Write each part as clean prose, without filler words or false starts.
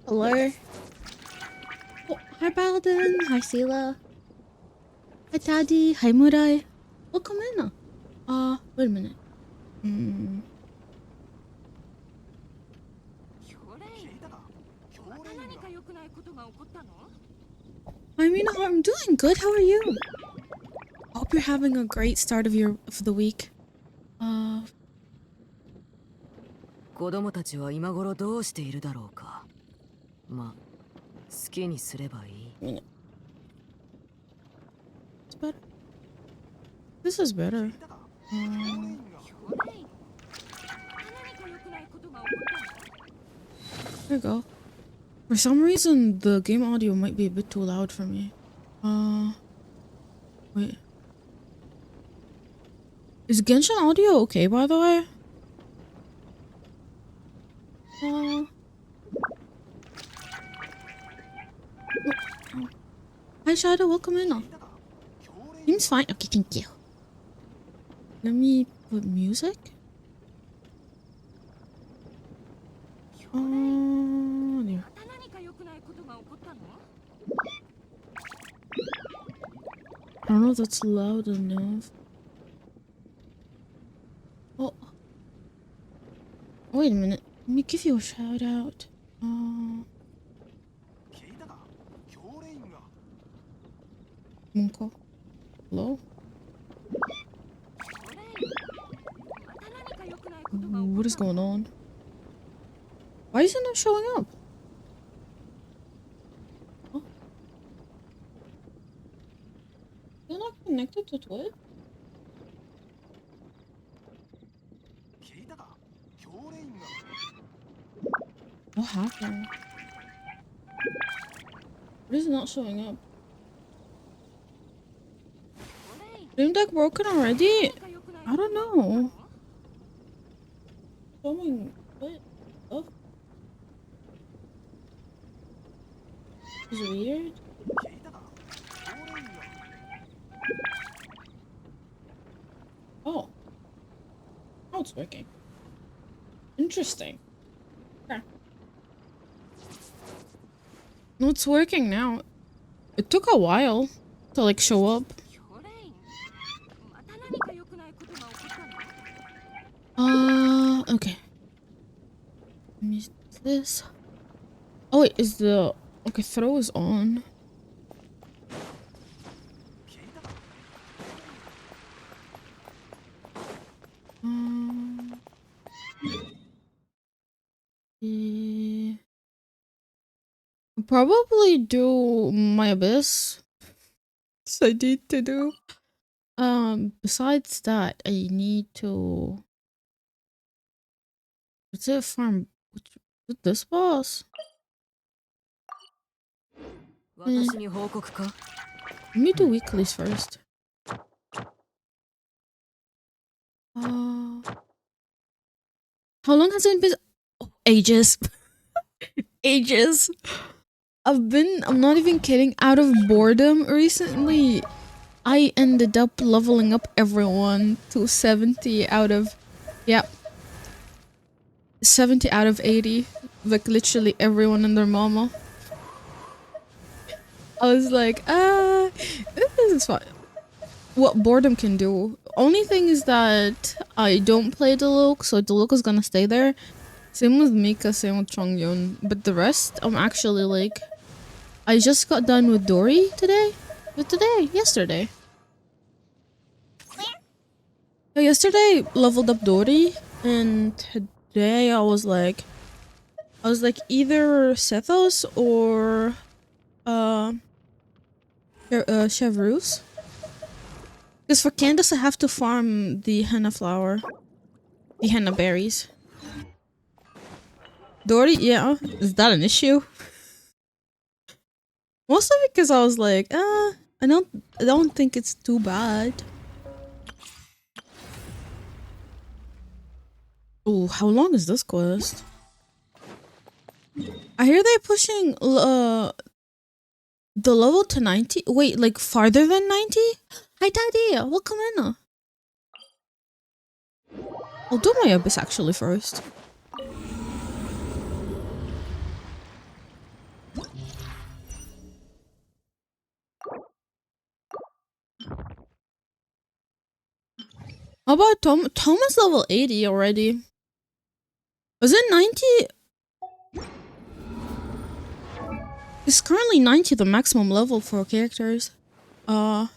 Hello. Oh, hi Balden. Hi Sela. Hi Taddy. Hi Murai. Welcome in. Wait a minute. I mean, I'm doing good. How are you? Hope you're having a great start of the week. 子供たちは今頃どうしているだろうか。まあ、好きにすればいい。Minute. It's better. This is better. There you go. For some reason, the game audio might be a bit too loud for me. Wait. Is Genshin audio okay, by the way? Hi Shadow, welcome in. Seems fine. Okay, thank you. Let me put music. There. I don't know if that's loud enough. Oh. Wait a minute. Let me give you a shout out. Munko. Hello? What is going on? Why isn't it showing up? Oh. You're not connected to Twitch? What happened? What is not showing up? Stream Deck broken already? I don't know. Showing what? Oh. It's weird. Oh. Oh, it's working. Interesting. Okay. No, it's working now. It took a while to like show up. Okay. Let me use this. Oh wait, is the okay throw is on. I'll probably do my abyss. So I need to do. Besides that, I need to. What's it farm? With this boss? Let me do weeklies first. How long has it been? Oh, ages. Ages. I'm not even kidding, out of boredom recently. I ended up leveling up everyone to 70 out of, yep. 70 out of 80. Like literally everyone and their mama. I was like, this is fine. What boredom can do. Only thing is that I don't play Diluc, so Diluc is gonna stay there. Same with Mika, same with Chongyun. But the rest, I'm actually like... I just got done with Dory today. Yesterday. So yesterday, leveled up Dory. And today I was like either Sethos or... Chevreuse. Because for Candace, I have to farm the henna flower. The henna berries. Dory, yeah. Is that an issue? Mostly because I was like, I don't think it's too bad. Oh, how long is this quest? I hear they're pushing the level to 90. Wait, like farther than 90? Hi Daddy, welcome in. I'll do my abyss actually first. How about Tom? Tom is level 80 already. Was it 90? It's currently 90 the maximum level for characters. But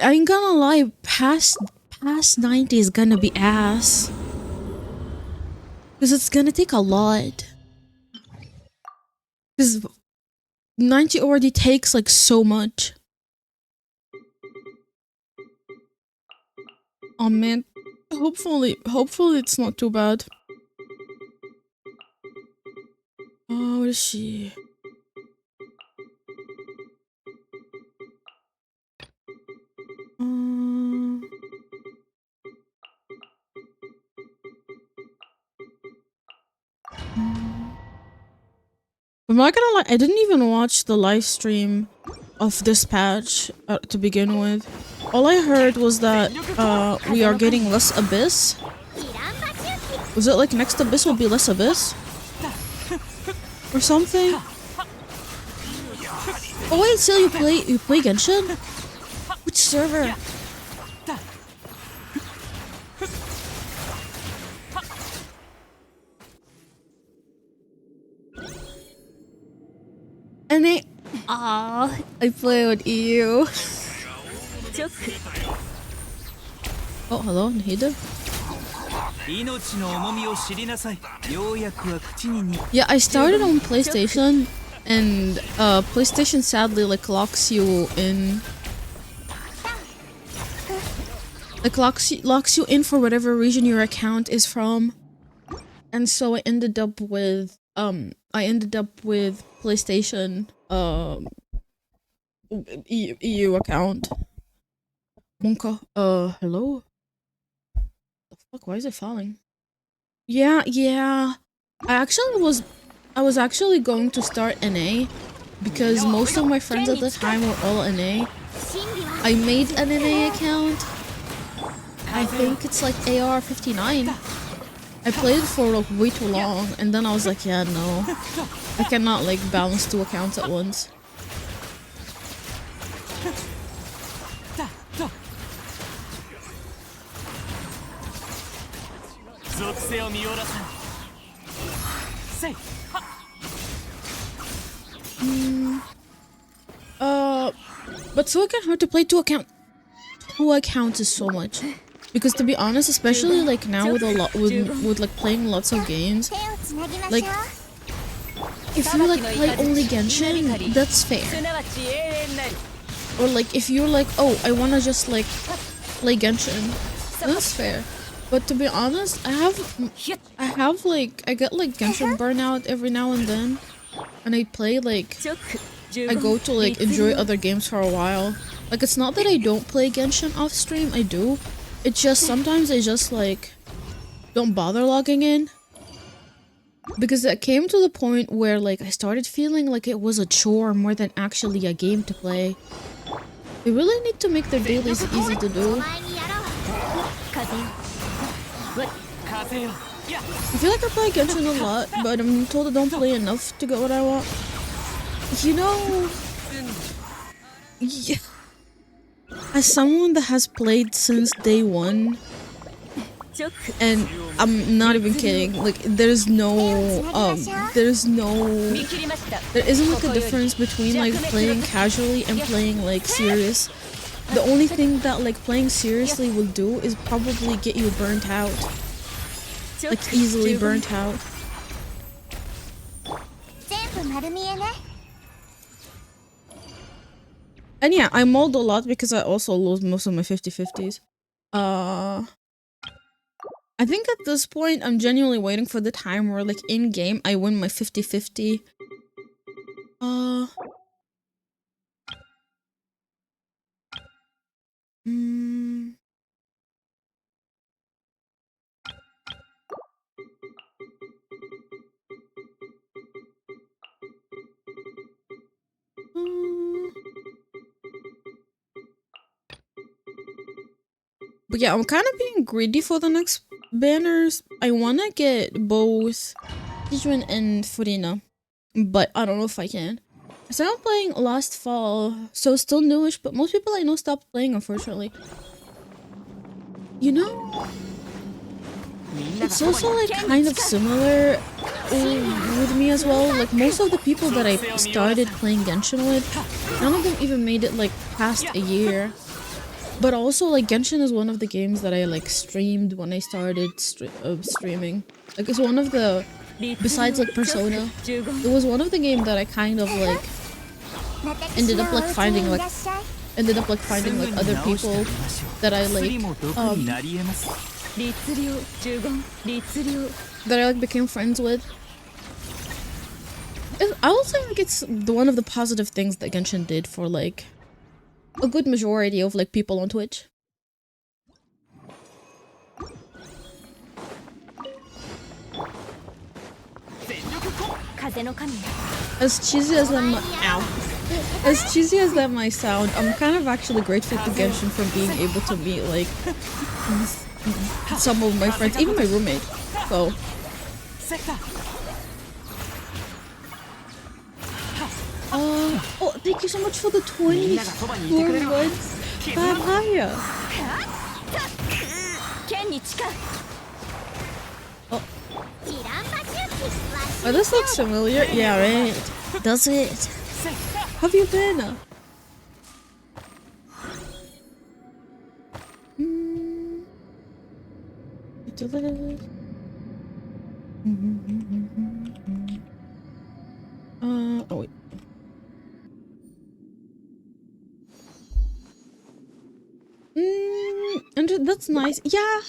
I ain't gonna lie, past 90 is gonna be ass. Because it's gonna take a lot. Because 90 already takes like so much. Oh man, hopefully it's not too bad. Oh, what is she? I'm not gonna lie, I didn't even watch the live stream of this patch to begin with. All I heard was that we are getting less abyss. Was it like next abyss will be less abyss? Or something? Oh wait, so you play Genshin? Which server? And I play with you. Oh, hello, Nahida. Yeah, I started on PlayStation, and PlayStation sadly like locks you in. Like locks you in for whatever region your account is from. And so I ended up with PlayStation EU account. Monka, hello? The fuck, why is it falling? Yeah. I was actually going to start NA because most of my friends at the time were all NA. I made an NA account. I think it's like AR59. I played for like way too long, and then I was like, yeah, no. I cannot like balance two accounts at once. But so it can hard to play two accounts is so much. Because to be honest, especially like now with like playing lots of games, like if you like play only Genshin, that's fair. Or like if you're like, oh, I wanna just like play Genshin, that's fair. But to be honest, I get like Genshin burnout every now and then, and I play like I go to like enjoy other games for a while. Like it's not that I don't play Genshin off stream, I do. It's just sometimes I just like don't bother logging in because it came to the point where like I started feeling like it was a chore more than actually a game to play. They really need to make their dailies easy to do. I feel like I play Genshin a lot, but I'm told I don't play enough to get what I want. You know, yeah. As someone that has played since day one, and I'm not even kidding, like there isn't like a difference between like playing casually and playing like serious. The only thing that like playing seriously will do is probably get you burnt out. Like easily burnt out. And yeah, I mold a lot because I also lose most of my 50-50s. I think at this point, I'm genuinely waiting for the time where, like, in-game, I win my 50-50. But yeah, I'm kind of being greedy for the next banners. I want to get both Tijuan and Furina, but I don't know if I can. I started playing last fall, so it's still newish, but most people I know stopped playing, unfortunately. You know, it's also like kind of similar with me as well. Like most of the people that I started playing Genshin with, none of them even made it like past a year. But also like Genshin is one of the games that I like streamed when I started streaming. Like it's one of the, besides like Persona, it was one of the games that I kind of like ended up like finding like other people that I like that I like became friends with. I will say like it's one of the positive things that Genshin did for like a good majority of like people on Twitch. As cheesy as that as cheesy as that might sound, I'm kind of actually grateful to Genshin for being able to meet like some of my friends, even my roommate. So oh, thank you so much for the 24 months. Hiya. Oh. Oh, this looks familiar. Yeah, right. Does it? How have you been? Oh wait. And that's nice. Yeah.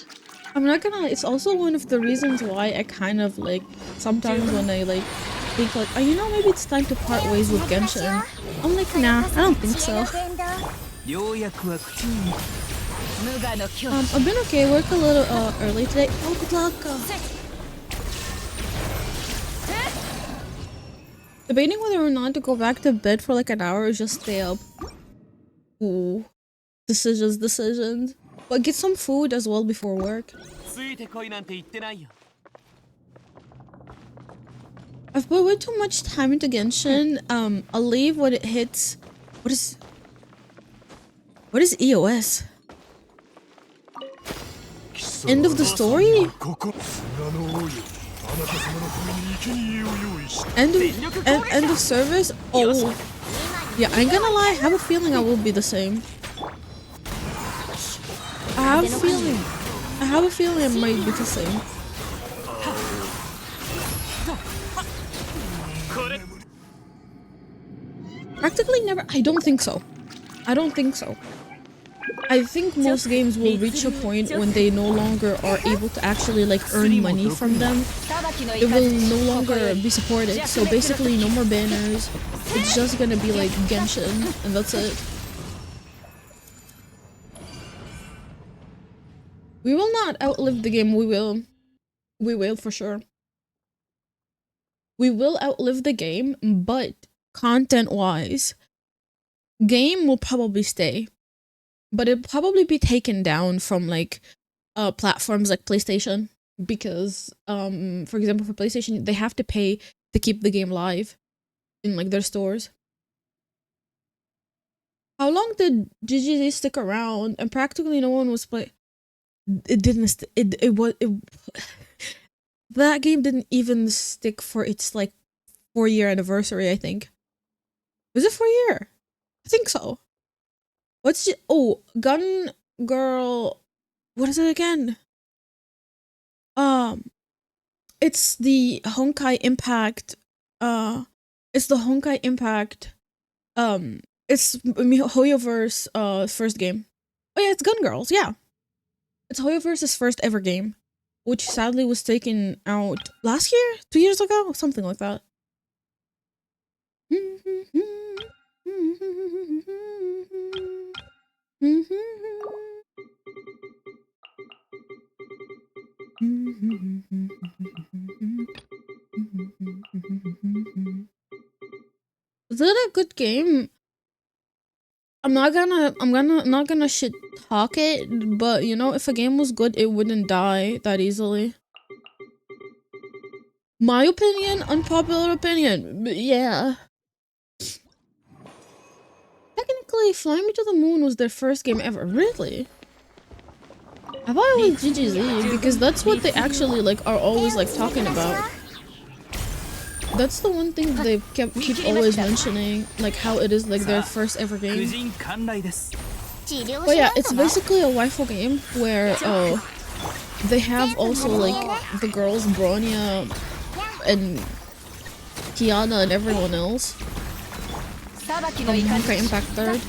I'm not gonna, it's also one of the reasons why I kind of like, sometimes when I like think like, oh, you know, maybe it's time to part ways with Genshin. I'm like, nah, I don't think so. I've been okay, work a little early today. Oh, good luck. Debating whether or not to go back to bed for like an hour or just stay up. Ooh. Decisions. But get some food as well before work. I've put way too much time into Genshin. I'll leave when it hits. What is EOS? End of the story? End of service? Oh. Yeah, I ain't gonna lie, I have a feeling I will be the same. I have a feeling I might be the same. Practically never. I don't think so. I think most games will reach a point when they no longer are able to actually like earn money from them. It will no longer be supported. So basically no more banners. It's just gonna be like Genshin and that's it. We will not outlive the game. We will for sure. We will outlive the game, but content-wise, game will probably stay. But it'll probably be taken down from like platforms like PlayStation because for example for PlayStation they have to pay to keep the game live in like their stores. How long did GGZ stick around? And practically no one was play. It didn't. It was. That game didn't even stick for its like 4-year anniversary. I think. Was it 4-year? I think so. Gun Girl. What is it again? It's the Honkai Impact. It's the Honkai Impact. It's Hoyoverse. First game. Oh yeah, it's Gun Girls. Yeah, it's Hoyoverse's first ever game, which sadly was taken out last year, 2 years ago, something like that. Is it a good game? I'm not gonna shit talk it, but you know, if a game was good, it wouldn't die that easily. My opinion, unpopular opinion, but yeah. basically Fly Me to the Moon was their first game ever. Really? I thought it was GGZ because that's what they actually like are always like talking about. That's the one thing they keep always mentioning, like how it is like their first ever game. But yeah, it's basically a waifu game where they have also like the girls Bronya and Kiana and everyone else. Honkai Impact 3rd.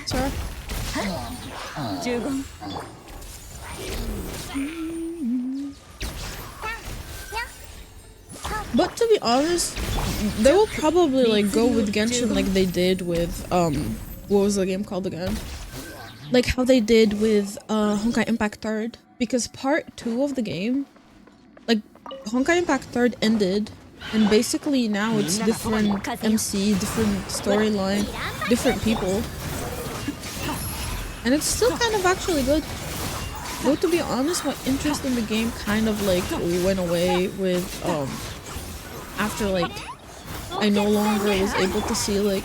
Sure. But to be honest, they will probably like go with Genshin like they did with what was the game called again? Like how they did with Honkai Impact 3rd, because part 2 of the game, like Honkai Impact 3rd ended and basically now it's different MC, different storyline, different people. And it's still kind of actually good. Though to be honest, my interest in the game kind of like went away with after like I no longer was able to see like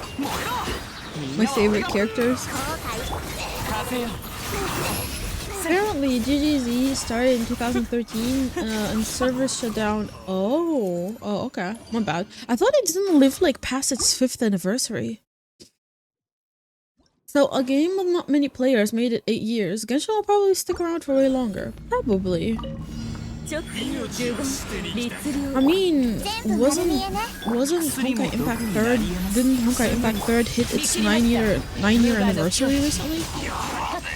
my favorite characters. Apparently GGZ started in 2013 and servers shut down. Oh, okay, my bad. I thought it didn't live like past its 5th anniversary. So a game with not many players made it 8 years. Genshin will probably stick around for way longer. Probably. I mean, wasn't Honkai Impact 3rd? Didn't Honkai Impact 3rd hit its 9-year anniversary recently?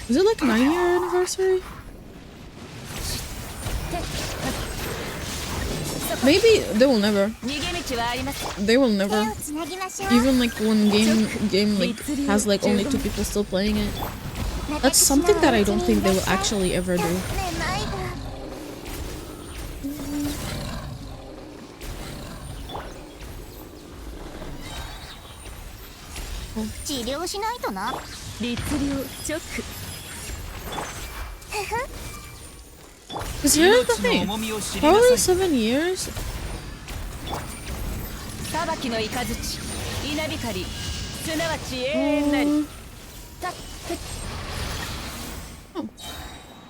Was it like 9-year anniversary? Maybe they will never. They will never. Even like when game like has like only 2 people still playing it. That's something that I don't think they will actually ever do. Because here's the thing, probably 7 years.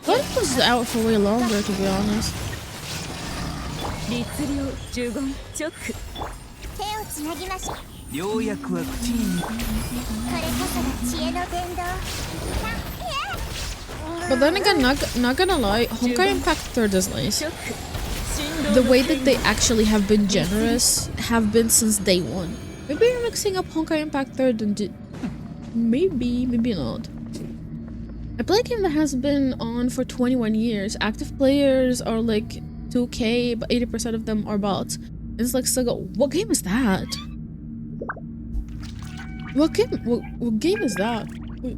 But it was out for way longer, to be honest. But then again, not gonna lie, Honkai Impact 3rd is nice. The way that they actually have been generous have been since day one. Maybe you're mixing up Honkai Impact 3rd and maybe not. I play a game that has been on for 21 years. Active players are like 2k, but 80% of them are bots. It's like Saga. What game is that? What game is that? Wait.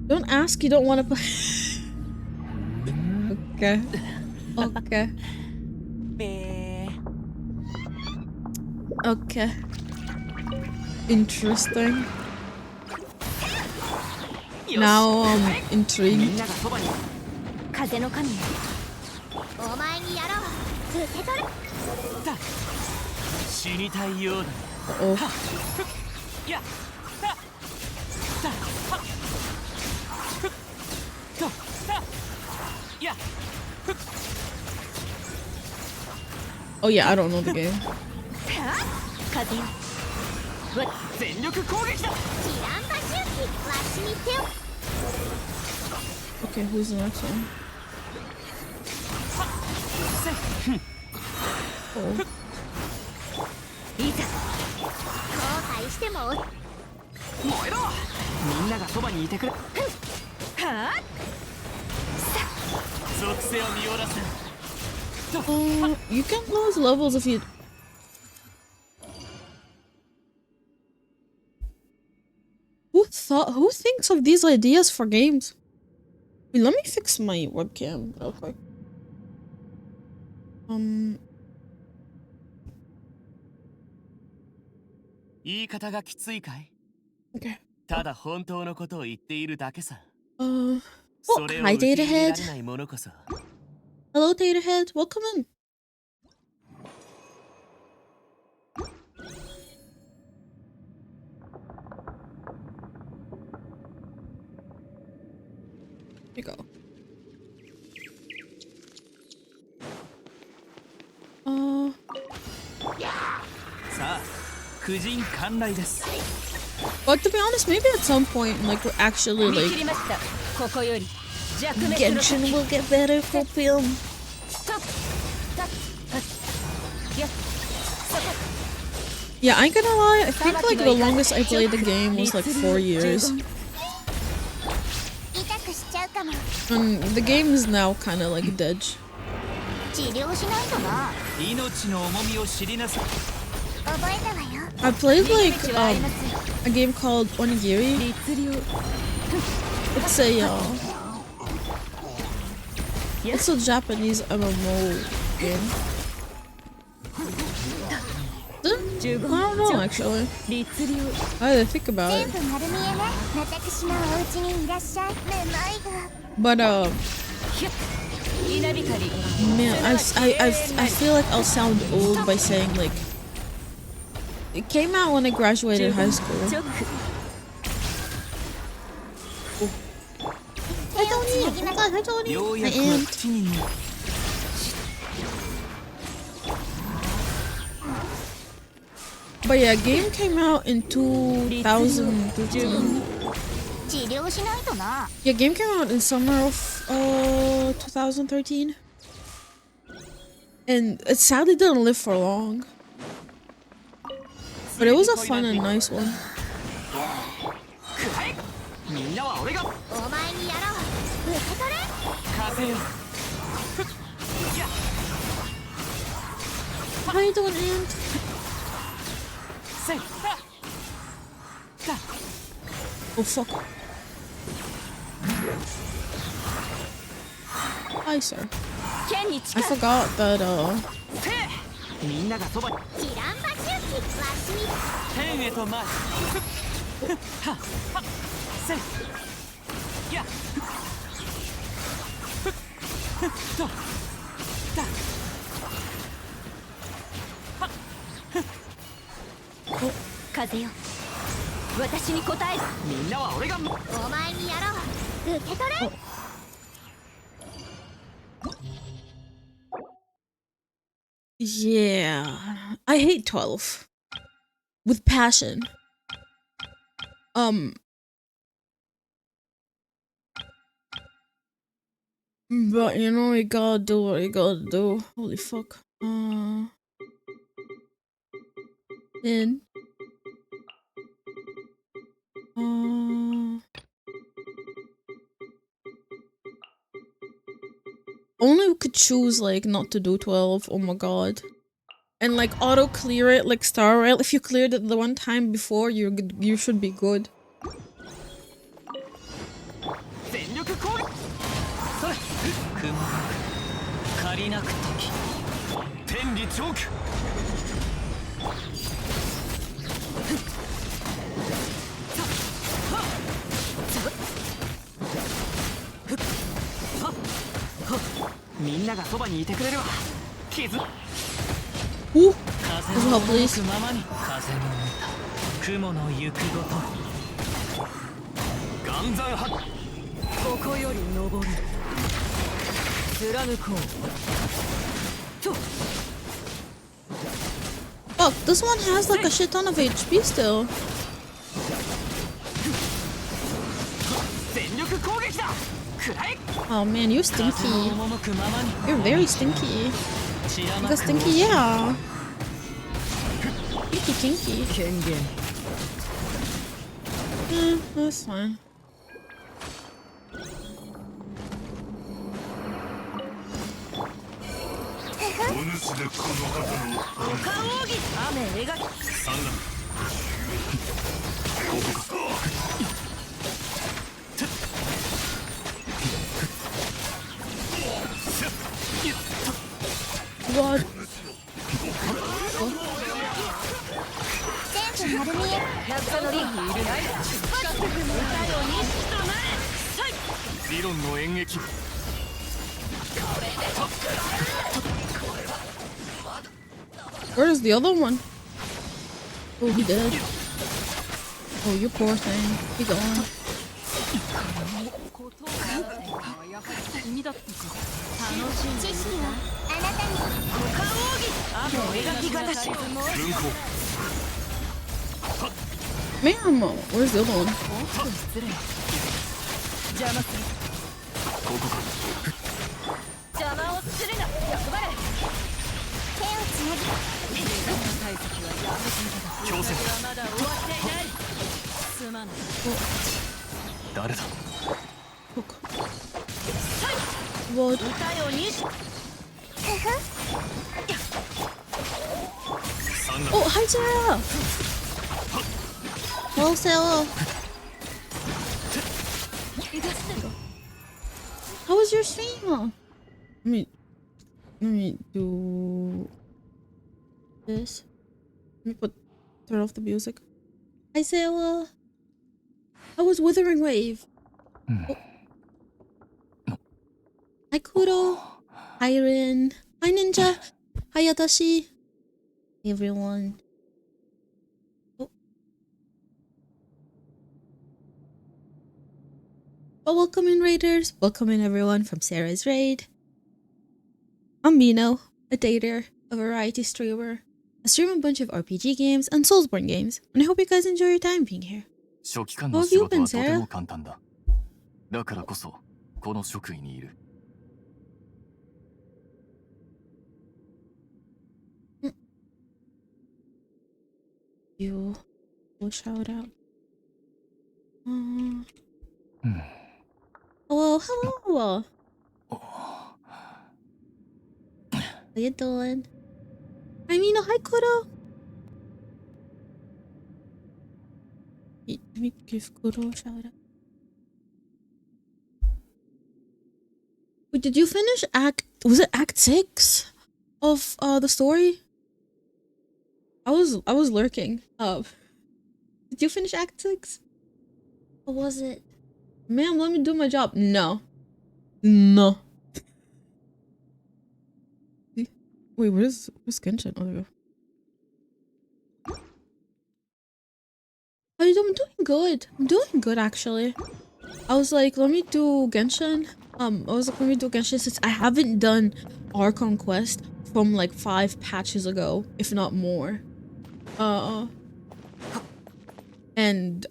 Don't ask, you don't want to play. Okay. Okay. Okay. Interesting. Now I'm intrigued. Oh. Oh yeah, I don't know the game. Okay, who's the next one? Oh. You can lose levels if you... Who Who thinks of these ideas for games? Wait, let me fix my webcam real quick. Okay. 言い方がきついかい？ただ本当のことを言っているだけさ。Oh, それを hi, 受け入れら Datahead. れないものこそ。Hello, Datahead. Welcome in. Here we go. さあ、婦人観来です。 But to be honest, maybe at some point, like, we're actually, like, Genshin will get better for film. Yeah, I ain't gonna lie, I think, like, the longest I played the game was, like, 4 years. And the game is now kind of, like, dead. I played like a game called Onigiri. It's a Japanese MMO game. I don't know actually. I didn't think about it. But man, I feel like I'll sound old by saying like it came out when I graduated high school. Hi Tony! Oh my god, hi Tony! My aunt. But yeah, game came out in 2013. Yeah, game came out in summer of 2013. And it sadly didn't live for long. But it was a fun and nice one. How you doing, Aunt? Oh fuck. Hi, sir. I forgot that yeah. I hate 12. With passion. But you know, you gotta do what you gotta do. Holy fuck. Then. Only we could choose, like, not to do 12. Oh my god. And, like, auto clear it, like Star Rail. If you cleared it the one time before, you should be good. Ooh, as well, please. Fuck, this one has like a shit ton of HP still. Oh man, you're stinky. You're very stinky. Like a stinky, yeah. Kinky kinky. That's fine. god. Where's the other one? Oh, he dead. Oh, you poor thing. He gone. Man, where's the other one? What? Oh, hi Sarah! Hello Sarah! How was your stream? Let me do this. Let me turn off the music. Hi Sarah! How was Withering Wave? Oh. Hi Kuro! Hi Rin! Hi Ninja! Hi Yatashi! Hey everyone. Oh, welcome in Raiders. Welcome in everyone from Sarah's Raid. I'm Mino, a dater, a variety streamer. I stream a bunch of RPG games and Soulsborne games, and I hope you guys enjoy your time being here. How have you been, Sarah? You will shout out. Hello, hello. How you doing? Hi, Mino. Hi, Kuro. Let me give Kuro a shout out. Wait, did you finish was it Act 6 of the story? I was lurking. Did you finish Act 6? Or was it? Ma'am, let me do my job. No. No. Wait, where's Genshin? Oh, there we go. How you doing? I'm doing good. I'm doing good, actually. I was like, let me do Genshin. Let me do Genshin since I haven't done Archon Quest from like 5 patches ago, if not more. And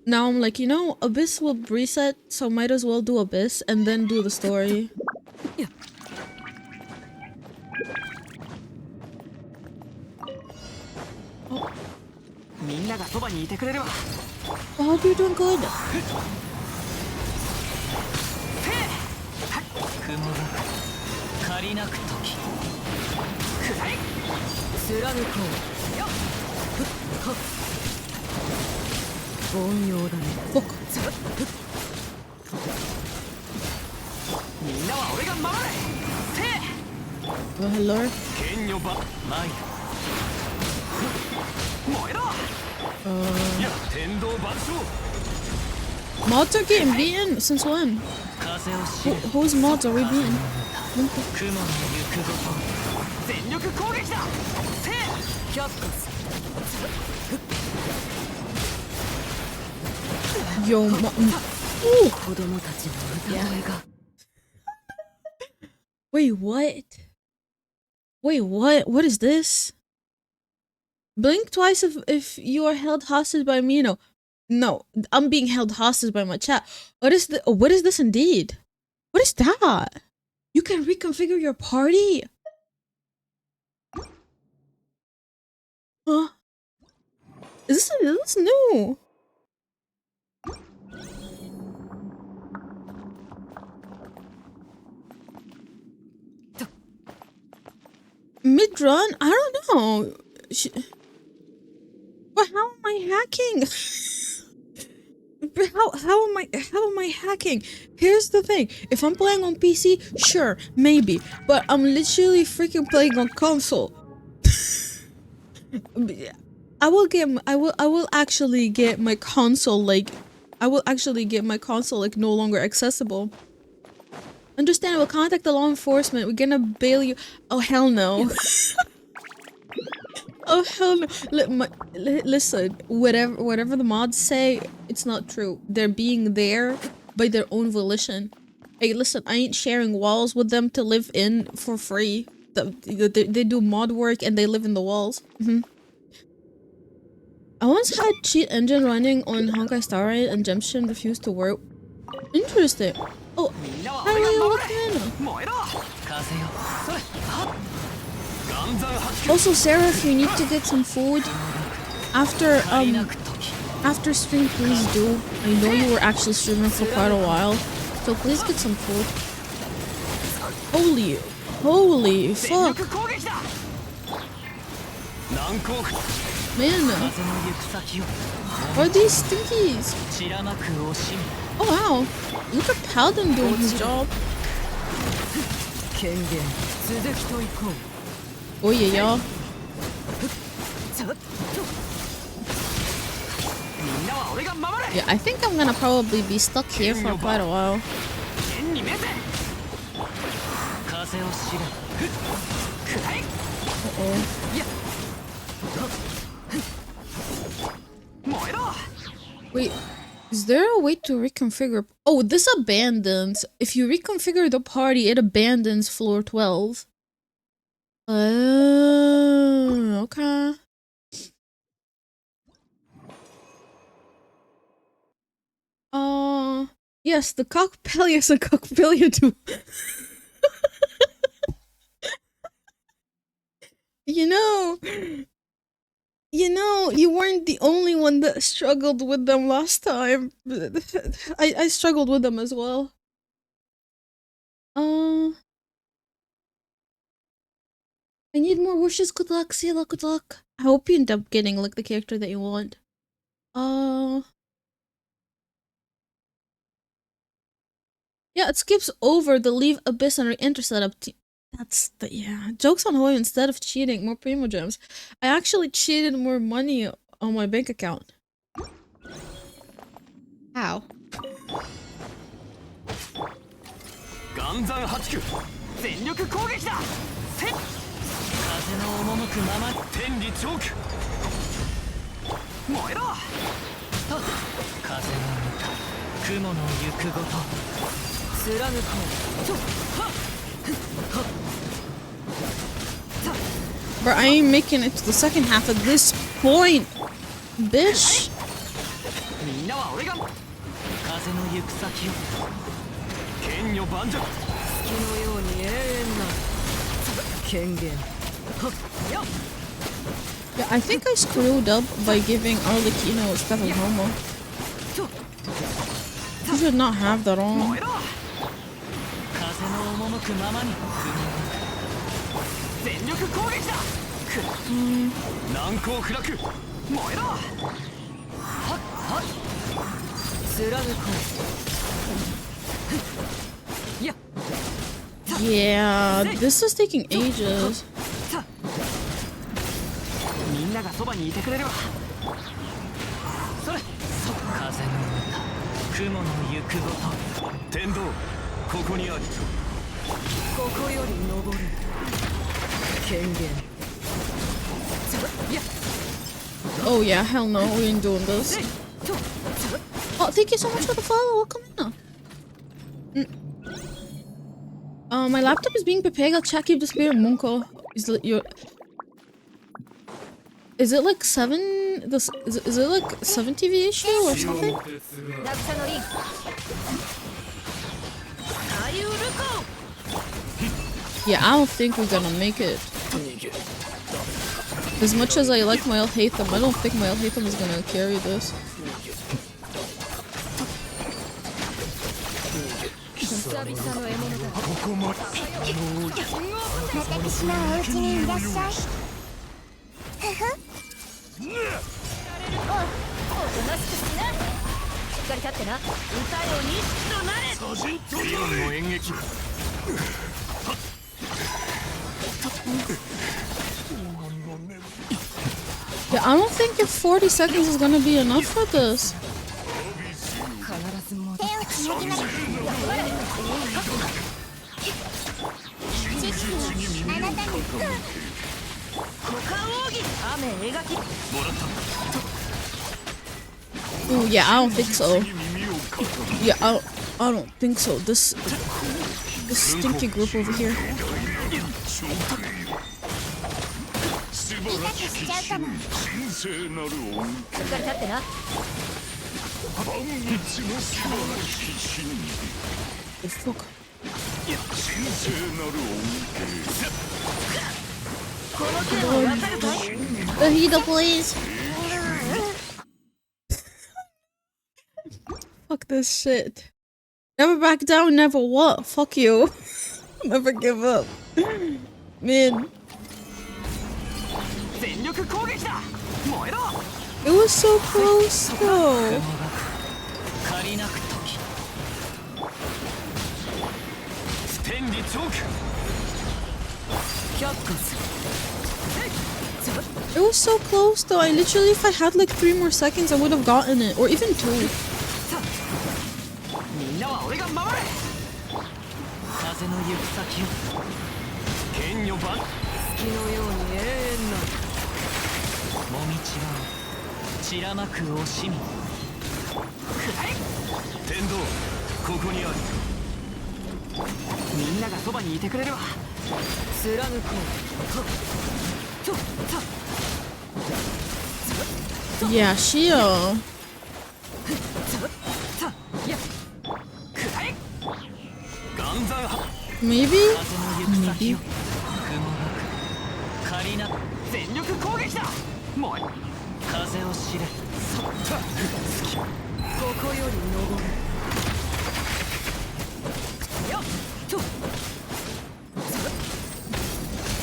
now I'm like, you know, Abyss will reset, so might as well do Abyss and then do the story. Yeah. Oh. I hope you're doing good. Look. Oh, hello. Mods are getting beaten? Since when? Whose mods are we beating? Yo, yeah. Wait, what? Wait, what? What is this? Blink twice if you are held hostage by me. No, I'm being held hostage by my chat. What is this indeed? What is that? You can reconfigure your party? Huh? Is this new? Mid-run? I don't know. But how am I hacking? how am I hacking? Here's the thing. If I'm playing on PC, sure, maybe. But I'm literally freaking playing on console. I will actually get my console like no longer accessible. Understand, we'll contact the law enforcement. We're gonna bail you. Oh hell no. Oh hell no. Listen, whatever the mods say, it's not true. They're being there by their own volition. Hey, listen, I ain't sharing walls with them to live in for free. They do mod work and they live in the walls. I once had cheat engine running on Honkai Star Rail and Gemshin refused to work. Interesting. Oh, also, Sarah, if you need to get some food after stream, please do. I know you were actually streaming for quite a while, so please get some food. Holy fuck. Man, what are these stinkies? Oh wow, look at Paladin doing his job. Oh yeah, y'all. Yeah, I think I'm gonna probably be stuck here for quite a while. Uh-oh. Wait, is there a way to reconfigure? Oh, this abandons. If you reconfigure the party, it abandons floor 12. Oh, okay. Yes, the cockpellia is a cockpellia too. You weren't the only one that struggled with them last time. I struggled with them as well. I need more wishes. Good luck. See you. Good luck. I hope you end up getting like the character that you want. Yeah, it skips over the leave abyss and re-enter setup. Yeah. Jokes on Hoy, instead of cheating, more primo gems. I actually cheated more money on my bank account. How? Bro, I ain't making it to the second half at this point, bitch. Yeah, I think I screwed up by giving Arlecchino stuff of homo. You should not have that on. Yeah, this is taking ages. Oh yeah, hell no, we ain't doing this. Oh, thank you so much for the follow. Welcome in. My laptop is being prepared. I'll check if the spirit Munko is Is it like 7? Is it like 7 TV issue or something? Yeah, I don't think we're gonna make it. As much as I like Mael Hatham, I don't think Mael Hatham is gonna carry this. かり立ってな。歌よ錦となれ。リオンの演劇 Yeah, I don't think if 40 seconds is gonna be enough for this. 必ず戻る。雨描き。 Oh yeah, I don't think so. Yeah, I don't think so. This stinky group over here. しっかり立ってな。 Oh fuck. この剣はわかるかい？ The heat up, please. Fuck this shit. Never back down, never what? Fuck you. Never give up. Man. 全力攻撃だ。燃えろ。 It was so close though. 借りなく時。天理チョーク。却下する。 It was so close though. I literally, if I had like 3 more seconds, I would have gotten it. Or even 2. みんなは俺が守れ。風の行く先を。剣女版。月のように永遠なる。 もみちは散らまく惜しみ。天道ここにある。みんながそばにいてくれるわ。貫こう。 Yeah, she maybe? Maybe? 全力攻撃だ。もう風を知れ。ここより登る。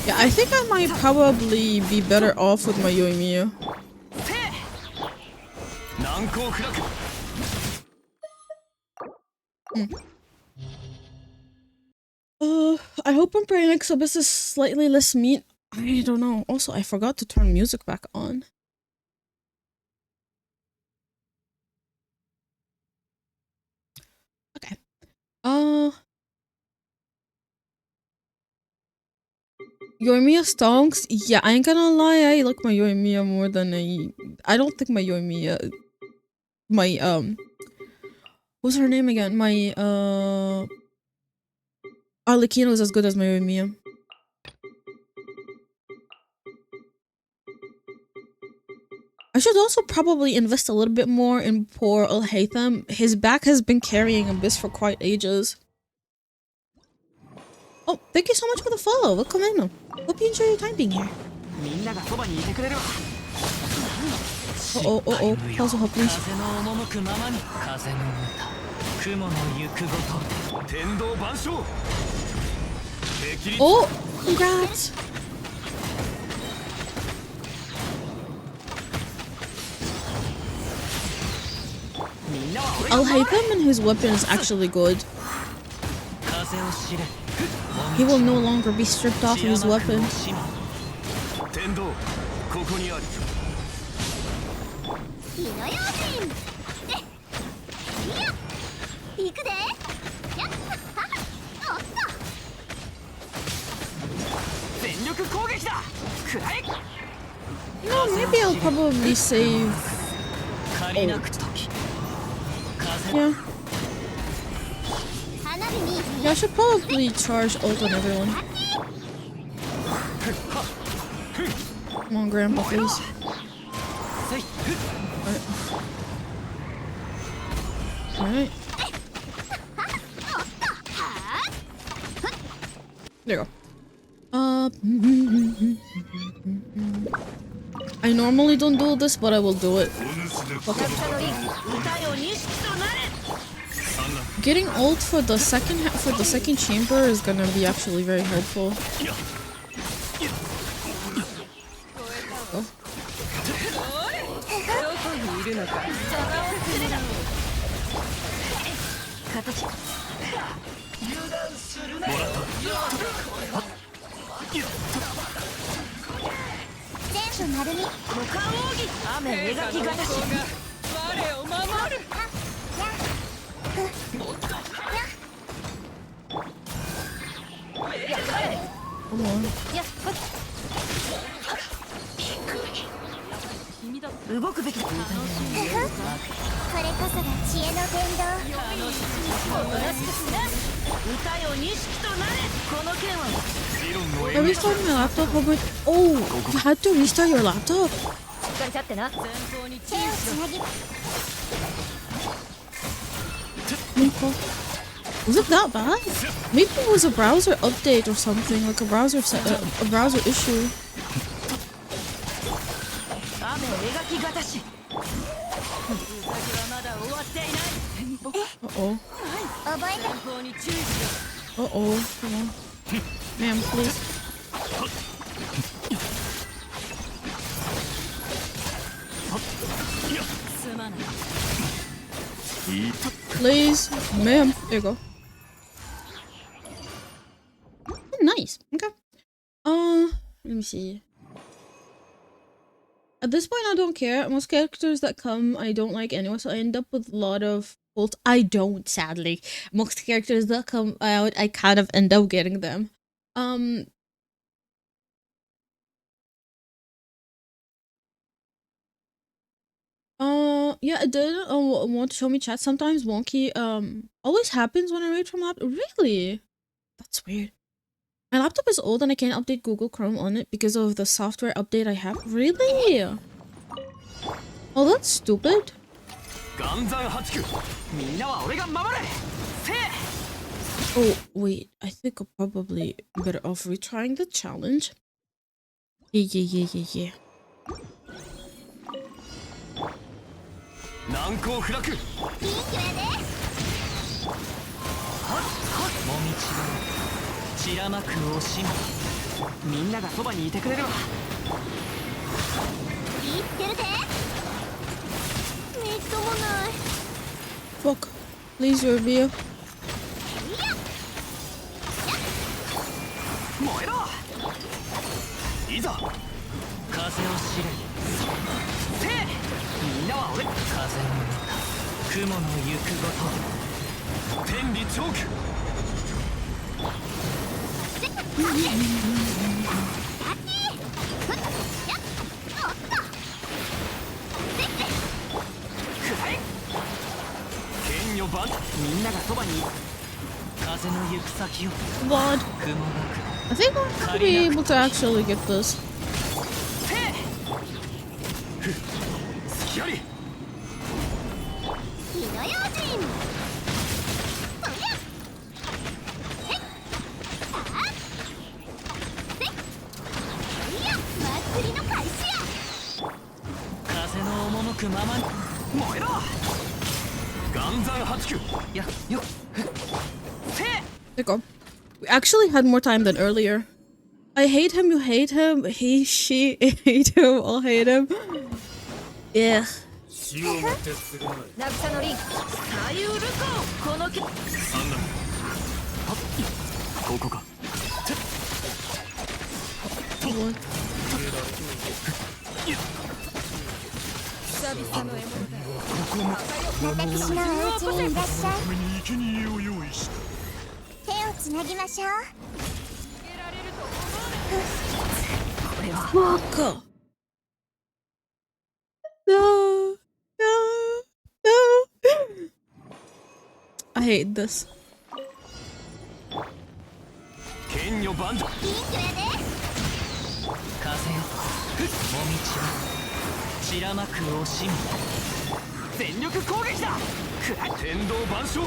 Yeah, I think I might probably be better off with my Yoimiya. 難攻不落。 I hope I'm praying next Abyss is slightly less meat. I don't know. Also, I forgot to turn music back on. Okay. Yoimiya stonks? Yeah, I ain't gonna lie, I like my Yoimiya more than I don't think my Yoimiya... What's her name again? My, Arlecchino is as good as my Yoimiya. I should also probably invest a little bit more in poor Al-Haytham. His back has been carrying Abyss for quite ages. Oh, thank you so much for the follow. Welcome in. Hope you enjoy your time being here. Oh, Pause help, please. Oh, congrats. Al-Haytham and his weapon is actually good. He will no longer be stripped off of his weapon. No, maybe I'll probably save... Yeah. Yeah, I should probably charge ult on everyone. Come on, Grandpa, please. Alright. There you go. I normally don't do this, but I will do it. Okay. Getting ult for the second chamber is gonna be actually very helpful. Oh. 形全部丸み股間奥義雨描きがたし我を守る。Come on. やっ君だって動くべきだこれこそが知恵の伝道歌よ錦となれこの剣は I restarted my laptop. I'm like, oh, you had to restart your laptop? しっかり立ってな前方に注手を意しろ。つなぎ Was it that bad? Maybe it was a browser update or something, like a browser a browser issue. 雨描きがたしウサギはまだ終わっていない。 Uh-oh. 覚えた前方に注意し Uh-oh. Come on. Ma'am, please. ろ。すまない。 Please. Ma'am. There you go. Oh, nice. Okay. Let me see. At this point, I don't care. Most characters that come, I don't like anyway, so I end up with a lot of bolts. I don't, sadly. Most characters that come out, I kind of end up getting them. Yeah, it did want to show me chat. Sometimes wonky always happens when I read from laptop. Really? That's weird. My laptop is old and I can't update Google Chrome on it because of the software update I have. Really? Oh, that's stupid. 岩山八九。みんなは俺が守れ。せえ。 Oh, wait. I think I'm probably better off retrying the challenge. Yeah. 難攻不落。いい気やでもみちが散らまく惜しみ。みんながそばにいてくれるわ。言ってるでみっともない Fuck. Please review. 燃えろ。いざ。風を知れ。せえ。みんなは俺。風の歌。雲の行くごと。天理チョーク。剣よバン。みんながそばにいる。風の行く先を。 What? 雲が I think I'm gonna be able to actually get this. 隙あり。火の用心祭りの開始や風の赴くままに燃えろ。岩山八九。やよ。せえ。 There you go. We actually had more time than earlier. I hate him, you hate him, he, she, hate him, all hate him. Yeah. 渚のリン左右ルコこの剣あんな。はっ。ここか。 What? 久々の獲物だ私のお家にいらっしゃい手をつなぎましょうこれは Fuck. No. I hate this. 剣よバンド。いい気やで風よ。もみちは散らまく惜しみ。全力攻撃だ。くらい。天道万象。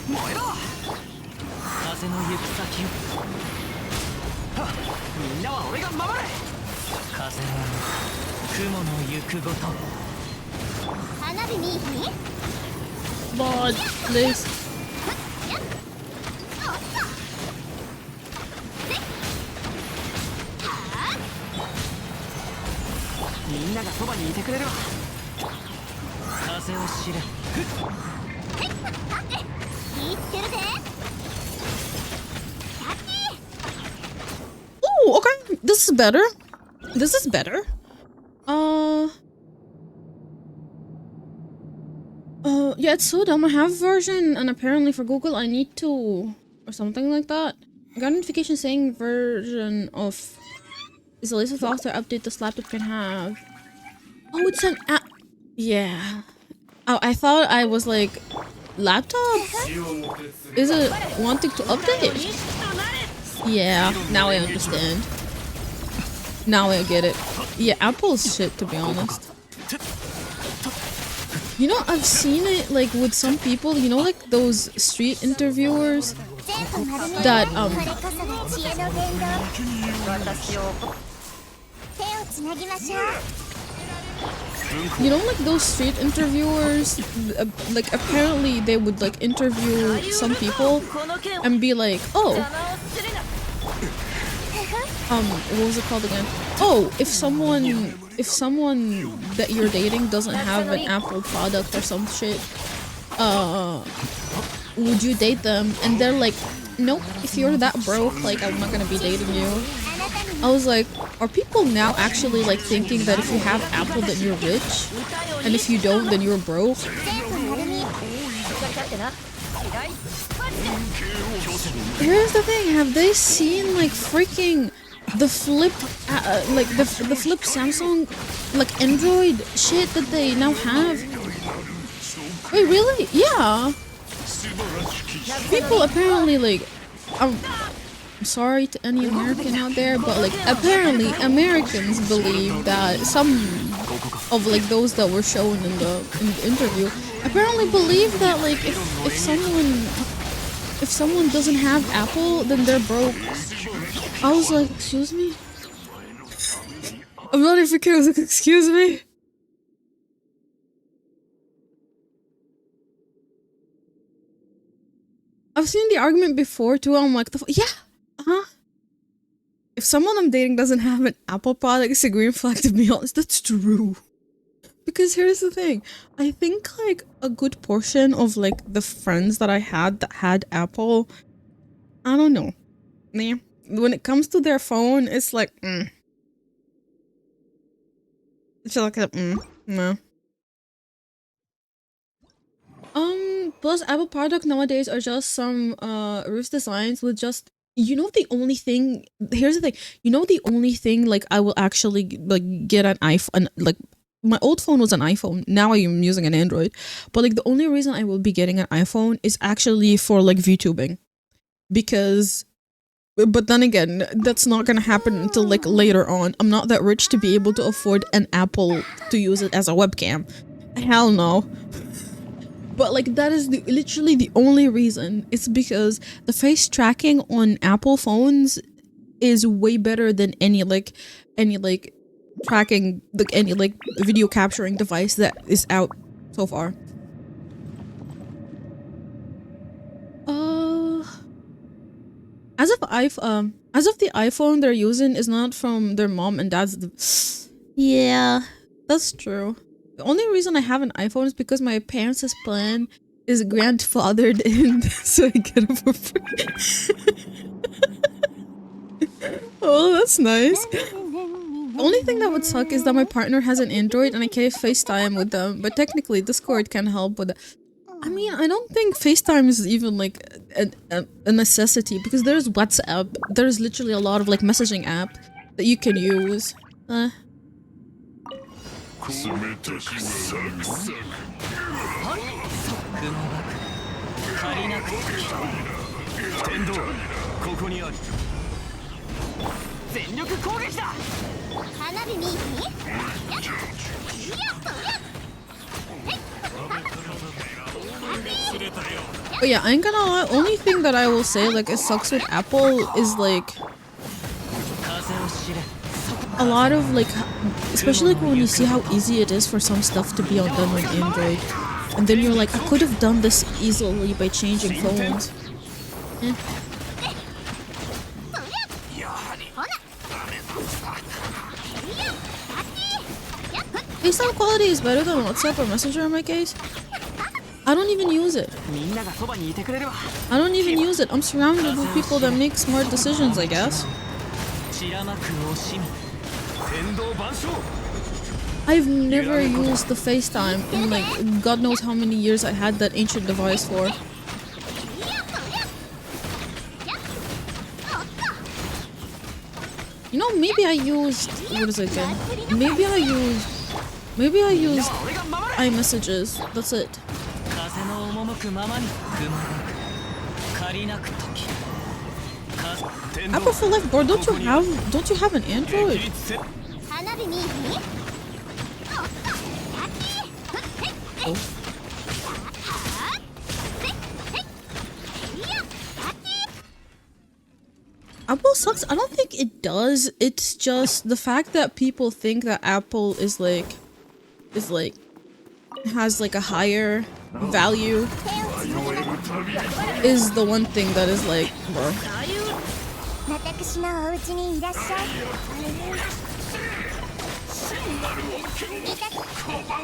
燃えろ。風の行く先を。はっ。みんなは俺が守れ。風の雲の行くごと。花火見いひん God, please. みんながそばにいてくれるわ。風を知れ。気ぃつけるぜ。 Oh, okay. This is better. This is better. Yeah, it's so dumb. I have a version, and apparently for Google, I need to, or something like that. I got a notification saying version of is the latest software update this laptop can have. Oh, it's an app. Yeah. Oh, I thought I was like, laptop? Is it wanting to update? Yeah, now I understand. Now I get it. Yeah, Apple's shit, to be honest. You know, I've seen it like with some people, you know, like those street interviewers that you know, like those street interviewers, like apparently they would like interview some people and be like, oh, what was it called again? Oh, if someone that you're dating doesn't have an Apple product or some shit, would you date them? And they're like, nope, if you're that broke, like I'm not gonna be dating you. I was like, are people now actually like thinking that if you have Apple then you're rich? And if you don't then you're broke? Here's the thing, have they seen like freaking the flip like the flip Samsung like Android shit that they now have? Wait, really? Yeah. People apparently like I'm sorry to any American out there, but like apparently Americans believe that some of like those that were shown in the interview apparently believe that like if someone doesn't have Apple then they're broke. I was like, excuse me? I'm not even kidding. I was like, excuse me? I've seen the argument before too. I'm like, yeah, if someone I'm dating doesn't have an Apple product, it's a green flag, to be honest. That's true. Because here's the thing. I think like a good portion of like the friends that I had that had Apple, I don't know. Man, when it comes to their phone, it's like, It's like no. Plus Apple product nowadays are just some roof designs with just, you know, the only thing, here's the thing, you know, the only thing like I will actually like get an iPhone, like my old phone was an iPhone, now I am using an Android, but like the only reason I will be getting an iPhone is actually for like VTubing, because but then again, that's not gonna happen until like later on. I'm not that rich to be able to afford an Apple to use it as a webcam. Hell no. But like that is literally the only reason. It's because the face tracking on Apple phones is way better than any tracking, like any like video capturing device that is out so far. As of the iPhone they're using is not from their mom and dad's. Yeah, that's true. The only reason I have an iPhone is because my parents' plan is grandfathered in, so I get it for free. Oh, that's nice. The only thing that would suck is that my partner has an Android and I can't FaceTime with them, but technically Discord can help with that. I mean, I don't think FaceTime is even like a necessity, because there's WhatsApp. There's literally a lot of like messaging app that you can use. But yeah, I ain't gonna lie, only thing that I will say like it sucks with Apple is like a lot of like, especially like when you see how easy it is for some stuff to be done on Android, and then you're like, I could have done this easily by changing phones. Eh. FaceTime quality is better than WhatsApp or Messenger in my case. I don't even use it. みんながそばにいてくれれば I don't even use it. I'm surrounded with people that make smart decisions, I guess. 散らまく惜しみ天道万象 I've never used the FaceTime in like God knows how many years I had that ancient device for. You know, maybe I used what is it again? Maybe I used iMessages. That's it. 風の赴くままに雲なく借りなく時 Apple for Life, bro. Don't you have an Android? 花火に Apple sucks. I don't think it does. It's just the fact that people think that Apple is like has like a higher value is the one thing that is like, bro. 私のお家にいらっしゃい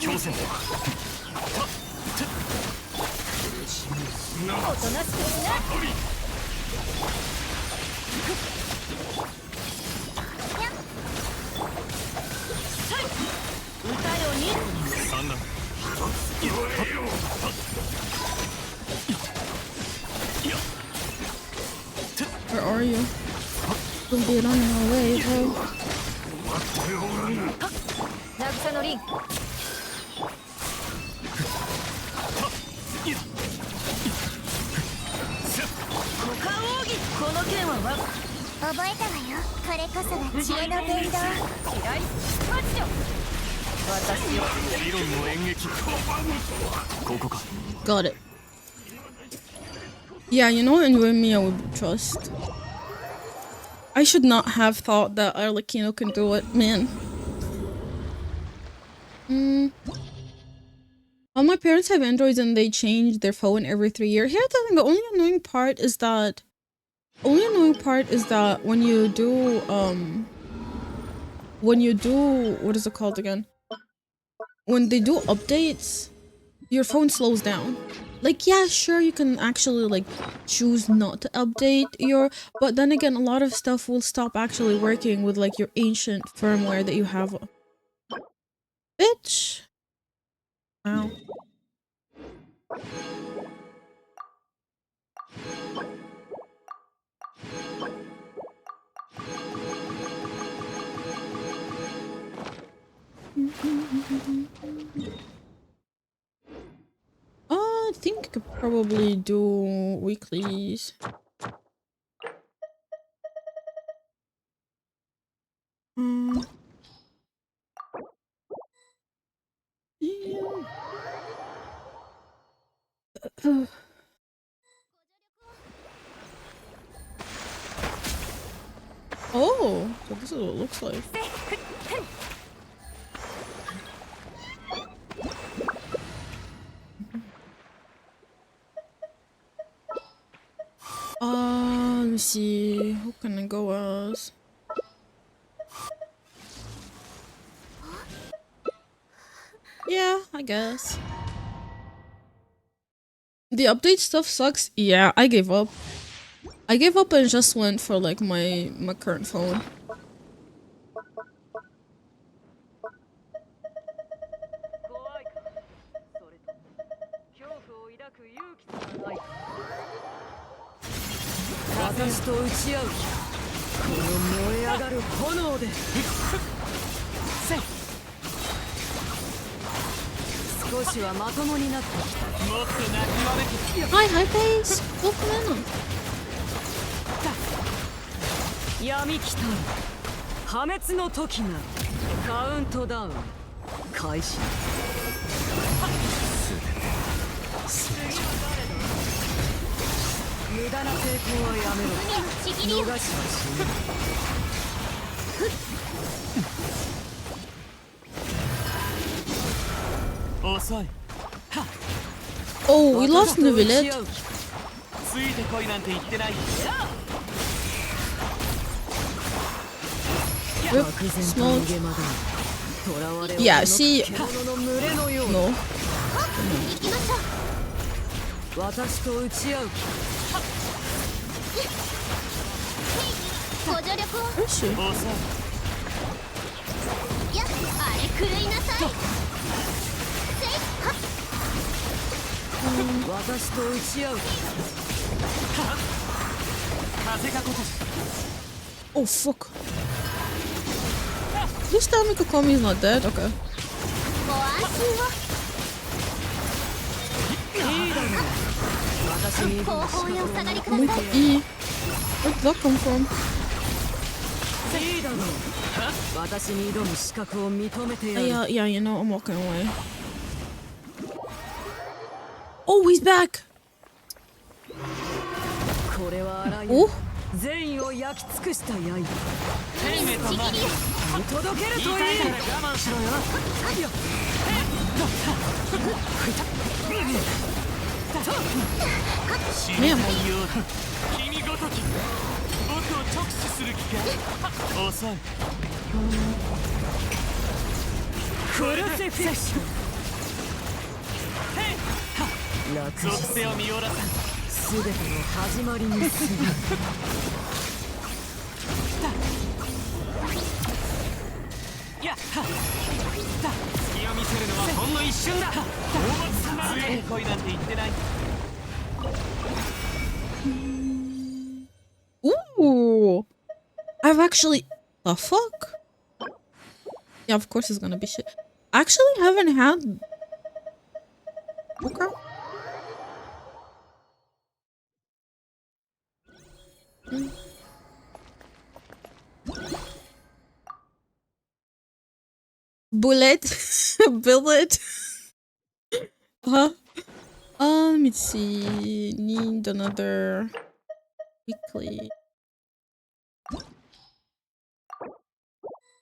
強制 Where are you? Don't get on your way, bro. 渚のリン この剣は覚えたわよこれこそが知恵の伝道理論の演劇ここか Got it. Yeah, you know, and you and me, I would trust. I should not have thought that Arlecchino can do it, man. All my parents have Androids and they change their phone every 3 years. Here's the thing, the only annoying part is that when you do what is it called again? When they do updates, your phone slows down. Like, yeah, sure, you can actually like choose not to update your, but then again, a lot of stuff will stop actually working with like your ancient firmware that you have. Bitch. Wow. I think I could probably do weeklies. Yeah. Oh, so this is what it looks like. Let me see. Who can I go as? Yeah, I guess. The update stuff sucks. Yeah, I gave up. I gave up and just went for like my current phone. Hi, Pace. Welcome in. 闇来たる破滅の時がカウントダウン開始無駄な抵抗はやめろ逃しはしない遅い Oh, we lost in the village. ついてこいなんて言ってない Rip, smoke. Yeah, see, 獣の群れのよう no. 行きましょう。私と打ち合う ご助力を。 Where is she? やっ、あれ狂いなさい。せいはっ。私と打ち合う 風が今年 Oh fuck. This time Mikakomi's not dead? Okay. ご安心を。私に後方へお下がりください。 E. Where did that come from? いいだろう私に挑む資格を認めてやる Yeah, yeah, you know, I'm walking away. Oh, he's back! これはあらゆ Oh? る善意を焼き尽くした刃テイメとな見届けるといい痛いから我慢しろよ死にたいようだ君ごとき僕を直視する気か遅いクルセフィッシュ楽属性を見下ろさすべての始まりにするやっ隙を見せるのはほんの一瞬だ強い恋なんて言ってない Ooh! I've actually... The fuck? Yeah, of course it's gonna be shit. I actually haven't had... Okay. Bullet. Bullet. Huh? Let me see. Need another weekly.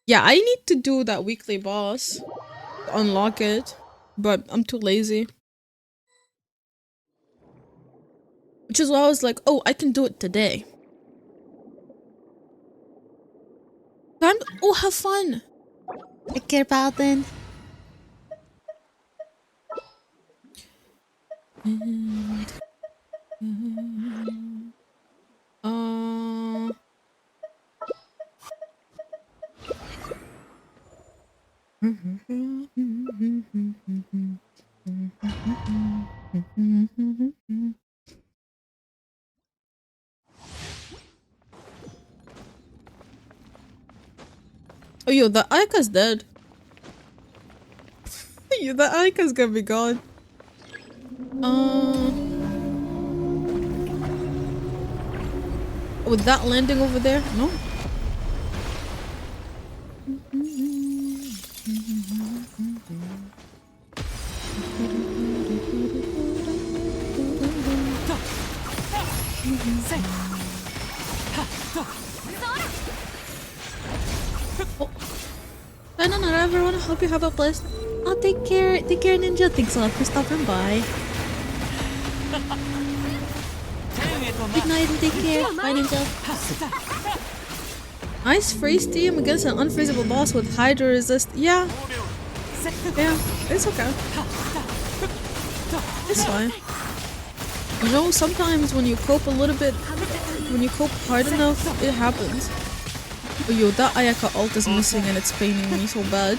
Yeah, I need to do that weekly boss. Unlock it. But I'm too lazy. Which is why I was like, oh, I can do it today. Time to, oh, have fun. Take care, Paladin. Oh, yo, the Aika's dead. Yo, the Aika's gonna be gone. With that landing over there? No. Sayonara, everyone. Hope you have a blessed. Oh, take care, Ninja. Thanks a lot for stopping by. Good night and take care. Bye, Ninja. Nice freeze team against an unfreezable boss with Hydra resist. Yeah. Yeah, it's okay. It's fine. You know, sometimes when you cope a little bit, when you cope hard enough, it happens. Oh, yo, that Ayaka ult is missing and it's paining me so bad.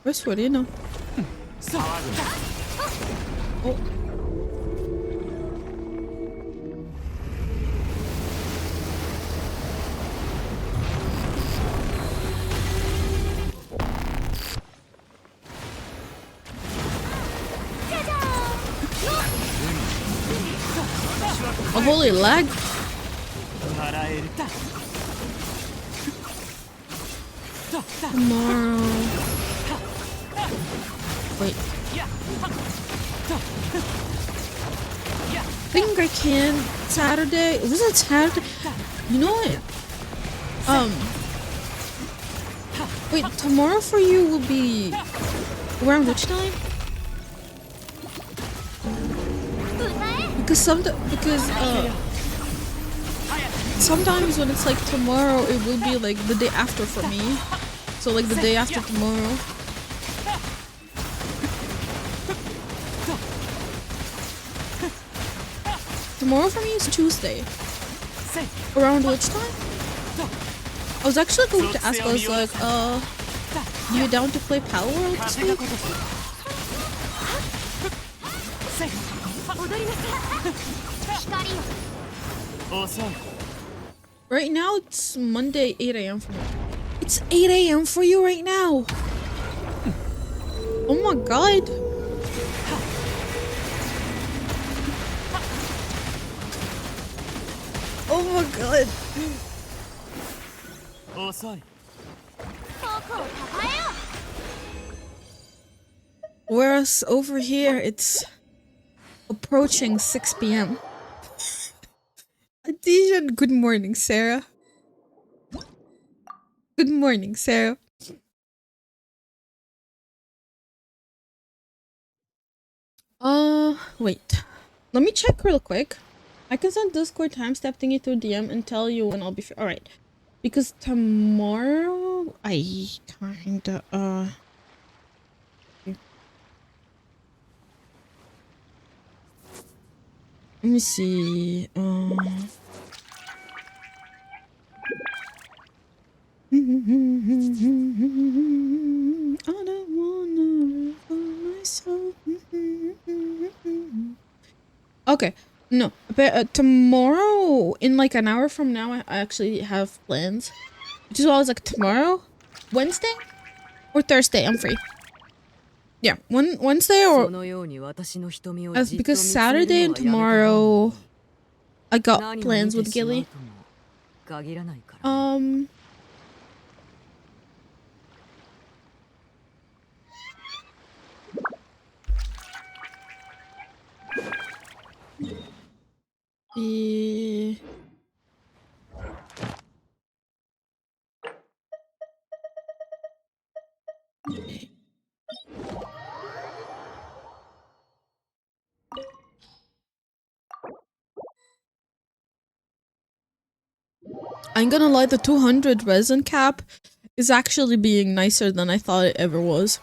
Where's Furino? Oh. Oh, holy lag! Tomorrow. Wait. I think I can. Saturday. Was it Saturday? You know what? Wait, tomorrow for you will be around which time? sometimes when it's like tomorrow, it will be like the day after for me. So like the day after tomorrow. Tomorrow for me is Tuesday. Around which time? I was actually going to ask, I was like, you down to play Power World this week? Right now it's Monday 8 a.m. for me. It's 8 a.m. for you right now! Oh my god! Oh my god! Whereas over here it's approaching 6 p.m. Adhesion, good morning, Sarah. Good morning, Sarah. Wait. Let me check real quick. I can send Discord timestamp thingy through DM and tell you when I'll be free. Alright. Because tomorrow I kinda let me see. I don't wanna for myself. Okay, no, but tomorrow, in like an hour from now, I actually have plans. Which is why I was like, tomorrow? Wednesday? Or Thursday, I'm free. Yeah, Wednesday or... because Saturday and tomorrow, I got plans with Gilly. I'm gonna lie, the 200 resin cap is actually being nicer than I thought it ever was.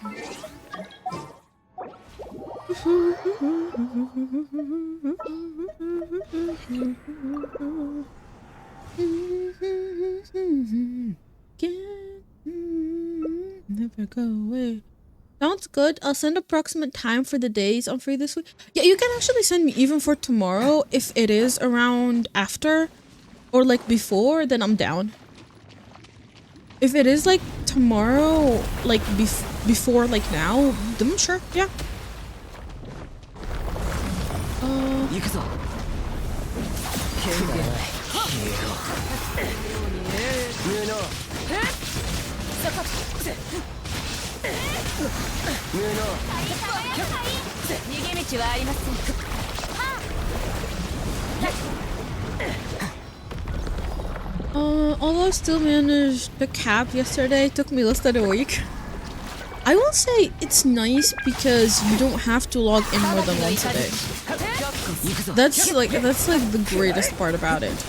Never go away. Sounds good. I'll send approximate time for the days I'm free this week. Yeah, you can actually send me even for tomorrow if it is around after or like before, then I'm down. If it is like tomorrow, like before like now, then sure, yeah. Although I still managed the cap yesterday, it took me less than a week. I will say it's nice because you don't have to log in more than once a day. That's like the greatest part about it.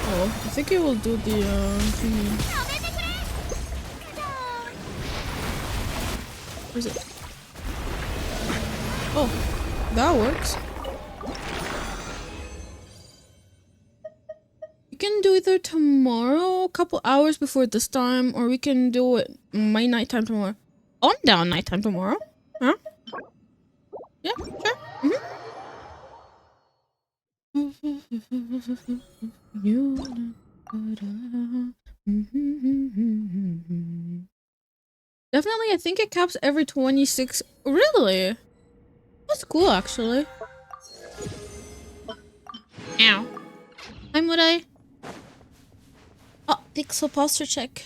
Oh, I think it will do the thingy. Where is it? Oh, that works. We can do either tomorrow, a couple hours before this time, or we can do it my nighttime tomorrow. I'm down nighttime tomorrow. Huh? Yeah, sure. Definitely, I think it caps every 26. Really? That's cool, actually. Ow. I'm what I. Oh, pixel posture check.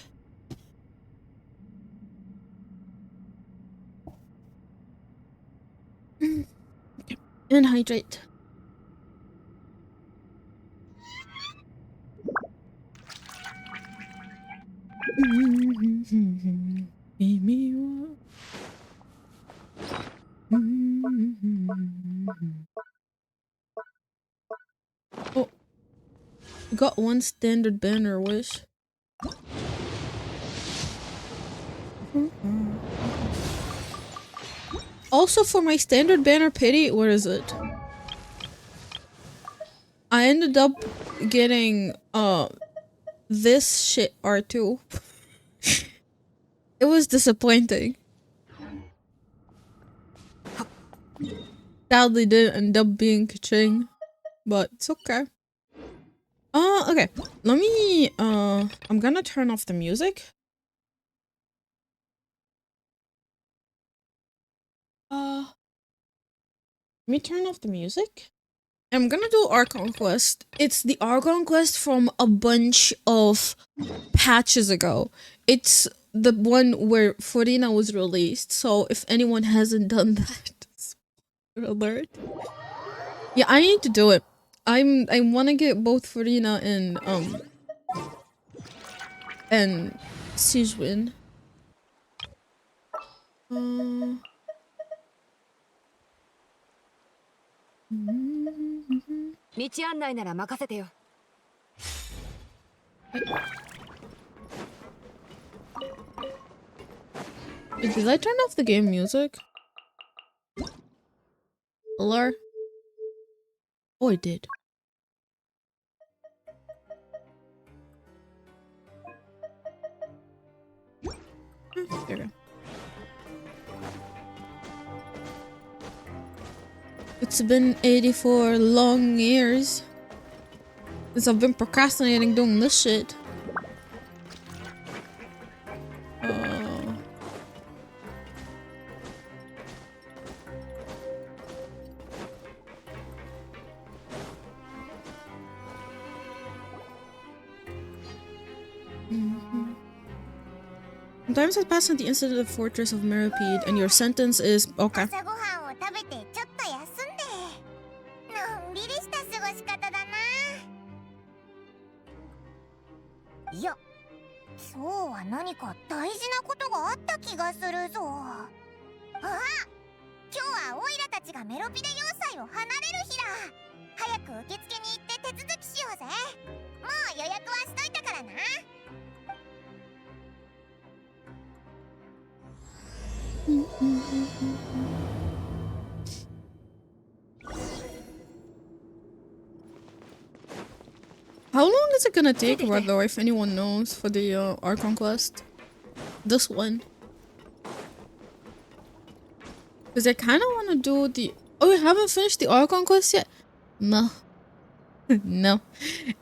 Okay. And hydrate. Give me one. Oh, got one standard banner wish. Also, for my standard banner pity, where is it? I ended up getting this shit R2. It was disappointing. Sadly didn't end up being Kaching, but it's okay. Okay. Let me I'm gonna turn off the music. Let me turn off the music. I'm gonna do Archon Quest. It's the Archon Quest from a bunch of patches ago. It's the one where Forina was released. So if anyone hasn't done that, spoiler alert. Yeah, I need to do it. I want to get both Forina and Sijwin. 道案内なら任せてよ。Did I turn off the game music? Hello? Oh, I did. There we go. It's been 84 long years since I've been procrastinating doing this shit. Some time has passed since the incident of the Fortress of Meripede, and your sentence is okay. 朝ごはんを食べてちょっと休んでのんびりした過ごし方だな。いや、今日は何か大事なことがあった気がするぞ。あ、今日はオイラたちがメロピデ要塞を離れる日だ。早く受付に行って手続きしようぜ。もう予約はしといたからな。How long is it gonna take, by the way, if anyone knows, for the Archon Quest? This one. Because I kind of want to do the... Oh, you haven't finished the Archon Quest yet? No. No.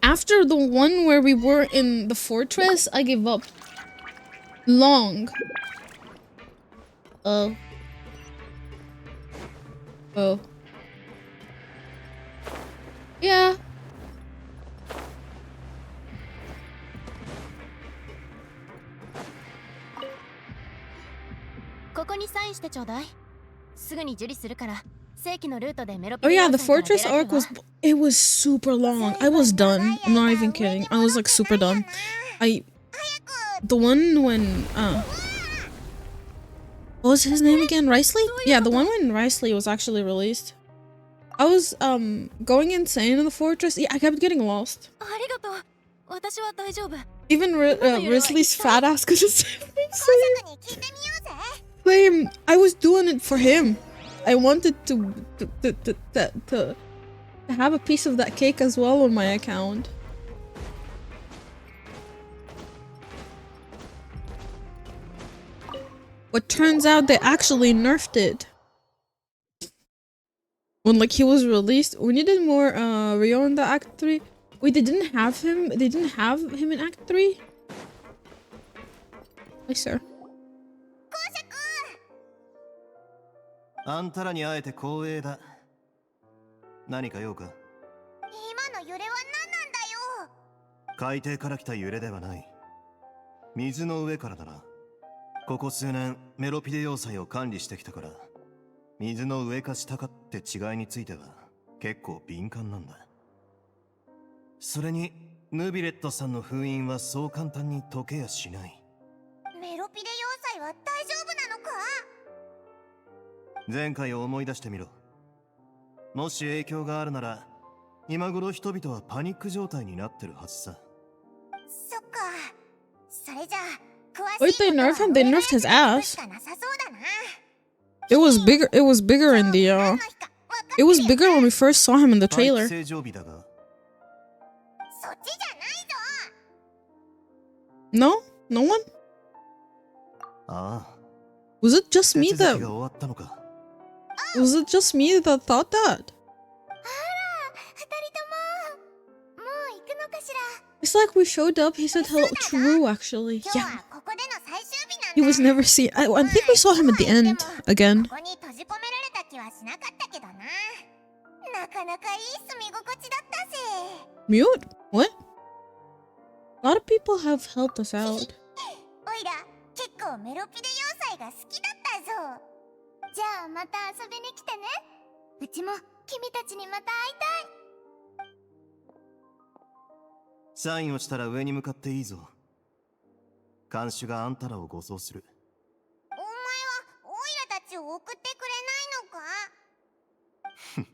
After the one where we were in the fortress, I gave up. Long. Oh. Oh. Yeah. Oh yeah, the fortress arc was... It was super long. I was done. I'm not even kidding. I was like super done. The one when... What was his name again? Riceley? Yeah, the one when Riceley was actually released. I was going insane in the fortress. Yeah, I kept getting lost. Even Risley's fat ass could just same. I was doing it for him. I wanted to have a piece of that cake as well on my account. But turns out they actually nerfed it. When like he was released, we needed more Rio in the Act 3. Wait, they didn't have him in Act 3? Hi, sir. あんたらに会えて光栄だ。何か用か？今の揺れは何なんだよ。海底から来た揺れではない。水の上からだな。ここ数年メロピデ要塞を管理してきたから、水の上か下かって違いについては結構敏感なんだ。それにヌビレットさんの封印はそう簡単に解けやしない。メロピデ要塞は大丈夫なのか？前回を思い出してみろ。もし影響があるなら、今頃人々はパニック状態になってるはずさ。そっか。それじゃあ、 Wait, they nerfed him? They nerfed his ass. It was bigger. It was bigger in the. It was bigger when we first saw him in the trailer. 正常日だが。そっちじゃないぞ。 No, no one. ああ。 Was it just me 手続 that? きが終わったのか。Was it just me that thought that? 二人とも、もう行くのかしら。 It's like we showed up. He said hello. True, actually. 今日 Yeah. はここでの最終日なんだ。 He was never seen. I think we saw him at the end again. ここに閉じ込められた気はしなかったけどな。なかなかいい住み心地だったぜ。 Mute? What? A lot of people have helped us out. おいら、結構メロピデ要塞が好きだったぞ。じゃあまた遊びに来てね。うちも君たちにまた会いたい。サインをしたら上に向かっていいぞ。看守があんたらを護送する。お前はオイラたちを送ってくれないのか？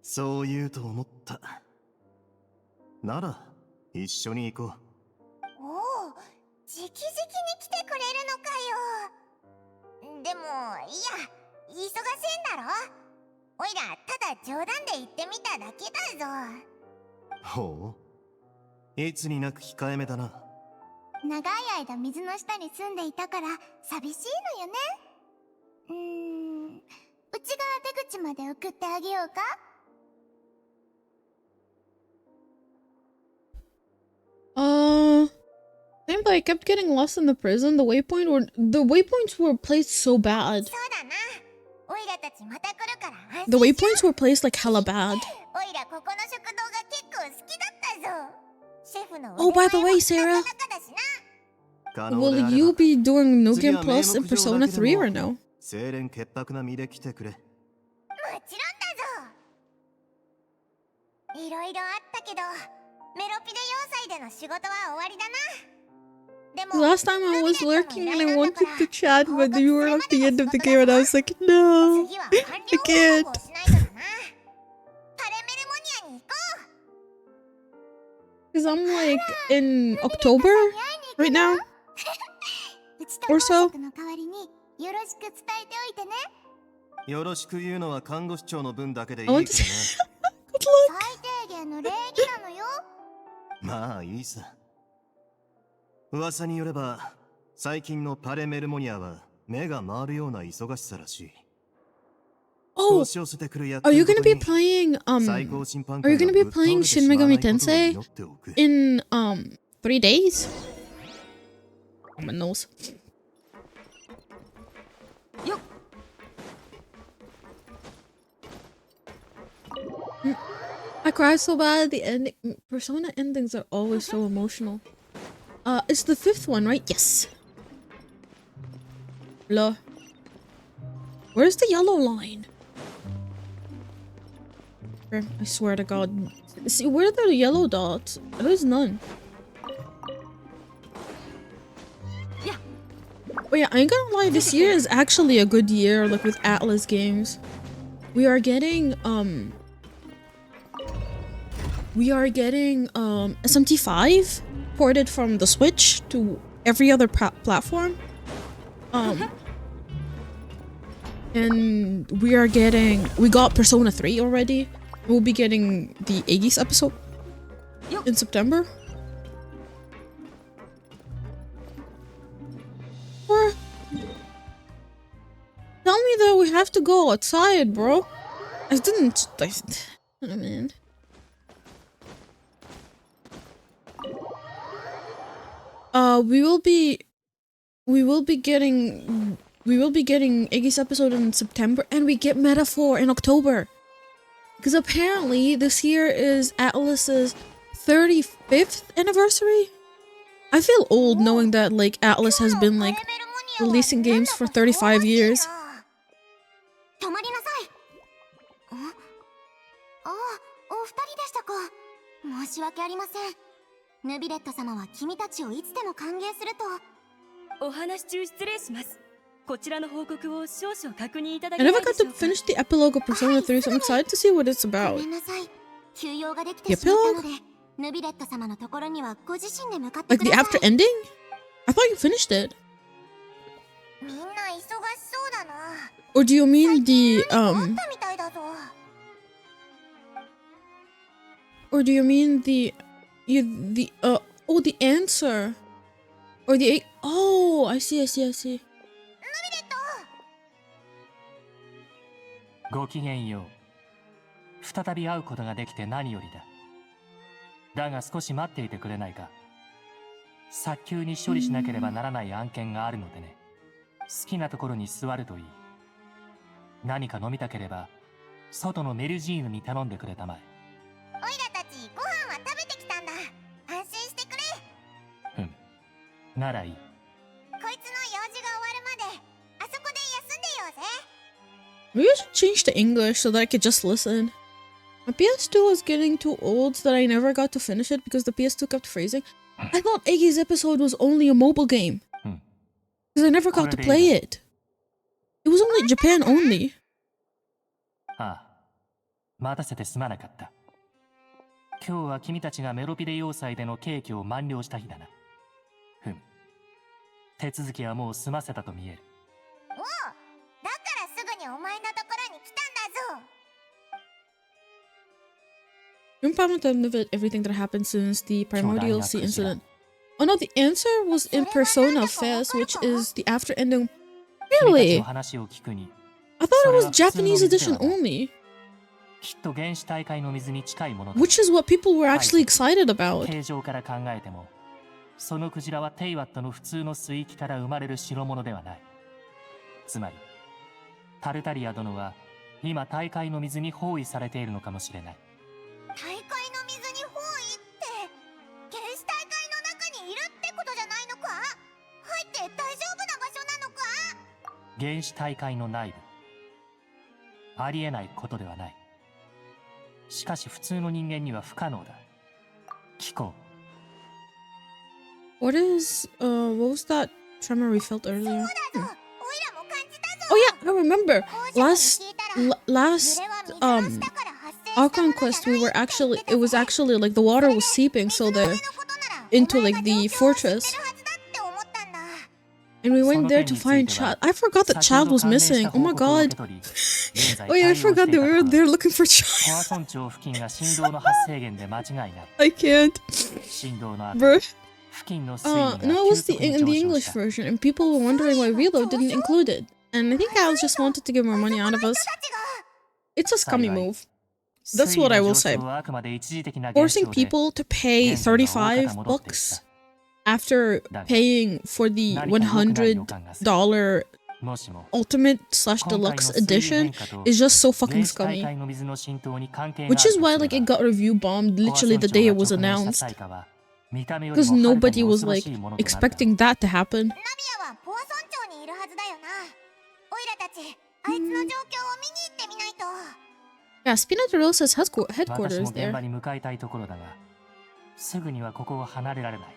そう言うと思った。なら一緒に行こう。おお、直々に来てくれるのかよ。でもいや、忙しいんだろ。おいらただ冗談で言ってみただけだぞ。ほう、いつになく控えめだな。長い間水の下に住んでいたから寂しいのよね。うちが出口まで送ってあげようか？ Seemed like I kept getting lost in the prison. The waypoints were placed so bad. そうだな。おいらたちまた来るから安 The 心しよ waypoints were placed like hella bad. う。おいらここの食堂が結構好きだったぞ。シェフの Oh, by the 腕前 way, も Sarah, なかなかだしな。可能であ will れ you ば be doing New 次は Game Plus in 名目上 Persona だけでも 3 or no? 清廉潔白な身で来てくれ。もちろんだぞ。いろいろあったけど、メロピデ要塞での仕事は終わりだな。でも Last time I was lurking and I wanted to chat, but you were at the end of the game and I was like, no, 次は I 完了 can't. 報告をしないとだな。パレメルモニアに行こう。 Because I'm like in October right now うち or と so. 公爵の代わりによろしく伝えておいてね。よろしく言うのは看護師長の分だけでいい I か want to ら say な。 good luck. 最低限の礼儀なのよ。まあいいさ。噂によれば最近のパレメルモニアは目が回るような忙しさらしい。 Oh, 押し寄せてくる厄 are you 介 gonna 事 be に playing 最高審判 are you 官 gonna が be ぶっ倒れ playing てし Shin まわな Megami いことを Tensei 祈っておく。 in 3 days? Oh, my nose. よっ。 I cried so bad at the ending. Persona endings are always so emotional. It's the 5th one, right? Yes. Blah. Where's the yellow line? I swear to God. See, where are the yellow dots? There's none. Yeah. Oh yeah, I ain't gonna lie, this year is actually a good year, like with Atlas games. We are getting SMT5 ported from the Switch to every other platform. And we got Persona 3 already. We'll be getting the Aegis episode in September. me that we have to go outside, bro. I didn't. Oh, man. We will be getting Iggy's episode in September, and we get Metaphor in October. Because apparently this year is Atlas's 35th anniversary. I feel old knowing that like Atlas has been like releasing games for 35 years. 止まりなさい。あ、お二人でしたか。申し訳ありません。ヌビレット様は君たちをいつでも歓迎すると。お話中失礼します。こちらの報告を少々確認いただ I け never ないで got しょ to うか。 finish the epilogue of Persona 3, so I'm excited to see what it's ご about. めんなさい。休養ができてしまったので、ヌビレット様のところにはご自身で向かって Like く the ださ after い。 ending? I thought you finished it. みんな忙しそうだな。 Or do you mean the あったみたいだぞ。 or do you mean the oh, the answer? Or the oh, I see. ごきげんよう。再び会うことができて何よりだ。だが少し待っていてくれないか。早急に処理しなければならない案件があるのでね。好きなところに座るといい。何か飲みたければ外のメルジーヌに頼んでくれたまえ。オイラたちご飯は食べてきたんだ。安心してくれ。ならいい。こいつの用事が終わるまであそこで休んでようぜ。 Maybe I should change to English so that I could just listen. My PS2 was getting too old so that I never got to finish it because the PS2 kept freezing. I thought Iggy's episode was only a mobile game. Because I never got to play it. It was only Japan only. ああ、待たせてすまなかった。今日は君たちがメロピデ要塞での刑期を満了した日だな。手続きはもう済ませたと見える。おう、だからすぐにお前のところに来たんだぞ。 I'm proud of everything that happened since the Primordial Sea incident. Oh no, the answer was in Persona Fest, which is the after ending. Really? I thought it was Japanese edition only. きっと原始大会の水に近いものだ。 Which is what people were actually excited about. 形状から考えても、そのクジラはテイワットの普通の水域から生まれる代物ではない。つまり、タルタリア殿は今大海の水に包囲されているのかもしれない。大海の水に包囲って原始大海の中にいるってことじゃないのか。入って大丈夫な場所なのか。原始大海の内部。ありえないことではない。しかし普通の人間には不可能だ。聞こう。What was that tremor we felt earlier? そうだぞ。オイラも感じたぞ。 Oh yeah, I remember. 王者に Last 聞いたら last 揺れは水の下から発生したもの Archon じゃ quest we ない were actually it was actually like the water was seeping so the into like the fortress and we went there to find Chad. I forgot that Chad was missing. Oh my god. Oh yeah, I forgot that we were there looking for Chad. コア村長付近が振動の発生源で間違いない。 I can't. 振動の後、 Bro. 付近の水位が No, it was 急速に in the 上昇 English した。 version and people were wondering why Reload didn't include it. And I think Alex just wanted to get more money out of us. It's a scummy move. That's what I will say. 水位の上昇はあくまで一時的な現 Forcing 象で、 people to pay $35 after paying for the $100 もしも ultimate slash 今回の deluxe 水位 edition 変化と is just so 原 fucking 始大 scummy. 海の水の浸透に関係がある Which と is す why れ like ば it got review bombed コア literally 村 the 長 day が it was 直面した announced. 対価は見た目より Because もはるか nobody に was 恐ろ like しいものとなるだろう。 expecting that to happen. ナビアはポア村長にいるはずだよな。オイラたちあいつの状況を見に行ってみないと。 Yeah, Spinatorilla's headquarters 私も現 there. 場に向かいたいところだが、すぐにはここを離れられない。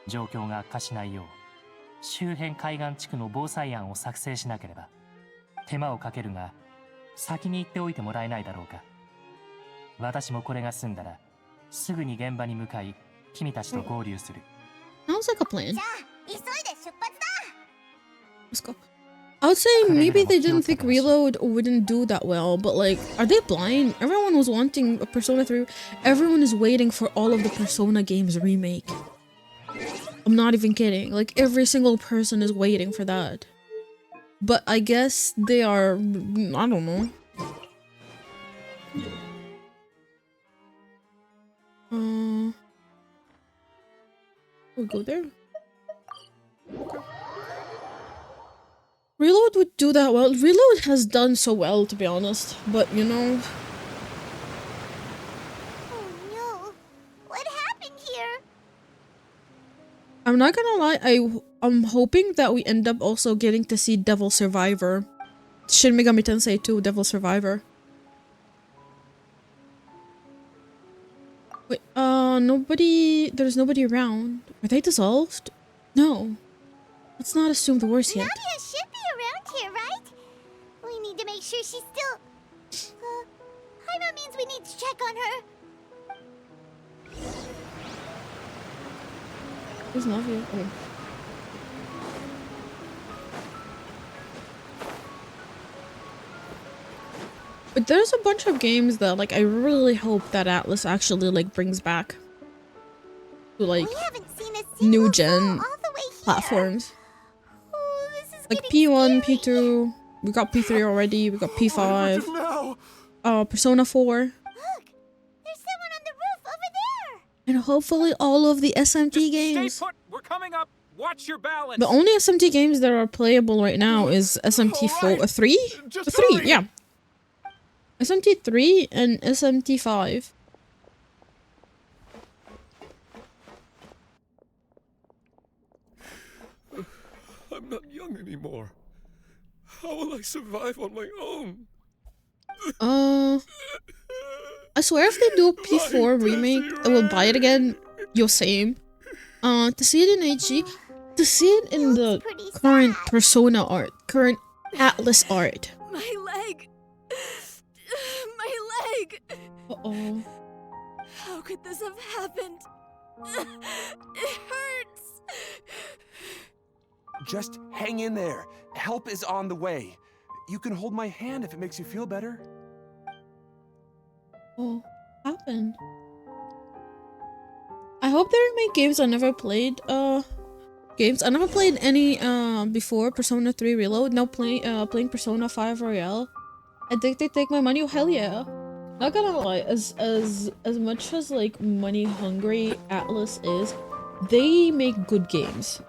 状況が悪化しないよう、周辺海岸地区の防災案を作成しなければ。手間をかけるが、先に行っておいてもらえないだろうか。私もこれが済んだら、すぐに現場に向かい、君たちと合流する。Sounds like a plan. じゃあ急いで出発だ。 Let's go. I would say maybe they didn't think Reload wouldn't do that well, but like, are they blind? Everyone was wanting a Persona 3. Everyone is waiting for all of the Persona games remake. I'm not even kidding. Like, every single person is waiting for that. but I guess they are. I don't know. We'll go there. Okay. Reload would do that well. Reload has done so well, to be honest. But you know, Oh no. What happened here? I'm not gonna lie. I'm hoping that we end up also getting to see Devil Survivor, Shin Megami Tensei 2 Devil Survivor. Wait, nobody. There's nobody around. Are they dissolved? No. Let's not assume the worst yet. Nadia should be around here, right? We need to make sure she's still... Hyra means we need to check on her. Who's Navia? Oh. But there's a bunch of games that, like, I really hope that Atlas actually, like, brings back to, like, We haven't seen a single new soul gen all the way here. platforms. Oh, this is Like getting P1, scary. P2, we got P3 already, we got P5, Persona 4, Look, there's someone on the roof over there. and hopefully all of the SMT games. Stay put. We're coming up. Watch your balance. The only SMT games that are playable right now is SMT 4, 3? Just 3, hurry. yeah. SMT 3 and SMT 5. I'm not young anymore. How will I survive on my own? I swear if they do a P4 remake, I will buy it again. Yo, same. To see it in HD, to see it in the Pretty current sad. Persona art, current Atlas art. My leg. My leg. Uh-oh. How could this have happened? It hurts. Just hang in there. Help is on the way. You can hold my hand if it makes you feel better. Oh, happened. I hope they remake games I never played. Games I never played any before Persona 3 Reload. Now playing Persona 5 Royale. I think they take my money. Oh, hell yeah! Not gonna lie, as much as like money hungry Atlas is, they make good games.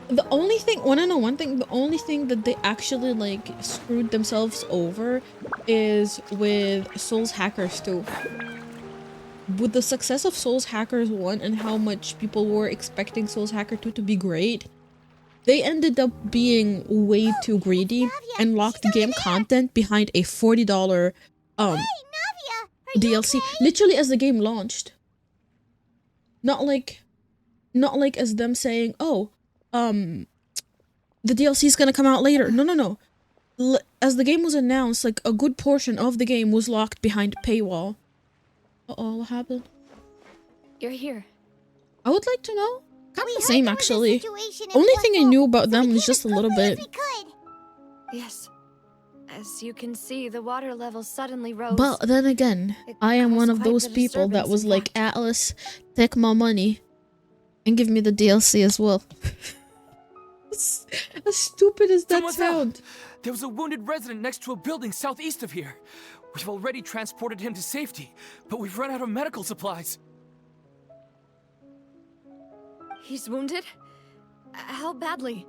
The only thing, wanna know one thing? The only thing that they actually like screwed themselves over is with Souls Hackers 2. With the success of Souls Hackers 1 and how much people were expecting Souls Hacker 2 to be great, they ended up being way too greedy and locked game content behind a $40 Navia, are you DLC literally as the game launched. Not like as them saying, "Oh, the DLC is gonna come out later." No. As the game was announced, like a good portion of the game was locked behind paywall. Uh-oh, what happened? You're here. I would like to know. Kind We of the heard same, there was a actually. situation in Only thing I Porto, knew about so them we was came just a as little quickly as bit. we could. Yes. As you can see, the water level suddenly rose. But then again, It I am one caused of quite those the people that disturbance, was in like, fact. Atlas, take my money and give me the DLC as well. As stupid as that Mademoiselle, sound. There was a wounded resident next to a building southeast of here. We've already transported him to safety, but we've run out of medical supplies. He's wounded? How badly?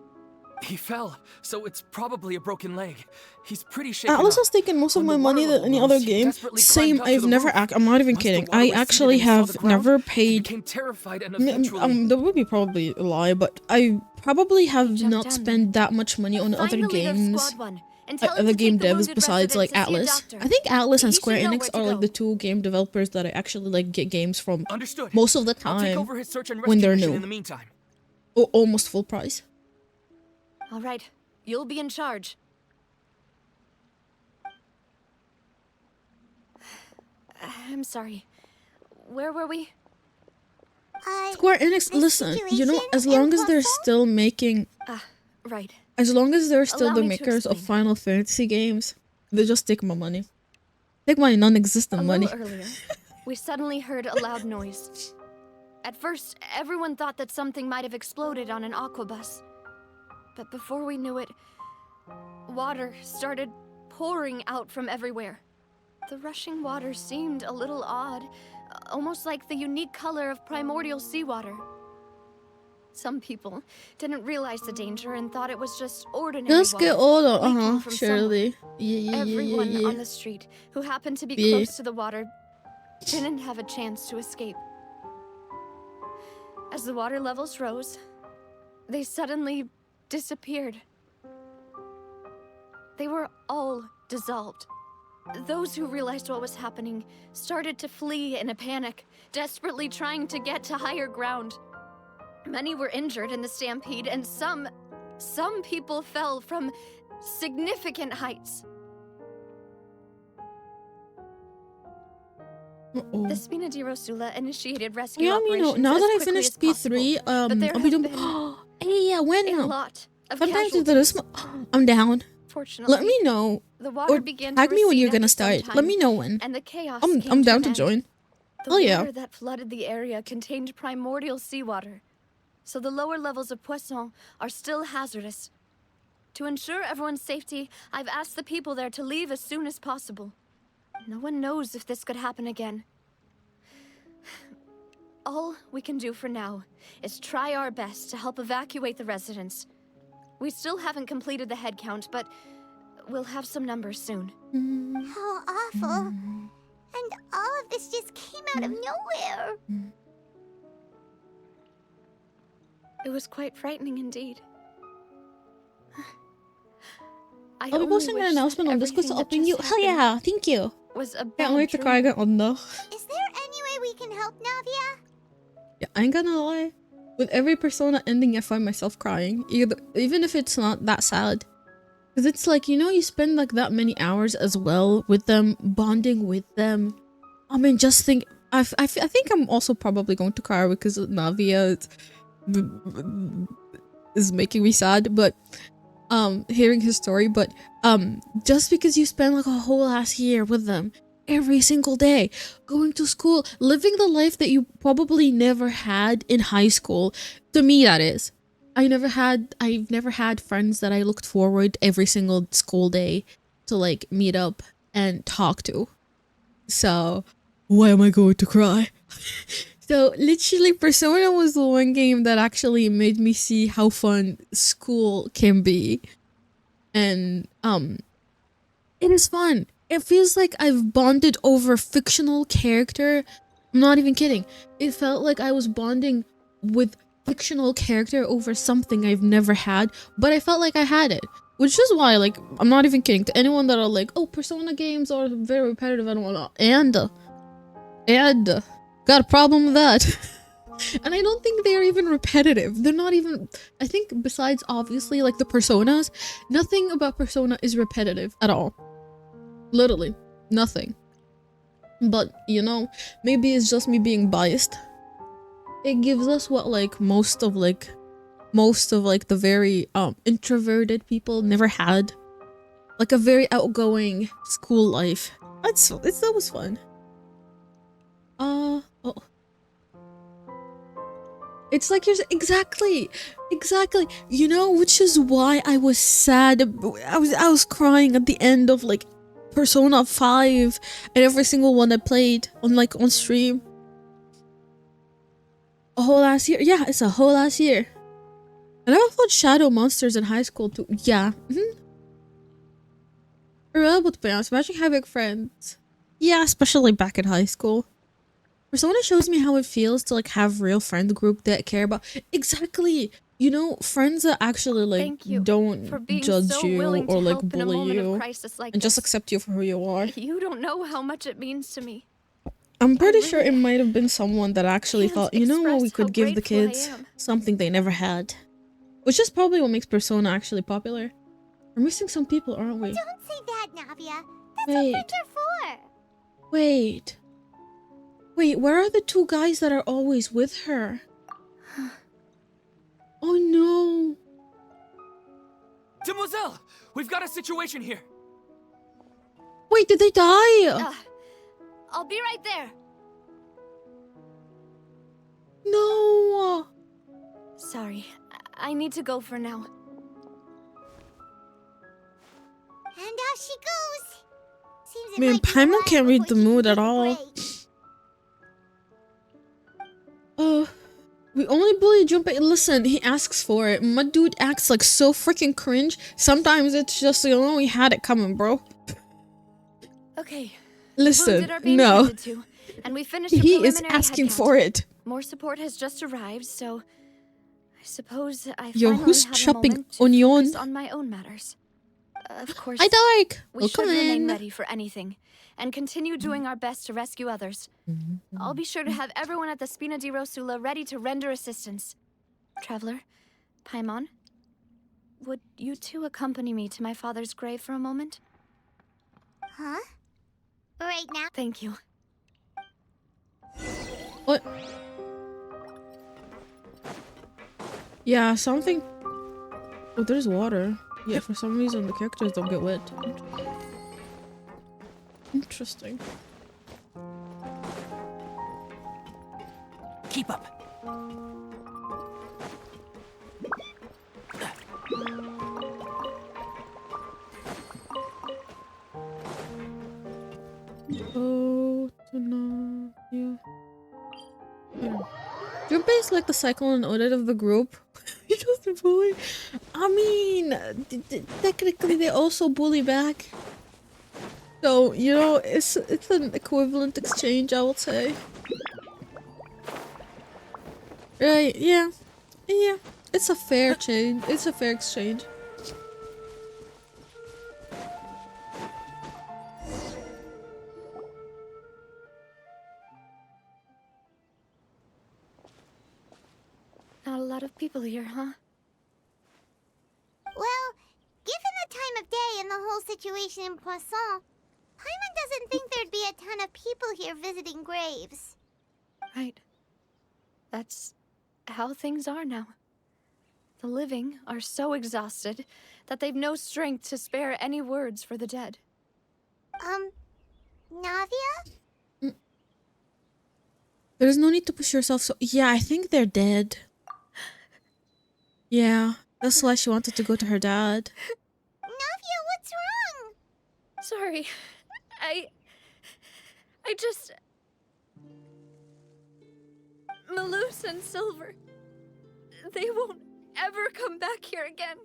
He fell, so it's probably a broken leg. He's pretty shaken Atlas up. has taken most of When my the money water than any level other rose, he game. desperately Same, climbed up to I've the never roof. I'm not even Once the kidding. water I receded actually and he saw have the ground, never he paid. became terrified and eventually... That would be probably a lie, but I probably have Jumped not down spent that much money on Find other the leader of games. Squad 1 and tell him Other to game take the devs wounded besides like resident to see a Atlas. doctor. I think Atlas and He should Square know Enix where to are like go. the two game developers that I actually like get games from Understood. most of the I'll take time over his search and when rescue they're mission new. in the meantime. Almost full price. All right, you'll be in charge. I'm sorry. Where were we? Square Enix, the listen, you know, situation as long in as they're Porto? still making, Right. as long as they're still Allow the me to makers of explain. Final Fantasy games, they just take my money. Take my non-existent A money. little earlier, we suddenly heard a loud noise. At first, everyone thought that something might have exploded on an aquabus. But before we knew it, Water started pouring out from everywhere. The rushing water seemed a little odd, almost like the unique color of primordial seawater. Some people didn't realize the danger and thought it was just ordinary Just get water older. leaking from Surely. somewhere. Yeah. Everyone on the street who happened to be Yeah. close to the water didn't have a chance to escape. As the water levels rose, they suddenly disappeared. They were all dissolved. Those who realized what was happening started to flee in a panic, desperately trying to get to higher ground. Many were injured in the stampede, and some people fell from significant heights. The Spina di Rosula initiated rescue Yeah, operations now as that I quickly finished as possible, P3, but there I'll be have doing. been Hey, yeah, when a now? lot of Sometimes casualties. I'm down. Fortunately, Let me know. the water Or began tag to me when recede you're gonna after some start. time, Let me know when. and the chaos I'm came down an to end. join. The Oh yeah. water that flooded the area contained primordial seawater, so the lower levels of Poisson are still hazardous. To ensure everyone's safety, I've asked the people there to leave as soon as possible. No one knows if this could happen again. All we can do for now is try our best to help evacuate the residents. We still haven't completed the head count, but we'll have some numbers soon. How awful. And all of this just came out of nowhere. It was quite frightening indeed. I'll be posting an announcement on Discord, so I'll ping you. Hell yeah, thank you. Was a Can't wait to cry again on though. Is there any way we can help Navia? Yeah, I ain't gonna lie. With every Persona ending, I find myself crying, even if it's not that sad. Because it's like, you spend like that many hours as well with them, bonding with them. I mean, just think, I think I'm also probably going to cry because Navia is making me sad, but hearing his story, but just because you spend like a whole ass year with them every single day, going to school, living the life that you probably never had in high school, to me that is. I've never had friends that I looked forward every single school day to like meet up and talk to. So why am I going to cry? So literally Persona was the one game that actually made me see how fun school can be. And it is fun. It feels like I've bonded over a fictional character. I'm not even kidding. It felt like I was bonding with fictional character over something I've never had, but I felt like I had it. Which is why, like, I'm not even kidding. To anyone that are like, oh, Persona games are very repetitive and whatnot. And got a problem with that. And I don't think they're even repetitive. They're not even, I think besides obviously like the Personas, nothing about Persona is repetitive at all. Literally, nothing. But, maybe it's just me being biased. It gives us what like most of the very introverted people never had. Like a very outgoing school life. That was fun. Oh. It's like you're exactly, which is why I was sad. I was crying at the end of like Persona 5 and every single one I played on stream. A whole last year. Yeah, it's a whole last year. And I thought Shadow Monsters in high school too. Yeah. Reliable to be honest. Imagine having friends. Yeah, especially back in high school. Persona shows me how it feels to like have real friend group that care about exactly, friends that actually like don't judge you or like bully you and just accept you for who you are. You don't know how much it means to me. I'm pretty sure it might have been someone that actually thought, we could give the kids something they never had. Which is probably what makes Persona actually popular. We're missing some people, aren't we? Don't say that, Navia. That's what friends are for. Wait, where are the two guys that are always with her? Oh no. Demoiselle, we've got a situation here. Wait, did they die? I'll be right there. No. Sorry, I need to go for now. she goes. Seems it Man, might be a Paimon while can't read before the she can mood get at the all. grave. We only bully Junpei. Listen, he asks for it. My dude acts like so freaking cringe. Sometimes it's just, you know, we had it coming, bro. Okay. Listen, Wounded are being no. tended to, and we finished a He is preliminary asking head for count. it. More support has just arrived, so I suppose I Yo, finally who's have a chopping moment to onion? focus on my own matters. Of course, Hi, Dark. we should Welcome remain in. ready for anything, and continue doing our best to rescue others. I'll be sure to have everyone at the Spina di Rosula ready to render assistance. Traveler, Paimon, would you two accompany me to my father's grave for a moment? Huh? Right now? Thank you. What? Yeah, something. Oh, there's water. Yeah, for some reason the characters don't get wet. Interesting. Keep up. Oh, no, yeah. Junpei is like the Cyclone Odette of the group. He doesn't bully. I mean, technically they also bully back. So, you know, it's an equivalent exchange, I would say. Right, yeah. Yeah. It's a fair change. It's a fair exchange. Not a lot of people here, huh? Well, given the time of day and the whole situation in Poisson, Paimon doesn't think there'd be a ton of people here visiting graves. Right. That's how things are now. The living are so exhausted that they've no strength to spare any words for the dead. Navia? There's no need to push yourself so- Yeah, I think they're dead. Yeah, that's why she wanted to go to her dad. Navia, what's wrong? Sorry. I just... Malus and Silver. They won't ever come back here again.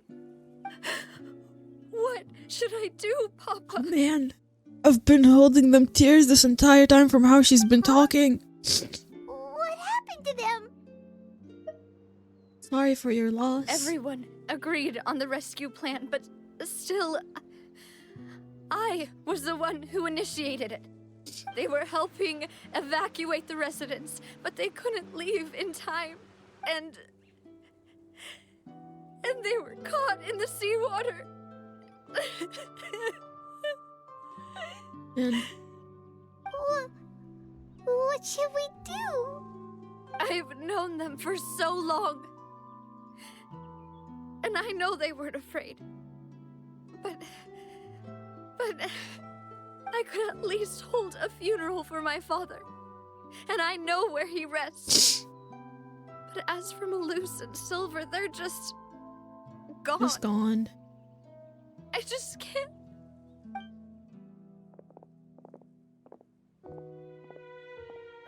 What should I do, Papa? Man, I've been holding them tears this entire time from how she's been talking. What happened to them? Sorry for your loss. Everyone agreed on the rescue plan, but still, I was the one who initiated it. They were helping evacuate the residents, but they couldn't leave in time, and they were caught in the seawater. And What should we do? I've known them for so long, and I know they weren't afraid. But I could at least hold a funeral for my father, and I know where he rests. But as for Malus and Silver, they're just gone. just gone. I just can't.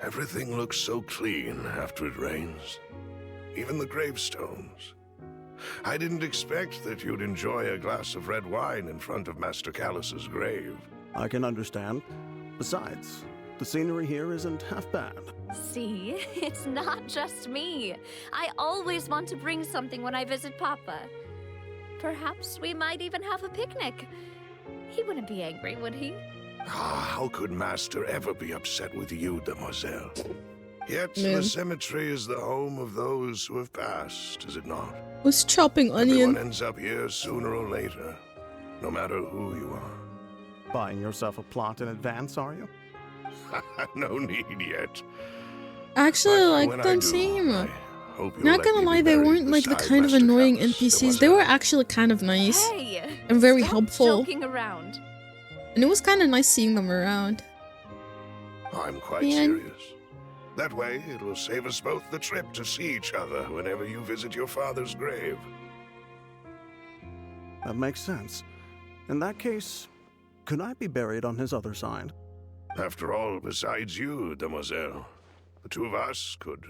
Everything looks so clean after it rains. Even the gravestones. I didn't expect that you'd enjoy a glass of red wine in front of Master Callus's grave. I can understand. Besides, the scenery here isn't half bad. See, it's not just me. I always want to bring something when I visit Papa. Perhaps we might even have a picnic. He wouldn't be angry, would he? How could Master ever be upset with you, demoiselle? Yet Man. the cemetery is the home of those who have passed, is it not? Was chopping onion. Everyone ends up here sooner or later, no matter who you are. Buying yourself a plot in advance, are you? No need yet. I actually But like when I them do, seem. I hope you'll Not let gonna me be lie, they buried weren't like the beside kind of Master annoying Callus, NPCs. They were demoiselle. actually kind of nice Hey! and very Stop helpful. joking around. And it was kind of nice seeing them around. I'm quite Man. serious. That way, it will save us both the trip to see each other whenever you visit your father's grave. That makes sense. In that case, Could I be buried on his other side? After all, besides you, demoiselle, the two of us could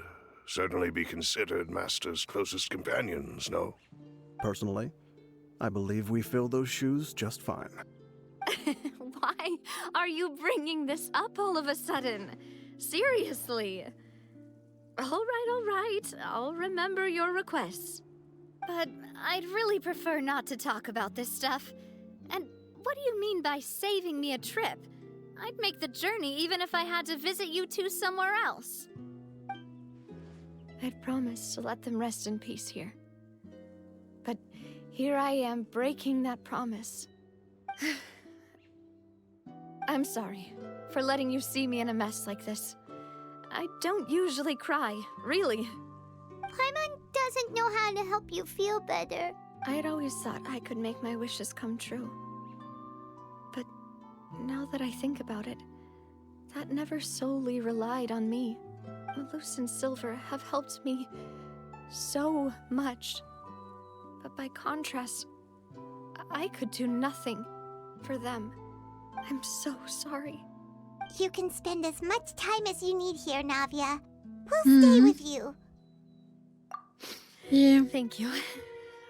certainly be considered Master's closest companions, no? Personally, I believe we fill those shoes just fine. Why are you bringing this up all of a sudden? Seriously. All right. I'll remember your requests. But I'd really prefer not to talk about this stuff. And what do you mean by saving me a trip? I'd make the journey even if I had to visit you two somewhere else. I'd promised to let them rest in peace here. But here I am breaking that promise. I'm sorry for letting you see me in a mess like this. I don't usually cry, really. Paimon doesn't know how to help you feel better. I had always thought I could make my wishes come true. But now that I think about it, that never solely relied on me. Malus and Silver have helped me so much. But by contrast, I could do nothing for them. I'm so sorry. You can spend as much time as you need here, Navia. We'll stay with you. Yeah. Thank you.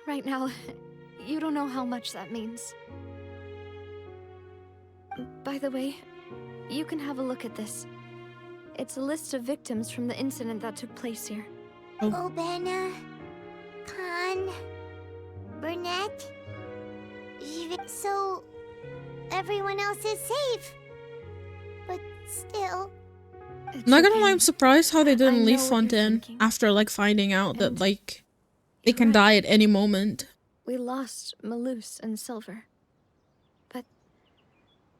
Right now, you don't know how much that means. By the way, you can have a look at this. It's a list of victims from the incident that took place here. Obena, Khan, Burnett. So, everyone else is safe. But still... Not gonna lie, I'm surprised how they didn't leave Fontaine after, like, finding out that, like, they can die at any moment. We lost Malus and Silver. But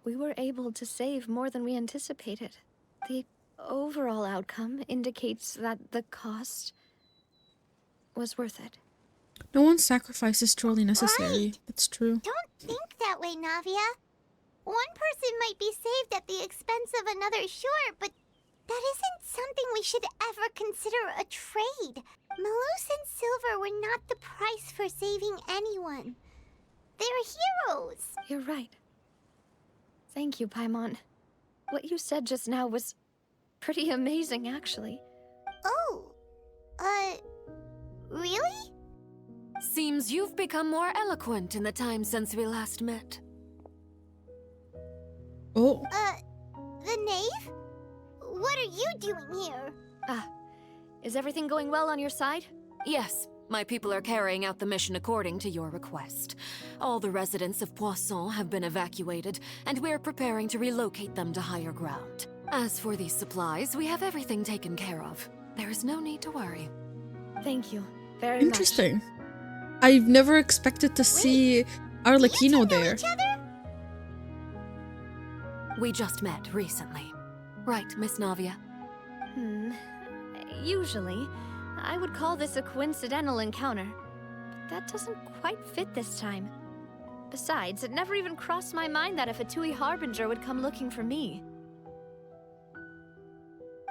we were able to save more than we anticipated. The overall outcome indicates that the cost was worth it. No one's sacrifice is truly necessary. Right. That's true. Don't think that way, Navia. One person might be saved at the expense of another, sure, but that isn't something we should ever consider a trade. Malus and Silver were not the price for saving anyone. They're heroes. You're right. Thank you, Paimon. What you said just now was pretty amazing, actually. Oh, really? Seems you've become more eloquent in the time since we last met. Oh. The knave? What are you doing here? Is everything going well on your side? Yes, my people are carrying out the mission according to your request. All the residents of Poisson have been evacuated, and we're preparing to relocate them to higher ground. As for these supplies, we have everything taken care of. There is no need to worry. Thank you very Interesting. much. I've never expected to see Arlecchino there. We just met recently. Right, Miss Navia? Usually, I would call this a coincidental encounter. But that doesn't quite fit this time. Besides, it never even crossed my mind that a Fatui Harbinger would come looking for me.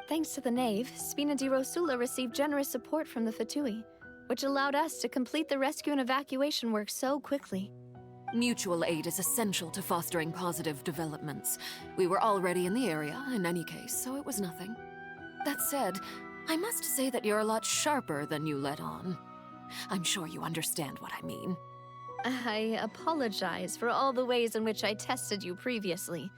Thanks to the Knave, Spina di Rosula received generous support from the Fatui, which allowed us to complete the rescue and evacuation work so quickly. Mutual aid is essential to fostering positive developments. We were already in the area, in any case, so it was nothing. That said, I must say that you're a lot sharper than you let on. I'm sure you understand what I mean. I apologize for all the ways in which I tested you previously.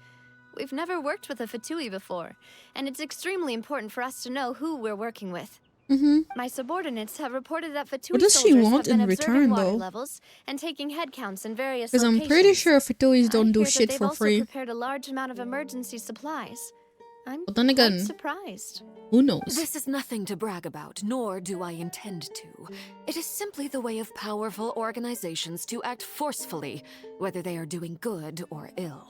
We've never worked with a Fatui before, and it's extremely important for us to know who we're working with. My subordinates have reported that Fatui What does she soldiers want have been in observing return, water though? levels and taking head counts in various Because locations. I'm pretty sure Fatuis don't do I hear shit that for they've also free. prepared a large amount of emergency supplies. I'm But then again, quite surprised. Who knows? This is nothing to brag about, nor do I intend to. It is simply the way of powerful organizations to act forcefully, whether they are doing good or ill.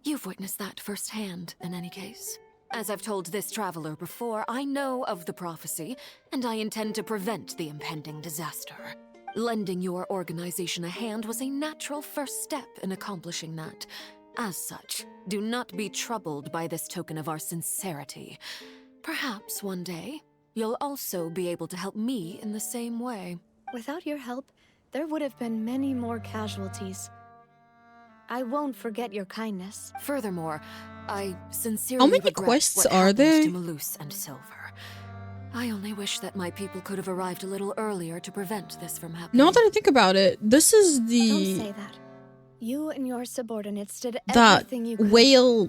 You've witnessed that firsthand, in any case. As I've told this traveler before, I know of the prophecy, and I intend to prevent the impending disaster. Lending your organization a hand was a natural first step in accomplishing that. As such, do not be troubled by this token of our sincerity. Perhaps one day, you'll also be able to help me in the same way. Without your help, there would have been many more casualties. I won't forget your kindness. Furthermore, I sincerely How many regret quests what are happened there? to Malus and Silver. I only wish that my people could have arrived a little earlier to prevent this from happening. Now that I think about it, this is Don't the say that. You and your subordinates did that everything you could. whale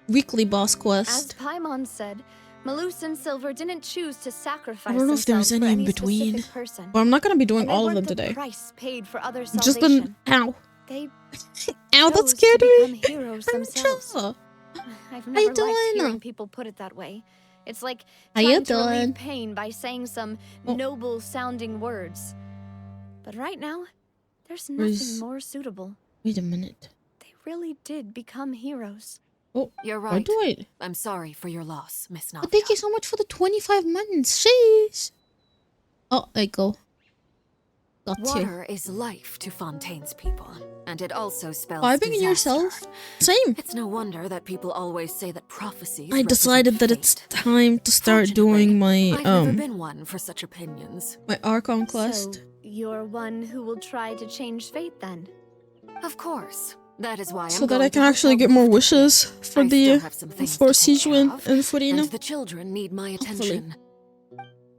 weekly boss As quest. Paimon said, Malus and Silver didn't choose to sacrifice I don't know if there's themselves for any in any between. specific person. But I'm not gonna be doing And they all of weren't them the today. price paid for other Just salvation. the ow. They Ow, that chose scared to me. become heroes themselves. Angela. I've How never you liked doing? hearing people put it that way. It's like How you trying to doing? relieve pain by saying some noble-sounding words. But right now, there's nothing Where's- more suitable. Wait a minute. They really did become heroes. Oh, You're why right. do I? I'm sorry for your loss, Miss Navia. But thank you so much for the 25 months. Jeez. Oh, there you go. Got you. Water is life to Fontaine's people, and it also spells Vibing in disaster. yourself? Same. It's no wonder that people always say that prophecies I decided that it's fate. time to start doing my I've never been one for such opinions. my Archon quest. So, you're one who will try to change fate then? Of course. That is why So I'm that going I can to actually help get out more with wishes for I the still have some things for to take care Sijuin of, and Furina. and the children need my attention.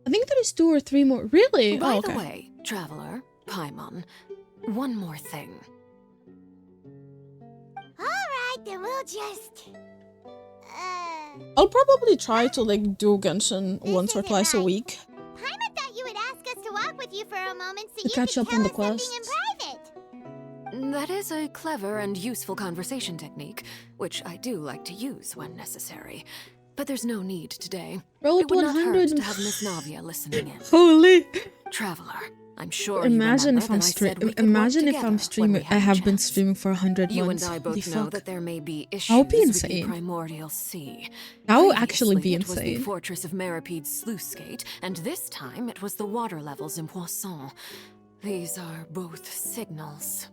I think there is 2 or 3 more. Really? By Oh, the okay. way, Traveler, Paimon, one more thing. Alright, then we'll just... I'll probably try to like do Genshin once or twice a week Paimon thought you would ask us to walk with you for a moment so to you catch could up tell on the us something quests. in private. That is a clever and useful conversation technique, which I do like to use when necessary. But there's no need today. Roll It would not hurt 100. to have Miss Navia listening in. Holy! Traveler, I'm sure Imagine you if remember I'm that I said we could Imagine work if I'm together when we streaming. I had a have been chance. streaming for 100 You months. and I Holy both know fuck. that there may be issues That would be with insane. the primordial sea. That would actually be Previously, it was the insane. fortress of Maripede's sluice gate, and this time it was the water levels in Poisson. These are both signals.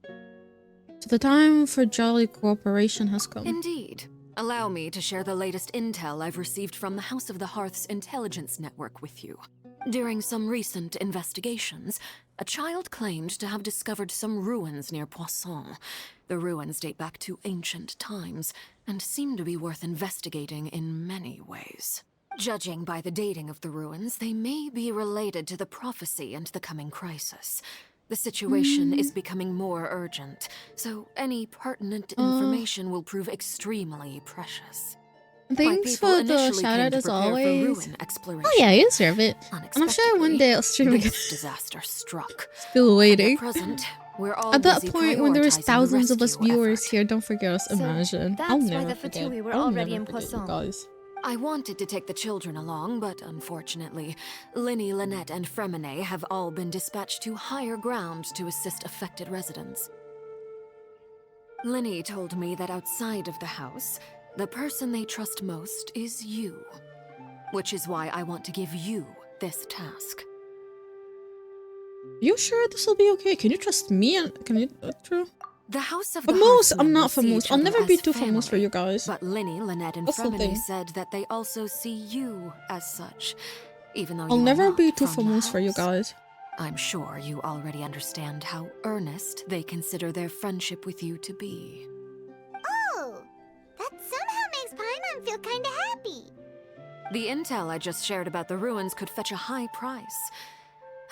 So the time for jolly cooperation has come. Indeed. Allow me to share the latest intel I've received from the House of the Hearth's intelligence network with you. During some recent investigations, a child claimed to have discovered some ruins near Poisson. The ruins date back to ancient times, and seem to be worth investigating in many ways. Judging by the dating of the ruins, they may be related to the prophecy and the coming crisis. The situation is becoming more urgent, so any pertinent information will prove extremely precious. Thanks people for the initially shout came out to as prepare for always. ruin exploration. Oh yeah, you deserve it. And I'm sure one day I'll stream again. This disaster struck. Still waiting. At present, we're all At that busy point, when there is prioritizing the thousands of us rescue viewers effort. here, don't forget us. Imagine. that's I'll why never the forget. Fatui were I'll already never in forget you Poisson. guys. I wanted to take the children along, but unfortunately, Linny, Lynette, and Fremine have all been dispatched to higher ground to assist affected residents. Linny told me that outside of the house, the person they trust most is you. Which is why I want to give you this task. You sure this will be okay? Can you trust me? Can you? True. The House of the Famous? Hearth I'm not members see famous. each I'll other never be as too famous for family, you guys. But Linny, Lynette, and Awful Fremine thing. said that they also see you as such, even though I'll you are never not be too from the famous for you house. guys. I'm sure you already understand how earnest they consider their friendship with you to be. Oh, that somehow makes Paimon feel kinda happy. The intel I just shared about the ruins could fetch a high price.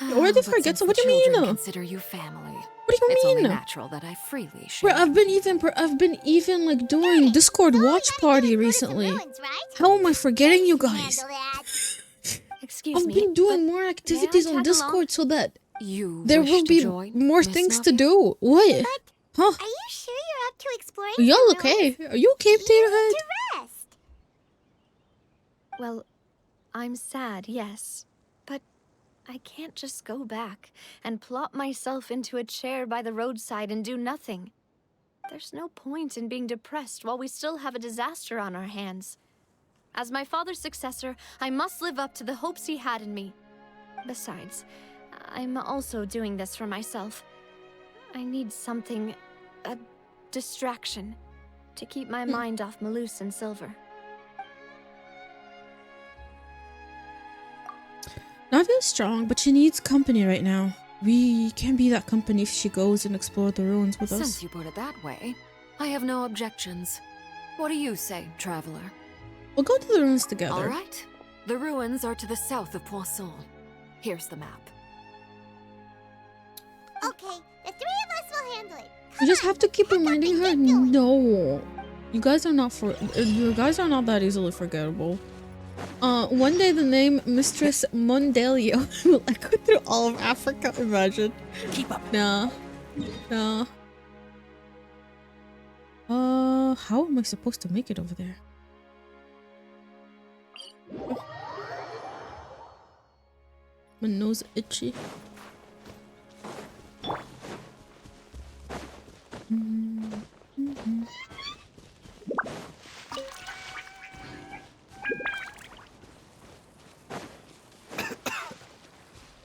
You already But forget, since so the what do you mean? children consider you family. What do you It's only mean? natural that I freely Bro, share. I've been even like doing Discord watch party recently. How am I forgetting you guys? Excuse I've me. been doing more activities on tag Discord along? so that You there wish will to be join, more Miss things to Navia? do. What? Huh? Are you sure you're up to exploring Are y'all the okay? ruins? Are you okay, Potato You Head? need to rest. Well, I'm sad, yes. But I can't just go back and plop myself into a chair by the roadside and do nothing. There's no point in being depressed while we still have a disaster on our hands. As my father's successor, I must live up to the hopes he had in me. Besides, I'm also doing this for myself. I need something, a distraction, to keep my mind off Malus and Silver. Navia's strong, but she needs company right now. We can be that company if she goes and explore the ruins with us. Since you put it that way, I have no objections. What do you say, traveler? We'll go to the ruins together. All right. The ruins are to the south of Poisson. Here's the map. Okay, the three of us will handle it. You just have to keep reminding her. No, you guys are not that easily forgettable. One day the name Mistress Mondelio will echo through all of Africa. Imagine. Keep up. Nah. How am I supposed to make it over there? My nose itchy.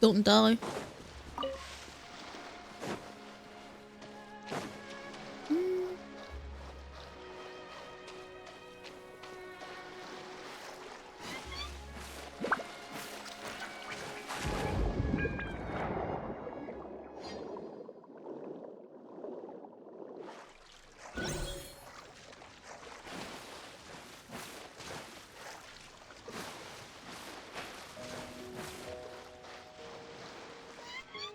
Don't die.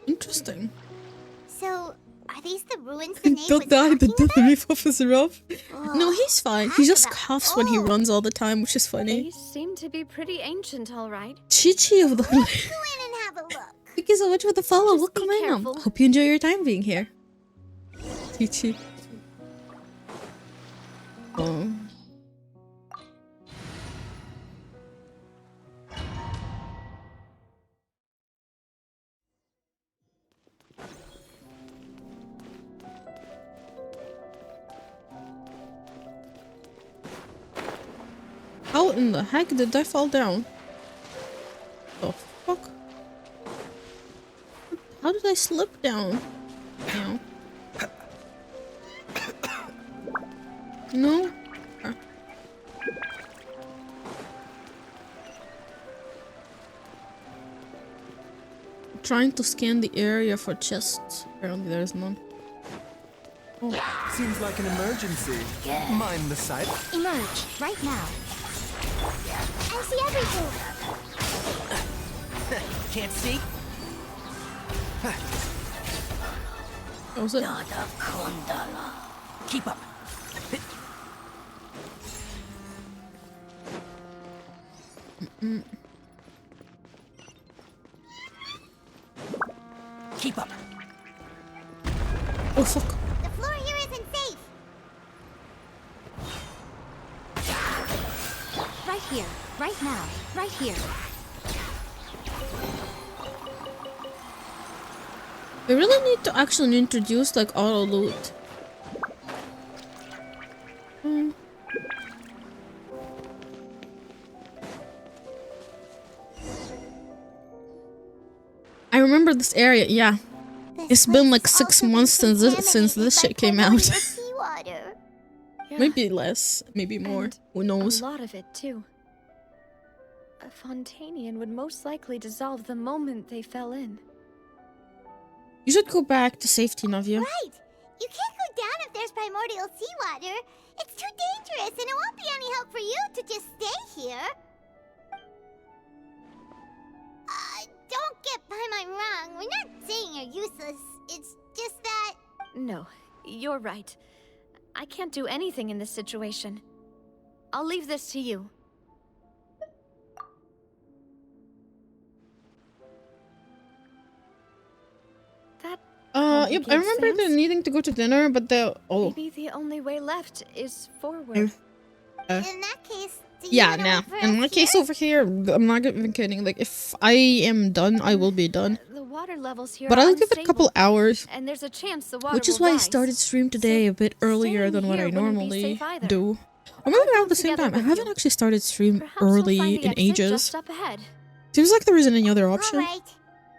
Interesting. So, are these the ruins the name Don't was die, the talking death reef officer off. No, Oh, he's fine. He just about coughs when he old. runs all the time, which is funny. They seem to be pretty ancient, all right. Chi-Chi of the Go in and have a look. Thank you so much for the follow. Just be Welcome in. careful. Hope you enjoy your time being here. Chi-Chi. Oh. How in the heck did I fall down? The fuck? How did I slip down? Ow. No? Trying to scan the area for chests. Apparently there's none. Oh. Seems like an emergency. Mind the sight. Emerge, right now. I see everything. Can't see? That was it. Keep up. Keep up. Oh fuck. The floor here isn't safe. Right here, right now, right here. We really need to actually introduce like auto loot. I remember this area, yeah. It's been like 6 months since this shit came out. Seawater. Maybe less, maybe more. And Who knows? A lot of it, too. A Fontanian would most likely dissolve the moment they fell in. You should go back to safety, Navia. Right. You can't go down if there's primordial seawater. It's too dangerous, and it won't be any help for you to just stay here. Don't get by my wrong. We're not saying you're useless. It's just that... No, you're right. I can't do anything in this situation. I'll leave this to you. That Yep, I remember them needing to go to dinner, but maybe the only way left is forward. In that case, do you yeah, wanna nah. wait for In us my case over here, I'm not even kidding. Like, if I am done, I will be done. The water levels here But are I'll give it a unstable, couple hours. and there's a chance the water Which is will why I rise. started stream today a bit earlier than what I here wouldn't be normally safe either. do. Or maybe around the same together time. I with haven't you. actually started stream Perhaps we'll early find the in exit ages. just up ahead. Seems like there isn't any other option. Alright.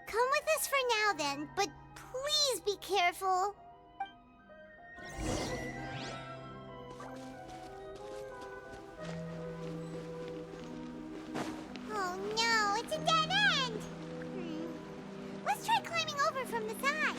Come with us for now then, but please be careful. Oh no, it's a dead end! Let's try climbing over over from the side.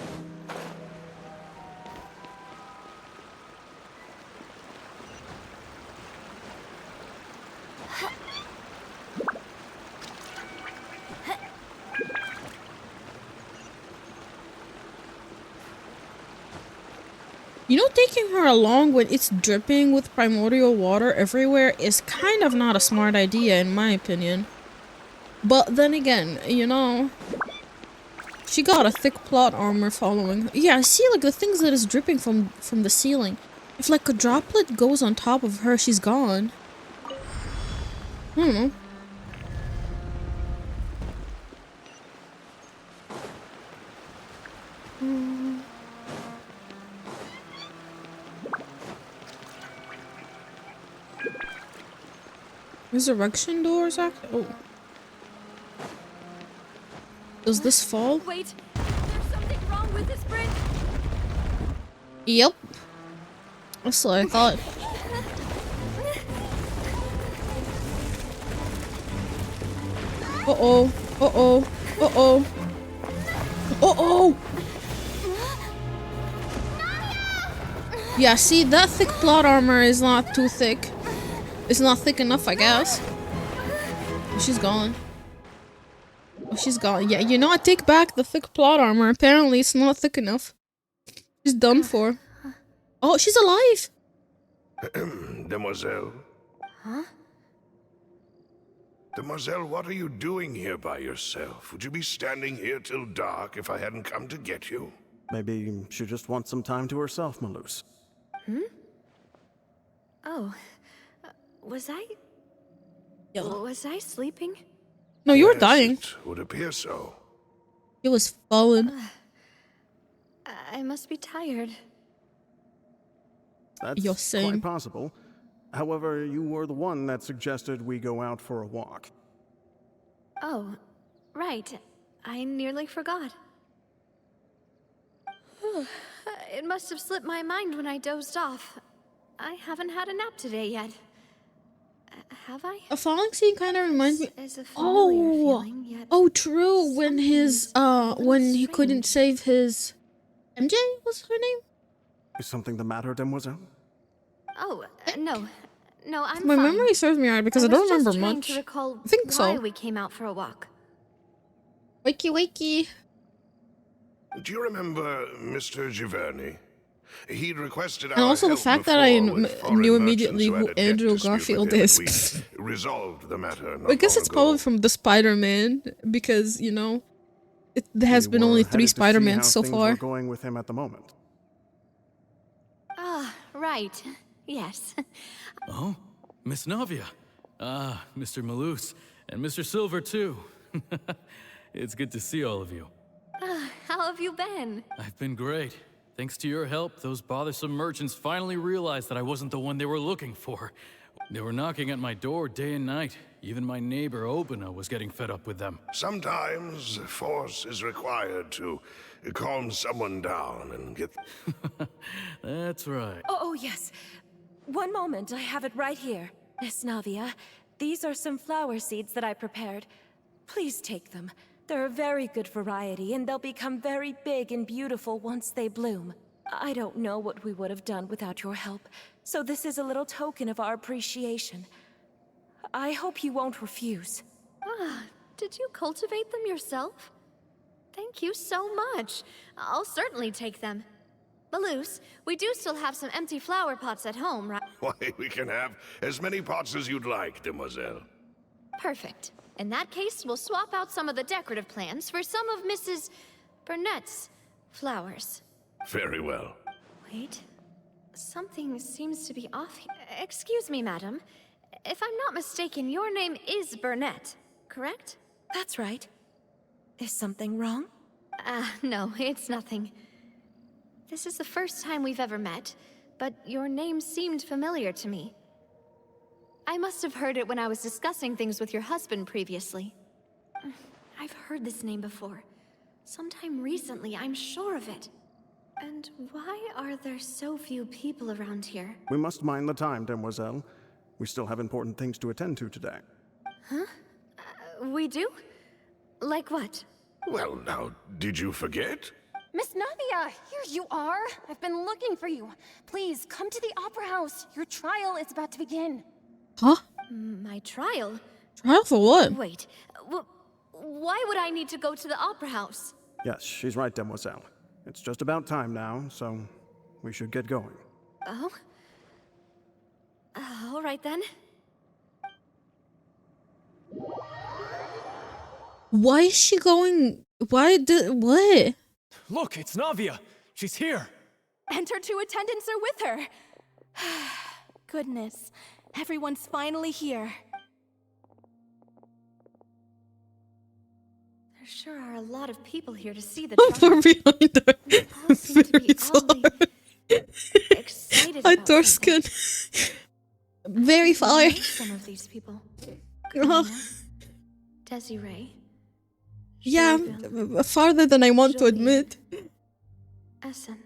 You know, taking her along when it's dripping with primordial water everywhere is kind of not a smart idea, in my opinion. But then again, you know, she got a thick plot armor following her. Yeah, I see, like, the things that is dripping from the ceiling. If, like, a droplet goes on top of her, she's gone. I don't know. Resurrection doors, oh. Does this fall? Wait, there's something wrong with this bridge. Yep. That's what I thought. Uh-oh. Uh-oh. Uh-oh. Uh-oh! Yeah, see, that thick plot armor is not too thick. It's not thick enough, I guess. Oh, she's gone. Oh, she's gone. Yeah, you know, I take back the thick plot armor. Apparently, it's not thick enough. She's done for. Oh, she's alive! Demoiselle? Huh? Demoiselle, what are you doing here by yourself? Would you be standing here till dark if I hadn't come to get you? Maybe she just wants some time to herself, Malus. Hmm? Oh. Was I sleeping? No, you were Yes, dying. It would appear so. It was fallen. I must be tired. That's You're same. quite possible. However, you were the one that suggested we go out for a walk. Oh, right. I nearly forgot. It must have slipped my mind when I dozed off. I haven't had a nap today yet. Have I? A falling scene kind of reminds me. It's a familiar feeling, yet Oh, true. When his when he couldn't save his MJ was her name. Is something the matter, Demoiselle? Oh, no. No, I'm My fine. memory serves me right because I don't remember much. To recall I think why so. we came out for a walk. Wakey, wakey. Do you remember Mr. Giverny? He'd requested And our also the help fact that I before with foreign knew merchants immediately who had who a debt Andrew dispute with Garfield him, and is. we resolved the matter I guess not it's long probably ago. from the Spider-Man because, you know, there has We been were only headed 3 to see Spider-Mans how so things far. were going with him at the moment. Ah, right. Yes. Oh, Miss Navia. Ah, Mr. Malus. And Mr. Silver, too. It's good to see all of you. How have you been? I've been great. Thanks to your help, those bothersome merchants finally realized that I wasn't the one they were looking for. They were knocking at my door day and night. Even my neighbor, Obina, was getting fed up with them. Sometimes force is required to calm someone down and get... That's right. Oh, yes. One moment, I have it right here. Miss Navia, these are some flower seeds that I prepared. Please take them. They're a very good variety, and they'll become very big and beautiful once they bloom. I don't know what we would have done without your help, so this is a little token of our appreciation. I hope you won't refuse. Ah, did you cultivate them yourself? Thank you so much. I'll certainly take them. Malus, we do still have some empty flower pots at home, right? Why, we can have as many pots as you'd like, demoiselle. Perfect. In that case, we'll swap out some of the decorative plants for some of Mrs. Burnett's flowers. Very well. Wait. Something seems to be off here. Excuse me, madam. If I'm not mistaken, your name is Burnett, correct? That's right. Is something wrong? No, it's nothing. This is the first time we've ever met, but your name seemed familiar to me. I must have heard it when I was discussing things with your husband previously. I've heard this name before. Sometime recently, I'm sure of it. And why are there so few people around here? We must mind the time, Demoiselle. We still have important things to attend to today. Huh? We do? Like what? Well, now, did you forget? Miss Navia, here you are. I've been looking for you. Please, come to the Opera House. Your trial is about to begin. Huh? My trial? Trial for what? Wait, why would I need to go to the Opera House? Yes, she's right, Demoiselle. It's just about time now, so we should get going. Oh? All right then. Why is she going? What? Look, it's Navia. She's here. And her two attendants are with her. Goodness, everyone's finally here. There sure are a lot of people here to see the Far trial. behind her. They all seem to Very be far. oddly excited I about dark something. skin. Very far. I know some of these people. Karina, Desiree. Yeah, Shelby, farther than I want to Jolie, admit. Essen.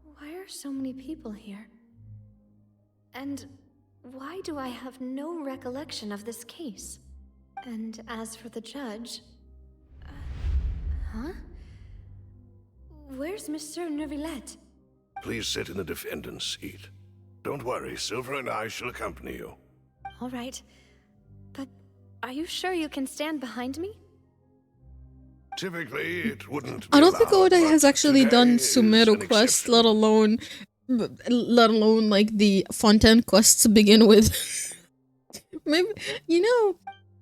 Why are so many people here? And why do I have no recollection of this case? And as for the judge... huh? Where's Monsieur Neuvillette? Please sit in the defendant's seat. Don't worry, Silver and I shall accompany you. All right. But are you sure you can stand behind me? Typically, it wouldn't. I don't think allowed, Oda but has actually today done is Sumeru an quests, exception. let alone like the Fontaine quests to begin with. Maybe,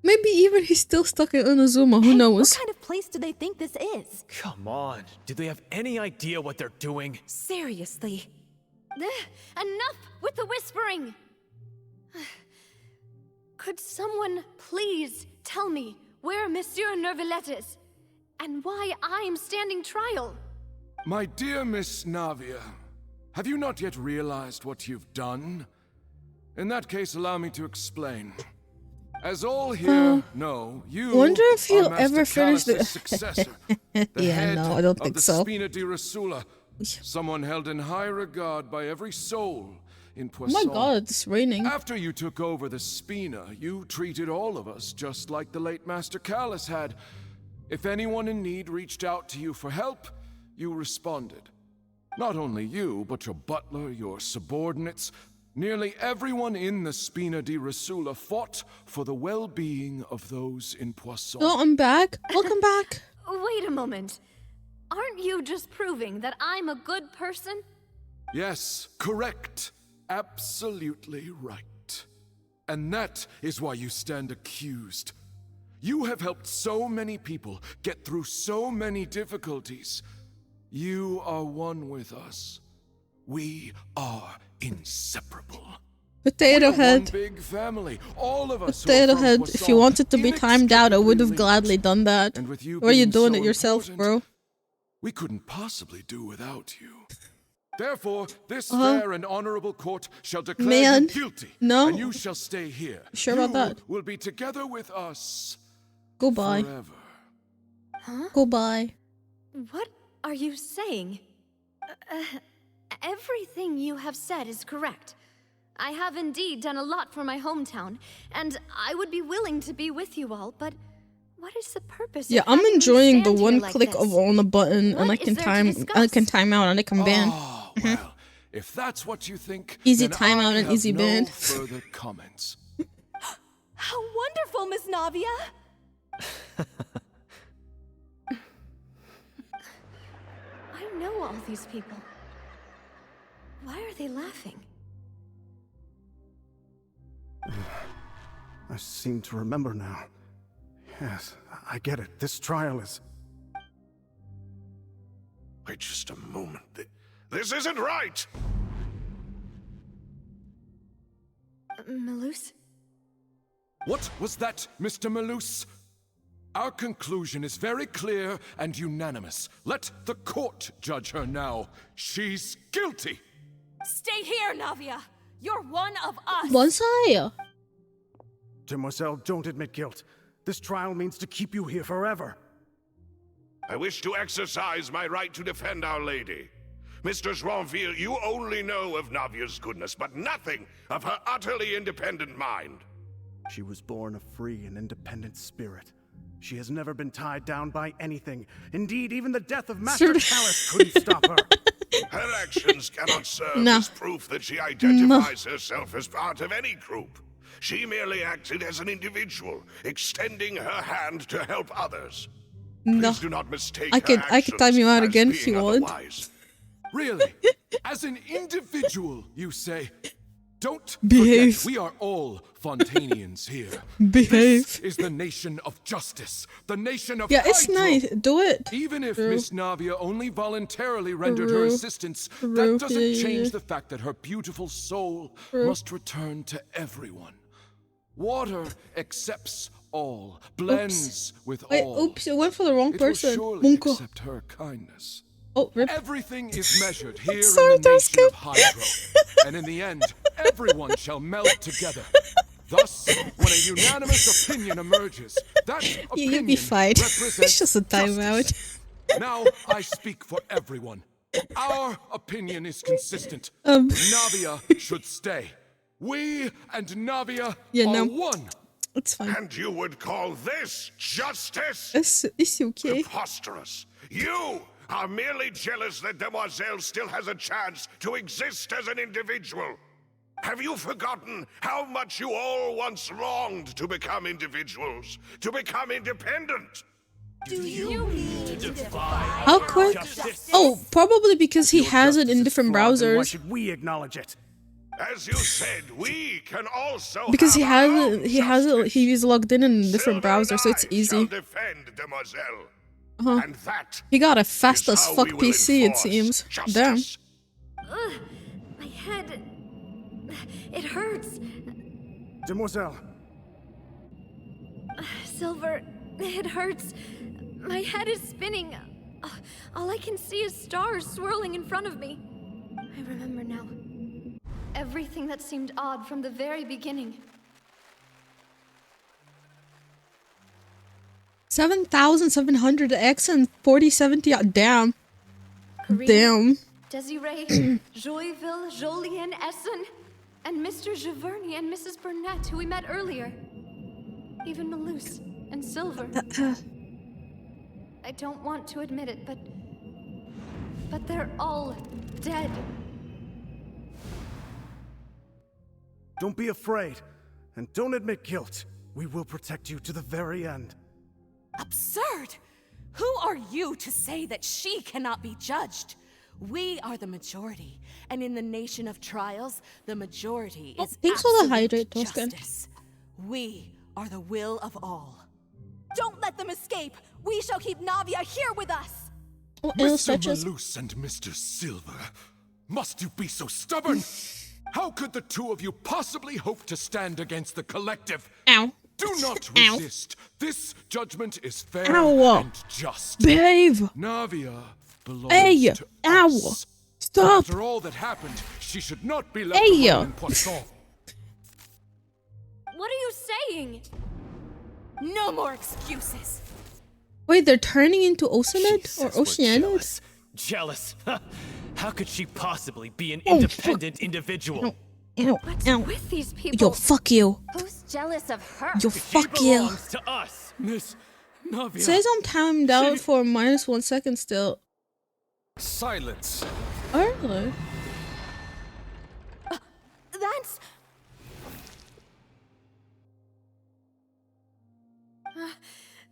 maybe even he's still stuck in Inazuma, who knows? What kind of place do they think this is? Come on. Do they have any idea what they're doing? Seriously. Enough with the whispering! Could someone please tell me where Monsieur Neuvillette is? And why I'm standing trial? My dear Miss Navia, have you not yet realized what you've done? In that case, allow me to explain. As all here know, you Wonder if he'll are Master ever finish the- Callus's successor, the Yeah, head no, I don't of think the so. Spina di Rasula, someone held in high regard by every soul in Oh Poisson. my god, it's raining. After you took over the Spina, you treated all of us just like the late Master Callus had. If anyone in need reached out to you for help, you responded. Not only you, but your butler, your subordinates, nearly everyone in the Spina di Rasula fought for the well-being of those in Poisson. Oh, I'm back. Welcome back. Wait a moment. Aren't you just proving that I'm a good person? Yes, correct. Absolutely right. And that is why you stand accused. You have helped so many people get through so many difficulties. You are one with us. We are inseparable. Potato We're Head. one big family. All of us who are Potato from Head. If you Poisson, wanted to be timed out, I would have gladly inextricably done that. And with you Or are you being doing so it yourself, important, bro? we couldn't possibly do without you. Therefore, this Uh-huh. fair and honorable court shall declare Man, you guilty, no. and you shall stay here. Sure about that? You will be together with us Goodbye. forever. Huh? Goodbye. What are you saying? Everything you have said is correct. I have indeed done a lot for my hometown, and I would be willing to be with you all, but what is the purpose Yeah, of I'm having me enjoying the stand here one like click this? of on a button, and What I is can there to time. I discuss? can time out, and I can ban. Oh, well, if that's what you think, Easy then timeout I and have easy no ban. further comments. How wonderful, Miss Navia! I know all these people. Why are they laughing? I seem to remember now. Yes, I get it. This trial is... Wait just a moment. This isn't right! Malus? What was that, Mr. Malus? Our conclusion is very clear and unanimous. Let the court judge her now. She's guilty. Stay here, Navia! You're one of us! Bonsai. Demoiselle, don't admit guilt. This trial means to keep you here forever. I wish to exercise my right to defend Our Lady. Mr. Joinville, you only know of Navia's goodness, but nothing of her utterly independent mind. She was born a free and independent spirit. She has never been tied down by anything. Indeed, even the death of Master Callus couldn't stop her. Her actions cannot serve as proof that she identifies herself as part of any group. She merely acted as an individual, extending her hand to help others. Please do not mistake I could time you out again if you want. Really? As an individual, you say? Don't Behave. forget, we are all Fontanians here. Behave. This is the nation of justice, the nation of it's Hydro. nice. Do it. Even if Miss Navia only voluntarily rendered her assistance, that doesn't change the fact that her beautiful soul must return to everyone. Water accepts all, blends with all. Oops, I went for the wrong person. It will surely accept her kindness. Oh, rip. Everything is measured here in the nation of Hydro, and in the end, everyone shall melt together. Thus, when a unanimous opinion emerges, that opinion You'll be fine. represents It's just a timeout. Now I speak for everyone. Our opinion is consistent. Navia should stay. We and Navia are one. It's fine. And you would call this justice? It's okay. Preposterous. You are merely jealous that Demoiselle still has a chance to exist as an individual. Have you forgotten how much you all once longed to become individuals, to become independent? Do you mean to defy How quick? Oh, probably because he has it in different Why browsers. should we acknowledge it? As you said, we can also Because he have has our it. He has it. He's logged in different Silver browsers, so it's and I easy. shall defend Demoiselle. And that He got a fast as how fuck we will PC. It enforce seems. justice. Damn. My head. It hurts. Demoiselle. Silver, it hurts. My head is spinning. All I can see is stars swirling in front of me. I remember now. Everything that seemed odd from the very beginning. 7,700x and 4070. Damn. Damn. Desiree, Joyville, Jolien, Essen, and Mr. Giverny and Mrs. Burnett, who we met earlier. Even Malus and Silver. I don't want to admit it, but they're all dead. Don't be afraid, and don't admit guilt. We will protect you to the very end. Absurd! Who are you to say that she cannot be judged? We are the majority, and in the nation of trials, the majority is thanks for the absolute hydrate, Toscan. justice. We are the will of all. Don't let them escape! We shall keep Navia here with us! Oh, Mr. Malus and Mr. Silver, must you be so stubborn? How could the two of you possibly hope to stand against the collective? Ow. Do not Ow. resist. This judgment is fair Ow. and just. Behave. Navia belongs Hey. to Ow. us. Stop. After all that happened, she should not be left Hey. alone in Poisson. What are you saying? No more excuses! Wait, they're turning into Oceanid or Oceanid? Jealous. How could she possibly be an Oh, independent individual? Ow. What's Ow. with these people? Yo, fuck you. Who's jealous of her? Yo, She fuck you. belongs to us. Miss Navia. It says I'm timed out for -1 second still. Silence. Early. That's...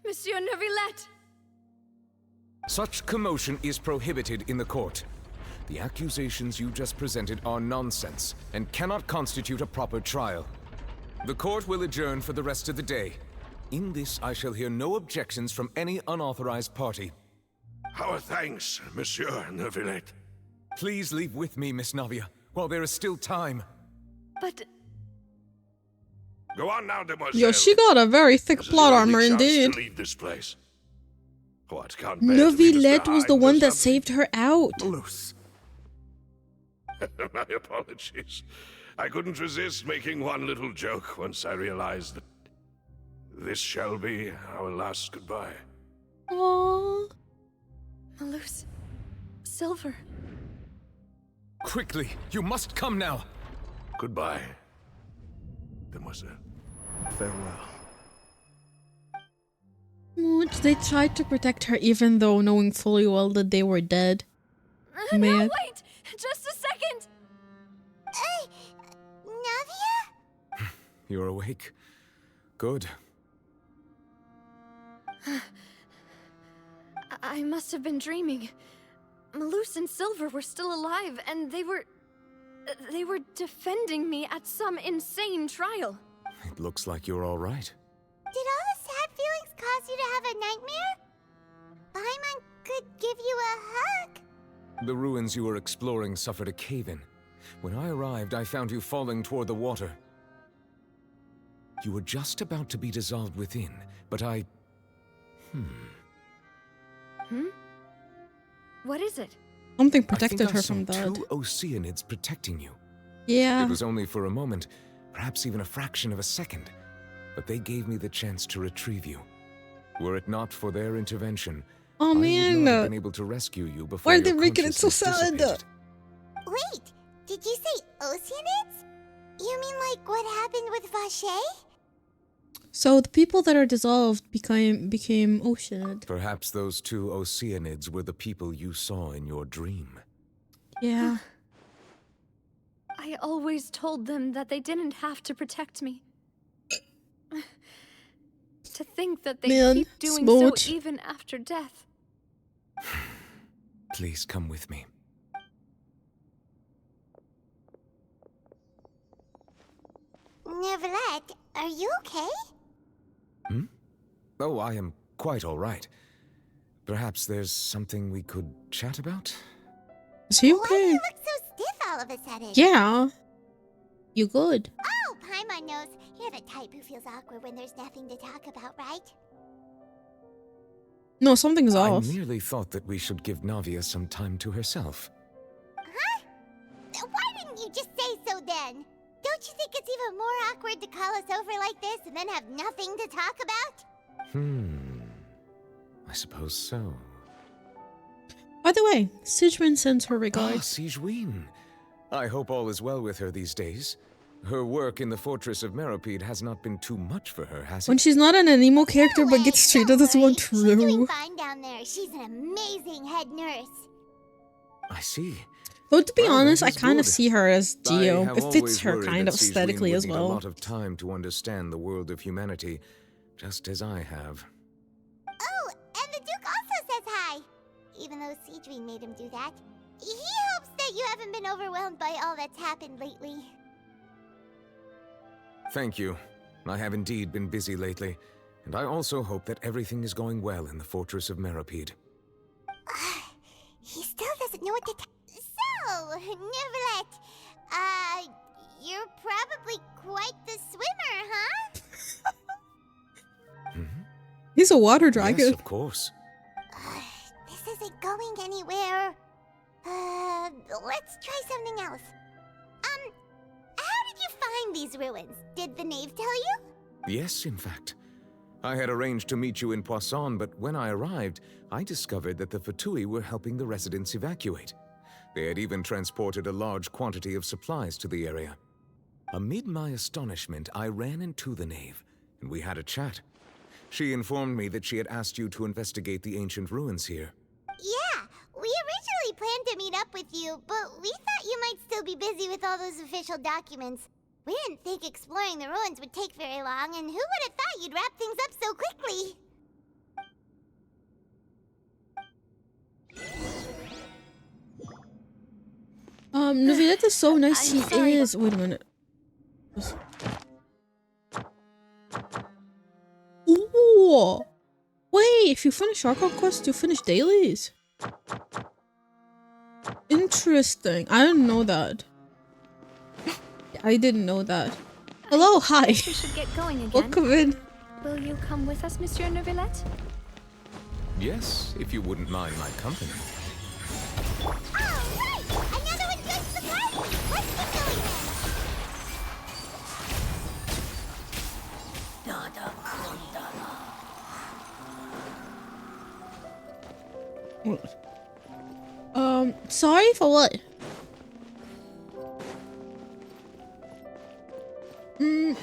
Monsieur Neuvillette! Such commotion is prohibited in the court. The accusations you just presented are nonsense and cannot constitute a proper trial. The court will adjourn for the rest of the day. In this, I shall hear no objections from any unauthorized party. Our thanks, Monsieur Neuvillette. Please leave with me, Miss Navia, while there is still time. But... Go on now, Demoiselle. Yo, she got a very thick This is plot your only armor chance indeed. To leave this place. What can't bear to leave us Neuvillette was the behind one or that something? saved her out. Loose. My apologies. I couldn't resist making one little joke once I realized that this shall be our last goodbye. Aww. Malus... Silver... Quickly, you must come now. Goodbye, Demoiselle. Farewell. Smooch, they tried to protect her even though knowing fully well that they were dead. No, Man. wait! Just a second! Navia? You're awake. Good. I must have been dreaming. Malus and Silver were still alive, and they were defending me at some insane trial. It looks like you're all right. Did all the sad feelings cause you to have a nightmare? Paimon could give you a hug. The ruins you were exploring suffered a cave-in. When I arrived, I found you falling toward the water. You were just about to be dissolved within, but I... What is it? Something I protected think I her saw from that. 2 Oceanids protecting you. Yeah. It was only for a moment, perhaps even a fraction of a second, but they gave me the chance to retrieve you. Were it not for their intervention, Oh I would man. not have been able to rescue you before Why are they your making it so consciousness sad? dissipated. Wait, did you say Oceanids? You mean like what happened with Vache? So the people that are dissolved became oceanid. Perhaps those 2 Oceanids were the people you saw in your dream. Yeah. I always told them that they didn't have to protect me. To think that they Man, keep doing Smooch. so even after death. Please come with me. Neverlet, are you okay? Oh, I am quite all right. Perhaps there's something we could chat about? Is he Why do okay? you look so stiff all of a sudden? Yeah. You good? Oh, Paimon knows. You're the type who feels awkward when there's nothing to talk about, right? No, something's I off. merely thought that we should give Navia some time to herself. Huh? Why didn't you just say so then? Don't you think it's even more awkward to call us over like this and then have nothing to talk about? I suppose so. By the way, Sigewin sends her Ah, regards. Sigewin. I hope all is well with her these days. Her work in the Fortress of Meropide has not been too much for her, has When it? she's not an anemo character but gets treated as one, She's doing true. fine down there. She's an amazing head nurse. I see. Though to be Well, honest, I that is kind of good. see her as I Geo. have It fits always her worried kind that of Sigewin aesthetically would as need well. a lot of time to understand the world of humanity, just as I have. Oh, and the Duke also says hi. Even though Sigewin made him do that. He hopes that you haven't been overwhelmed by all that's happened lately. Thank you. I have indeed been busy lately, and I also hope that everything is going well in the Fortress of Meropide. He still doesn't know what to So, Neverlet, you're probably quite the swimmer, huh? He's a water dragon. Yes, of course. This isn't going anywhere. Let's try something else. How did you find these ruins? Did the knave tell you? Yes, in fact. I had arranged to meet you in Poisson, but when I arrived, I discovered that the Fatui were helping the residents evacuate. They had even transported a large quantity of supplies to the area. Amid my astonishment, I ran into the knave, and we had a chat. She informed me that she had asked you to investigate the ancient ruins here. Yeah, we originally planned to meet up with you, but we thought you might still be busy with all those official documents. We didn't think exploring the ruins would take very long, and who would have thought you'd wrap things up so quickly? Neuvillette is so nice. I'm He sorry. is. Wait a minute. Ooh. Wait, if you finish Archon Quest, you finish dailies. Interesting. I didn't know that. I didn't know that. Hello, hi. We should get going again. Welcome in. Will you come with us, Monsieur Neuvillette? Yes, if you wouldn't mind my company. Alright! Another one joins the party! Let's get going Sorry for what?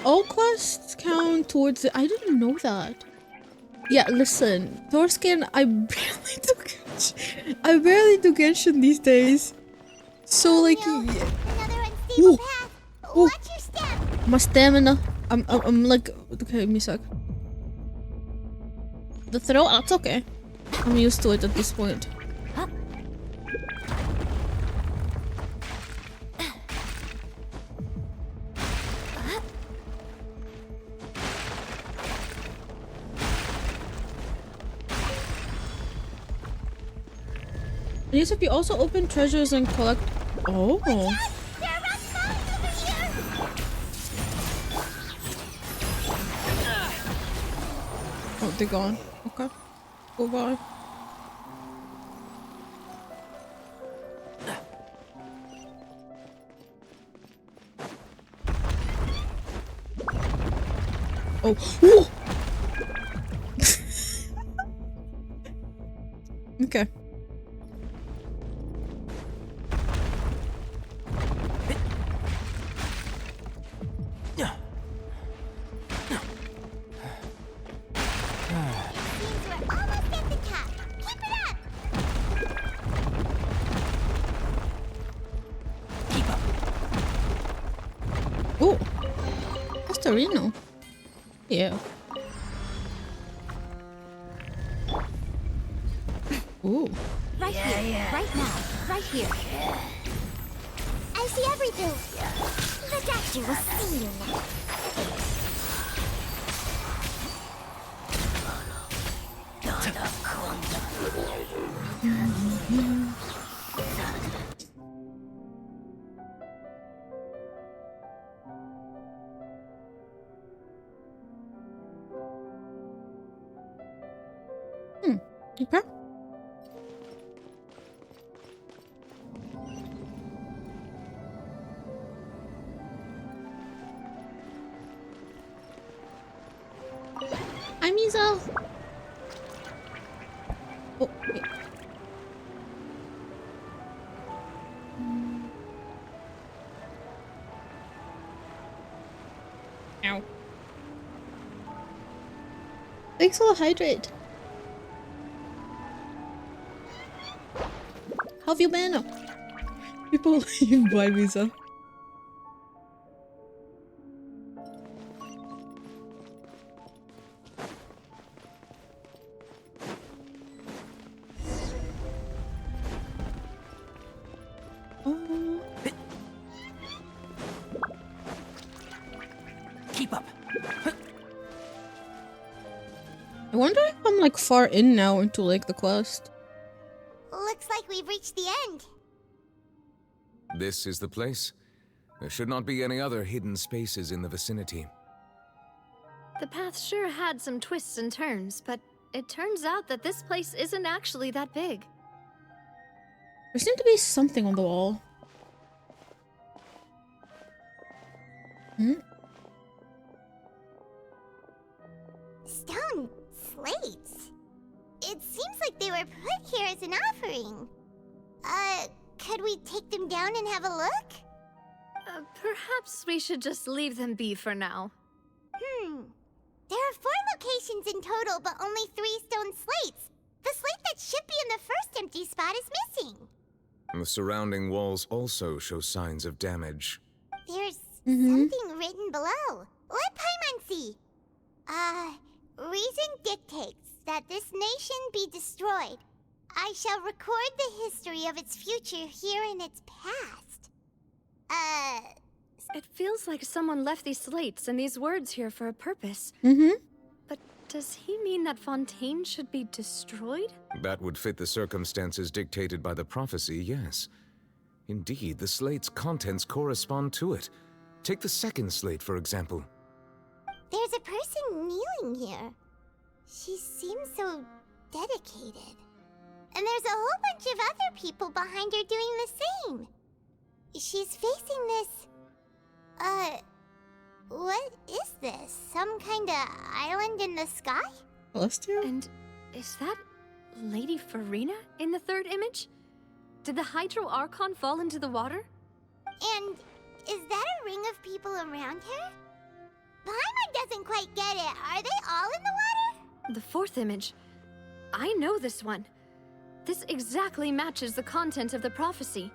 All quests count towards it. I didn't know that. Yeah, listen, Thorskin, I barely do Genshin these days. So like, yeah. Ooh. Ooh. My stamina. I'm like, okay, give me a sec. The throw, that's okay. I'm used to it at this point. And if you also open treasures and collect. Oh. Oh, they're gone. Okay. Goodbye. Oh. Ooh. Okay. Oh, Pastorino. Yeah. Ooh. Right here, right now, right here. I see everything. The doctor will see you now. Okay. Hi, Mizo. Oh, wait. Ow. Thanks for the hydrate. How have you been? People leave by Mizo. Keep up. I wonder if I'm like far in now into like the quest. Looks like we've reached the end. This is the place. There should not be any other hidden spaces in the vicinity. The path sure had some twists and turns, but it turns out that this place isn't actually that big. There seemed to be something on the wall. Stone slates. It seems like they were put here as an offering. Could we take them down and have a look? Perhaps we should just leave them be for now. There are 4 locations in total, but only 3 stone slates. The slate that should be in the first empty spot is missing. The surrounding walls also show signs of damage. There's something written below. Let Paimon see. Reason dictates that this nation be destroyed. I shall record the history of its future here in its past. It feels like someone left these slates and these words here for a purpose. But does he mean that Fontaine should be destroyed? That would fit the circumstances dictated by the prophecy, yes. Indeed, the slate's contents correspond to it. Take the second slate, for example. There's a person kneeling here. She seems so dedicated. And there's a whole bunch of other people behind her doing the same. She's facing this... what is this? Some kind of island in the sky? Celestial? And is that Lady Farina in the third image? Did the Hydro Archon fall into the water? And is that a ring of people around her? Paimon doesn't quite get it. Are they all in the water? The fourth image. I know this one. This exactly matches the content of the prophecy.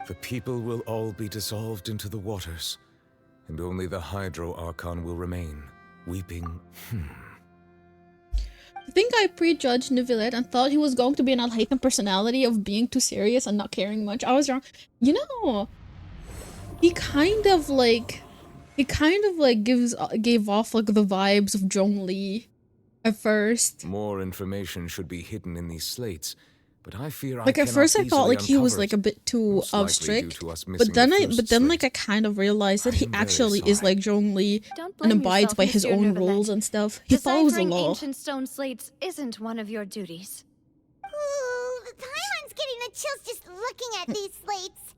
The people will all be dissolved into the waters, and only the Hydro Archon will remain, weeping. I think I prejudged Neuvillette and thought he was going to be an Alhaitham personality of being too serious and not caring much. I was wrong. You know, he kind of like gave off like the vibes of Zhongli at first. More information should be hidden in these slates, but I fear Like at first I thought like he was like a bit too strict, but then like I kind of realized that he actually is like Zhongli and abides by his own rules and stuff. He follows the Deciphering law. ancient stone slates isn't one of your duties. Ooh, Paimon's getting the chills just looking at these slates.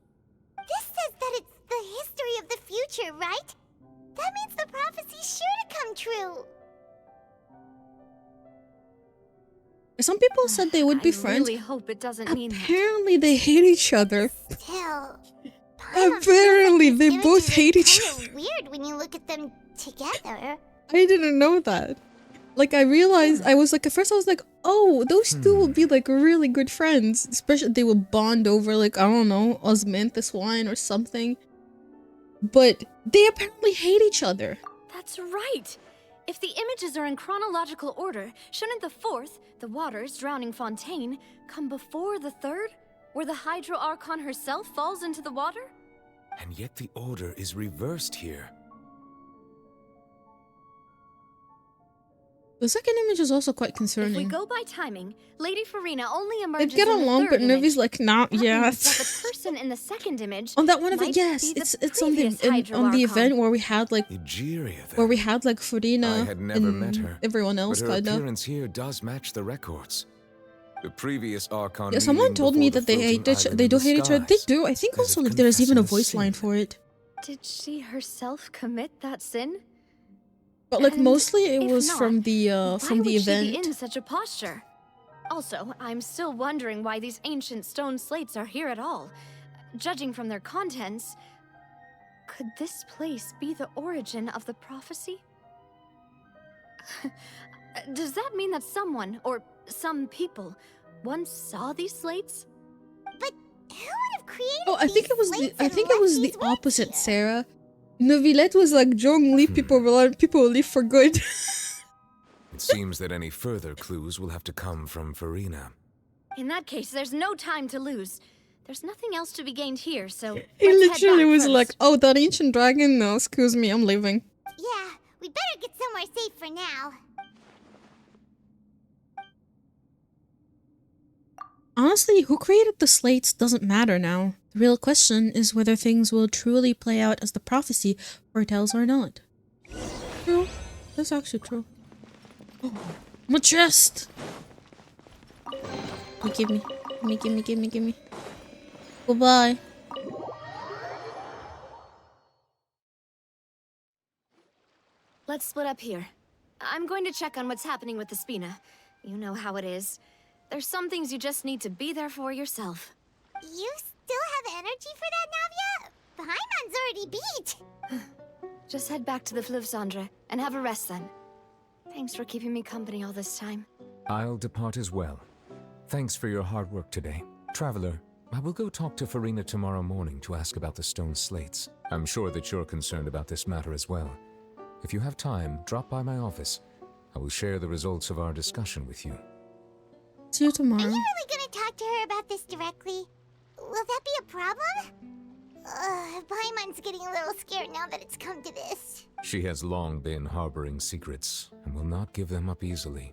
This says that it's the history of the future, right? That means the prophecy's sure to come true. Some people said they would be I friends. really hope it doesn't mean that. Apparently they hate each other. Still, Apparently they both hate each other. weird when you look at them together. I didn't know that. Like I realized, I was like, at first I was like, oh, those two will be like really good friends. Especially they will bond over like, I don't know, osmanthus wine or something. But they apparently hate each other. That's right. If the images are in chronological order, shouldn't the fourth, the waters drowning Fontaine, come before the third, where the Hydro Archon herself falls into the water? And yet the order is reversed here. The second image is also quite If we concerning. go by timing, Lady Farina only They emerges get in the along, third but image. Nevi's like, nah, That yeah. means that the person in the second image On that one of might it, yes, be the it's on the previous Hydro on the Archon. event where we had like Farina I had never and met her, everyone else but her kinda. appearance here does match the records. The previous Archon. Yeah, someone kneeling told me before that the they hate floating each. island They in do the hate each other. They skies, do. I think as also if like there's even a confessing voice line sin. for it. Did she herself commit that sin? But like And mostly it if was not, from the why would event. she be in such a posture? Also, I'm still wondering why these ancient stone slates are here at all. Judging from their contents, could this place be the origin of the prophecy? Does that mean that someone, or some people, once saw these slates? But who would have created Oh, I think it was the these opposite, Sarah. Neuvillette was like Zhongli, people will leave for good. It seems that any further clues will have to come from Farina. In that case, there's no time to lose. There's nothing else to be gained here, so He let's head literally back was first. like, oh, that ancient dragon? No, excuse me, I'm leaving. Yeah, we better get somewhere safe for now. Honestly, who created the slates doesn't matter now. The real question is whether things will truly play out as the prophecy foretells or not. True. That's actually true. Oh, my chest! Oh, give me. Give me. Goodbye. Let's split up here. I'm going to check on what's happening with the Spina. You know how it is. There's some things you just need to be there for yourself. You still have energy for that, Navia? Paimon's already beat. Just head back to the Fleuve Cendre and have a rest then. Thanks for keeping me company all this time. I'll depart as well. Thanks for your hard work today. Traveler, I will go talk to Farina tomorrow morning to ask about the stone slates. I'm sure that you're concerned about this matter as well. If you have time, drop by my office. I will share the results of our discussion with you. See you tomorrow. Are you really gonna talk to her about this directly? Will that be a problem? Paimon's getting a little scared now that it's come to this. She has long been harboring secrets and will not give them up easily,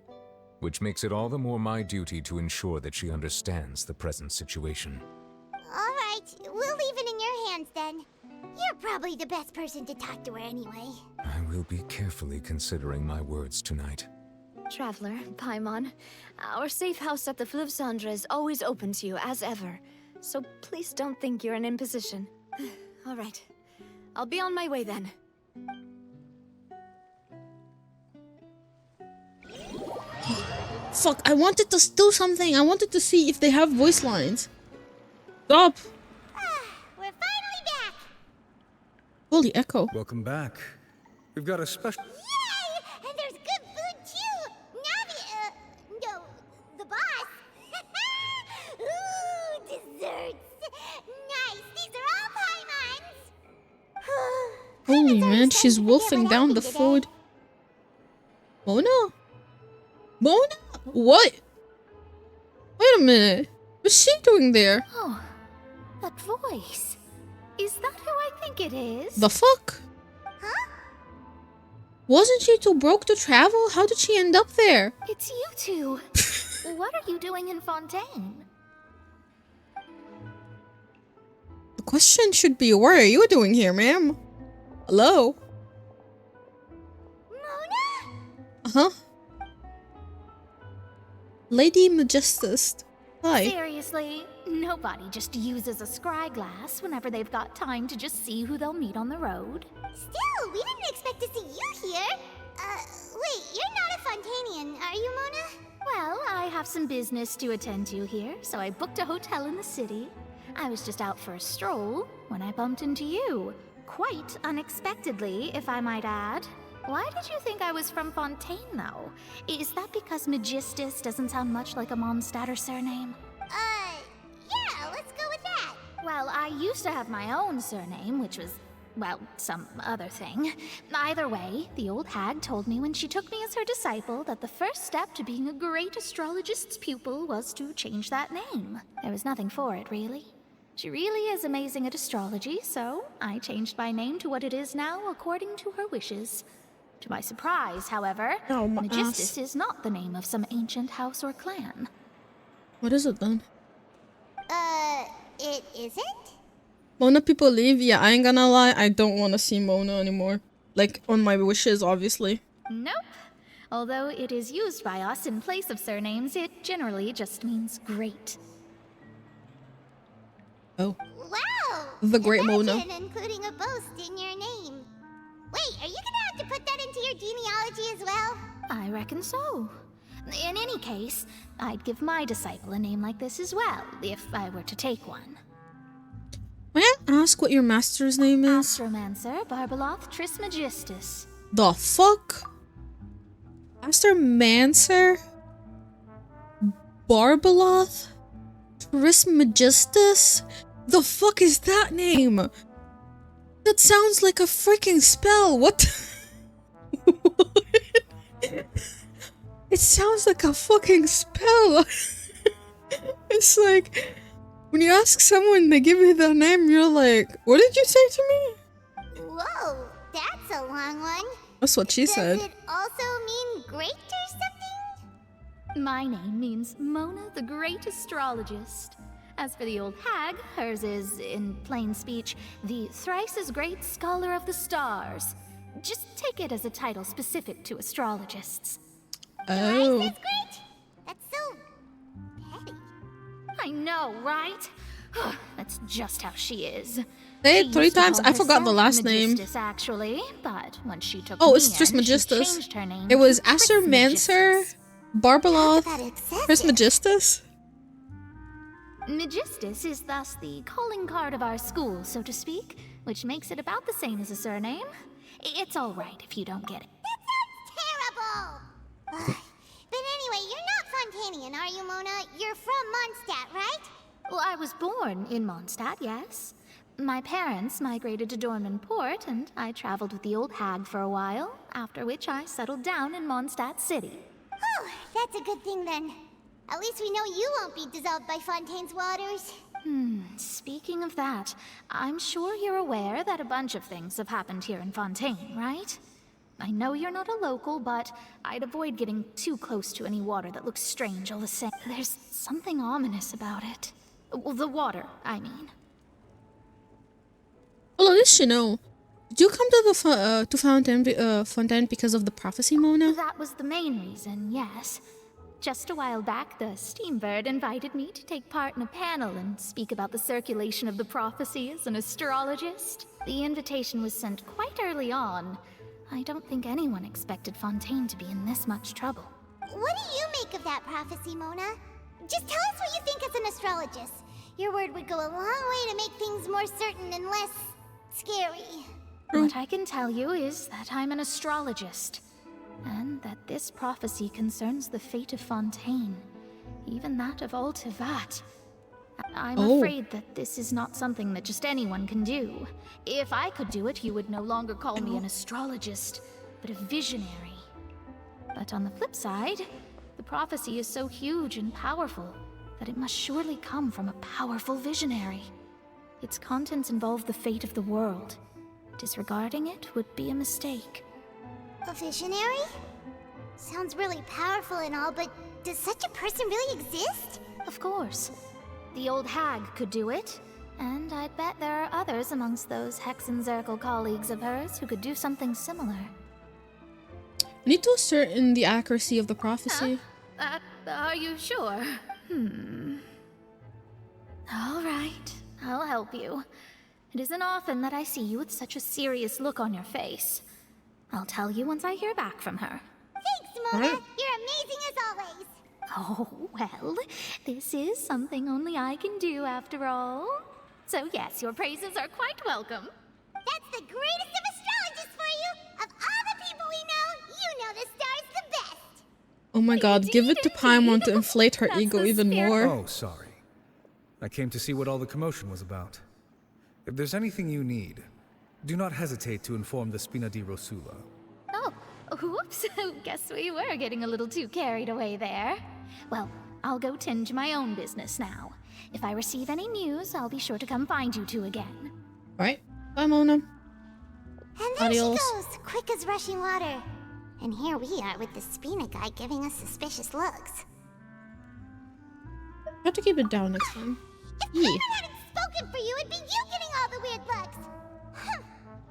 which makes it all the more my duty to ensure that she understands the present situation. Alright, we'll leave it in your hands then. You're probably the best person to talk to her anyway. I will be carefully considering my words tonight. Traveler, Paimon, our safe house at the Fleuve Cendre is always open to you as ever, so please don't think you're an imposition. All right, I'll be on my way then. Fuck, I wanted to do something. I wanted to see if they have voice lines. Stop. We're finally back! Holy echo. Welcome back. We've got a special... Yay! And there's good food Holy man, she's wolfing down the food. Mona? Mona? What? Wait a minute. What's she doing there? Oh, that voice. Is that who I think it is? The fuck? Huh? Wasn't she too broke to travel? How did she end up there? It's you two. What are you doing in Fontaine? The question should be, what are you doing here, ma'am? Hello? Mona? Uh-huh. Lady Majestus. Hi. Seriously, nobody just uses a scry glass whenever they've got time to just see who they'll meet on the road. Still, we didn't expect to see you here. Wait, you're not a Fontainian, are you, Mona? Well, I have some business to attend to here, so I booked a hotel in the city. I was just out for a stroll when I bumped into you. Quite unexpectedly, if I might add. Why did you think I was from Fontaine, though? Is that because Magistus doesn't sound much like a Mondstadter surname? Yeah, let's go with that. Well, I used to have my own surname, which was, well, some other thing. Either way, the old hag told me when she took me as her disciple that the first step to being a great astrologist's pupil was to change that name. There was nothing for it, really. She really is amazing at astrology, so I changed my name to what it is now according to her wishes. To my surprise, however, Magistus is not the name of some ancient house or clan. What is it then? It isn't? Mona people leave? Yeah, I ain't gonna lie, I don't want to see Mona anymore. Like, on my wishes, obviously. Nope. Although it is used by us in place of surnames, it generally just means great. Oh. Wow! The Great Mona. Imagine including a boast in your name. Wait, are you gonna have to put that into your genealogy as well? I reckon so. In any case, I'd give my disciple a name like this as well, if I were to take one. May I ask what your master's name is? Astromancer Barbeloth Trismegistus. The fuck? Astromancer? Barbeloth? Trismegistus? The fuck is that name? That sounds like a freaking spell. What? It sounds like a fucking spell. It's like when you ask someone, they give you their name, you're like, what did you say to me? Whoa, that's a long one. That's what she said. Does it also mean great or something? My name means Mona the Great Astrologist. As for the old hag, hers is, in plain speech, the thrice as great Scholar of the Stars. Just take it as a title specific to astrologists. Oh. Thrice as great? That's so petty. I know, right? That's just how she is. Say it She 3 used to times. call I forgot the herself last name. Magistus, actually, but when she took Oh, me it's in, Trismegistus. she changed her name It was to Astromancer, Barbeloth, Trismegistus. Magistus is thus the calling card of our school, so to speak, which makes it about the same as a surname. It's all right if you don't get it. That sounds terrible! But anyway, you're not Fontainian, are you, Mona? You're from Mondstadt, right? Well, I was born in Mondstadt, yes. My parents migrated to Dornman Port, and I traveled with the old hag for a while, after which I settled down in Mondstadt City. Oh, that's a good thing then. At least we know you won't be dissolved by Fontaine's waters. Speaking of that, I'm sure you're aware that a bunch of things have happened here in Fontaine, right? I know you're not a local, but I'd avoid getting too close to any water that looks strange all the same. There's something ominous about it. Well, the water, I mean. Well, at least you know. Did you come to Fontaine because of the prophecy, Mona? That was the main reason, yes. Just a while back, the Steambird invited me to take part in a panel and speak about the circulation of the prophecy as an astrologist. The invitation was sent quite early on. I don't think anyone expected Fontaine to be in this much trouble. What do you make of that prophecy, Mona? Just tell us what you think as an astrologist. Your word would go a long way to make things more certain and less scary. What I can tell you is that I'm an astrologist, and that this prophecy concerns the fate of Fontaine, even that of all Tevat. I'm Oh. afraid that this is not something that just anyone can do. If I could do it, you would no longer call me an astrologist, but a visionary. But on the flip side, the prophecy is so huge and powerful that it must surely come from a powerful visionary. Its contents involve the fate of the world. Disregarding it would be a mistake. A visionary? Sounds really powerful and all, but does such a person really exist? Of course. The old hag could do it, and I'd bet there are others amongst those Hexenzirkel colleagues of hers who could do something similar. I need to ascertain the accuracy of the prophecy. Are you sure? All right, I'll help you. It isn't often that I see you with such a serious look on your face. I'll tell you once I hear back from her. Thanks, Mona. You're amazing as always. Oh, well, this is something only I can do after all. So yes, your praises are quite welcome. That's the greatest of astrologists for you. Of all the people we know, you know the star's the best. Oh my god, give it to Paimon to inflate her ego even more. Oh, sorry. I came to see what all the commotion was about. If there's anything you need, do not hesitate to inform the Spina di Rosula. Oh, whoops. Guess we were getting a little too carried away there. Well, I'll go tend to my own business now. If I receive any news, I'll be sure to come find you two again. Alright, bye Mona. And there Adios. she goes, quick as rushing water. And here we are with the Spina guy giving us suspicious looks. I have to keep it down next time. If Paimon hadn't spoken for you, it'd be you getting all the weird looks.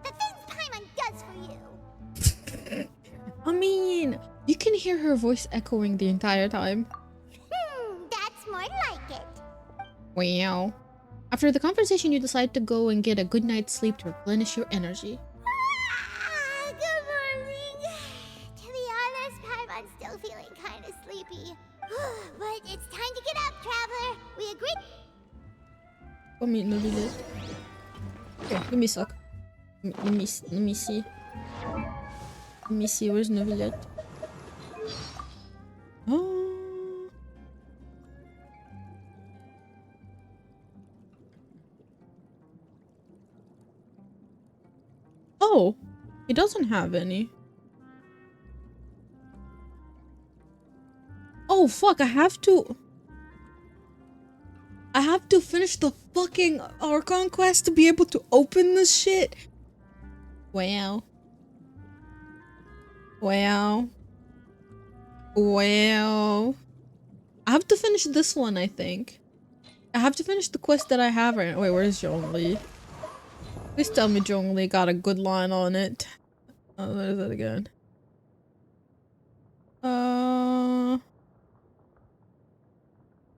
The things Paimon does for you. I mean, you can hear her voice echoing the entire time. That's more like it. Wow. After the conversation, you decide to go and get a good night's sleep to replenish your energy. Good morning. To be honest, Paimon's still feeling kind of sleepy. But it's time to get up, traveler. We agreed? Let me suck. Let me see. Let me see, where's Novilet? Oh. Oh, he doesn't have any. Oh fuck, I have to finish the fucking Archon quest to be able to open this shit. Wow. Wow. Wow. I have to finish this one, I think. I have to finish the quest that I have right now. Wait, where's Zhongli? Please tell me Zhongli got a good line on it. Oh, what is it again?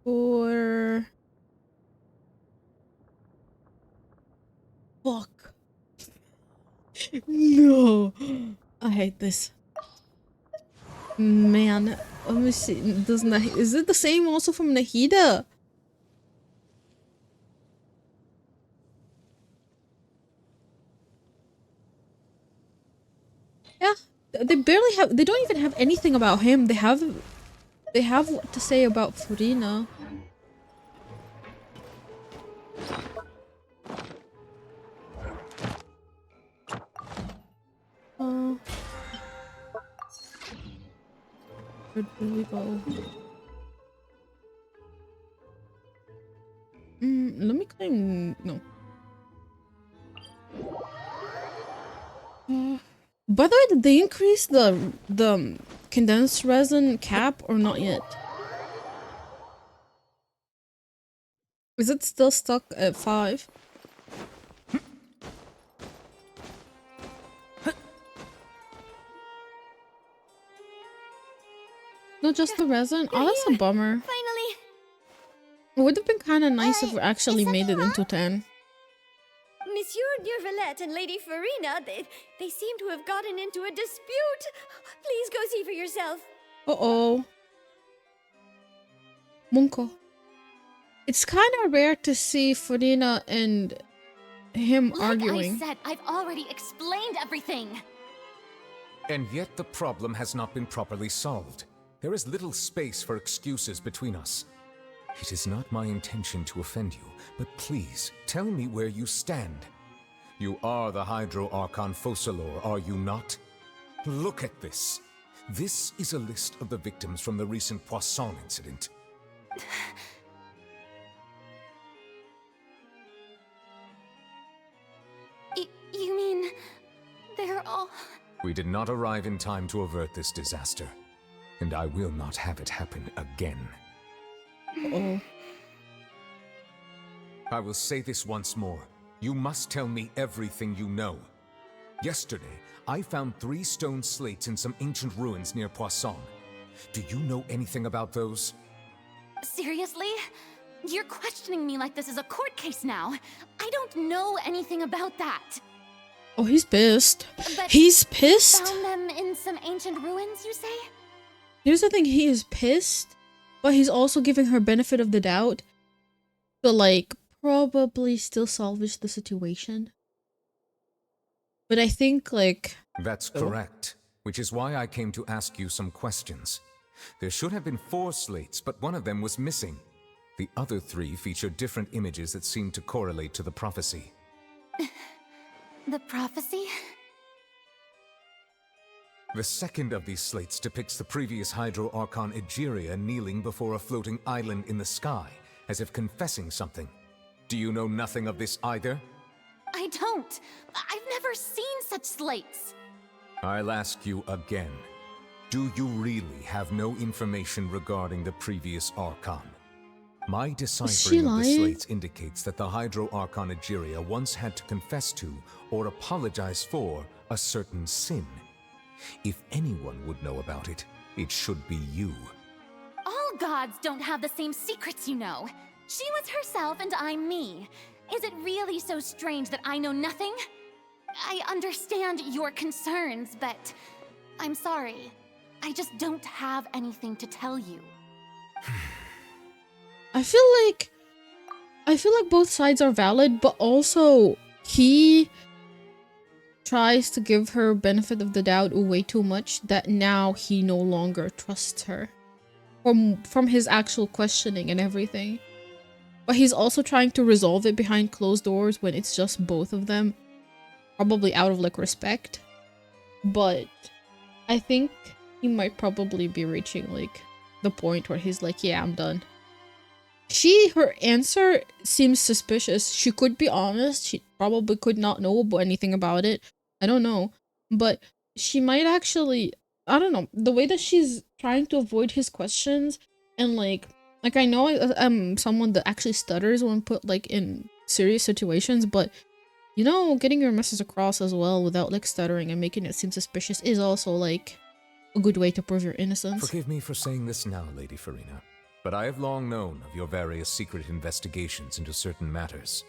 Or... Fuck. No. I hate this. Man, let me see. Is it the same also from Nahida? Yeah, they barely have. They don't even have anything about him. They have what to say about Furina. Where do we go? Let me claim. No. By the way, did they increase the condensed resin cap or not yet? Is it still stuck at 5? No, just the resin? Oh, that's a bummer. Finally. It would have been kind of nice if we actually made it into 10. Monsieur Neuvillette and Lady Farina, they seem to have gotten into a dispute. Please go see for yourself. Uh-oh. Munko. It's kind of rare to see Farina and him arguing. Like I said, I've already explained everything. And yet the problem has not been properly solved. There is little space for excuses between us. It is not my intention to offend you, but please, tell me where you stand. You are the Hydro Archon Focalor, are you not? Look at this. This is a list of the victims from the recent Poisson incident. You mean... they're all... We did not arrive in time to avert this disaster, and I will not have it happen again. Oh. I will say this once more. You must tell me everything you know. Yesterday, I found 3 stone slates in some ancient ruins near Poisson. Do you know anything about those? Seriously? You're questioning me like this is a court case now. I don't know anything about that. Oh, he's pissed. But He's pissed? found them in some ancient ruins, you say? Here's the thing, he is pissed, but he's also giving her benefit of the doubt to, like, probably still salvage the situation. But I think, like... That's correct, which is why I came to ask you some questions. There should have been 4 slates, but one of them was missing. The other 3 feature different images that seem to correlate to the prophecy. The prophecy? The second of these slates depicts the previous Hydro Archon Egeria kneeling before a floating island in the sky, as if confessing something. Do you know nothing of this either? I don't. I've never seen such slates. I'll ask you again. Do you really have no information regarding the previous Archon? My deciphering of the slates indicates that the Hydro Archon Egeria once had to confess to, or apologize for, a certain sin. If anyone would know about it, it should be you. All gods don't have the same secrets, you know. She was herself and I'm me. Is it really so strange that I know nothing? I understand your concerns, but I'm sorry. I just don't have anything to tell you. I feel like both sides are valid, but also he tries to give her benefit of the doubt way too much that now he no longer trusts her from his actual questioning and everything. But he's also trying to resolve it behind closed doors when it's just both of them, probably out of like respect. But I think he might probably be reaching like the point where he's like, yeah, I'm done. Her answer seems suspicious. She could be honest. She probably could not know anything about it. I don't know. But she might actually, I don't know. The way that she's trying to avoid his questions and like I know I'm someone that actually stutters when put like in serious situations, but you know, getting your message across as well without like stuttering and making it seem suspicious is also like a good way to prove your innocence. Forgive me for saying this now, Lady Farina, but I have long known of your various secret investigations into certain matters.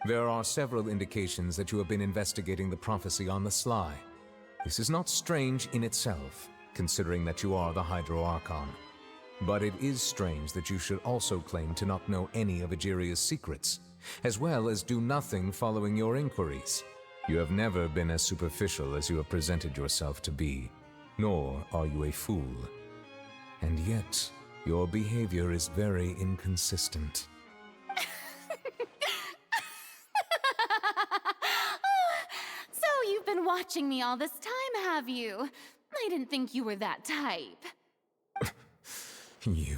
There are several indications that you have been investigating the prophecy on the sly. This is not strange in itself, considering that you are the Hydro Archon. But it is strange that you should also claim to not know any of Egeria's secrets, as well as do nothing following your inquiries. You have never been as superficial as you have presented yourself to be, nor are you a fool. And yet, your behavior is very inconsistent. So you've been watching me all this time, have you? I didn't think you were that type. You...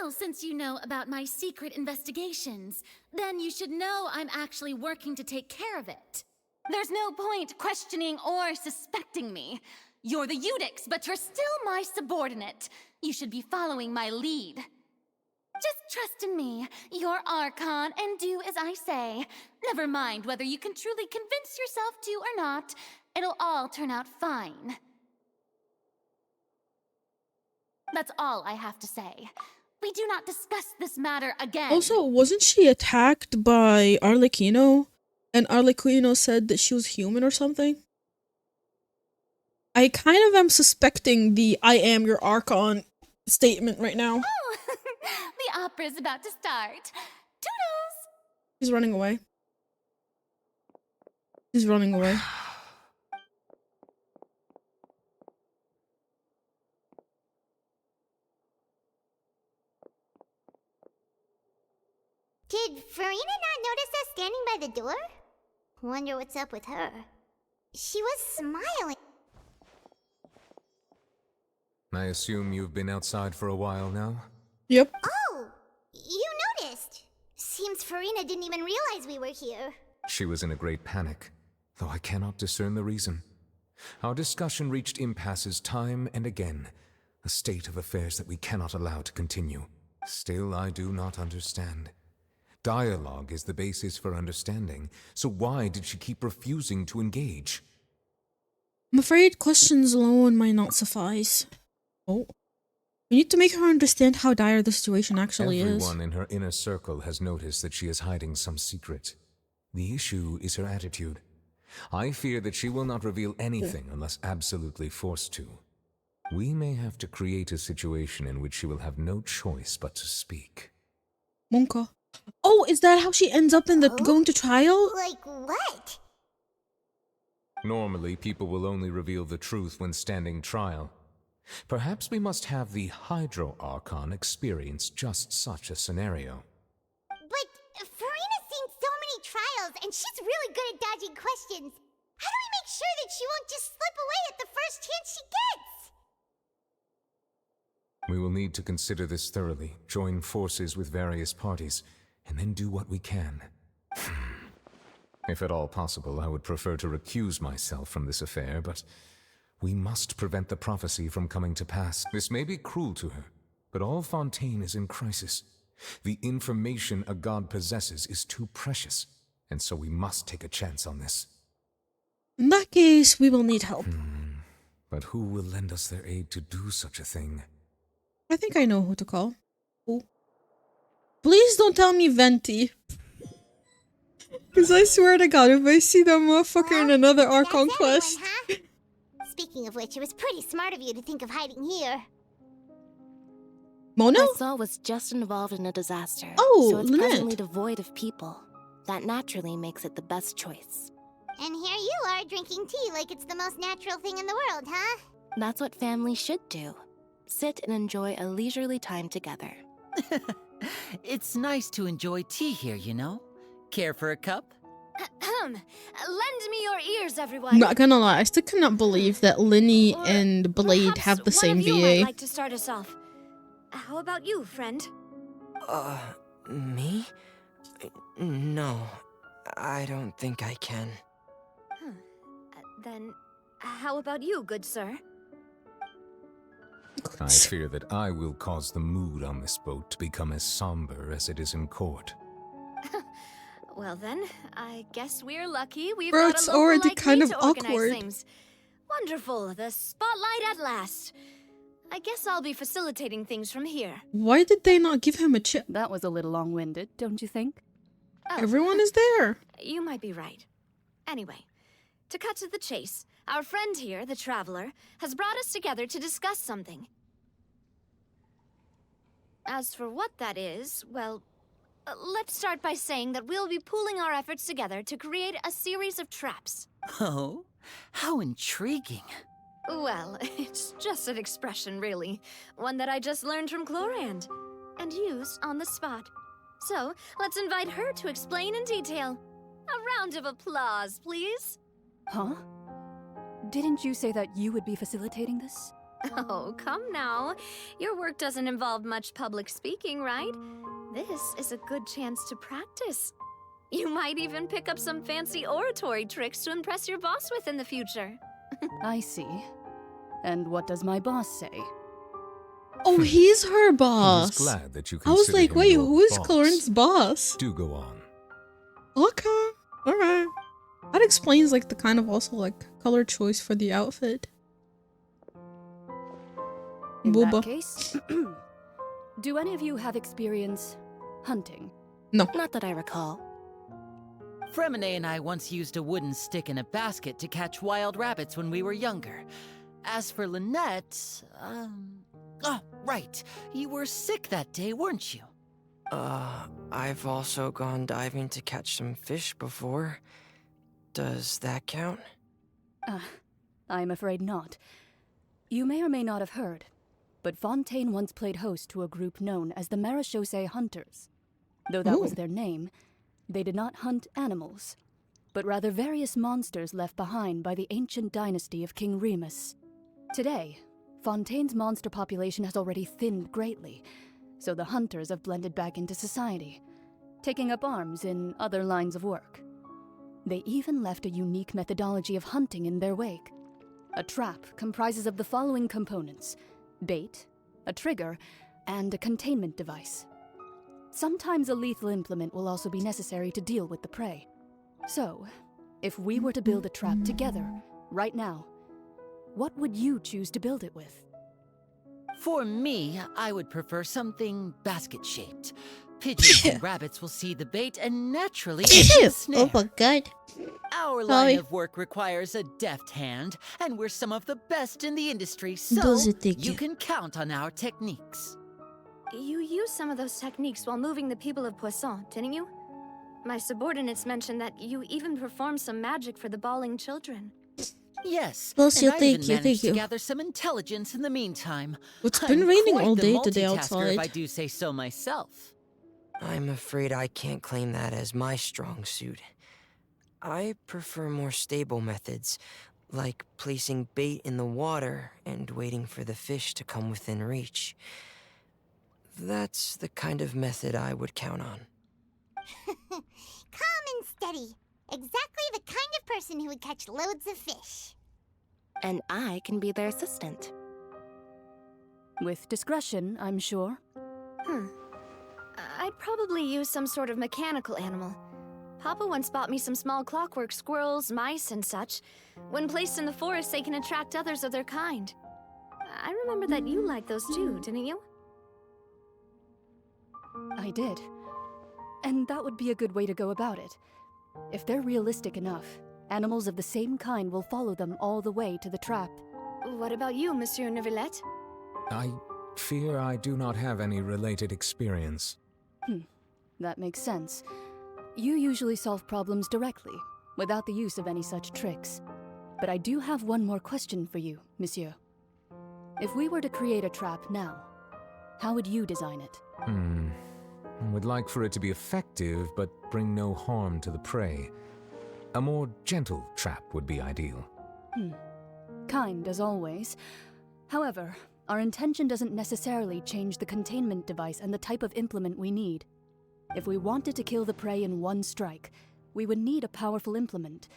Well, since you know about my secret investigations, then you should know I'm actually working to take care of it. There's no point questioning or suspecting me. You're the Eudix, but you're still my subordinate. You should be following my lead. Just trust in me, you're Archon, and do as I say. Never mind whether you can truly convince yourself to or not. It'll all turn out fine. That's all I have to say. We do not discuss this matter again. Also, wasn't she attacked by Arlecchino? And Arlecchino said that she was human or something? I kind of am suspecting the I am your Archon statement right now. Oh, the opera's about to start. Toodles! He's running away. He's running away. Did Farina not notice us standing by the door? Wonder what's up with her. She was smiling. I assume you've been outside for a while now? Yep. Oh, you noticed. Seems Farina didn't even realize we were here. She was in a great panic, though I cannot discern the reason. Our discussion reached impasses time and again, a state of affairs that we cannot allow to continue. Still, I do not understand. Dialogue is the basis for understanding, so why did she keep refusing to engage? I'm afraid questions alone might not suffice. Oh. We need to make her understand how dire the situation actually is. Everyone in her inner circle has noticed that she is hiding some secret. The issue is her attitude. I fear that she will not reveal anything unless absolutely forced to. We may have to create a situation in which she will have no choice but to speak. Monka. Oh, is that how she ends up in the going to trial? Like what? Normally, people will only reveal the truth when standing trial. Perhaps we must have the Hydro Archon experience just such a scenario. But Farina's seen so many trials, and she's really good at dodging questions. How do we make sure that she won't just slip away at the first chance she gets? We will need to consider this thoroughly, join forces with various parties, and then do what we can. If at all possible, I would prefer to recuse myself from this affair, but we must prevent the prophecy from coming to pass. This may be cruel to her, but all Fontaine is in crisis. The information a god possesses is too precious, and so we must take a chance on this. In that case, we will need help. But who will lend us their aid to do such a thing? I think I know who to call. Who? Please don't tell me Venti. Because I swear to God, if I see that motherfucker in another Archon quest... Speaking of which, it was pretty smart of you to think of hiding here. Mona? Marcel was just involved in a disaster, Oh, so it's Lynette. presently devoid of people. That naturally makes it the best choice. And here you are drinking tea like it's the most natural thing in the world, huh? That's what family should do. Sit and enjoy a leisurely time together. It's nice to enjoy tea here, you know? Care for a cup? Lend me your ears, everyone. Not gonna lie, I still cannot believe that Linny and Blade have the same One of you VA. might like to start us off. How about you, friend? Me? No, I don't think I can. Then, how about you, good sir? I fear that I will cause the mood on this boat to become as somber as it is in court. Well then, I guess we're lucky we've Bro, got it's a local already like kind me of to organize awkward. things. Wonderful, the spotlight at last. I guess I'll be facilitating things from here. Why did they not give him a chip? That was a little long-winded, don't you think? Oh, Everyone is there. You might be right. Anyway, to cut to the chase, our friend here, the Traveler, has brought us together to discuss something. As for what that is, well, let's start by saying that we'll be pooling our efforts together to create a series of traps. Oh, how intriguing. Well, it's just an expression, really. One that I just learned from Chlorand, and used on the spot. So, let's invite her to explain in detail. A round of applause, please. Huh? Didn't you say that you would be facilitating this? Oh, come now. Your work doesn't involve much public speaking, right? This is a good chance to practice. You might even pick up some fancy oratory tricks to impress your boss with in the future. I see. And what does my boss say? Oh, he's her boss. I was glad that you I was considered like, him wait, your who is boss. Chlorand's boss? Do go on. Okay, alright. That explains like the kind of also like color choice for the outfit. In Booba. that case, do any of you have experience hunting? No. Not that I recall. Fremine and I once used a wooden stick in a basket to catch wild rabbits when we were younger. As for Lynette, oh, right. You were sick that day, weren't you? I've also gone diving to catch some fish before. Does that count? I'm afraid not. You may or may not have heard, but Fontaine once played host to a group known as the Marechaussee Hunters. Though that was Ooh. their name, they did not hunt animals, but rather various monsters left behind by the ancient dynasty of King Remus. Today, Fontaine's monster population has already thinned greatly, so the hunters have blended back into society, taking up arms in other lines of work. They even left a unique methodology of hunting in their wake. A trap comprises of the following components: bait, a trigger, and a containment device. Sometimes a lethal implement will also be necessary to deal with the prey. So, if we were to build a trap together, right now, what would you choose to build it with? For me, I would prefer something basket-shaped. Pigeons and rabbits will see the bait and naturally enter the snare. Oh my god. Our Sorry. line of work requires a deft hand, and we're some of the best in the industry, so Does it take you you? can count on our techniques. You used some of those techniques while moving the people of Poisson, didn't you? My subordinates mentioned that you even performed some magic for the bawling children. Yes, Bless you, and I even thank you, managed to thank you. gather some intelligence in the meantime. It's been I'm raining quite all the day today multitasker, outside. if I do say so myself. I'm afraid I can't claim that as my strong suit. I prefer more stable methods, like placing bait in the water and waiting for the fish to come within reach. That's the kind of method I would count on. Calm and steady. Exactly the kind of person who would catch loads of fish. And I can be their assistant. With discretion, I'm sure. I'd probably use some sort of mechanical animal. Papa once bought me some small clockwork squirrels, mice, and such. When placed in the forest, they can attract others of their kind. I remember that you liked those too, didn't you? I did. And that would be a good way to go about it. If they're realistic enough, animals of the same kind will follow them all the way to the trap. What about you, Monsieur Neuvillette? I fear I do not have any related experience. That makes sense. You usually solve problems directly, without the use of any such tricks. But I do have one more question for you, Monsieur. If we were to create a trap now, how would you design it? I would like for it to be effective, but bring no harm to the prey. A more gentle trap would be ideal. Kind, as always. However, our intention doesn't necessarily change the containment device and the type of implement we need. If we wanted to kill the prey in one strike, we would need a powerful implement.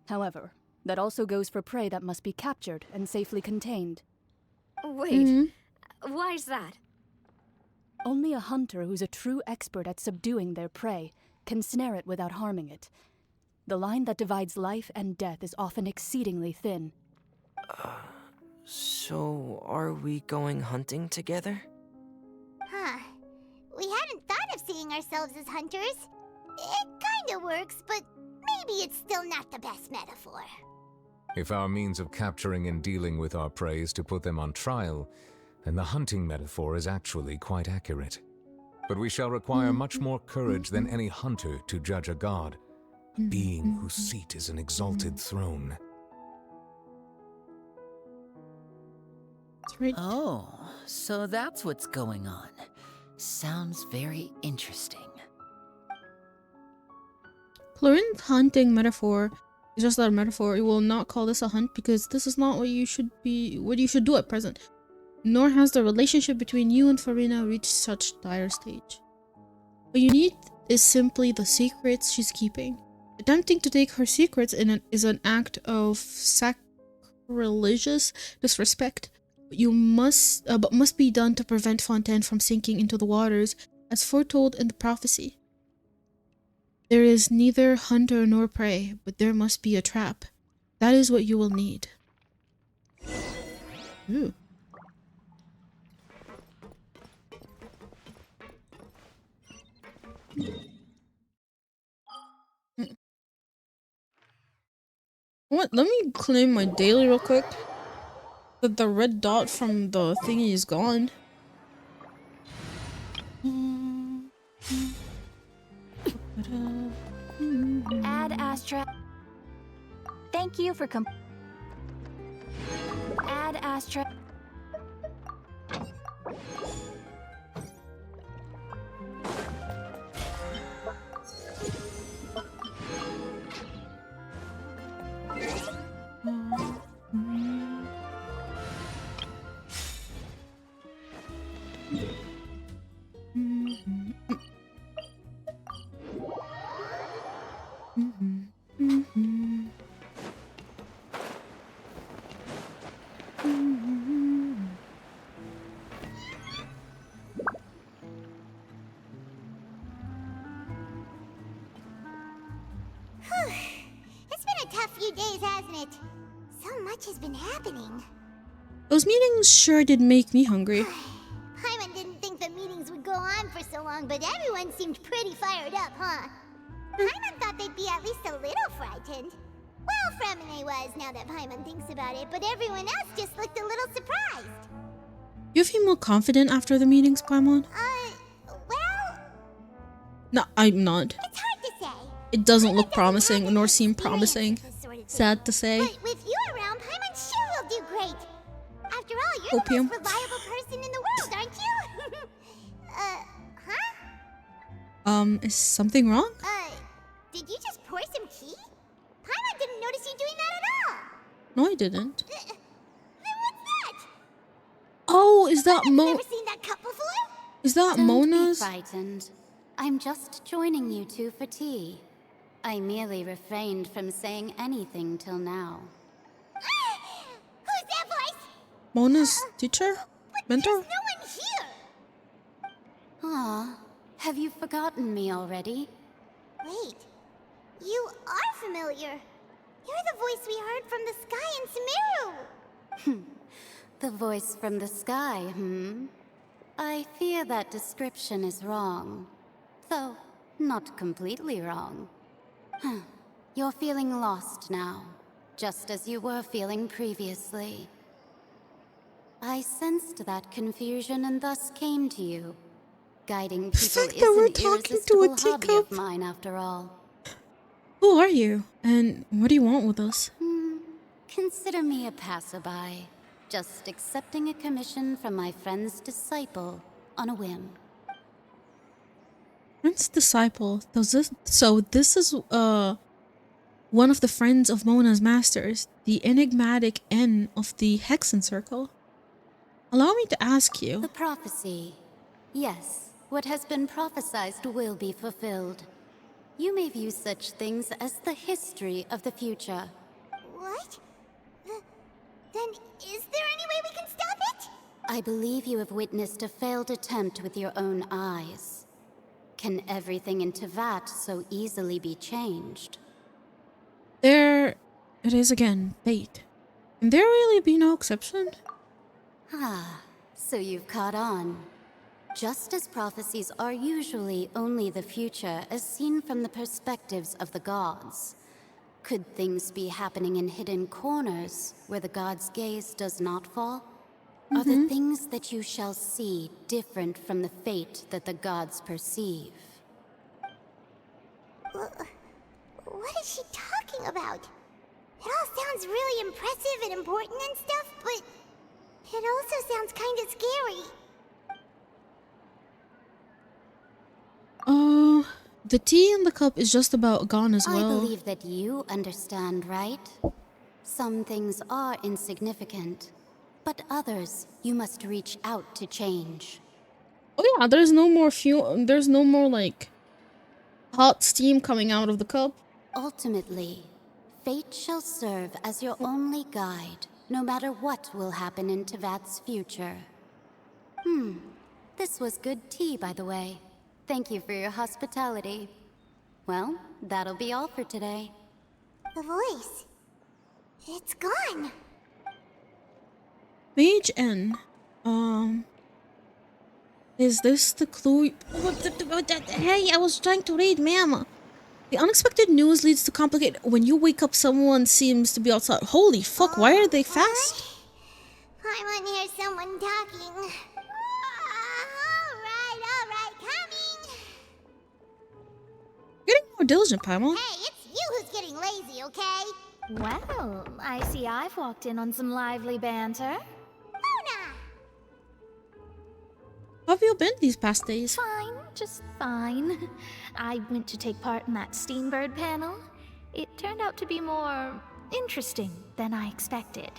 However, that also goes for prey that must be captured and safely contained. Wait, why's that? Only a hunter who's a true expert at subduing their prey can snare it without harming it. The line that divides life and death is often exceedingly thin. So, are we going hunting together? Huh. We hadn't thought of seeing ourselves as hunters. It kinda works, but maybe it's still not the best metaphor. If our means of capturing and dealing with our prey is to put them on trial, then the hunting metaphor is actually quite accurate. But we shall require much more courage than any hunter to judge a god, a being whose seat is an exalted throne. Oh, so that's what's going on. Sounds very interesting. Chlorine's hunting metaphor is just that metaphor. You will not call this a hunt because this is not what you should do at present. Nor has the relationship between you and Farina reached such dire stage. What you need is simply the secrets she's keeping. Attempting to take her secrets is an act of sacrilegious disrespect. But must be done to prevent Fontaine from sinking into the waters, as foretold in the prophecy. There is neither hunter nor prey, but there must be a trap. That is what you will need. Ooh. What? Let me claim my daily real quick. The red dot from the thingy is gone. Ad Astra. Thank you for Ad Astra. It's been a tough few days, hasn't it? So much has been happening. Those meetings sure did make me hungry. Paimon didn't think the meetings would go on for so long, but everyone seemed pretty fired up, huh? Paimon thought they'd be at least a little frightened. Well, Fremine was, now that Paimon thinks about it, but everyone else just looked a little surprised. You feel more confident after the meetings, Paimon? Well... No, I'm not. It's hard to say. It doesn't look promising, nor seem promising. Sad to say. But with you around, Paimon sure will do great. After all, you're Opium. the most reliable person in the world, aren't you? Is something wrong? Did you just pour some tea? Paimon didn't notice you doing that at all. No, I didn't. Then what's that? Oh, is that Never seen that cup before? Is that Don't Mona's? be frightened. I'm just joining you two for tea. I merely refrained from saying anything till now. Who's that voice? Mona's teacher? Mentor? There's no one here. Ah, have you forgotten me already? Wait, you are familiar. You're the voice we heard from the sky in Sumeru. The voice from the sky, I fear that description is wrong. Though, not completely wrong. You're feeling lost now, just as you were feeling previously. I sensed that confusion and thus came to you. Guiding people is an irresistible hobby of mine, after all. Who are you? And what do you want with us? Consider me a passerby, just accepting a commission from my friend's disciple on a whim. Friend's disciple. So this is one of the friends of Mona's masters, the enigmatic N of the Hexen Circle. Allow me to ask you. The prophecy. Yes, what has been prophesied will be fulfilled. You may view such things as the history of the future. What? Then is there any way we can stop it? I believe you have witnessed a failed attempt with your own eyes. Can everything in Tevat so easily be changed? There it is again, fate. Can there really be no exception? Ah, so you've caught on. Just as prophecies are usually only the future as seen from the perspectives of the gods, could things be happening in hidden corners where the gods' gaze does not fall? Are the things that you shall see different from the fate that the gods perceive? What is she talking about? It all sounds really impressive and important and stuff, but it also sounds kind of scary. The tea in the cup is just about gone as well. I believe that you understand, right? Some things are insignificant, but others you must reach out to change. Oh yeah, there's no more fuel. There's no more like hot steam coming out of the cup. Ultimately, fate shall serve as your only guide, no matter what will happen in Tevat's future. This was good tea, by the way. Thank you for your hospitality. Well, that'll be all for today. The voice. It's gone. Mage N. Is this the clue? Hey, I was trying to read, ma'am. The unexpected news leads to complicate. When you wake up, someone seems to be outside. Holy fuck, why are they fast? I want to hear someone talking. Alright, coming. Getting more diligent, Paimon. Hey, it's you who's getting lazy, okay? Well, I see I've walked in on some lively banter. Mona! How have you been these past days? Fine, just fine. I went to take part in that Steambird panel. It turned out to be more interesting than I expected.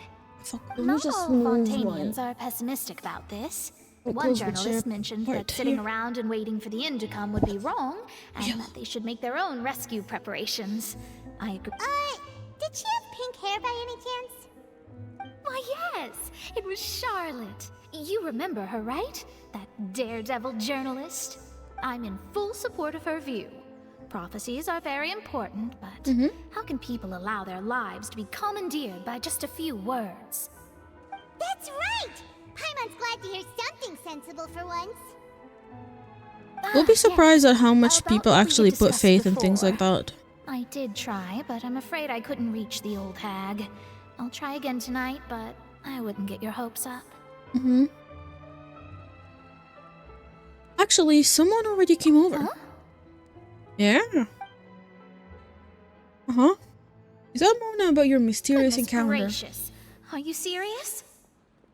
Fuck, Not just all move Fontanians on. are pessimistic about this. One journalist mentioned that sitting around and waiting for the end to come would be wrong, and that they should make their own rescue preparations. I agree. Did she have pink hair by any chance? Why, yes! It was Charlotte. You remember her, right? That daredevil journalist? I'm in full support of her view. Prophecies are very important, but how can people allow their lives to be commandeered by just a few words? That's right! Paimon's glad to hear something sensible for once. We'll be surprised at how much people actually put faith in things like that. I did try, but I'm afraid I couldn't reach the old hag. I'll try again tonight, but I wouldn't get your hopes up. Actually, someone already came over. Huh? Yeah. Is that Mona about your mysterious Goodness encounter? gracious. Are you serious?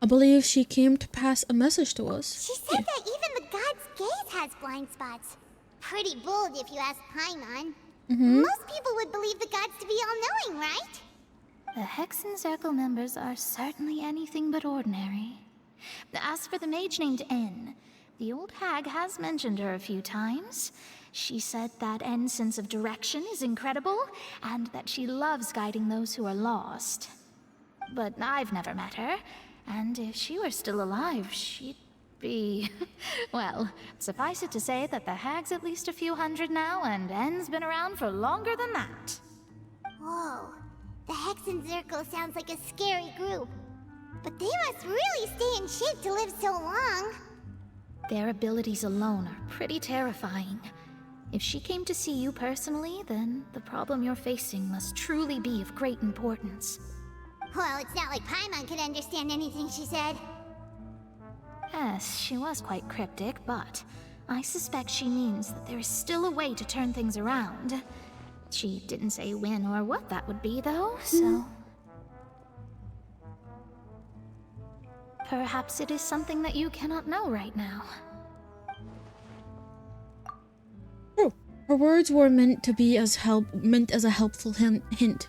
I believe she came to pass a message to us. She said that even the god's gaze has blind spots. Pretty bold if you ask Paimon. Most people would believe the gods to be all-knowing, right? The Hexen Circle members are certainly anything but ordinary. As for the mage named N, the old hag has mentioned her a few times. She said that N's sense of direction is incredible, and that she loves guiding those who are lost. But I've never met her, and if she were still alive, she'd be... well, suffice it to say that the hag's at least a few hundred now, and N's been around for longer than that. Whoa. The Hexen Circle sounds like a scary group. But they must really stay in shape to live so long. Their abilities alone are pretty terrifying. If she came to see you personally, then the problem you're facing must truly be of great importance. Well, it's not like Paimon could understand anything she said. Yes, she was quite cryptic, but I suspect she means that there is still a way to turn things around. She didn't say when or what that would be, though, so... Perhaps it is something that you cannot know right now. Oh, her words were meant to be as a helpful hint.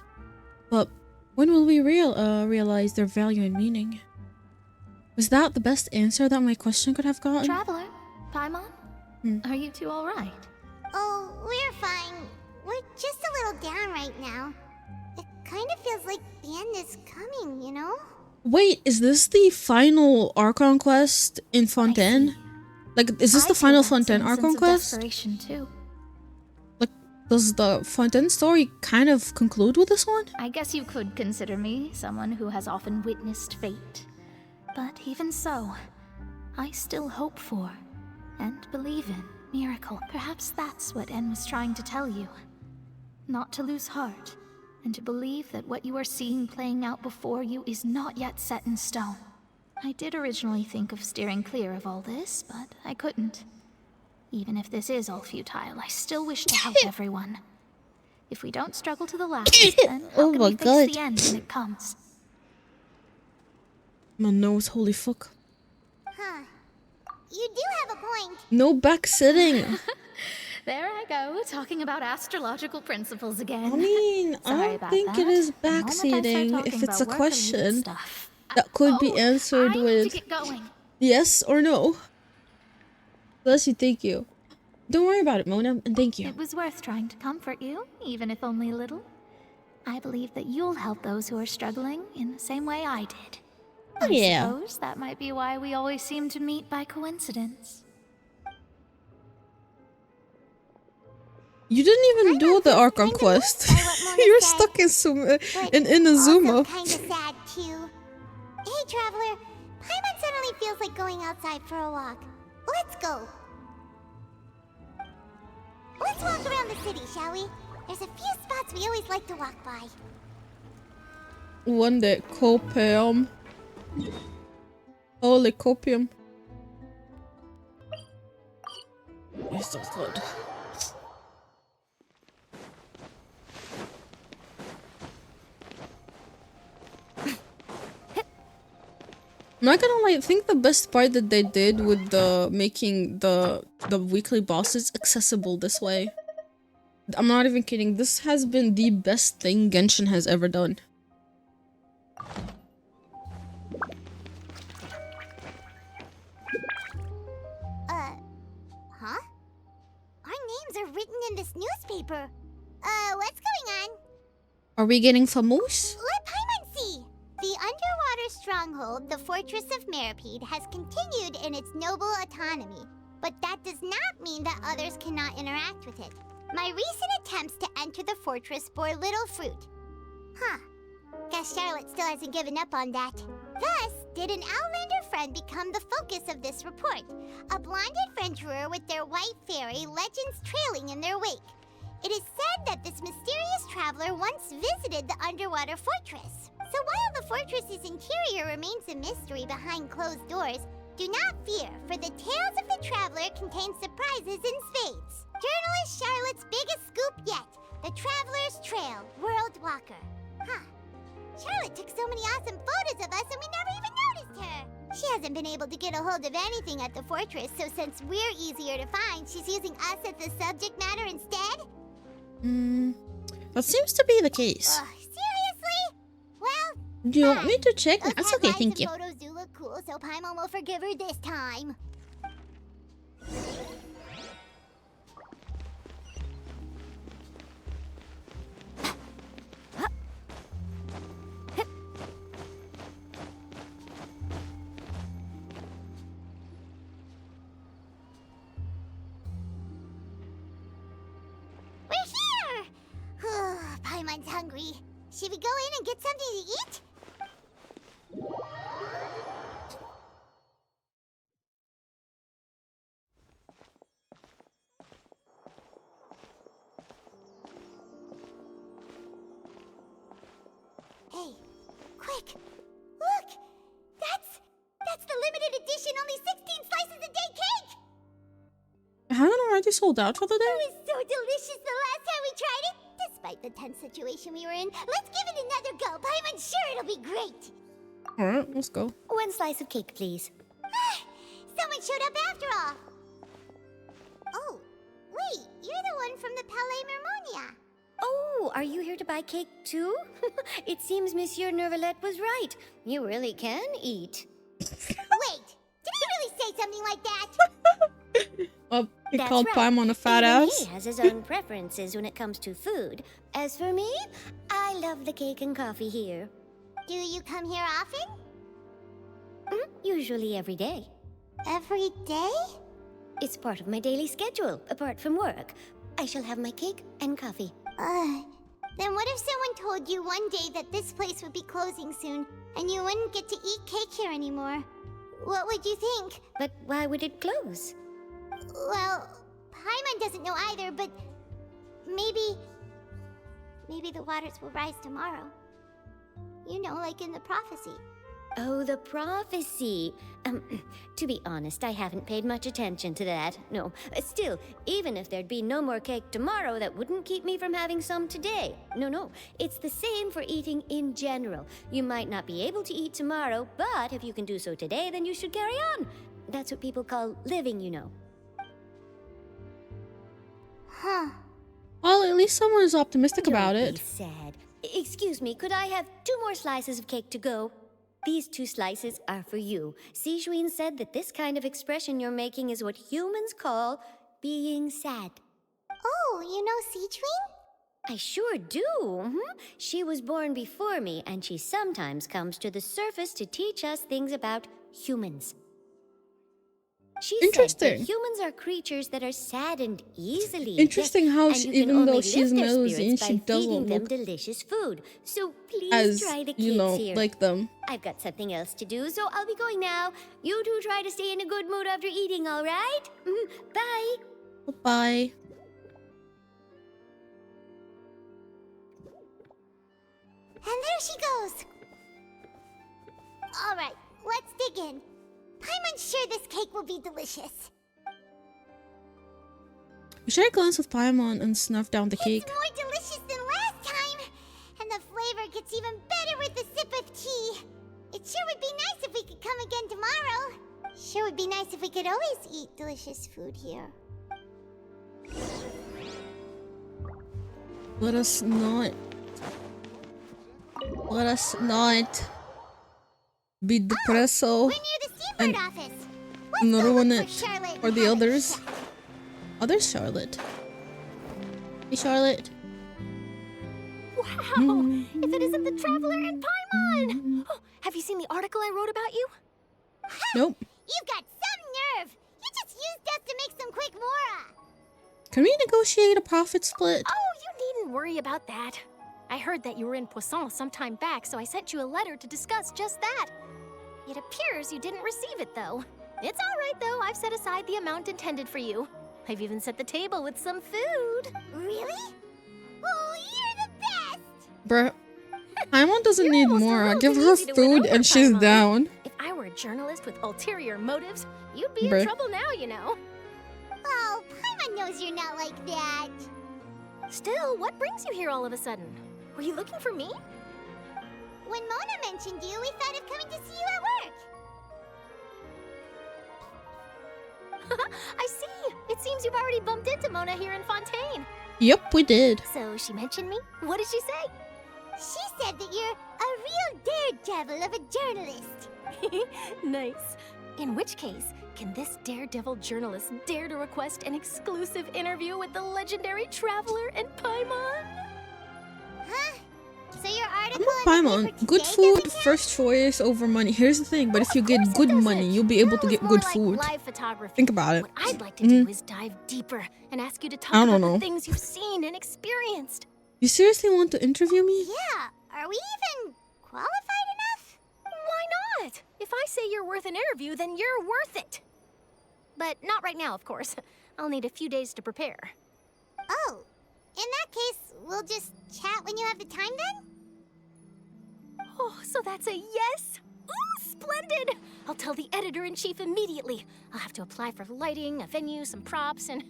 But when will we realize their value and meaning? Was that the best answer that my question could have gotten? Traveler, Paimon, are you two all right? Oh, we're fine. We're just a little down right now. It kind of feels like the end is coming, you know? Wait, is this the final Archon quest in Fontaine? Like, is this the final Fontaine Archon quest? Too. Like, does the Fontaine story kind of conclude with this one? I guess you could consider me someone who has often witnessed fate. But even so, I still hope for, and believe in, miracle. Perhaps that's what En was trying to tell you. Not to lose heart, and to believe that what you are seeing playing out before you is not yet set in stone. I did originally think of steering clear of all this, but I couldn't. Even if this is all futile, I still wish to help everyone. If we don't struggle to the last, then how can we fix the end when it comes? My nose, holy fuck. Huh. You do have a point. No back sitting. There I go, talking about astrological principles again. I mean, I don't think it is backseating if it's a question that could be answered with yes or no. Bless you, thank you. Don't worry about it, Mona, and thank you. It was worth trying to comfort you, even if only a little. I believe that you'll help those who are struggling in the same way I did. Oh, yeah. I suppose that might be why we always seem to meet by coincidence. You didn't even do the Archon quest. You're stuck in Inazuma. Kind of sad too. Hey, traveler. Paimon suddenly feels like going outside for a walk. Let's go. Let's walk around the city, shall we? There's a few spots we always like to walk by. One day, copium. Holy copium. It's so good. I'm not gonna lie, I think the best part that they did with the making the weekly bosses accessible this way. I'm not even kidding, this has been the best thing Genshin has ever done. are written in this newspaper. What's going on? Are we getting famous? Let Paimon see! The underwater stronghold, the Fortress of Meripede, has continued in its noble autonomy. But that does not mean that others cannot interact with it. My recent attempts to enter the fortress bore little fruit. Huh. Guess Charlotte still hasn't given up on that. Thus, did an Outlander friend become the focus of this report? A blonde adventurer with their white fairy, legends trailing in their wake. It is said that this mysterious traveler once visited the underwater fortress. So while the fortress's interior remains a mystery behind closed doors, do not fear, for the tales of the traveler contain surprises in spades. Journalist Charlotte's biggest scoop yet, the Traveler's Trail, World Walker. Huh. Charlotte took so many awesome photos of us and we never even noticed her. She hasn't been able to get a hold of anything at the fortress, so since we're easier to find, she's using us as the subject matter instead? That seems to be the case. Seriously? Well, Do you want me to check? That's okay, thank you. the photos do look cool, so Paimon will forgive her this time. Paimon's hungry. Should we go in and get something to eat? Hey, quick! Look! That's the limited edition, only 16 slices a day cake! Haven't already sold out for the day? It was so delicious the last time we tried it! Despite the tense situation we were in, let's give it another go. I'm sure it'll be great. Alright, let's go. One slice of cake, please. Someone showed up after all. Oh, wait, you're the one from the Palais Mermonia. Oh, are you here to buy cake too? It seems Monsieur Nervalette was right. You really can eat. Wait, did he really say something like that? Well, he That's called right. Paimon a fat Even ass. He has his own preferences when it comes to food. As for me, I love the cake and coffee here. Do you come here often? Usually every day. Every day? It's part of my daily schedule, apart from work. I shall have my cake and coffee. Then what if someone told you one day that this place would be closing soon, and you wouldn't get to eat cake here anymore? What would you think? But why would it close? Well, Paimon doesn't know either, but maybe the waters will rise tomorrow. You know, like in the prophecy. Oh, the prophecy. To be honest, I haven't paid much attention to that. No, still, even if there'd be no more cake tomorrow, that wouldn't keep me from having some today. No, it's the same for eating in general. You might not be able to eat tomorrow, but if you can do so today, then you should carry on. That's what people call living, you know. Huh. Well, at least someone is optimistic about Don't it. be sad. Excuse me, could I have 2 more slices of cake to go? These 2 slices are for you. Sijuin said that this kind of expression you're making is what humans call being sad. Oh, you know Sijuin? I sure do. She was born before me, and she sometimes comes to the surface to teach us things about humans. She said that humans are creatures that are saddened easily. Interesting how and she, you can even though only she's lift their nosy and spirits she by feeding doesn't them look delicious food. So please as, try the cakes you know, here. like them. I've got something else to do, so I'll be going now. You two try to stay in a good mood after eating, all right? Bye. Bye. And there she goes. All right, let's dig in. Paimon's sure this cake will be delicious. We should glance with Paimon and snuff down the cake. It's more delicious than last time. And the flavor gets even better with a sip of tea. It sure would be nice if we could come again tomorrow. Sure would be nice if we could always eat delicious food here. Let us not be depresso and ruin it for the others. Other Charlotte. Hey, Charlotte. Wow! If it isn't the Traveler and Paimon! Oh, have you seen the article I wrote about you? Nope. You've got some nerve! You just used us to make some quick mora! Can we negotiate a profit split? Oh, you needn't worry about that. I heard that you were in Poisson some time back, so I sent you a letter to discuss just that. It appears you didn't receive it, though. It's all right, though. I've set aside the amount intended for you. I've even set the table with some food. Really? Oh, you're the best! Bruh. Paimon doesn't need more. I give her food and she's down. If I were a journalist with ulterior motives, you'd be Bruh. in trouble now, you know. Oh, Paimon knows you're not like that. Still, what brings you here all of a sudden? Were you looking for me? When Mona mentioned you, we thought of coming to see you at work. I see. It seems you've already bumped into Mona here in Fontaine. Yep, we did. So she mentioned me? What did she say? She said that you're a real daredevil of a journalist. Nice. In which case, can this daredevil journalist dare to request an exclusive interview with the legendary Traveler and Paimon? Huh? So your I'm article a Paimon. Good food, first choice over money. Here's the thing, but if you get good money, you'll be able to get good food. Live photography. Think about it. What I'd like to do is dive deeper and ask you to talk I don't about know. the things you've seen and experienced. You seriously want to interview me? Yeah. Are we even qualified enough? Why not? If I say you're worth an interview, then you're worth it. But not right now, of course. I'll need a few days to prepare. Oh, in that case, we'll just chat when you have the time then? Oh, so that's a yes? Ooh, splendid! I'll tell the editor-in-chief immediately. I'll have to apply for lighting, a venue, some props, and...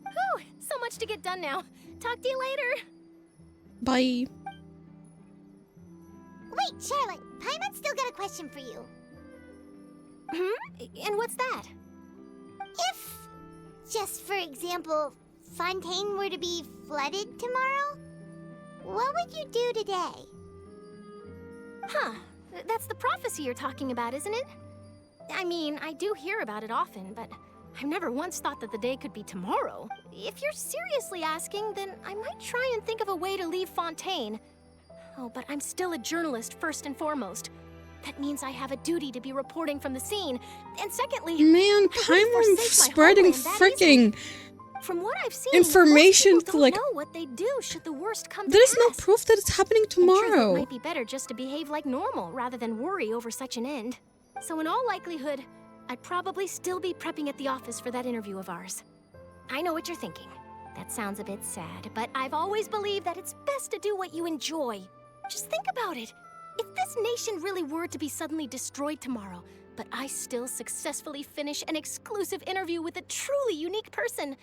Whew, so much to get done now. Talk to you later. Bye. Wait, Charlotte, Paimon's still got a question for you. And what's that? If, just for example, Fontaine were to be flooded tomorrow, what would you do today? Huh. That's the prophecy you're talking about, isn't it? I mean, I do hear about it often, but I've never once thought that the day could be tomorrow. If you're seriously asking, then I might try and think of a way to leave Fontaine. Oh, but I'm still a journalist first and foremost. That means I have a duty to be reporting from the scene. And secondly, Man, Paimon's spreading freaking from what I've seen, information most to people like. don't know what they do should the worst come to There's no pass. proof that it's happening In truth, it tomorrow. might be better just to behave like normal rather than worry over such an end. So in all likelihood, I'd probably still be prepping at the office for that interview of ours. I know what you're thinking. That sounds a bit sad, but I've always believed that it's best to do what you enjoy. Just think about it. If this nation really were to be suddenly destroyed tomorrow, but I still successfully finish an exclusive interview with a truly unique person,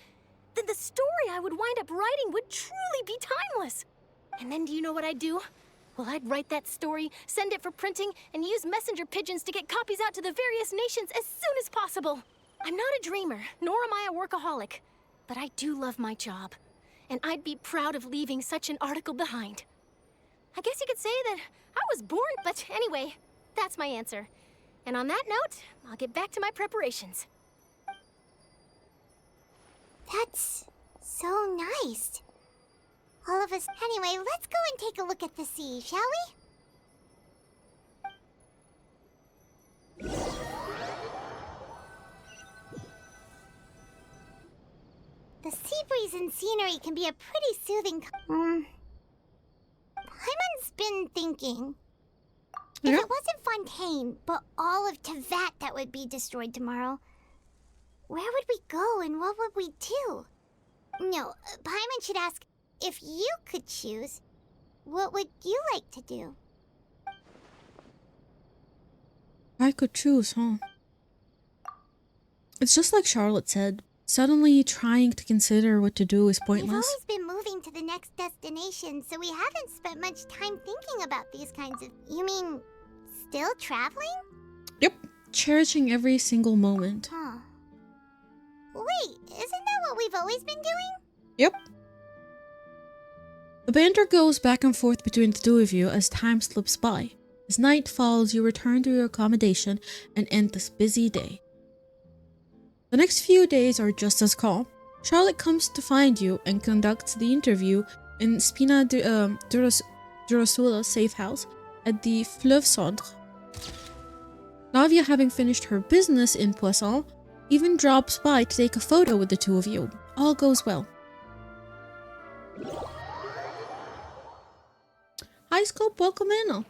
then the story I would wind up writing would truly be timeless. And then do you know what I'd do? Well, I'd write that story, send it for printing, and use messenger pigeons to get copies out to the various nations as soon as possible. I'm not a dreamer, nor am I a workaholic, but I do love my job, and I'd be proud of leaving such an article behind. I guess you could say that I was born, but anyway, that's my answer. And on that note, I'll get back to my preparations. That's so nice. All of us. Anyway, let's go and take a look at the sea, shall we? The sea breeze and scenery can be a pretty soothing. Paimon's been thinking. If it wasn't Fontaine, but all of Tevat that would be destroyed tomorrow, where would we go and what would we do? No, Paimon should ask, if you could choose, what would you like to do? I could choose, huh? It's just like Charlotte said. Suddenly trying to consider what to do is We've pointless. always been moving to the next destination, so we haven't spent much time thinking about these kinds of... You mean, still traveling? Yep. Cherishing every single moment. Huh. Wait, isn't that what we've always been doing? Yep. The banter goes back and forth between the two of you as time slips by. As night falls, you return to your accommodation and end this busy day. The next few days are just as calm. Charlotte comes to find you and conducts the interview in Spina Durasula's safe house at the Fleuve Centre. Navia, having finished her business in Poisson, even drops by to take a photo with the two of you. All goes well. Hi Scope, welcome in.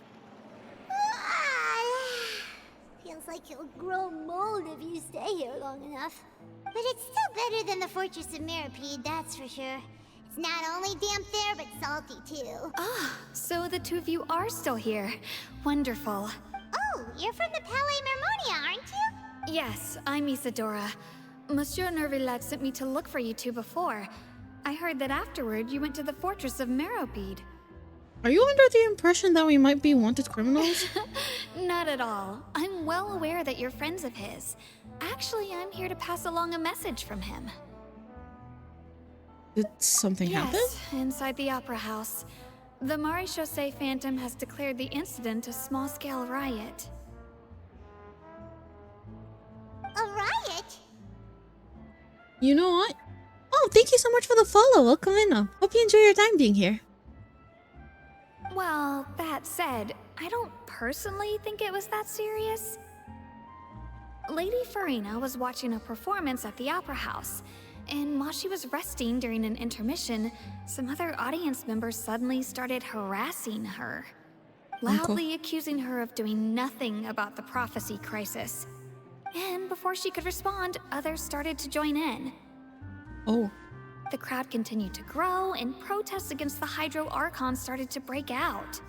Feels like you'll grow mold if you stay here long enough. But it's still better than the Fortress of Meropide, that's for sure. It's not only damp there, but salty too. Ah, so the two of you are still here. Wonderful. Oh, you're from the Palais Mermonia, aren't you? Yes, I'm Isadora. Monsieur Nervillet sent me to look for you two before. I heard that afterward you went to the Fortress of Meropide. Are you under the impression that we might be wanted criminals? Not at all. I'm well aware that you're friends of his. Actually, I'm here to pass along a message from him. Did something happen? Yes, inside the Opera House. The Maréchaussée Phantom has declared the incident a small-scale riot. A riot? You know what? Oh, thank you so much for the follow. Welcome in. Hope you enjoy your time being here. Well, that said, I don't personally think it was that serious. Lady Farina was watching a performance at the Opera House, and while she was resting during an intermission, some other audience members suddenly started harassing her, loudly accusing her of doing nothing about the prophecy crisis. And before she could respond, others started to join in. Oh. The crowd continued to grow, and protests against the Hydro Archon started to break out.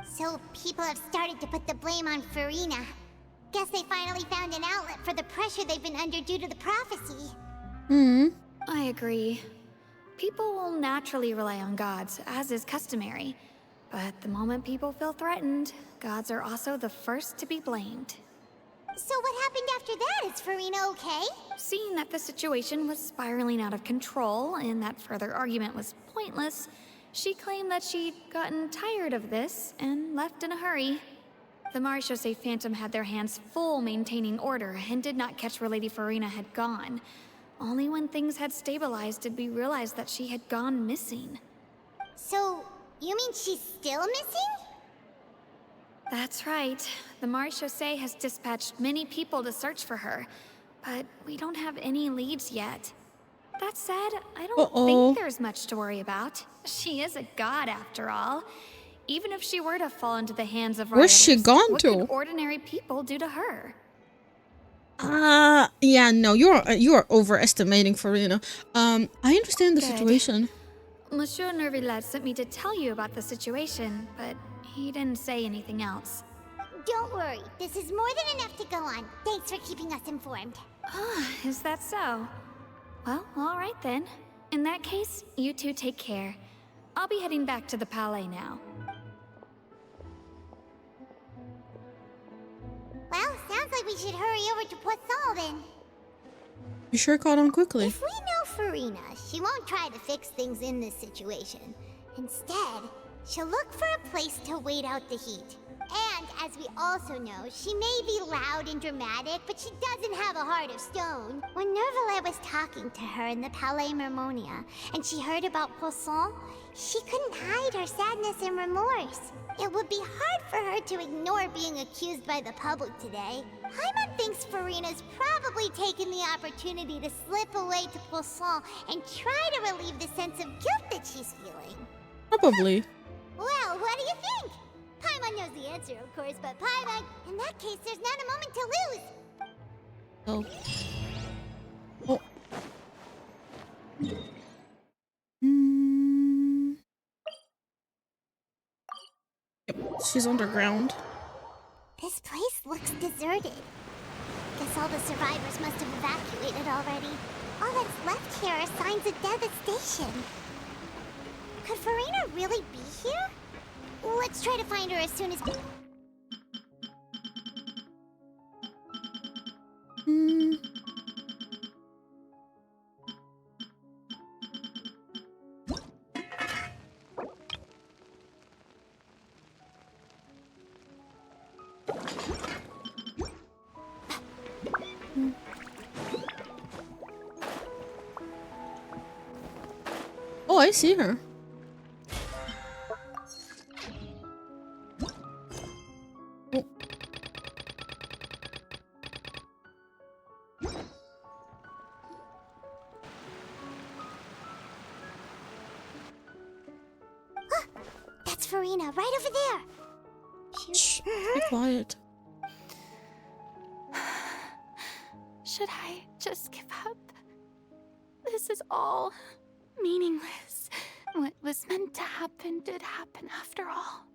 So people have started to put the blame on Farina. Guess they finally found an outlet for the pressure they've been under due to the prophecy. I agree. People will naturally rely on gods, as is customary. But the moment people feel threatened, gods are also the first to be blamed. So what happened after that? Is Farina okay? Seeing that the situation was spiraling out of control and that further argument was pointless, she claimed that she'd gotten tired of this and left in a hurry. The Maréchaussée Phantom had their hands full maintaining order and did not catch where Lady Farina had gone. Only when things had stabilized did we realize that she had gone missing. So, you mean she's still missing? That's right. The Maréchaussée has dispatched many people to search for her, but we don't have any leads yet. That said, I don't think there's much to worry about. She is a god after all. Even if she were to fall into the hands of rioters, where's she gone to? What could ordinary people do to her? Yeah, no, you are overestimating Farina. I understand the situation. Monsieur Nervillet sent me to tell you about the situation, but he didn't say anything else. Don't worry, this is more than enough to go on. Thanks for keeping us informed. Is that so? Well, alright then. In that case, you two take care. I'll be heading back to the Palais now. Well, sounds like we should hurry over to Poisson then. You sure caught on quickly. If we know Farina, she won't try to fix things in this situation. Instead, she'll look for a place to wait out the heat. And, as we also know, she may be loud and dramatic, but she doesn't have a heart of stone. When Nervillet was talking to her in the Palais Mermonia, and she heard about Poisson, she couldn't hide her sadness and remorse. It would be hard for her to ignore being accused by the public today. Paimon thinks Farina's probably taken the opportunity to slip away to Poisson and try to relieve the sense of guilt that she's feeling. Probably. Well, what do you think? Paimon knows the answer, of course, but Paimon, in that case, there's not a moment to lose. Oh. Yep, she's underground. This place looks deserted. Guess all the survivors must have evacuated already. All that's left here are signs of devastation. Could Farina really be here? Let's try to find her as soon as... Oh, I see her. Oh. That's Farina, right over there. Shh, be quiet. Should I just give up? This is all meaningless. What was meant to happen did happen after all.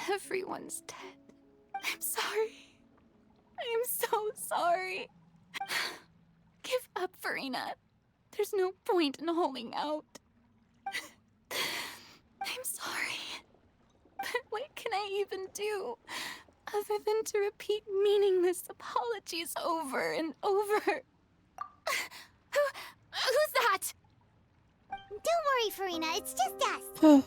Everyone's dead. I'm sorry. I'm so sorry. Give up, Farina. There's no point in holding out. I'm sorry. But what can I even do other than to repeat meaningless apologies over and over? Who's that? Don't worry, Farina. It's just us. Oh.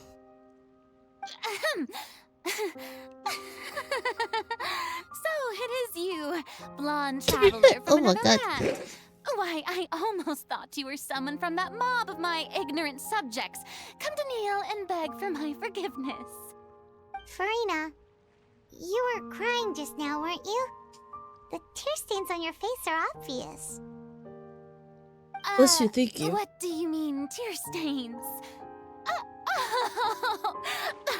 So it is you, blonde traveler from Oh my another God. land. Why, I almost thought you were someone from that mob of my ignorant subjects. Come to kneel and beg for my forgiveness. Farina, you were crying just now, weren't you? The tear stains on your face are obvious. Bless you, thank you. What do you mean, tear stains? Oh,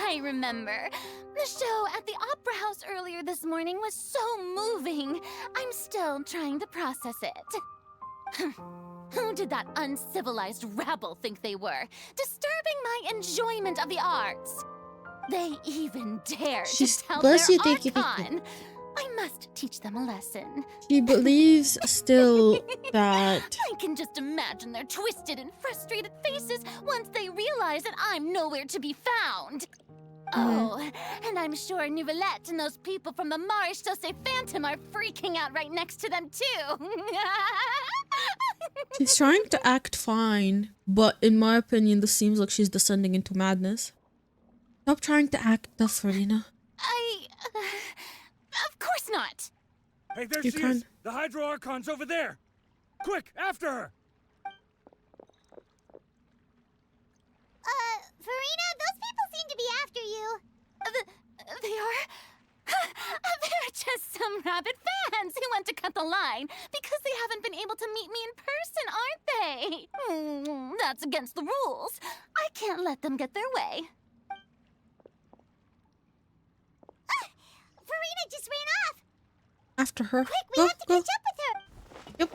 I remember. The show at the Opera House earlier this morning was so moving. I'm still trying to process it. Who did that uncivilized rabble think they were? Disturbing my enjoyment of the arts. They even dared to tell bless their you, thank you, thank you. archon. I must teach them a lesson. She believes still that I can just imagine their twisted and frustrated faces once they realize that I'm nowhere to be found. Oh, and I'm sure Nouvellette and those people from the Maréchaussée Phantom are freaking out right next to them too. she's trying to act fine, but in my opinion, this seems like she's descending into madness. Stop trying to act tough, Farina. Of course not. Hey, there You she can. is! The Hydro Archon's over there! Quick, after her! Farina, those people seem to be after you. They are? They're just some rabid fans who want to cut the line because they haven't been able to meet me in person, aren't they? That's against the rules. I can't let them get their way. Farina just ran off. After her. Quick, we have to catch up with her. Yep.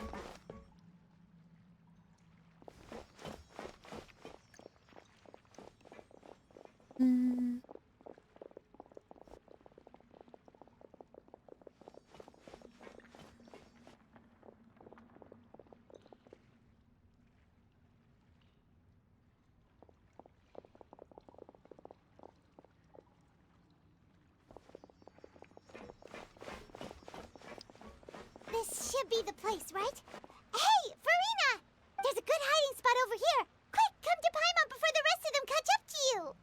This should be the place, right? Hey, Farina! There's a good hiding spot over here. Quick, come to Paimon before the rest of them catch up to you.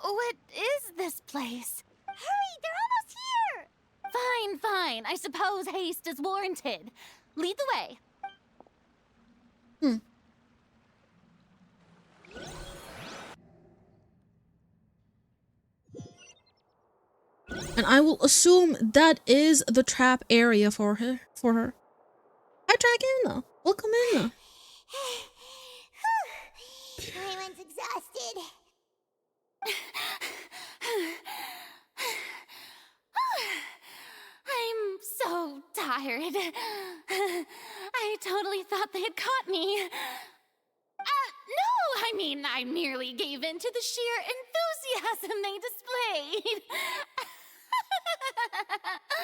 What is this place? Hurry, they're almost here. Fine, fine. I suppose haste is warranted. Lead the way. And I will assume that is the trap area for her. Hi, Dragona. Welcome in. Paimon's exhausted. I'm so tired. I totally thought they had caught me. No, I mean, I merely gave in to the sheer enthusiasm they displayed.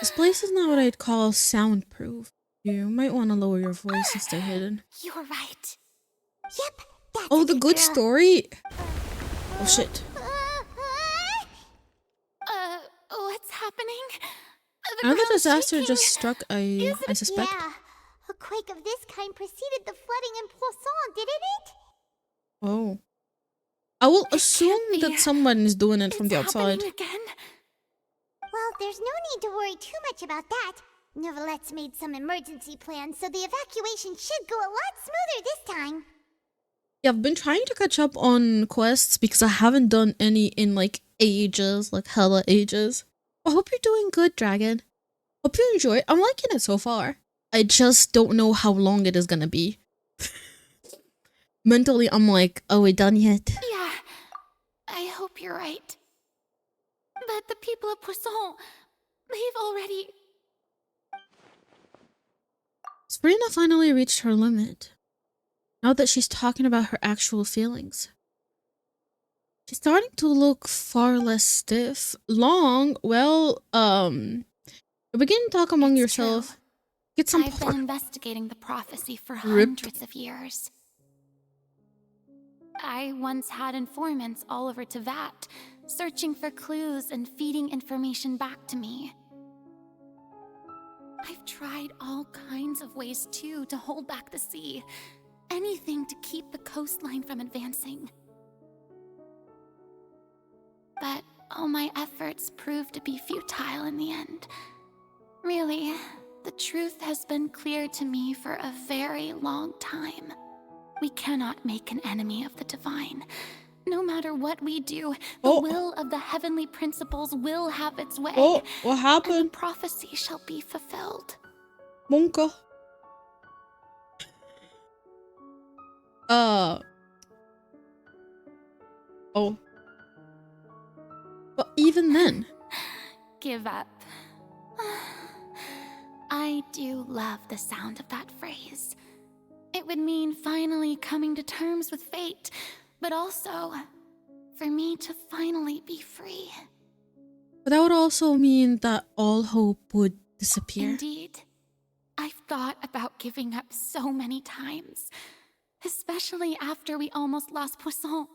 This place is not what I'd call soundproof. You might want to lower your voice and stay hidden. You were right. Yep, that's Oh, a the good girl. story. Oh shit. What's happening? Another ground's disaster shaking. just struck, I suspect. Yeah, a quake of this kind preceded the flooding in Poisson, didn't it? Oh. I will assume that someone is doing it from the outside. Again? Well, there's no need to worry too much about that. Nouvellette's made some emergency plans, so the evacuation should go a lot smoother this time. Yeah, I've been trying to catch up on quests because I haven't done any in like ages, like hella ages. I hope you're doing good, Dragon. Hope you enjoy it. I'm liking it so far. I just don't know how long it is gonna be. Mentally, I'm like, are we done yet? Yeah, I hope you're right. But the people of Poisson, they've already... Sabrina finally reached her limit. Now that she's talking about her actual feelings. She's starting to look far less stiff. Long, well, begin to talk among yourself. Get some I've been investigating the prophecy for Ripped. hundreds of years. I once had informants all over Tevat, searching for clues and feeding information back to me. I've tried all kinds of ways too to hold back the sea. Anything to keep the coastline from advancing. But all my efforts proved to be futile in the end. Really, the truth has been clear to me for a very long time. We cannot make an enemy of the divine. No matter what we do, the will of the heavenly principles will have its way. Oh, what happened? And the prophecy shall be fulfilled. Monka. Oh. But even then. Give up. I do love the sound of that phrase. It would mean finally coming to terms with fate, but also for me to finally be free. But that would also mean that all hope would disappear. Indeed. I've thought about giving up so many times, especially after we almost lost Poisson.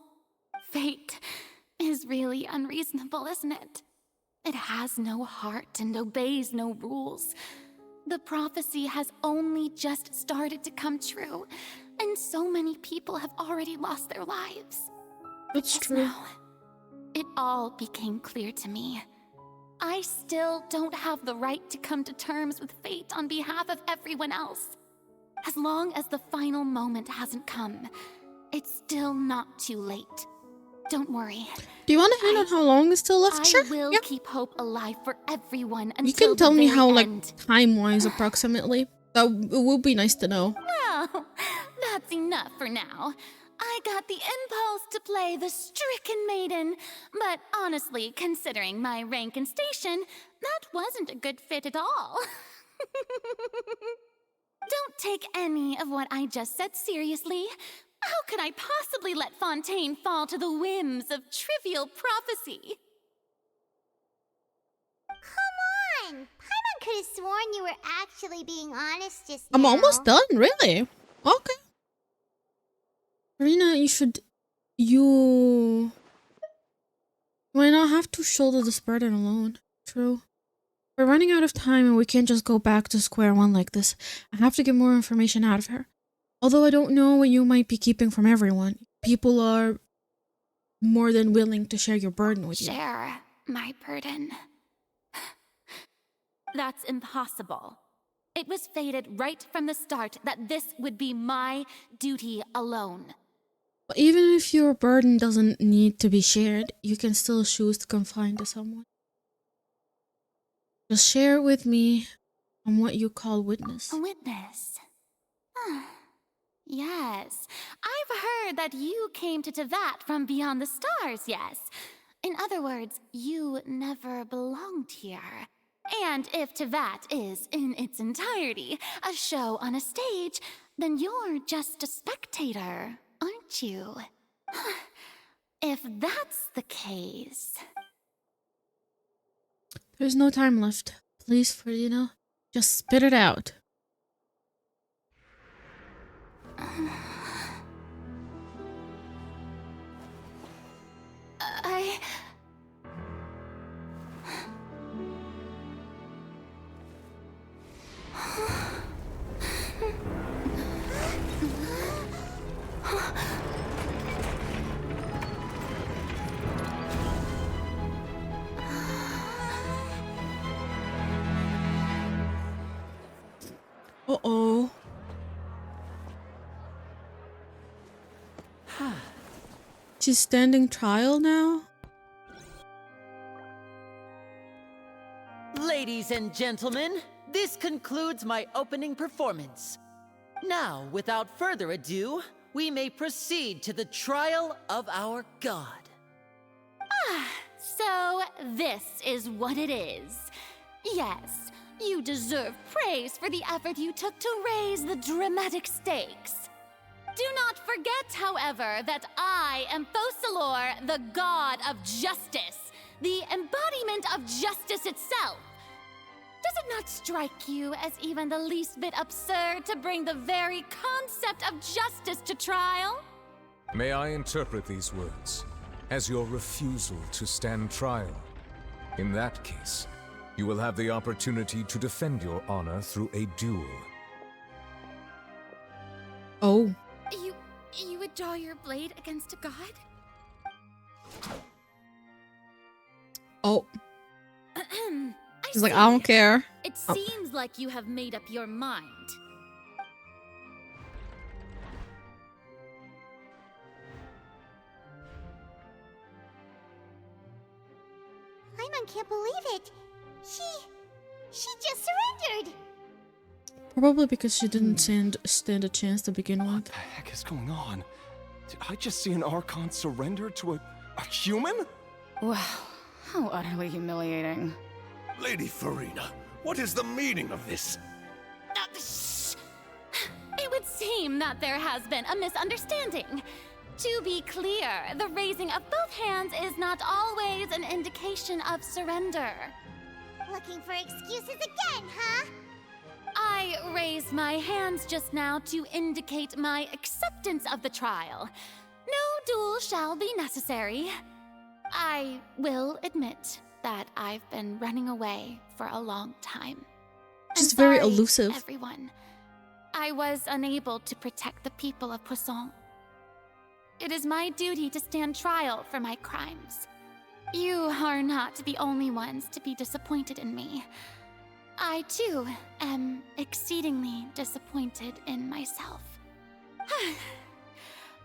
Fate is really unreasonable, isn't it? It has no heart and obeys no rules. The prophecy has only just started to come true, and so many people have already lost their lives. That's true. Now, it all became clear to me. I still don't have the right to come to terms with fate on behalf of everyone else. As long as the final moment hasn't come, it's still not too late. Don't worry. Do you want to hint on how long is still left? Sure. I will keep hope alive for everyone until you can tell the me very how, end. like, time-wise approximately. That would be nice to know. Well, that's enough for now. I got the impulse to play the stricken maiden, but honestly, considering my rank and station, that wasn't a good fit at all. Don't take any of what I just said seriously. How could I possibly let Fontaine fall to the whims of trivial prophecy? Come on! Paimon could have sworn you were actually being honest just I'm now. almost done, really. Okay. Karina, you might not have to shoulder this burden alone. True. We're running out of time and we can't just go back to square one like this. I have to get more information out of her. Although I don't know what you might be keeping from everyone. People are more than willing to share your burden with you. Share my burden. That's impossible. It was fated right from the start that this would be my duty alone. But even if your burden doesn't need to be shared, you can still choose to confide to someone. Just share it with me on what you call witness. A witness? Yes. I've heard that you came to Tevat from beyond the stars, yes. In other words, you never belonged here. And if Tevat is, in its entirety, a show on a stage, then you're just a spectator, aren't you? If that's the case... There's no time left. Please, Farina, just spit it out. Uh-oh. She's standing trial now? Ladies and gentlemen, this concludes my opening performance. Now, without further ado, we may proceed to the trial of our god. So this is what it is. Yes, you deserve praise for the effort you took to raise the dramatic stakes. Do not forget, however, that I am Focalor, the god of justice, the embodiment of justice itself. Does it not strike you as even the least bit absurd to bring the very concept of justice to trial? May I interpret these words as your refusal to stand trial? In that case, you will have the opportunity to defend your honor through a duel. Oh. You would draw your blade against a god? Oh. She's like, I don't care. It seems like you have made up your mind. Paimon can't believe it. She just surrendered. Probably because she didn't stand a chance to begin with. What the heck is going on? Did I just see an Archon surrender to a human? Wow, how utterly humiliating. Lady Farina, what is the meaning of this? It would seem that there has been a misunderstanding. To be clear, the raising of both hands is not always an indication of surrender. Looking for excuses again, huh? I raised my hands just now to indicate my acceptance of the trial. No duel shall be necessary. I will admit that I've been running away for a long time. She's I'm very sorry, elusive. Everyone. I was unable to protect the people of Poisson. It is my duty to stand trial for my crimes. You are not the only ones to be disappointed in me. I, too, am exceedingly disappointed in myself.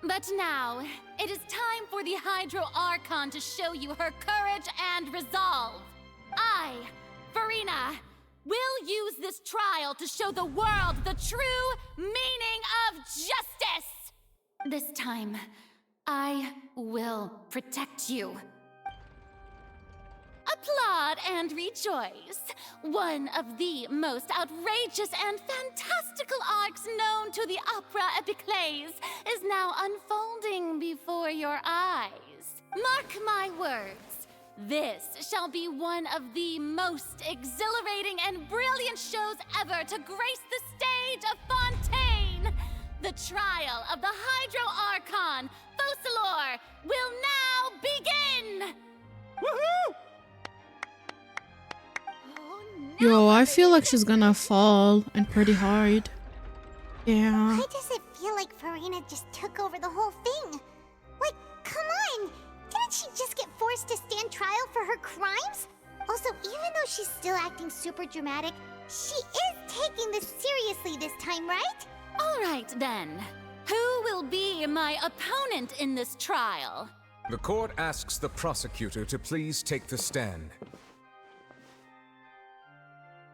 But now, it is time for the Hydro Archon to show you her courage and resolve. I, Farina, will use this trial to show the world the true meaning of justice! This time, I will protect you. Applaud and rejoice. One of the most outrageous and fantastical arcs known to the opera epiclese is now unfolding before your eyes. Mark my words. This shall be one of the most exhilarating and brilliant shows ever to grace the stage of Fontaine. The trial of the Hydro Archon, Focalor, will now begin! Woohoo! Yo, I feel like she's gonna fall, and pretty hard. Yeah. Why does it feel like Farina just took over the whole thing? Like, come on! Didn't she just get forced to stand trial for her crimes? Also, even though she's still acting super dramatic, she is taking this seriously this time, right? Alright then. Who will be my opponent in this trial? The court asks the prosecutor to please take the stand.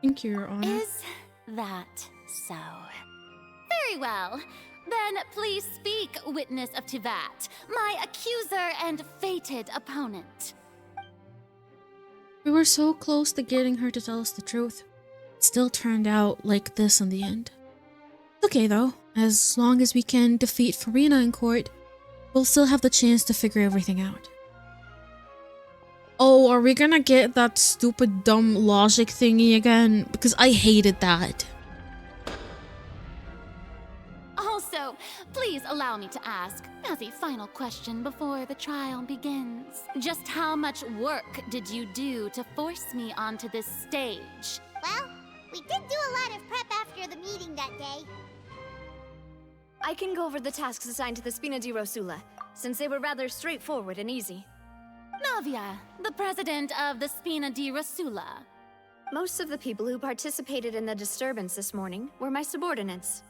Thank you, Your Honor. Is that so? Very well. Then please speak, witness of Tivat, my accuser and fated opponent. We were so close to getting her to tell us the truth. It still turned out like this in the end. It's okay though, as long as we can defeat Farina in court, we'll still have the chance to figure everything out. Oh, are we gonna get that stupid dumb logic thingy again? Because I hated that. Also, please allow me to ask, as a final question before the trial begins, just how much work did you do to force me onto this stage? Well, we did do a lot of prep after the meeting that day. I can go over the tasks assigned to the Spina di Rosula, since they were rather straightforward and easy. Navia, the president of the Spina di Rosula. Most of the people who participated in the disturbance this morning were my subordinates.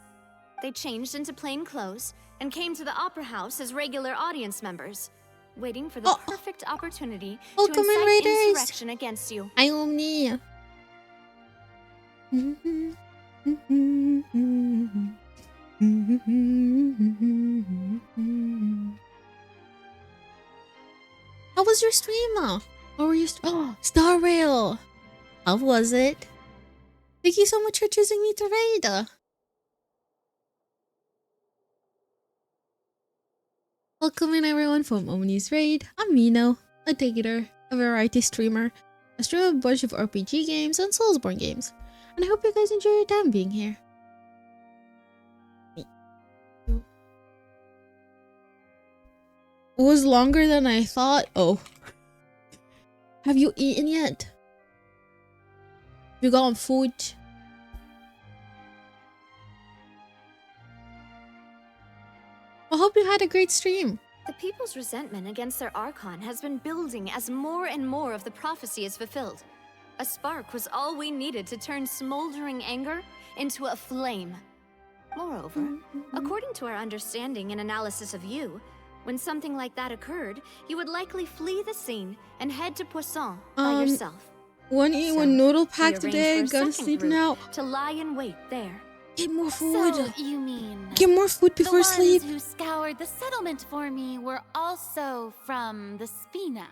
They changed into plain clothes and came to the opera house as regular audience members, waiting for the perfect opportunity to incite insurrection against you. Hi, Omni. How was your stream? How were you? Star Rail. How was it? Thank you so much for choosing me to raid. Welcome in everyone from Omni's Raid. I'm Mino, a dater, a variety streamer. I stream a bunch of RPG games and Soulsborne games. And I hope you guys enjoy your time being here. It was longer than I thought. Oh. Have you eaten yet? Have you gotten food? I hope you had a great stream. The people's resentment against their Archon has been building as more and more of the prophecy is fulfilled. A spark was all we needed to turn smoldering anger into a flame. Moreover, according to our understanding and analysis of you, when something like that occurred, you would likely flee the scene and head to Poisson by yourself. One eat one noodle pack today, gotta sleep now. To lie in wait there. Get more food. So, you mean... Get more food before sleep. The ones who scoured the settlement for me were also from the Spina.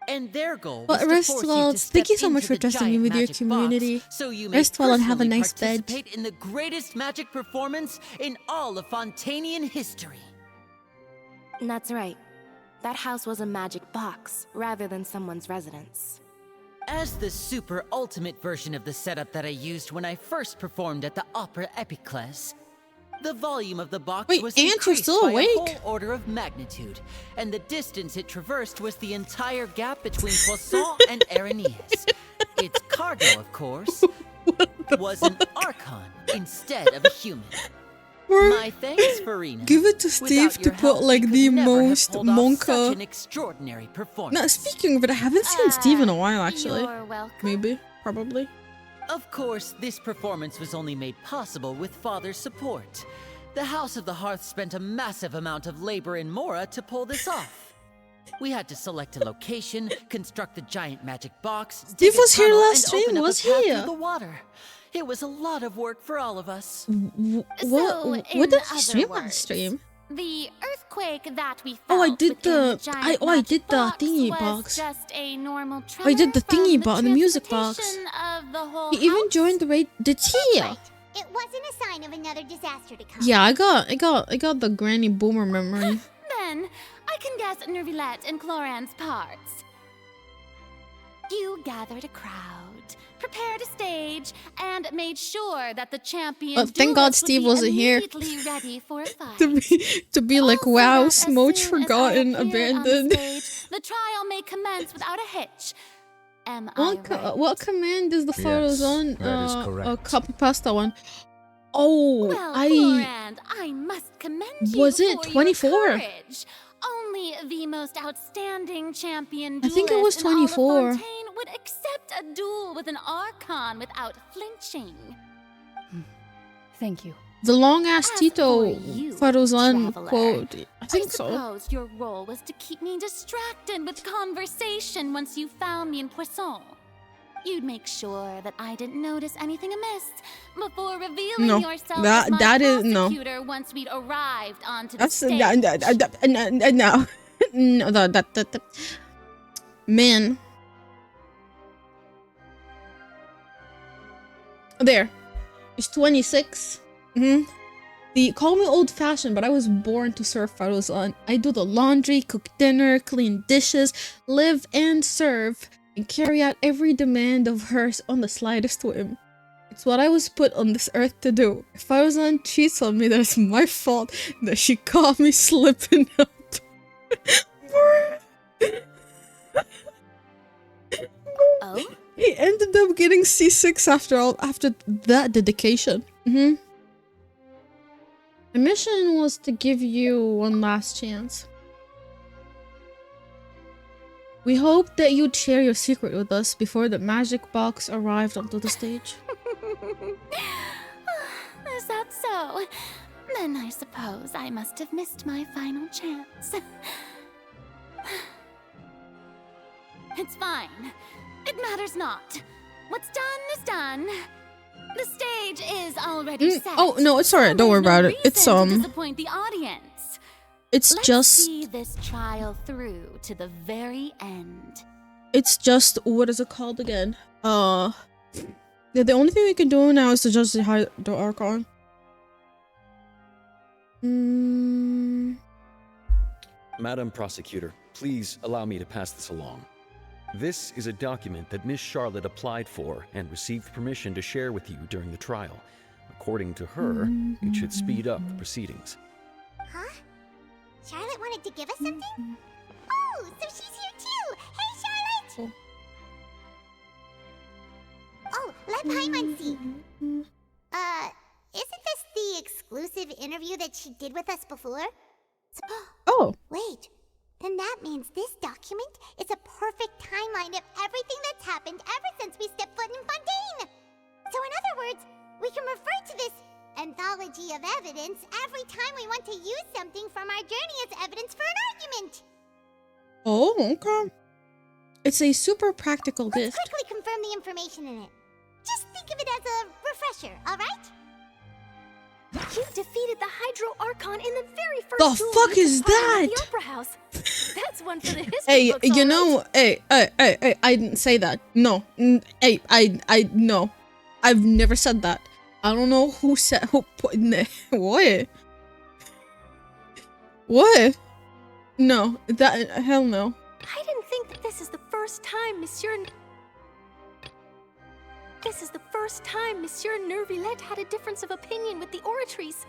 And their goal Well, rest well. Thank you so much for trusting me with your community. So you Rest well and have a nice bed. Participate in the greatest magic performance in all of Fontanian history. That's right. That house was a magic box, rather than someone's residence. As the super ultimate version of the setup that I used when I first performed at the Opera Epiclese, the volume of the box was increased by a whole order of magnitude, and the distance it traversed was the entire gap between Poisson and Aranias. Its cargo, of course, was an Archon instead of a human. My thanks, Farina. Give it to Steve to put like the most monka. An extraordinary performance. Now, speaking of it, I haven't seen Steve in a while actually. You're welcome. Maybe, probably. Of course, this performance was only made possible with Father's support. The House of the Hearth spent a massive amount of labor in Mora to pull this off. We had to select a location, construct the giant magic box, Steve was here last stream, was he? Through the water. It was a lot of work for all of us. What did he stream on stream? The earthquake that we felt Oh, I did the I did the thingy box. Just a normal I did the thingy box, the music box. Of the whole He even joined the raid. Did he? It wasn't a sign of another disaster to come. Yeah, I got the granny boomer memory. Then I can guess Nervilette and Cloran's parts. You gathered a crowd, prepared a stage, and made sure that the champion. Thank God Steve wasn't here. Ready for a fight. to be like, wow, Smoach forgotten, abandoned. Stage, the trial may commence without a hitch. Am I right? What command is the photos on? That is correct. Copy pasta one. Oh, well, I must commend you. Was it 24? Your courage. Only the most outstanding champion I think it was 24. Would accept a duel with an Archon without flinching. Thank you. The long ass Tito photos on quote. I think so. I suppose your role was to keep me distracted with conversation once you found me in Poisson. You'd make sure that I didn't notice anything amiss before revealing yourself as my prosecutor once we'd arrived onto the stage. No. Man. There. It's 26. Call me old-fashioned, but I was born to serve photos on. I do the laundry, cook dinner, clean dishes, live and serve, and carry out every demand of hers on the slightest whim. It's what I was put on this earth to do. If Farzan cheats on me, that's my fault that she caught me slipping up. Oh? He ended up getting C6 after that dedication. My mission was to give you one last chance. We hoped that you'd share your secret with us before the magic box arrived onto the stage. Is that so? Then I suppose I must have missed my final chance. It's fine. It matters not. What's done is done. The stage is already set. Oh no, it's alright. Don't worry about it. It's disappoint the audience. It's Let's just see this trial through to the very end. It's just, what is it called again? Yeah, the only thing we can do now is to judge the Archon. Madam Prosecutor, please allow me to pass this along. This is a document that Miss Charlotte applied for and received permission to share with you during the trial. According to her, it should speed up the proceedings. Huh? Charlotte wanted to give us something? Oh, so she's here too! Hey, Charlotte! Oh, let Paimon see. Isn't this the exclusive interview that she did with us before? Oh. Wait, then that means this document is a perfect timeline of everything that's happened ever since we stepped foot in Fontaine! So in other words, we can refer to this anthology of evidence every time we want to use something from our journey as evidence for an argument! Oh, okay. It's a super practical Let's gift. quickly confirm the information in it. Just think of it as a refresher, alright? You defeated the Hydro Archon in the very first The duel fuck you is took part in that? at the Opera House. That's one for the history Hey, books, you all know, right. hey, I didn't say that. No. Hey, no. I've never said that. I don't know who said, who put, what? What? No, that, hell no. I didn't think that this is the first time Monsieur Nervillet had a difference of opinion with the Oratrice.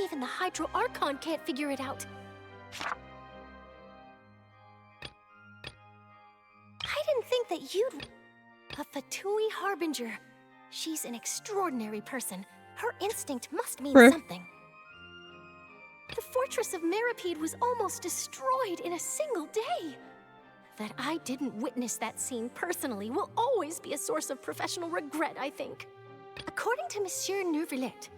Even the Hydro Archon can't figure it out. I didn't think that you'd... A Fatui Harbinger. She's an extraordinary person. Her instinct must mean something. The fortress of Meripede was almost destroyed in a single day. That I didn't witness that scene personally will always be a source of professional regret, I think. According to Monsieur Nervillet,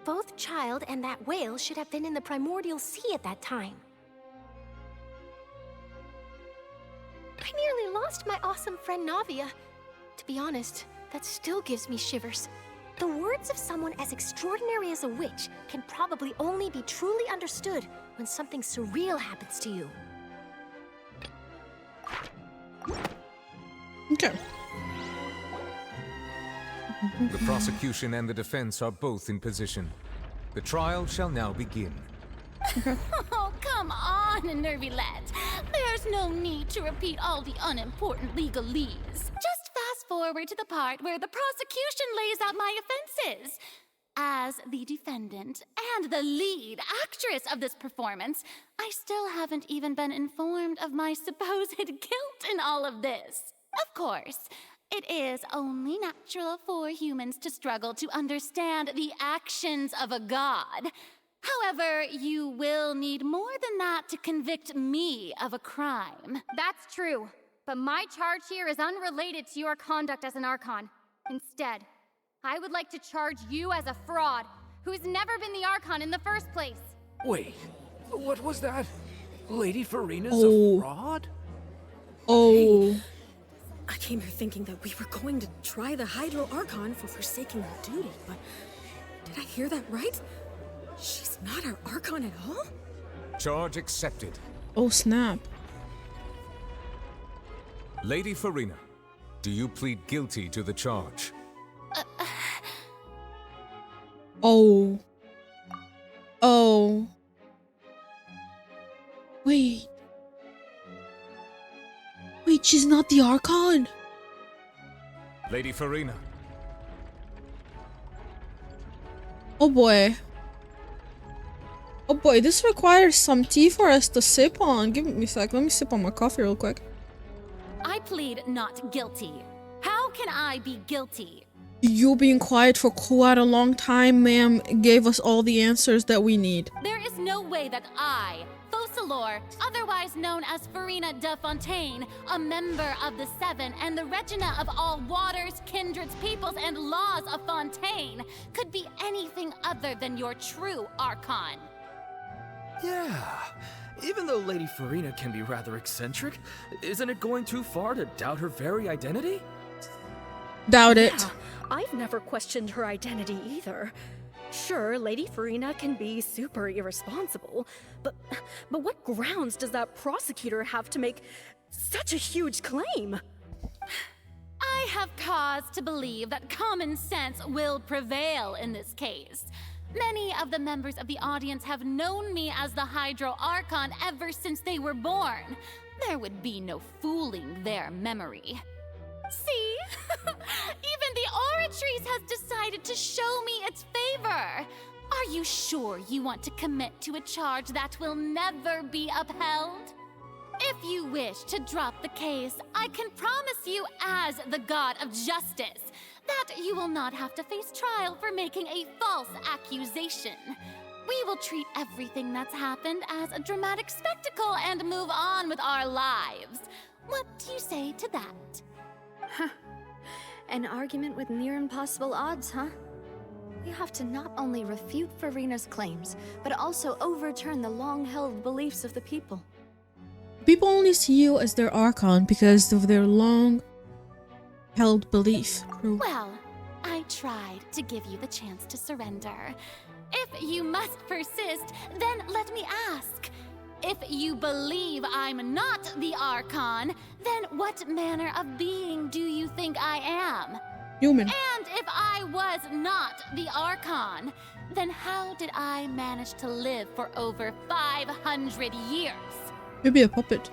both Child and that whale should have been in the primordial sea at that time. I nearly lost my awesome friend Navia. To be honest, that still gives me shivers. The words of someone as extraordinary as a witch can probably only be truly understood when something surreal happens to you. Okay. The prosecution and the defense are both in position. The trial shall now begin. Oh, come on, Nervilette. There's no need to repeat all the unimportant legalese. Just fast forward to the part where the prosecution lays out my offenses. As the defendant and the lead actress of this performance, I still haven't even been informed of my supposed guilt in all of this. Of course, it is only natural for humans to struggle to understand the actions of a god. However, you will need more than that to convict me of a crime. That's true, but my charge here is unrelated to your conduct as an Archon. Instead, I would like to charge you as a fraud, who's never been the Archon in the first place. Wait, what was that? Lady Farina's Oh. a fraud? Oh. I came here thinking that we were going to try the Hydro Archon for forsaking her duty, but did I hear that right? She's not our Archon at all? Charge accepted. Oh, snap. Lady Farina, do you plead guilty to the charge? Oh. Oh. Wait. Wait, she's not the Archon. Lady Farina. Oh boy. Oh boy, this requires some tea for us to sip on. Give me a sec. Let me sip on my coffee real quick. I plead not guilty. How can I be guilty? You being quiet for quite a long time, ma'am, gave us all the answers that we need. There is no way that I, Fos Thessalor, otherwise known as Farina de Fontaine, a member of the Seven and the Regina of all waters, kindreds, peoples, and laws of Fontaine, could be anything other than your true Archon. Yeah. Even though Lady Farina can be rather eccentric, isn't it going too far to doubt her very identity? Doubt it. Yeah, I've never questioned her identity either. Sure, Lady Farina can be super irresponsible, but what grounds does that prosecutor have to make such a huge claim? I have cause to believe that common sense will prevail in this case. Many of the members of the audience have known me as the Hydro Archon ever since they were born. There would be no fooling their memory. See? Even the Oratrice has decided to show me its favor. Are you sure you want to commit to a charge that will never be upheld? If you wish to drop the case, I can promise you as the God of Justice that you will not have to face trial for making a false accusation. We will treat everything that's happened as a dramatic spectacle and move on with our lives. What do you say to that? Huh. An argument with near impossible odds, huh? We have to not only refute Farina's claims, but also overturn the long-held beliefs of the people. People only see you as their Archon because of their long-held belief. Well, I tried to give you the chance to surrender. If you must persist, then let me ask. If you believe I'm not the Archon, then what manner of being do you think I am? Human. And if I was not the Archon, then how did I manage to live for over 500 years? Maybe a puppet.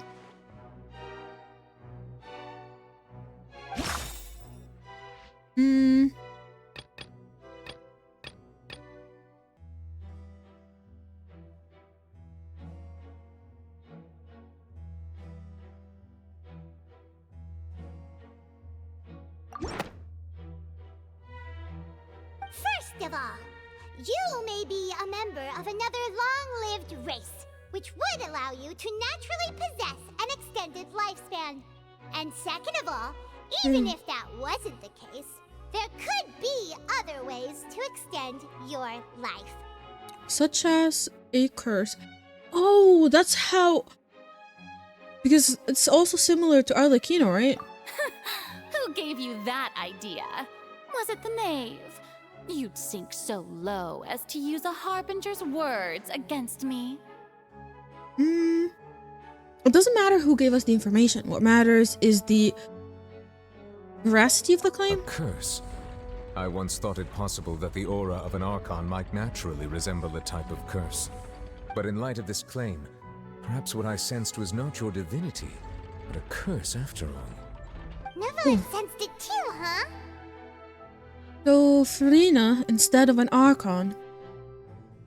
First of all, you may be a member of another long-lived race, which would allow you to naturally possess an extended lifespan. And second of all, even if that wasn't the case, there could be other ways to extend your life. Such as a curse. Oh, that's how... Because it's also similar to Arlecchino, right? Who gave you that idea? Was it the knave? You'd sink so low as to use a harbinger's words against me. It doesn't matter who gave us the information. What matters is the veracity of the claim. A curse. I once thought it possible that the aura of an Archon might naturally resemble a type of curse. But in light of this claim, perhaps what I sensed was not your divinity, but a curse after all. Neverland sensed it too, huh? So, Farina, instead of an Archon,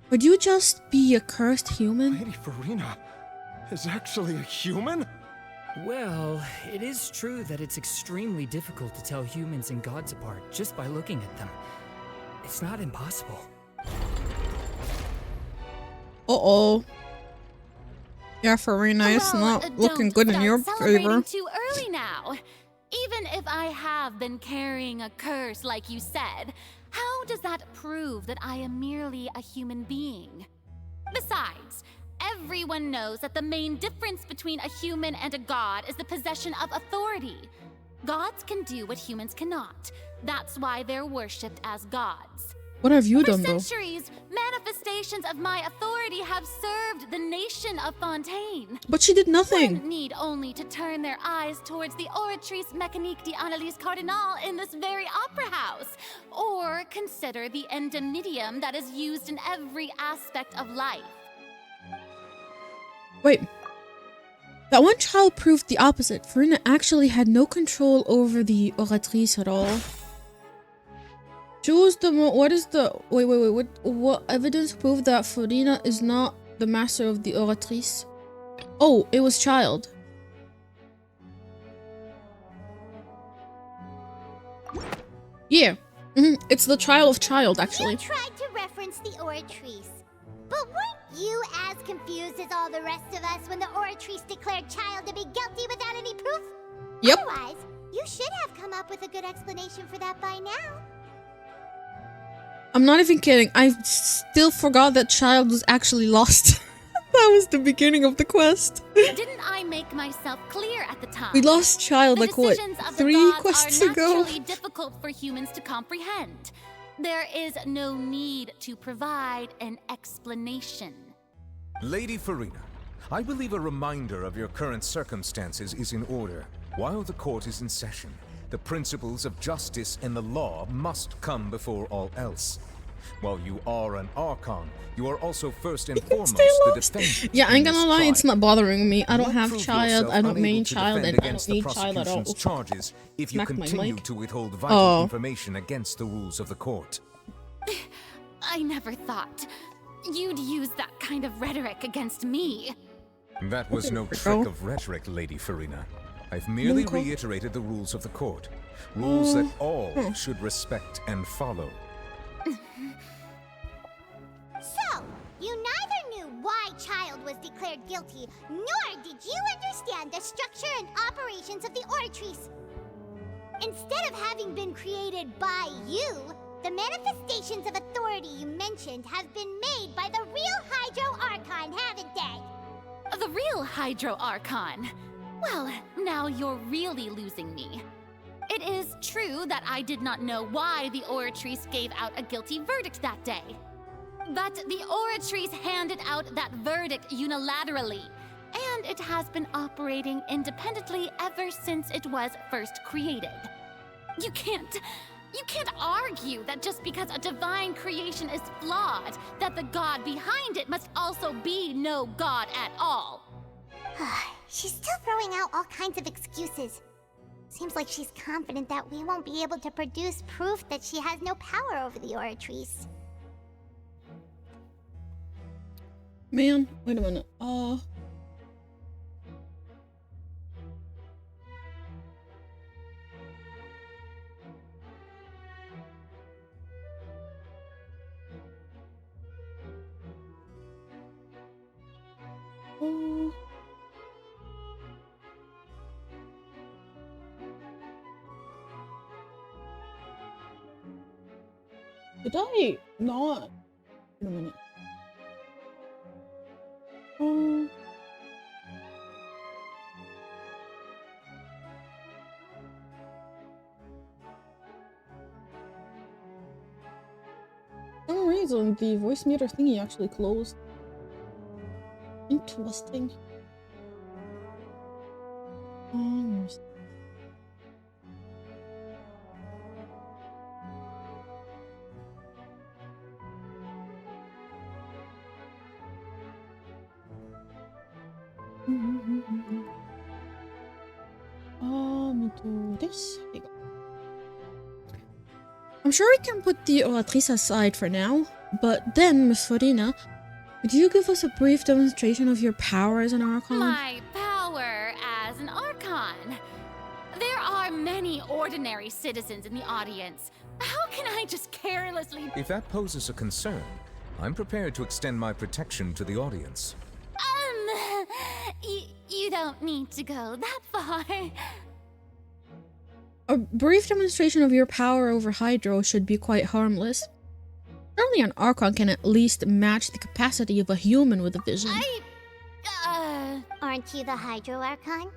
would you just be a cursed human? Lady Farina is actually a human? Well, it is true that it's extremely difficult to tell humans and gods apart just by looking at them. It's not impossible. Uh-oh. Yeah, Farina, it's not looking good in your favor. Too early now. Even if I have been carrying a curse like you said, how does that prove that I am merely a human being? Besides, everyone knows that the main difference between a human and a god is the possession of authority. Gods can do what humans cannot. That's why they're worshipped as gods. What have you done, though? For centuries, manifestations of my authority have served the nation of Fontaine. But she did nothing. One need only to turn their eyes towards the Oratrice Mécanique d'Analyse Cardinal in this very opera house, or consider the endemnitium that is used in every aspect of life. Wait. That one child proved the opposite. Farina actually had no control over the Oratrice at all. Choose the what is the what evidence proved that Farina is not the master of the Oratrice? Oh, it was child. Yeah. It's the trial of child, actually. You tried to reference the Oratrice, But weren't you as confused as all the rest of us when the Oratrice declared Child to be guilty without any proof? Yep. Otherwise, you should have come up with a good explanation for that by now. I'm not even kidding. I still forgot that Child was actually lost. That was the beginning of the quest. Didn't I make myself clear at the time? We lost Child like what, 3 quests ago? Naturally difficult for humans to comprehend. There is no need to provide an explanation. Lady Farina, I believe a reminder of your current circumstances is in order. While the court is in session, the principles of justice and the law must come before all else. While you are an Archon, you are also first and foremost the defendant. Yeah, I ain't gonna lie, it's not bothering me. I don't have Child, I don't main Child, and I don't need Child at all. Charges if you continue to withhold vital information against the rules of the court. I never thought you'd use that kind of rhetoric against me. That was no trick of rhetoric, Lady Farina. I've merely reiterated the rules of the court. Rules that all should respect and follow. So, you neither knew why Child was declared guilty, nor did you understand the structure and operations of the Oratrice. Instead of having been created by you, the manifestations of authority you mentioned have been made by the real Hydro Archon, haven't they? The real Hydro Archon? Well, now you're really losing me. It is true that I did not know why the Oratrice gave out a guilty verdict that day. But the Oratrice handed out that verdict unilaterally, and it has been operating independently ever since it was first created. You can't argue that just because a divine creation is flawed, that the god behind it must also be no god at all. She's still throwing out all kinds of excuses. Seems like she's confident that we won't be able to produce proof that she has no power over the Oratrice. Man, wait a minute. Did I not? Wait a minute. For some reason, the voice meter thingy actually closed. Interesting. This. I'm sure we can put the Oratrice aside for now, but then, Miss Farina, could you give us a brief demonstration of your power as an Archon? My power as an Archon? There are many ordinary citizens in the audience. How can I just carelessly— If that poses a concern, I'm prepared to extend my protection to the audience. You don't need to go that far. A brief demonstration of your power over Hydro should be quite harmless. Surely an Archon can at least match the capacity of a human with a vision. Aren't you the Hydro Archon?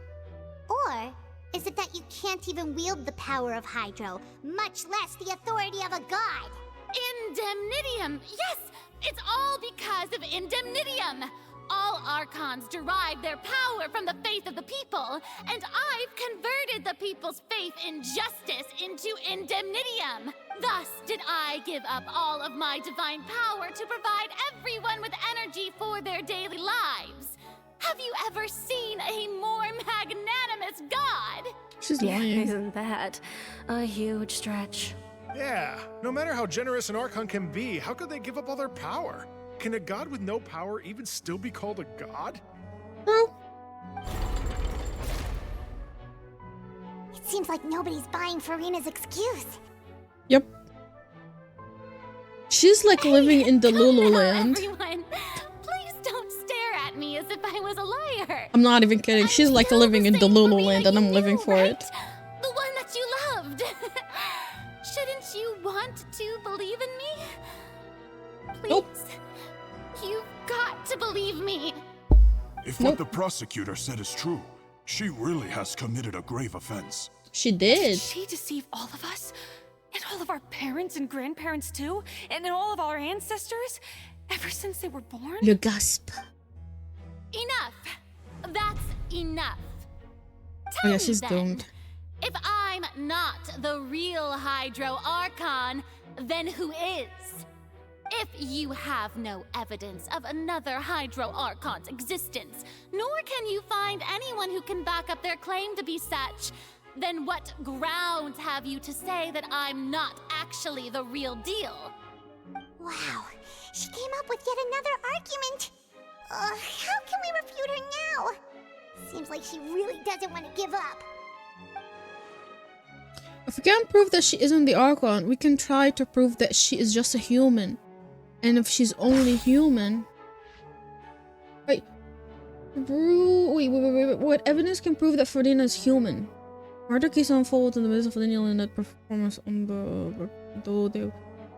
Or is it that you can't even wield the power of Hydro, much less the authority of a god? Indemnitium! Yes! It's all because of Indemnitium! All Archons derive their power from the faith of the people, and I've converted the people's faith in justice into Indemnitium. Thus did I give up all of my divine power to provide everyone with energy for their daily lives. Have you ever seen a more magnanimous god? She's lying. Isn't that a huge stretch? Yeah, no matter how generous an Archon can be, how could they give up all their power? Can a god with no power even still be called a god? True. It seems like nobody's buying Farina's excuse. Yep. She's like living in the Lululand. Everyone, me as if I was a liar. I'm not even kidding. She's like living in Delulu land and I'm living for it. The one that you loved. Shouldn't you want to believe in me? Please. Nope. You've got to believe me. If what the prosecutor said is true, she really has committed a grave offense. She did. Did she deceive all of us? And all of our parents and grandparents too? And all of our ancestors? Ever since they were born? You gasp. Enough. That's enough. Oh yeah, she's doomed. If I'm not the real Hydro Archon, then who is? If you have no evidence of another Hydro Archon's existence, nor can you find anyone who can back up their claim to be such, then what grounds have you to say that I'm not actually the real deal? Wow, she came up with yet another argument. How can we refute her now? Seems like she really doesn't want to give up. If we can't prove that she isn't the Archon, we can try to prove that she is just a human. And if she's only human... Wait. Wait. What evidence can prove that Farina is human? Murder case unfolds in the midst of lineal and net performance on the... Though they...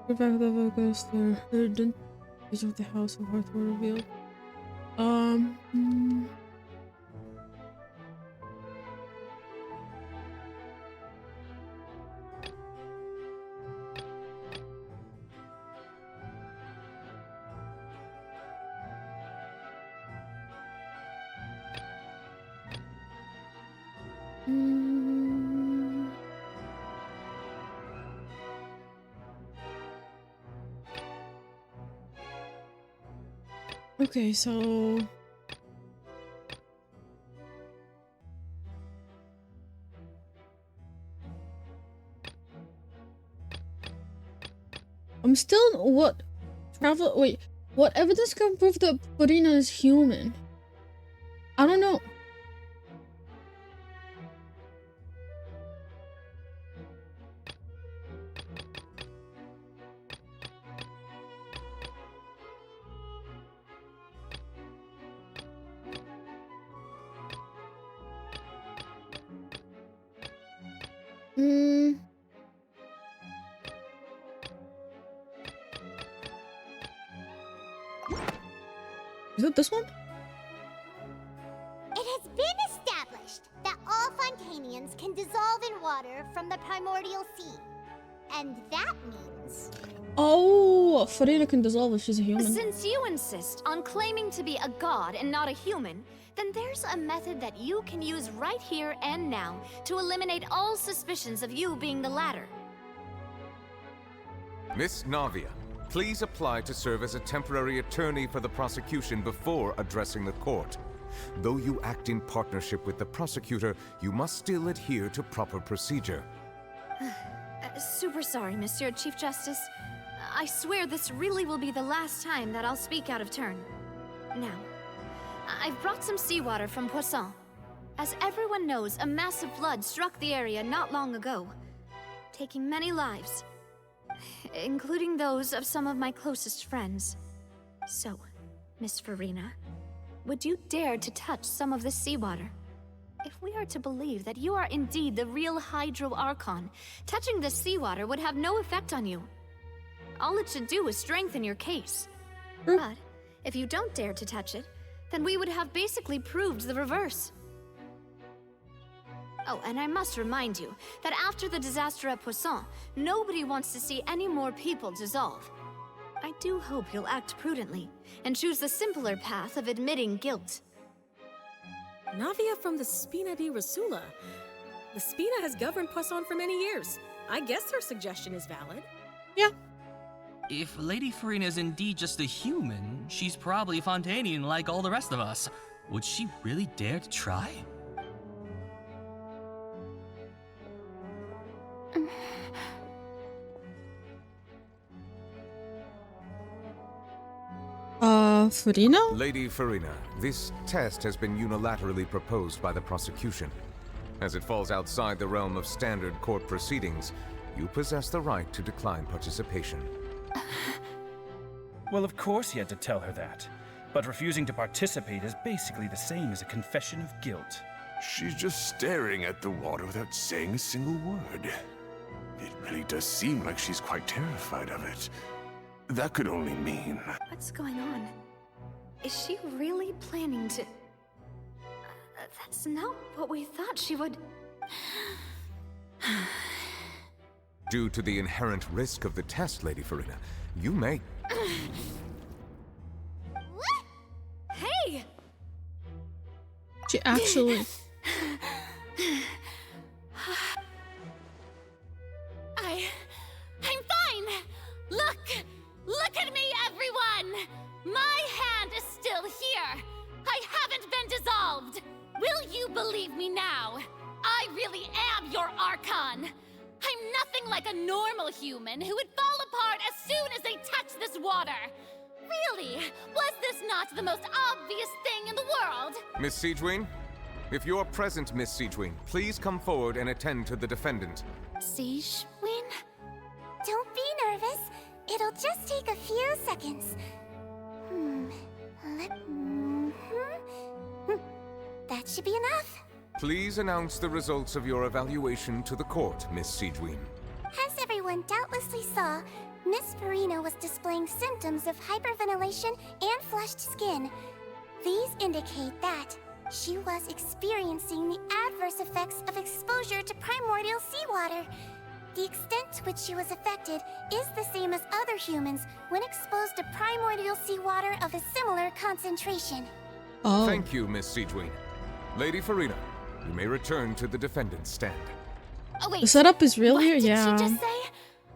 The back of the focus, the hidden of the House of Hearth were revealed. Okay, so... I'm still... What? Wait. What evidence can prove that Farina is human? I don't know. Is it this one? It has been established that all Fontanians can dissolve in water from the primordial sea. And that means... Oh, Farina can dissolve if she's a human. Since you insist on claiming to be a god and not a human, then there's a method that you can use right here and now to eliminate all suspicions of you being the latter. Miss Navia, please apply to serve as a temporary attorney for the prosecution before addressing the court. Though you act in partnership with the prosecutor, you must still adhere to proper procedure. Super sorry, Monsieur Chief Justice. I swear this really will be the last time that I'll speak out of turn. Now, I've brought some seawater from Poisson. As everyone knows, a massive flood struck the area not long ago, taking many lives, including those of some of my closest friends. So, Miss Farina, would you dare to touch some of this seawater? If we are to believe that you are indeed the real Hydro Archon, touching this seawater would have no effect on you. All it should do is strengthen your case. But if you don't dare to touch it, then we would have basically proved the reverse. Oh, and I must remind you that after the disaster at Poisson, nobody wants to see any more people dissolve. I do hope you'll act prudently and choose the simpler path of admitting guilt. Navia from the Spina di Rasula. The Spina has governed Poisson for many years. I guess her suggestion is valid. Yeah. If Lady Farina is indeed just a human, she's probably Fontanian like all the rest of us. Would she really dare to try? Farina? Lady Farina, this test has been unilaterally proposed by the prosecution. As it falls outside the realm of standard court proceedings, you possess the right to decline participation. Well, of course he had to tell her that. But refusing to participate is basically the same as a confession of guilt. She's just staring at the water without saying a single word. It really does seem like she's quite terrified of it. That could only mean... What's going on? Is she really planning to... that's not what we thought she would... Due to the inherent risk of the test, Lady Farina, you may... Hey! She actually... I'm fine! Look at me, everyone! My hand is still here! I haven't been dissolved! Will you believe me now? I really am your Archon! I'm nothing like a normal human who would fall apart as soon as they touch this water! Really? Was this not the most obvious thing in the world? Miss Siegewien? If you're present, Miss Siegewien, please come forward and attend to the defendant. Siegewien? Don't be nervous. It'll just take a few seconds. That should be enough. Please announce the results of your evaluation to the court, Miss Siegewien. As everyone doubtlessly saw, Miss Farina was displaying symptoms of hyperventilation and flushed skin. These indicate that she was experiencing the adverse effects of exposure to primordial seawater. The extent to which she was affected is the same as other humans when exposed to primordial seawater of a similar concentration. Oh. Thank you, Miss Siegewien. Lady Farina, you may return to the defendant's stand. Oh wait, The setup is real what here, did yeah. she just say?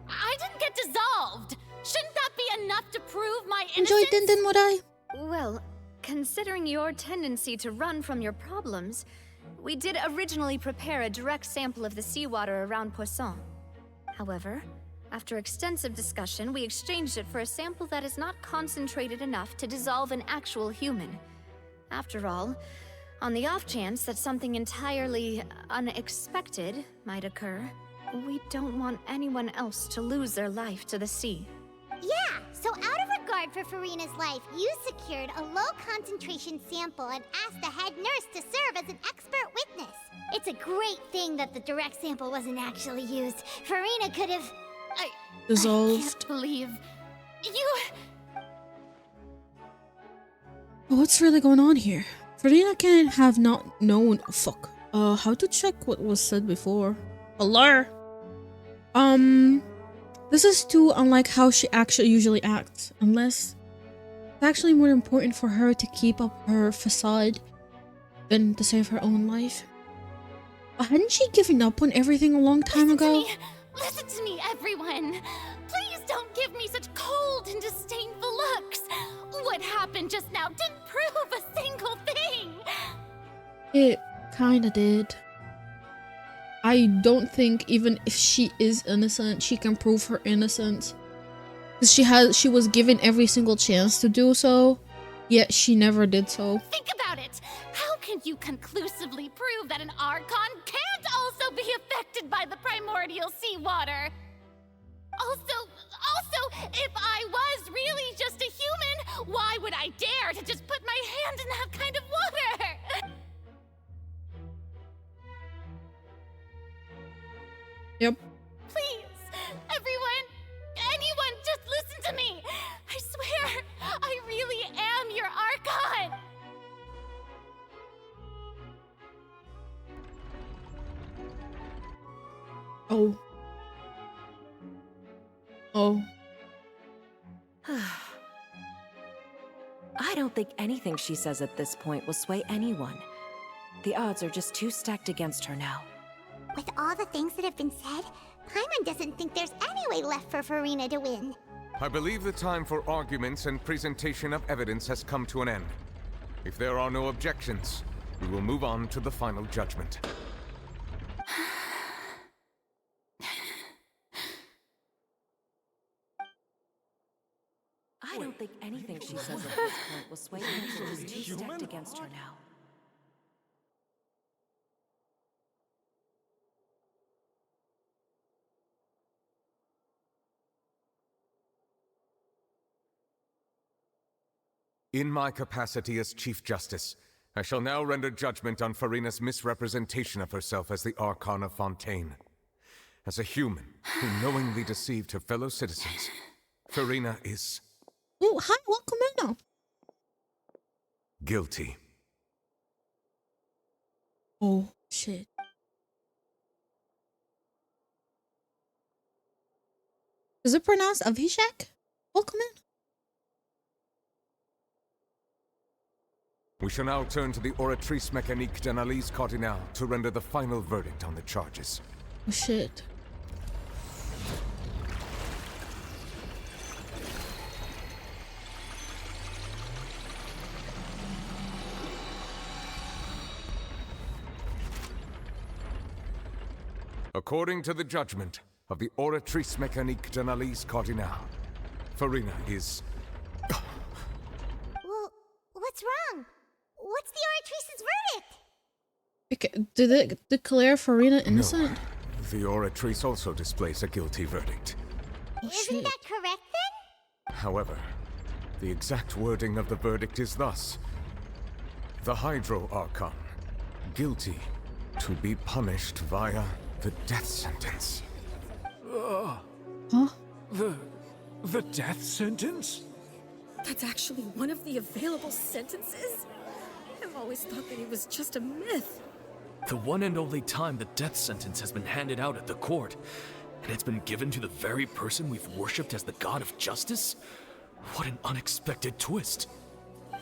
I didn't get dissolved! Shouldn't that be enough to prove my innocence? Enjoy Din would I? Well, considering your tendency to run from your problems, we did originally prepare a direct sample of the seawater around Poisson. However, after extensive discussion, we exchanged it for a sample that is not concentrated enough to dissolve an actual human. After all, on the off chance that something entirely unexpected might occur, we don't want anyone else to lose their life to the sea. Yeah, so out of regard for Farina's life, you secured a low-concentration sample and asked the head nurse to serve as an expert witness. It's a great thing that the direct sample wasn't actually used. Farina could have... Dissolved. I can't believe... you... What's really going on here? Farina can't have not known. Fuck. How to check what was said before? Hello? This is too unlike how she actually usually acts. Unless it's actually more important for her to keep up her facade than to save her own life. Hadn't she given up on everything a long time ago? Listen to me, everyone! Please don't give me such cold and disdainful looks! What happened just now didn't prove a single thing! It kinda did. I don't think even if she is innocent, she can prove her innocence. Because she was given every single chance to do so, yet she never did so. Think about it! How can you conclusively prove that an Archon can't also be affected by the primordial seawater? Also, if I was really just a human, why would I dare to just put my hand in that kind of water? Yep. Please, everyone, anyone, just listen to me. I swear, I really am your Archon. Oh. Oh. I don't think anything she says at this point will sway anyone. The odds are just too stacked against her now. With all the things that have been said, Paimon doesn't think there's any way left for Farina to win. I believe the time for arguments and presentation of evidence has come to an end. If there are no objections, we will move on to the final judgment. I don't think anything she says at this point will sway anyone. She's too stacked against her now. In my capacity as Chief Justice, I shall now render judgment on Farina's misrepresentation of herself as the Archon of Fontaine. As a human who knowingly deceived her fellow citizens, Farina is... Oh, hi, welcome in. guilty. Oh, shit. Is it pronounced Avishek? Welcome in. We shall now turn to the Oratrice Mécanique d'Analyse Cardinale to render the final verdict on the charges. Oh, shit. According to the judgment of the Oratrice Mécanique d'Analyse Cardinale, Farina is... Well, what's wrong? What's the Oratrice's verdict? Okay, did it declare Farina innocent? No, the Oratrice also displays a guilty verdict. Isn't that correct then? However, the exact wording of the verdict is thus. The Hydro Archon, guilty to be punished via the death sentence. Huh? The death sentence? That's actually one of the available sentences? I've always thought that it was just a myth. The one and only time the death sentence has been handed out at the court, and it's been given to the very person we've worshipped as the god of justice? What an unexpected twist.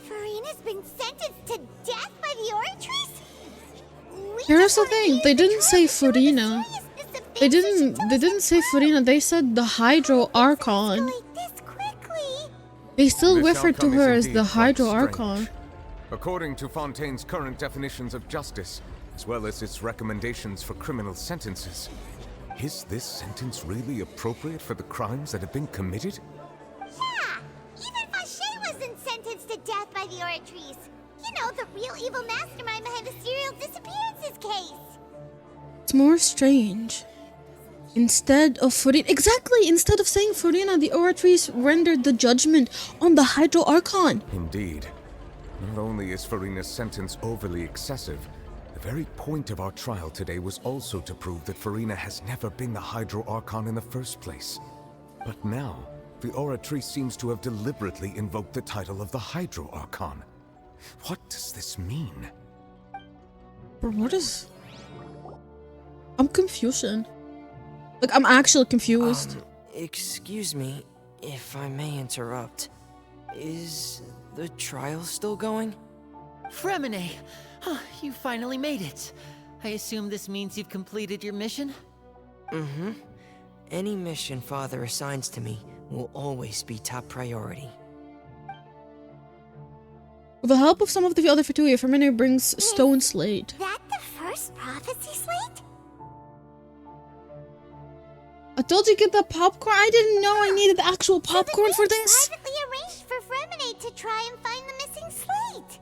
Farina's been sentenced to death by the Oratrice? Here's the thing, they didn't say Farina. They didn't say Farina, they said the Hydro Archon. They still This refer to outcome her is as the indeed quite Hydro strange. Archon. According to Fontaine's current definitions of justice, as well as its recommendations for criminal sentences, is this sentence really appropriate for the crimes that have been committed? Yeah! Even Fache wasn't sentenced to death by the Oratrice. You know, the real evil mastermind behind the serial disappearances case. It's more strange. Instead of Farina, instead of saying Farina, the Oratrice rendered the judgment on the Hydro Archon. Indeed. Not only is Farina's sentence overly excessive, the very point of our trial today was also to prove that Farina has never been the Hydro Archon in the first place. But now, the Oratrice seems to have deliberately invoked the title of the Hydro Archon. What does this mean? Bro, what is... I'm confusion. Like, I'm actually confused. Excuse me, if I may interrupt. Is the trial still going? Fremine! You finally made it. I assume this means you've completed your mission? Mm-hmm. Any mission Father assigns to me will always be top priority. With the help of some of the other Fatui, Firmina brings Stone Slate. That the first prophecy slate? I told you get the popcorn. I didn't know I needed the actual popcorn for this. Privately arranged for Fremine to try and find the missing slate.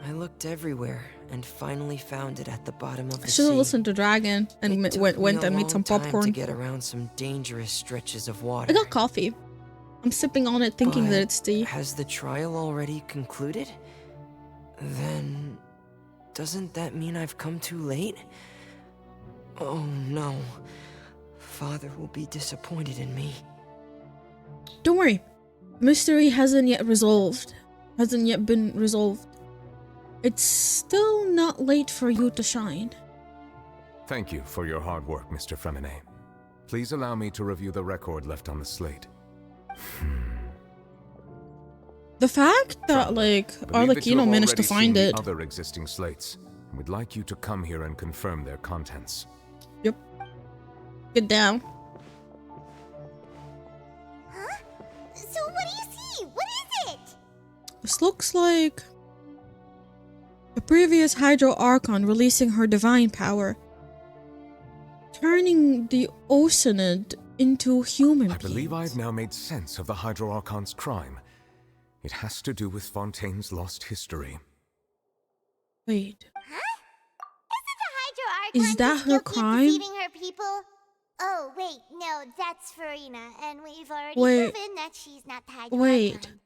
I looked everywhere and finally found it at the bottom of the I should have sea. listened to Dragon and went and made some Time popcorn. to get around some dangerous stretches of water. I got coffee. I'm sipping on it thinking But that it's tea. Has the trial already concluded? Then... doesn't that mean I've come too late? Oh no. Father will be disappointed in me. Don't worry. The mystery hasn't yet been resolved. It's still not late for you to shine. Thank you for your hard work, Mr. Fremine. Please allow me to review the record left on the slate. The fact that, like, Arlecchino managed to find it. Other existing slates. We'd like you to come here and confirm their contents. Yep. Get down. Huh? So what do you see? What is it? This looks like the previous Hydro Archon releasing her divine power, turning the Oceanid into human I believe I've now made sense of the Hydro Archon's crime. It has to do with Fontaine's lost history. Wait. Huh? Isn't the Hydro Archon Is that just her guilty of crime? deceiving her people? Oh, wait, no, that's Farina, and we've already Wait. proven that she's not the Hydro Wait. Archon.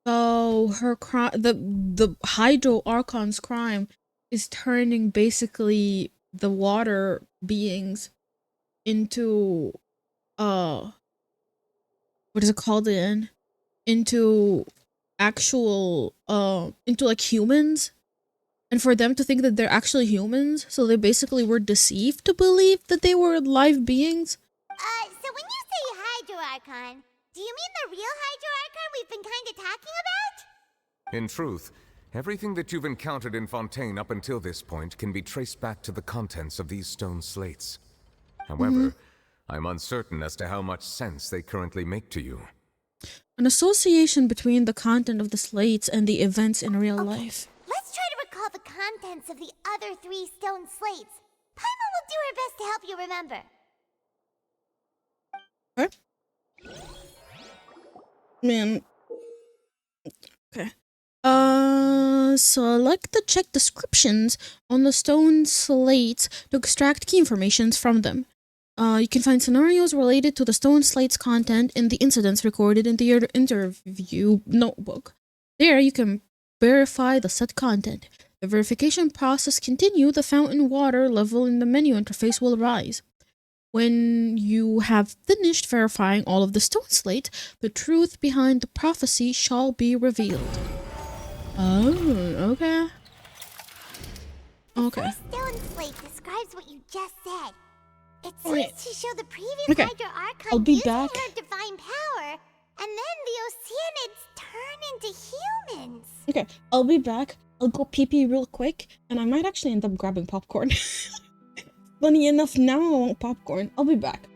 So her crime, the Hydro Archon's crime, is turning basically the water beings into what is it called again? Into actual into like humans, and for them to think that they're actually humans, so they basically were deceived to believe that they were live beings. So when you say Hydro Archon, do you mean the real Hydro Archon we've been kinda talking about? In truth, everything that you've encountered in Fontaine up until this point can be traced back to the contents of these stone slates. However, I'm uncertain as to how much sense they currently make to you. An association between the content of the slates and the events in real life. Let's try to recall the contents of the other 3 stone slates. Paimon will do her best to help you remember. Man. Okay. Select the check descriptions on the stone slates to extract key informations from them. You can find scenarios related to the stone slate's content in the incidents recorded in the interview notebook. There, you can verify the set content. The verification process continues, the fountain water level in the menu interface will rise. When you have finished verifying all of the stone slate, the truth behind the prophecy shall be revealed. Oh, okay. Okay. The stone slate describes what you just said. It seems Wait. to show the previous Okay. Hydro Archon I'll be using back. her divine power, and then the Oceanids turn into humans. Okay, I'll be back. I'll go pee-pee real quick, and I might actually end up grabbing popcorn. Funny enough, now I want popcorn. I'll be back.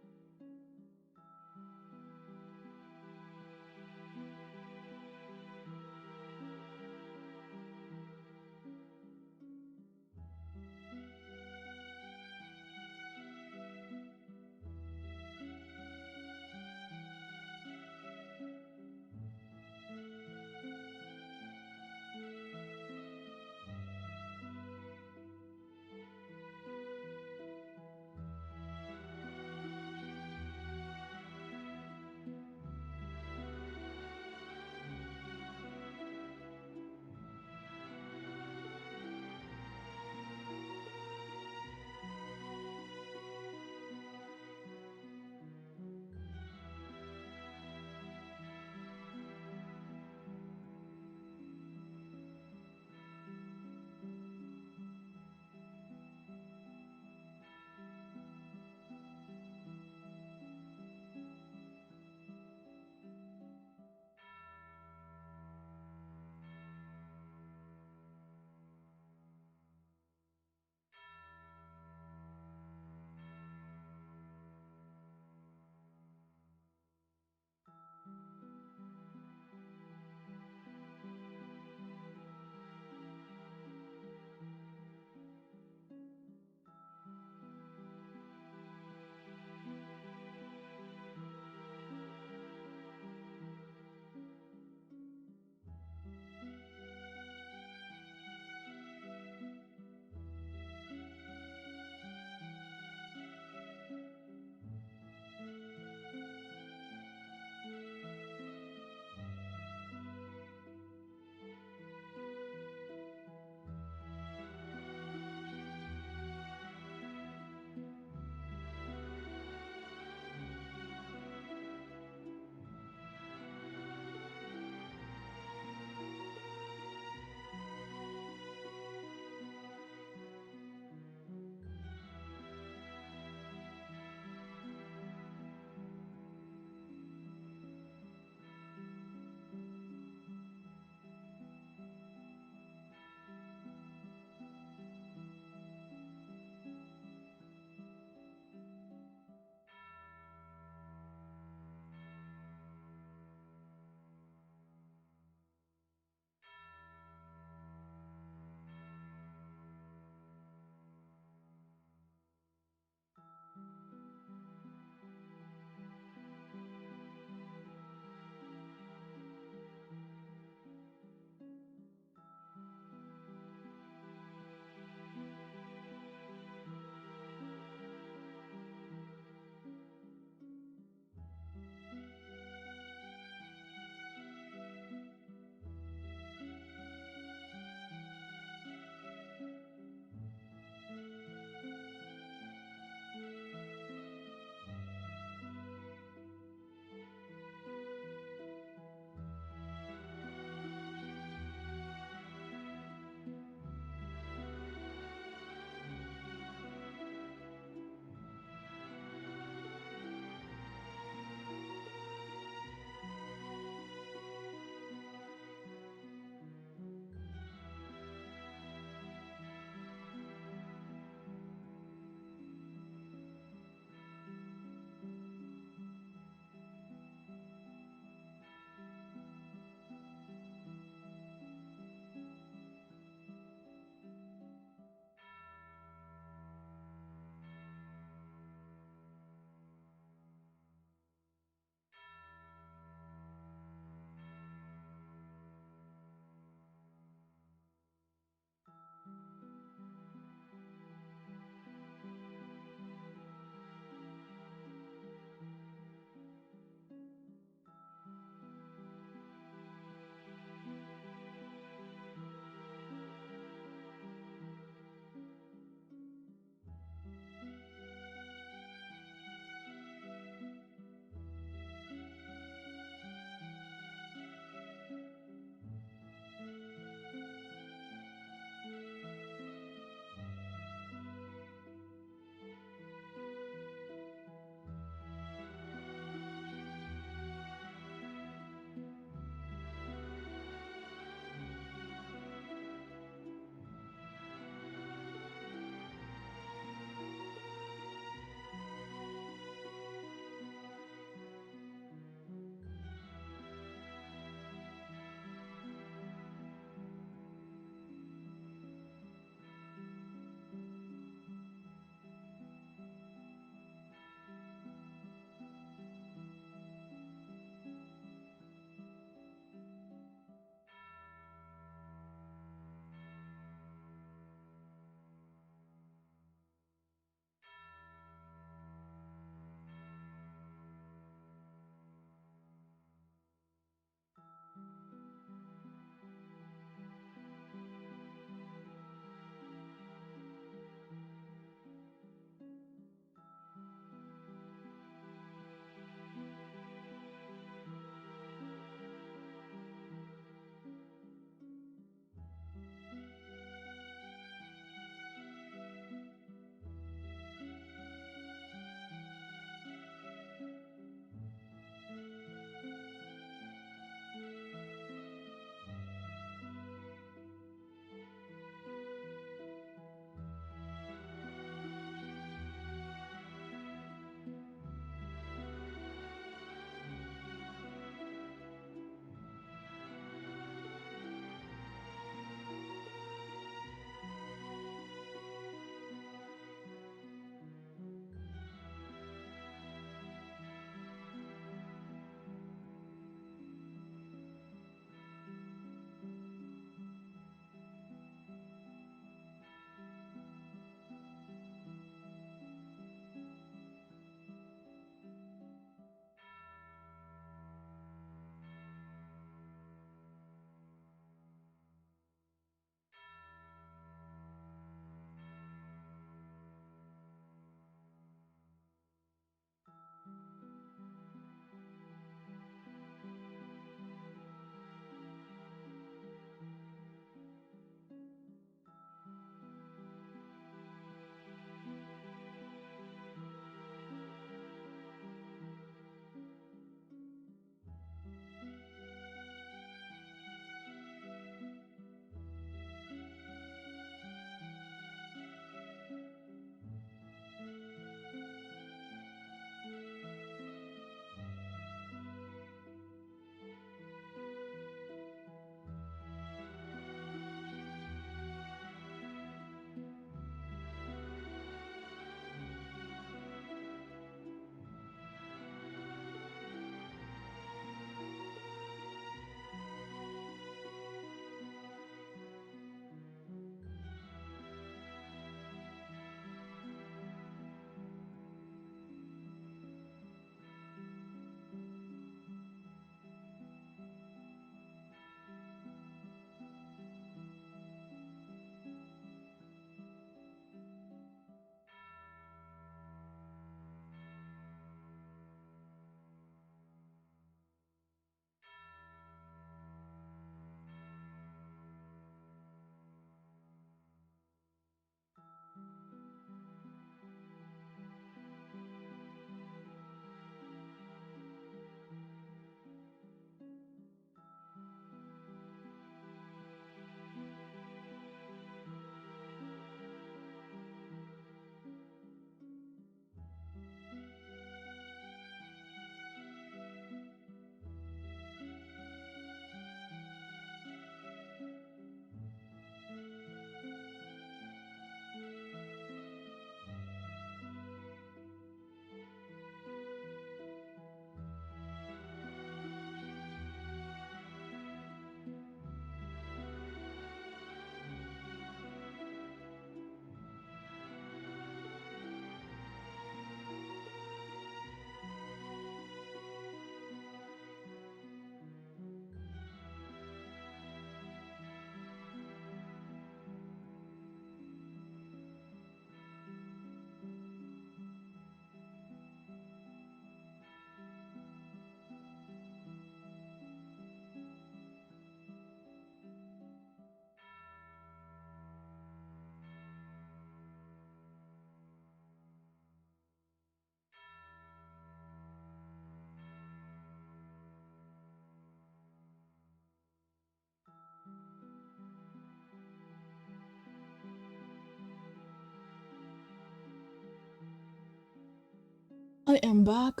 I'm back.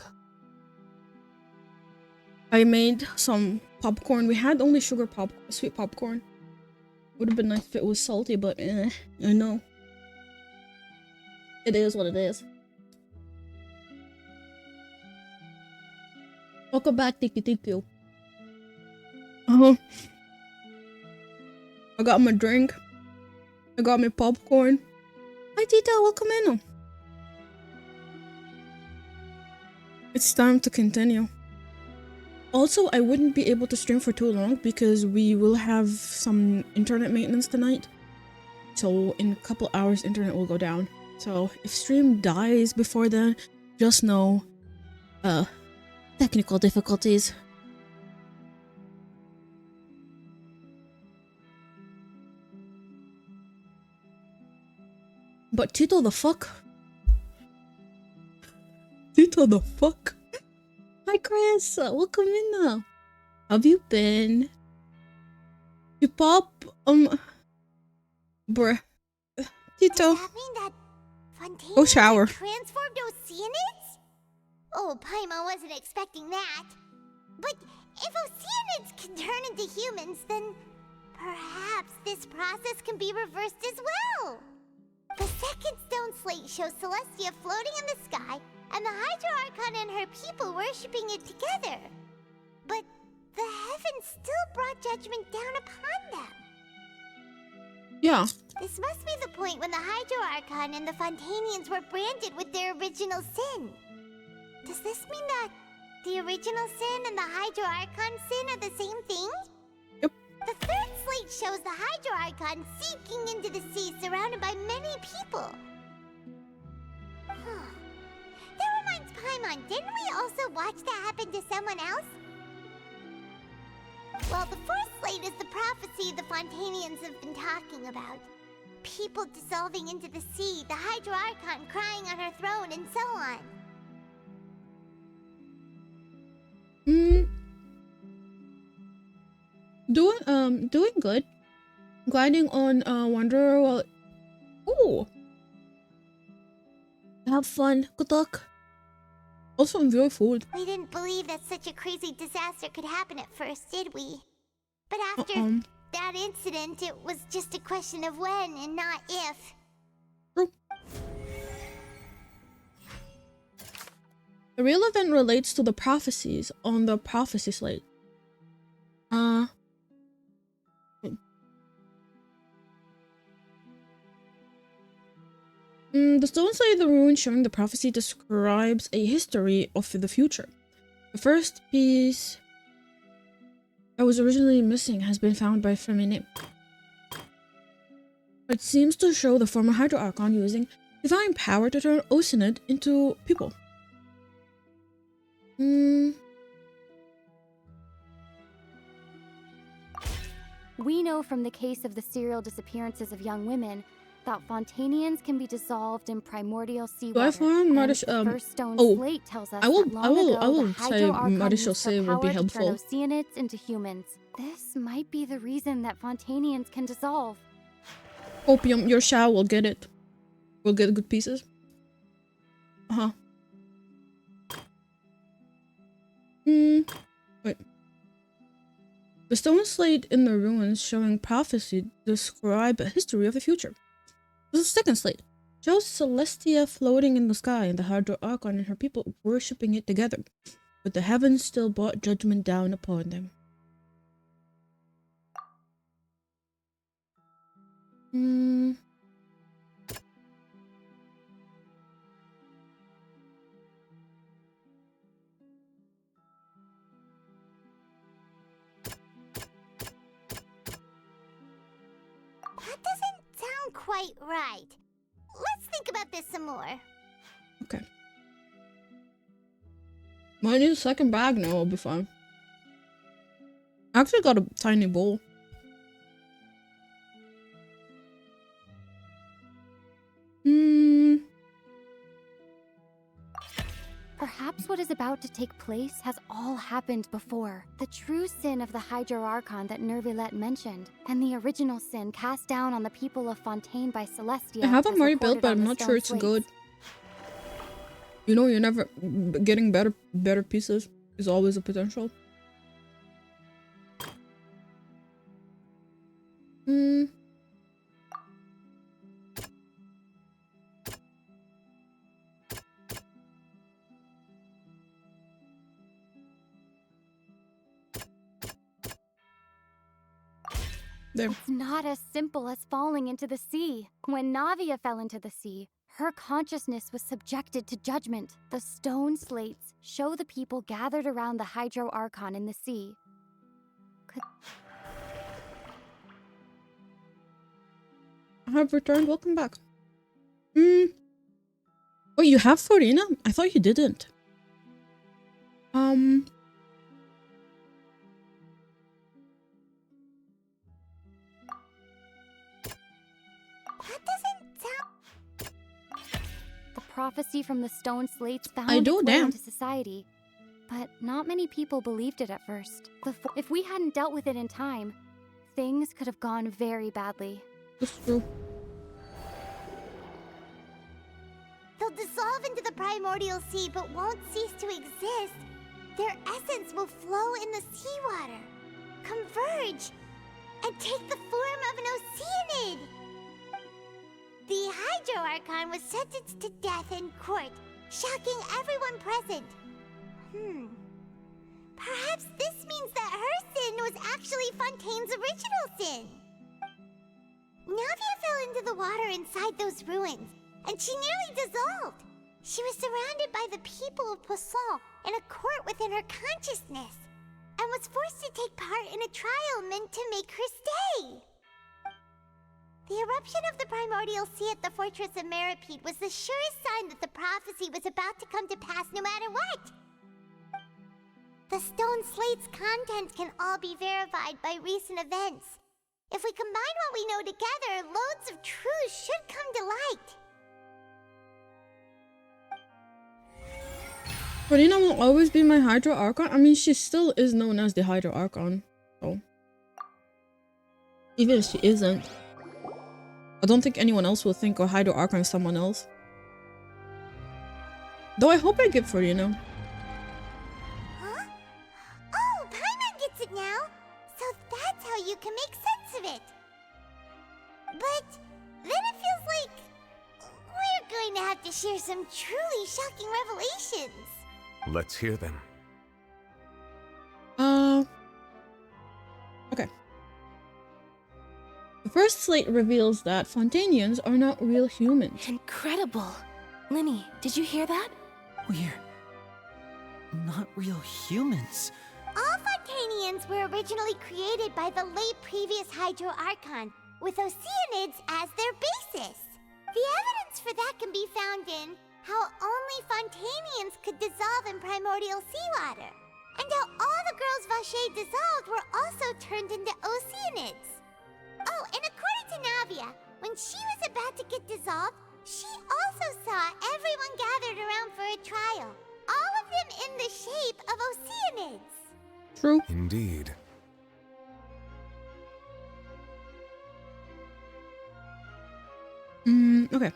I made some popcorn. We had only sweet popcorn. Would have been nice if it was salty, but I know. It is what it is. Welcome back, thank you. I got my drink. I got my popcorn. Hi Tita, welcome in. It's time to continue. Also, I wouldn't be able to stream for too long because we will have some internet maintenance tonight. So in a couple hours, internet will go down. So if stream dies before then, just know, technical difficulties. But Tito the fuck? Tito the fuck? Hi Chris, welcome in now. How have you been? You pop, bruh. Tito. Go shower. Transformed Oceanids? Oh, Paimon wasn't expecting that. But if Oceanids can turn into humans, then perhaps this process can be reversed as well. The second stone slate shows Celestia floating in the sky, and the Hydra Archon and her people worshipping it together. But the heavens still brought judgment down upon them. Yeah. This must be the point when the Hydro Archon and the Fontanians were branded with their original sin. Does this mean that the original sin and the Hydro Archon sin are the same thing? Yep. The third slate shows the Hydro Archon sinking into the sea surrounded by many people. That reminds Paimon, didn't we also watch that happen to someone else? Well, the fourth slate is the prophecy the Fontanians have been talking about. People dissolving into the sea, the Hydro Archon crying on her throne, and so on. Doing good. Gliding on Wanderer while... Ooh! Have fun. Good luck. Also enjoy food. We didn't believe that such a crazy disaster could happen at first, did we? But after that incident, it was just a question of when and not if. True. The real event relates to the prophecies on the prophecy slate. The stone slate of the ruin showing the prophecy describes a history of the future. The first piece that was originally missing has been found by Femine. It seems to show the former Hydro Archon using divine power to turn Oceanid into people. We know from the case of the serial disappearances of young women that Fontanians can be dissolved in primordial seawater. First stone slate tells us I will say Marisol say will be helpful. Oceanids into humans. This might be the reason that Fontanians can dissolve. Opium, your Shao will get it. We'll get good pieces. Wait. The stone slate in the ruins showing prophecy describe a history of the future. This is the second slate. Shows Celestia floating in the sky and the Hydro Archon and her people worshipping it together. But the heavens still brought judgment down upon them. That doesn't sound quite right. Let's think about this some more. Okay. Might need a second bag now, I'll be fine. I actually got a tiny bowl. Perhaps what is about to take place has all happened before. The true sin of the Hydro Archon that Nervilette mentioned, and the original sin cast down on the people of Fontaine by Celestia. I have a Mari build, but I'm not sure it's good. You know, you're never getting better pieces is always a potential. There. It's not as simple as falling into the sea. When Navia fell into the sea, her consciousness was subjected to judgment. The stone slates show the people gathered around the Hydro Archon in the sea. I have returned. Welcome back. Oh, you have Farina? I thought you didn't. That doesn't sound... The prophecy from the stone slates found I do, its way damn. into society. But not many people believed it at first. If we hadn't dealt with it in time, things could have gone very badly. That's true. They'll dissolve into the primordial sea but won't cease to exist. Their essence will flow in the seawater, converge, and take the form of an oceanid. The Hydro Archon was sentenced to death in court, shocking everyone present. Perhaps this means that her sin was actually Fontaine's original sin. Navia fell into the water inside those ruins, and she nearly dissolved. She was surrounded by the people of Poisson in a court within her consciousness, and was forced to take part in a trial meant to make her stay. The eruption of the primordial sea at the fortress of Meripede was the surest sign that the prophecy was about to come to pass no matter what. The stone slate's contents can all be verified by recent events. If we combine what we know together, loads of truths should come to light. Farina will always be my Hydro Archon. I mean, she still is known as the Hydro Archon. So, even if she isn't, I don't think anyone else will think, oh, Hydro Archon is someone else. Though I hope I get Farina. Huh? Oh, Paimon gets it now! So that's how you can make sense of it! But then it feels like we're going to have to share some truly shocking revelations. Let's hear them. Okay. The first slate reveals that Fontainians are not real humans. Incredible. Linny, did you hear that? We're not real humans. All Fontainians were originally created by the late previous Hydro Archon, with Oceanids as their basis. The evidence for that can be found in how only Fontainians could dissolve in primordial seawater, and how all the girls Vacher dissolved were also turned into Oceanids. Oh, and according to Navia, when she was about to get dissolved, she also saw everyone gathered around for a trial, all of them in the shape of Oceanids. True. Indeed. Okay.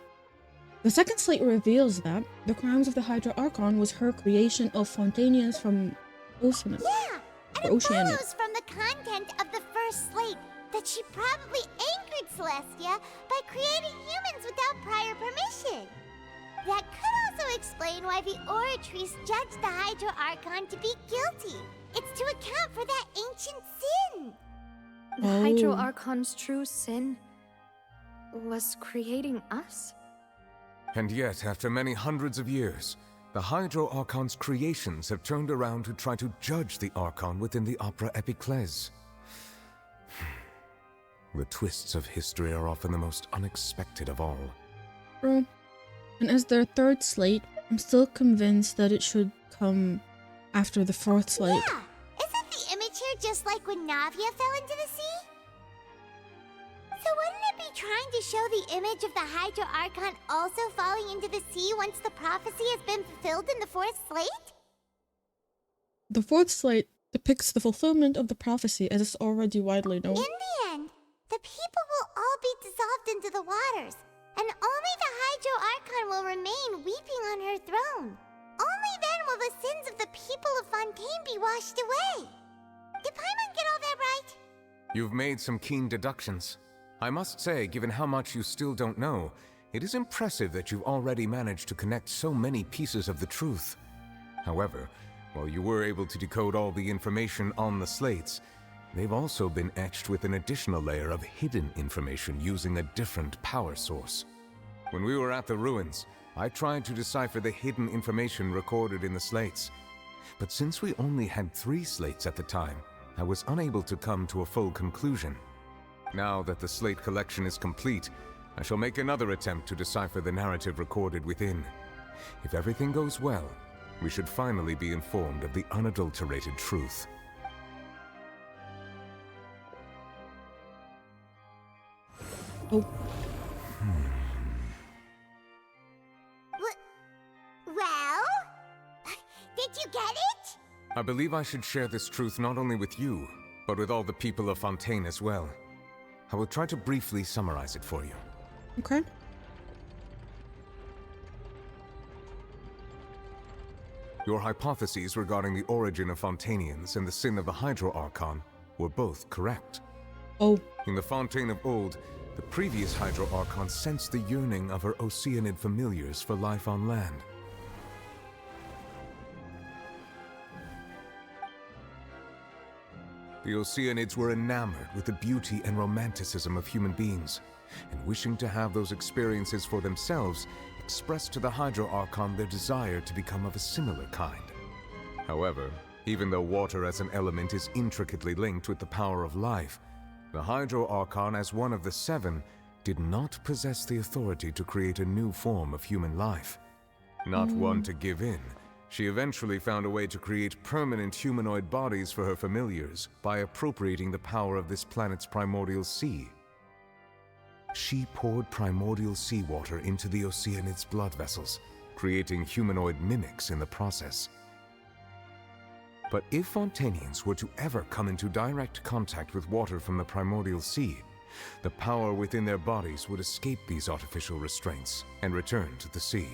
The second slate reveals that the crimes of the Hydra Archon was her creation of Fontainians from Oceanus. Yeah, and it follows from the content of the first slate that she probably angered Celestia by creating humans without prior permission. That could also explain why the Oratrice judged the Hydro Archon to be guilty. It's to account for that ancient sin. The Hydro Archon's true sin was creating us? And yet, after many hundreds of years, the Hydro Archon's creations have turned around to try to judge the Archon within the Opera Epiclese. The twists of history are often the most unexpected of all. True. And as their third slate, I'm still convinced that it should come after the fourth slate. Yeah, isn't the image here just like when Navia fell into the sea? So wouldn't it be trying to show the image of the Hydro Archon also falling into the sea once the prophecy has been fulfilled in the fourth slate? The fourth slate depicts the fulfillment of the prophecy as is already widely known. In the end, the people will all be dissolved into the waters, And only the Hydro Archon will remain weeping on her throne. Only then will the sins of the people of Fontaine be washed away. Did Paimon get all that right? You've made some keen deductions. I must say, given how much you still don't know, it is impressive that you've already managed to connect so many pieces of the truth. However, while you were able to decode all the information on the slates, they've also been etched with an additional layer of hidden information using a different power source. When we were at the ruins, I tried to decipher the hidden information recorded in the slates. But since we only had 3 slates at the time, I was unable to come to a full conclusion. Now that the slate collection is complete, I shall make another attempt to decipher the narrative recorded within. If everything goes well, we should finally be informed of the unadulterated truth. Oh. Well? Did you get it? I believe I should share this truth not only with you, but with all the people of Fontaine as well. I will try to briefly summarize it for you. Okay. Your hypotheses regarding the origin of Fontainians and the sin of the Hydro Archon were both correct. Oh. In the Fontaine of old, the previous Hydro Archon sensed the yearning of her Oceanid familiars for life on land. The Oceanids were enamored with the beauty and romanticism of human beings, and wishing to have those experiences for themselves, expressed to the Hydro Archon their desire to become of a similar kind. However, even though water as an element is intricately linked with the power of life, the Hydro Archon, as one of the 7, did not possess the authority to create a new form of human life. Not one to give in, she eventually found a way to create permanent humanoid bodies for her familiars by appropriating the power of this planet's primordial sea. She poured primordial seawater into the Oceanid's blood vessels, creating humanoid mimics in the process. But if Fontainians were to ever come into direct contact with water from the primordial sea, the power within their bodies would escape these artificial restraints and return to the sea.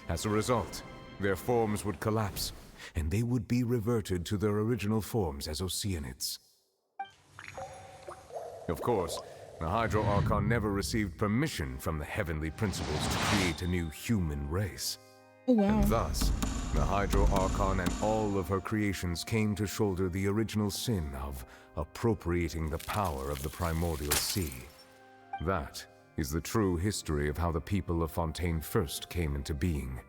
As a result, their forms would collapse, and they would be reverted to their original forms as Oceanids. Of course, the Hydro Archon never received permission from the heavenly principles to create a new human race. Oh, wow. And thus, the Hydro Archon and all of her creations came to shoulder the original sin of appropriating the power of the primordial sea. That is the true history of how the people of Fontaine first came into being.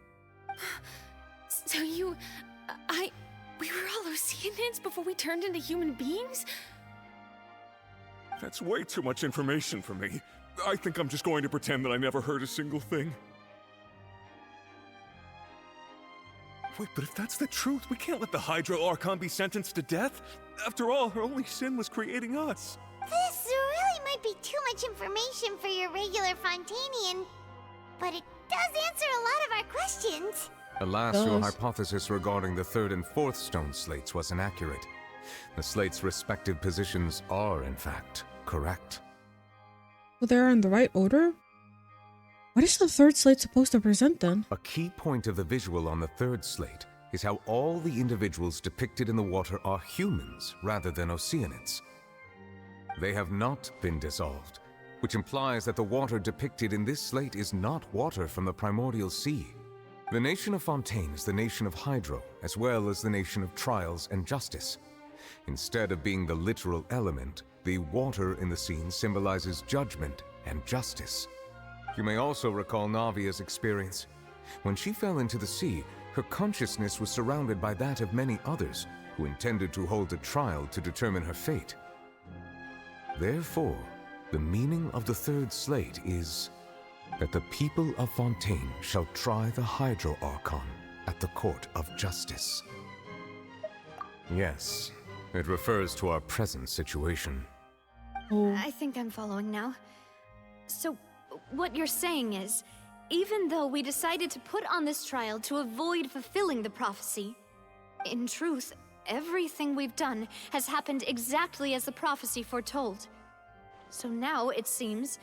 So we were all Oceanids before we turned into human beings? That's way too much information for me. I think I'm just going to pretend that I never heard a single thing. Wait, but if that's the truth, we can't let the Hydro Archon be sentenced to death. After all, her only sin was creating us. This really might be too much information for your regular Fontainian, but it does answer a lot of our questions. Alas, your hypothesis regarding the 3rd and 4th stone slates was inaccurate. The slates' respective positions are, in fact, correct. Well, they're in the right order? What is the 3rd slate supposed to present then? A key point of the visual on the 3rd slate is how all the individuals depicted in the water are humans rather than Oceanids. They have not been dissolved, which implies that the water depicted in this slate is not water from the primordial sea. The nation of Fontaine is the nation of Hydro, as well as the nation of trials and justice. Instead of being the literal element, the water in the scene symbolizes judgment and justice. You may also recall Navia's experience. When she fell into the sea, her consciousness was surrounded by that of many others who intended to hold a trial to determine her fate. Therefore, the meaning of the 3rd slate is that the people of Fontaine shall try the Hydro Archon at the court of justice. Yes, it refers to our present situation. I think I'm following now. So, what you're saying is, even though we decided to put on this trial to avoid fulfilling the prophecy, in truth, everything we've done has happened exactly as the prophecy foretold. So now, it seems,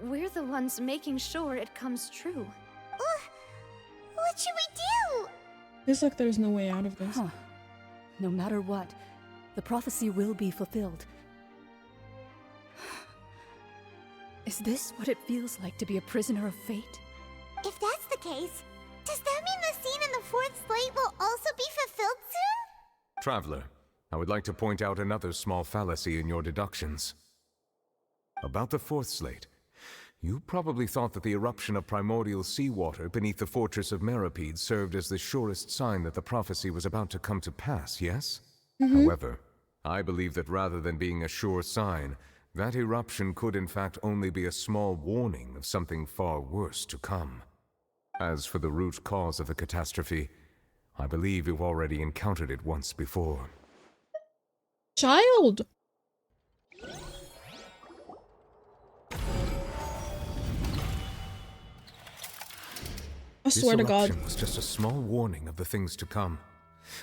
we're the ones making sure it comes true. What should we do? Feels like there's no way out of this. Huh. No matter what, the prophecy will be fulfilled. Is this what it feels like to be a prisoner of fate? If that's the case, does that mean the scene in the fourth slate will also be fulfilled soon? Traveler, I would like to point out another small fallacy in your deductions. About the fourth slate, you probably thought that the eruption of primordial seawater beneath the fortress of Meripede served as the surest sign that the prophecy was about to come to pass, yes? However, I believe that rather than being a sure sign, that eruption could in fact only be a small warning of something far worse to come. As for the root cause of the catastrophe, I believe you've already encountered it once before. Child! I swear to God. This eruption was just a small warning of the things to come.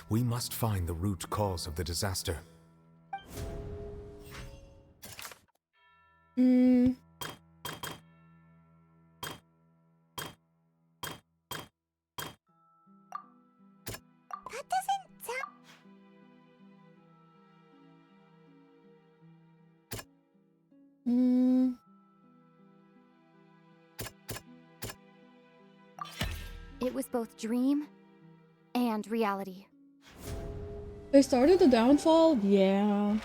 We must find the root cause of the disaster. That doesn't sound... It was both dream and reality. They started the downfall? Yeah.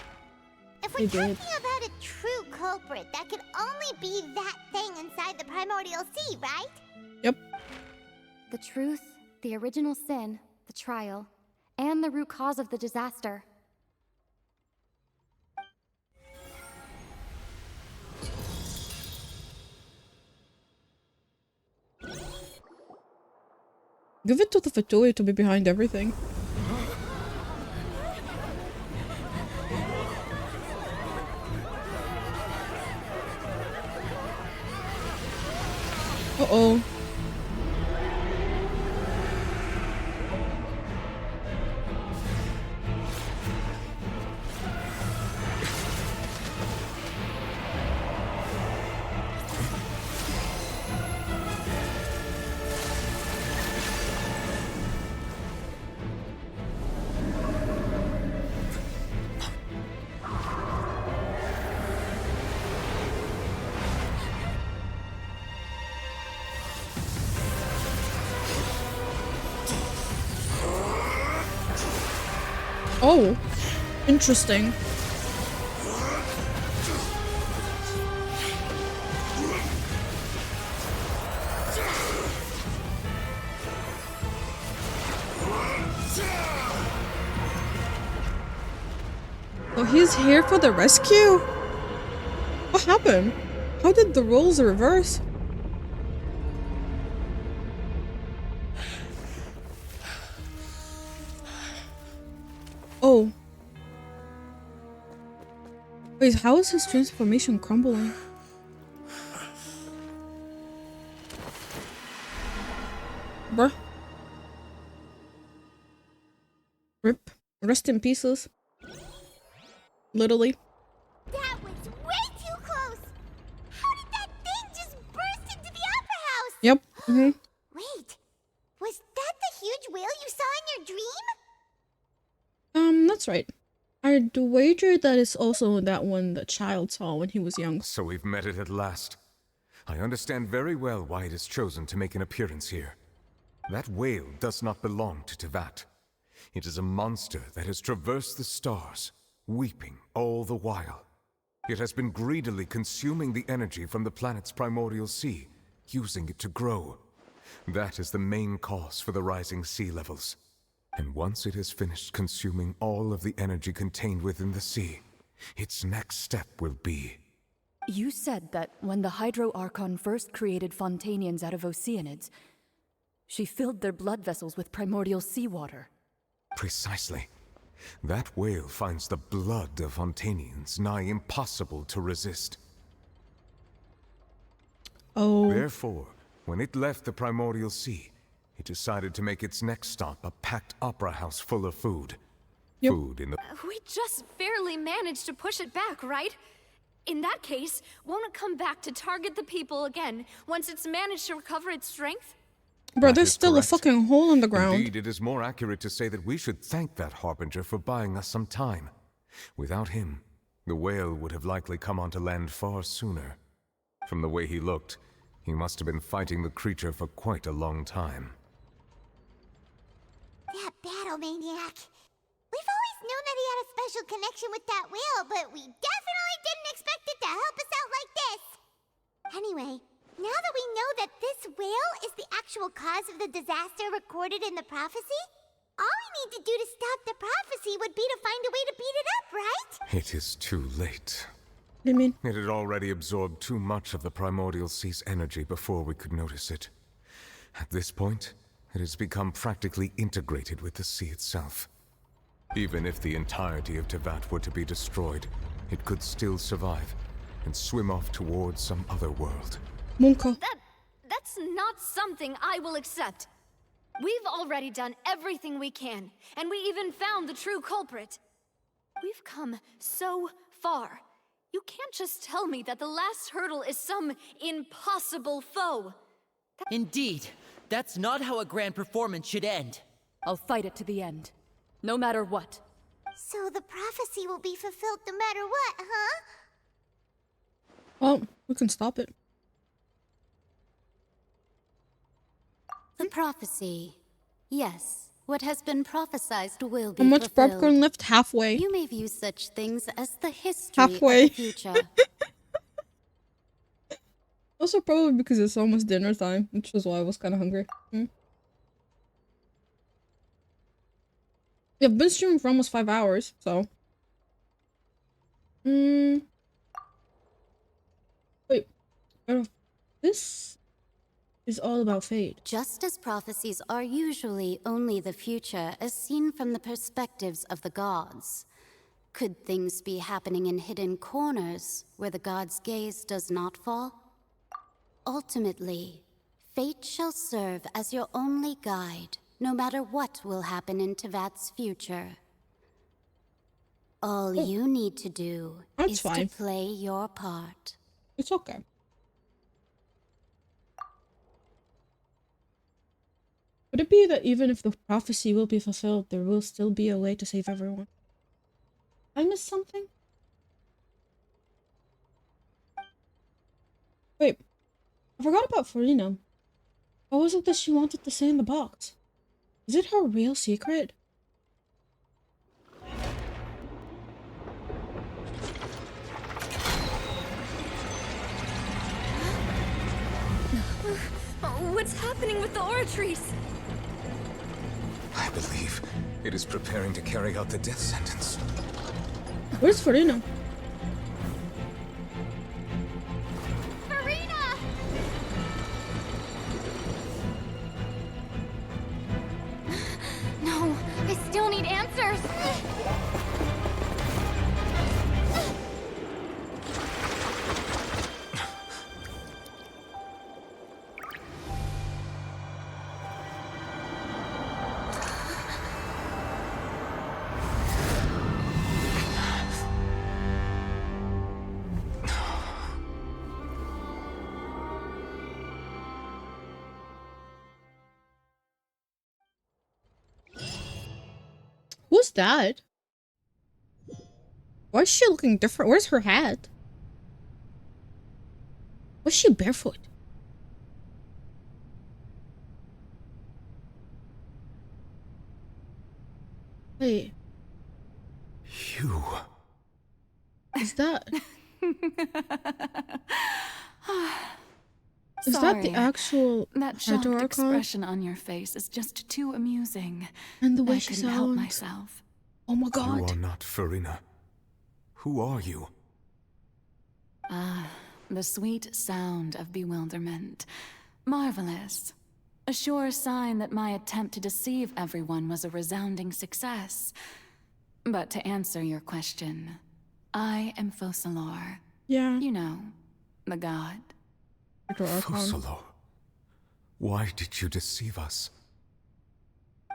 If we're talking about a true culprit, that could only be that thing inside the primordial sea, right? Yep. The truth, the original sin, the trial, and the root cause of the disaster. Give it to the Fatui to be behind everything. Uh-oh. Oh, interesting. So he's here for the rescue? What happened? How did the roles reverse? Oh. Wait, how is his transformation crumbling? Bruh. Rip. Rest in pieces. Literally. That was way too close! How did that thing just burst into the opera house? Yep. Wait, was that the huge whale you saw in your dream? That's right. I'd wager that it's also that one the child saw when he was young. So we've met it at last. I understand very well why it has chosen to make an appearance here. That whale does not belong to Tevat. It is a monster that has traversed the stars, weeping all the while. It has been greedily consuming the energy from the planet's primordial sea, using it to grow. That is the main cause for the rising sea levels. And once it has finished consuming all of the energy contained within the sea, its next step will be... You said that when the Hydro Archon first created Fontanians out of Oceanids, she filled their blood vessels with primordial seawater. Precisely. That whale finds the blood of Fontanians nigh impossible to resist. Oh. Therefore, when it left the primordial sea, it decided to make its next stop a packed opera house full of food. Food in the... We just barely managed to push it back, right? In that case, won't it come back to target the people again once it's managed to recover its strength? Bro, That there's is still correct. a fucking hole in the ground. Indeed, it is more accurate to say that we should thank that Harbinger for buying us some time. Without him, the whale would have likely come onto land far sooner. From the way he looked, he must have been fighting the creature for quite a long time. That battle maniac. We've always known that he had a special connection with that whale, but we definitely didn't expect it to help us out like this. Anyway, now that we know that this whale is the actual cause of the disaster recorded in the prophecy, all we need to do to stop the prophecy would be to find a way to beat it up, right? It is too late. What do you mean? It had already absorbed too much of the primordial sea's energy before we could notice it. At this point, it has become practically integrated with the sea itself. Even if the entirety of Tevat were to be destroyed, it could still survive and swim off towards some other world. Munko. That's not something I will accept. We've already done everything we can, and we even found the true culprit. We've come so far. You can't just tell me that the last hurdle is some impossible foe. Indeed, that's not how a grand performance should end. I'll fight it to the end, no matter what. So the prophecy will be fulfilled no matter what, huh? Well, we can stop it. The prophecy. Yes, what has been prophesied will be How much fulfilled. popcorn left? Halfway. You may view such things as the history Halfway. of the future. Also, probably because it's almost dinner time, which is why I was kind of hungry. Yeah, I've been streaming for almost 5 hours, so. Wait. This is all about fate. Just as prophecies are usually only the future as seen from the perspectives of the gods, could things be happening in hidden corners where the gods' gaze does not fall? Ultimately, fate shall serve as your only guide, no matter what will happen in Tevat's future. All you need to do is fine. to play your part. It's okay. Could it be that even if the prophecy will be fulfilled, there will still be a way to save everyone? I missed something? Wait, I forgot about Farina. What was it that she wanted to say in the box? Is it her real secret? What's happening with the oratories? I believe it is preparing to carry out the death sentence. Where's Farina? Farina! No, I still need answers. Who's that? Why is she looking different? Where's her hat? Was she barefoot? Wait. You. Is that... Is that the actual That shocked Hydro Archon? expression on your face is just too amusing. And the way I she couldn't help sounds. myself. Oh my You god. are not Farina. Who are you? Ah, the sweet sound of bewilderment. Marvelous. A sure sign that my attempt to deceive everyone was a resounding success. But to answer your question, I am Focalor. Yeah. You know, the god. Focalor. Why did you deceive us?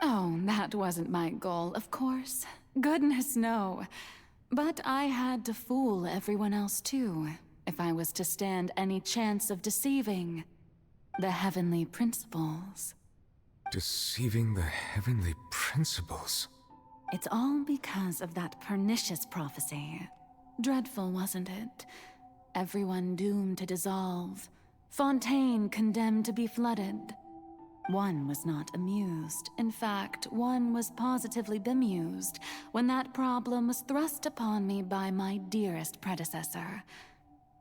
Oh, that wasn't my goal, of course. Goodness, no. But I had to fool everyone else too, if I was to stand any chance of deceiving the heavenly principles. Deceiving the heavenly principles? It's all because of that pernicious prophecy. Dreadful, wasn't it? Everyone doomed to dissolve. Fontaine condemned to be flooded. One was not amused. In fact, one was positively bemused when that problem was thrust upon me by my dearest predecessor.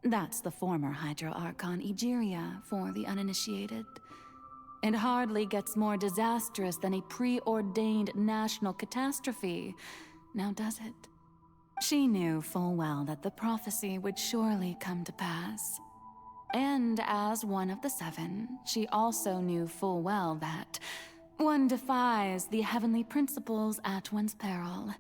That's the former Hydro Archon Egeria for the uninitiated. It hardly gets more disastrous than a preordained national catastrophe, now does it? She knew full well that the prophecy would surely come to pass. And as one of the seven, she also knew full well that one defies the heavenly principles at one's peril.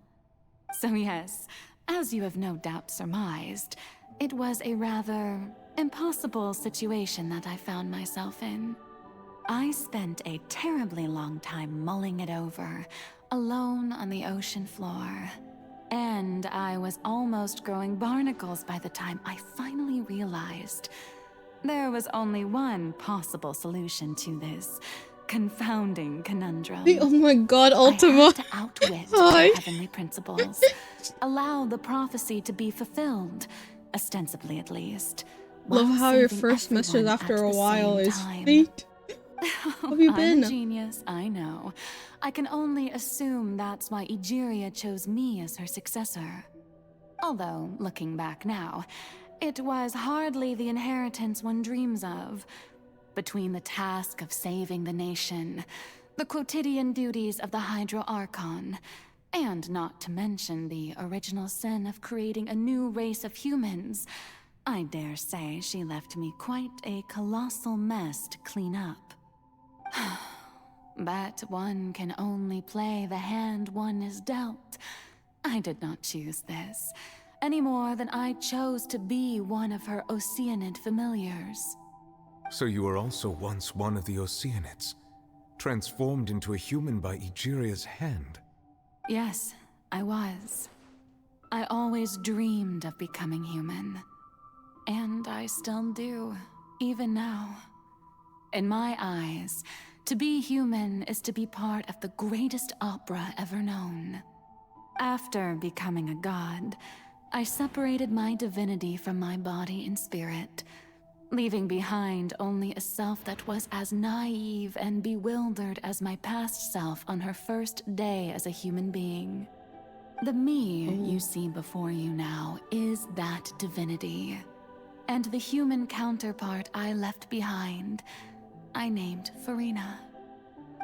So yes, as you have no doubt surmised, it was a rather impossible situation that I found myself in. I spent a terribly long time mulling it over, alone on the ocean floor. And I was almost growing barnacles by the time I finally realized there was only one possible solution to this confounding conundrum. Oh my god, Ultima. I had to outwit the heavenly principles, allow the prophecy to be fulfilled, ostensibly at least. Love how your first message after a while is fate. How have you been? I'm a genius, I know. I can only assume that's why Egeria chose me as her successor. Although, looking back now, it was hardly the inheritance one dreams of. Between the task of saving the nation, the quotidian duties of the Hydro Archon, and not to mention the original sin of creating a new race of humans, I dare say she left me quite a colossal mess to clean up. But one can only play the hand one is dealt. I did not choose this, any more than I chose to be one of her Oceanid familiars. So you were also once one of the Oceanids, transformed into a human by Egeria's hand? Yes, I was. I always dreamed of becoming human. And I still do, even now. In my eyes, to be human is to be part of the greatest opera ever known. After becoming a god, I separated my divinity from my body and spirit, leaving behind only a self that was as naive and bewildered as my past self on her first day as a human being. The me you see before you now is that divinity. And the human counterpart I left behind, I named Farina.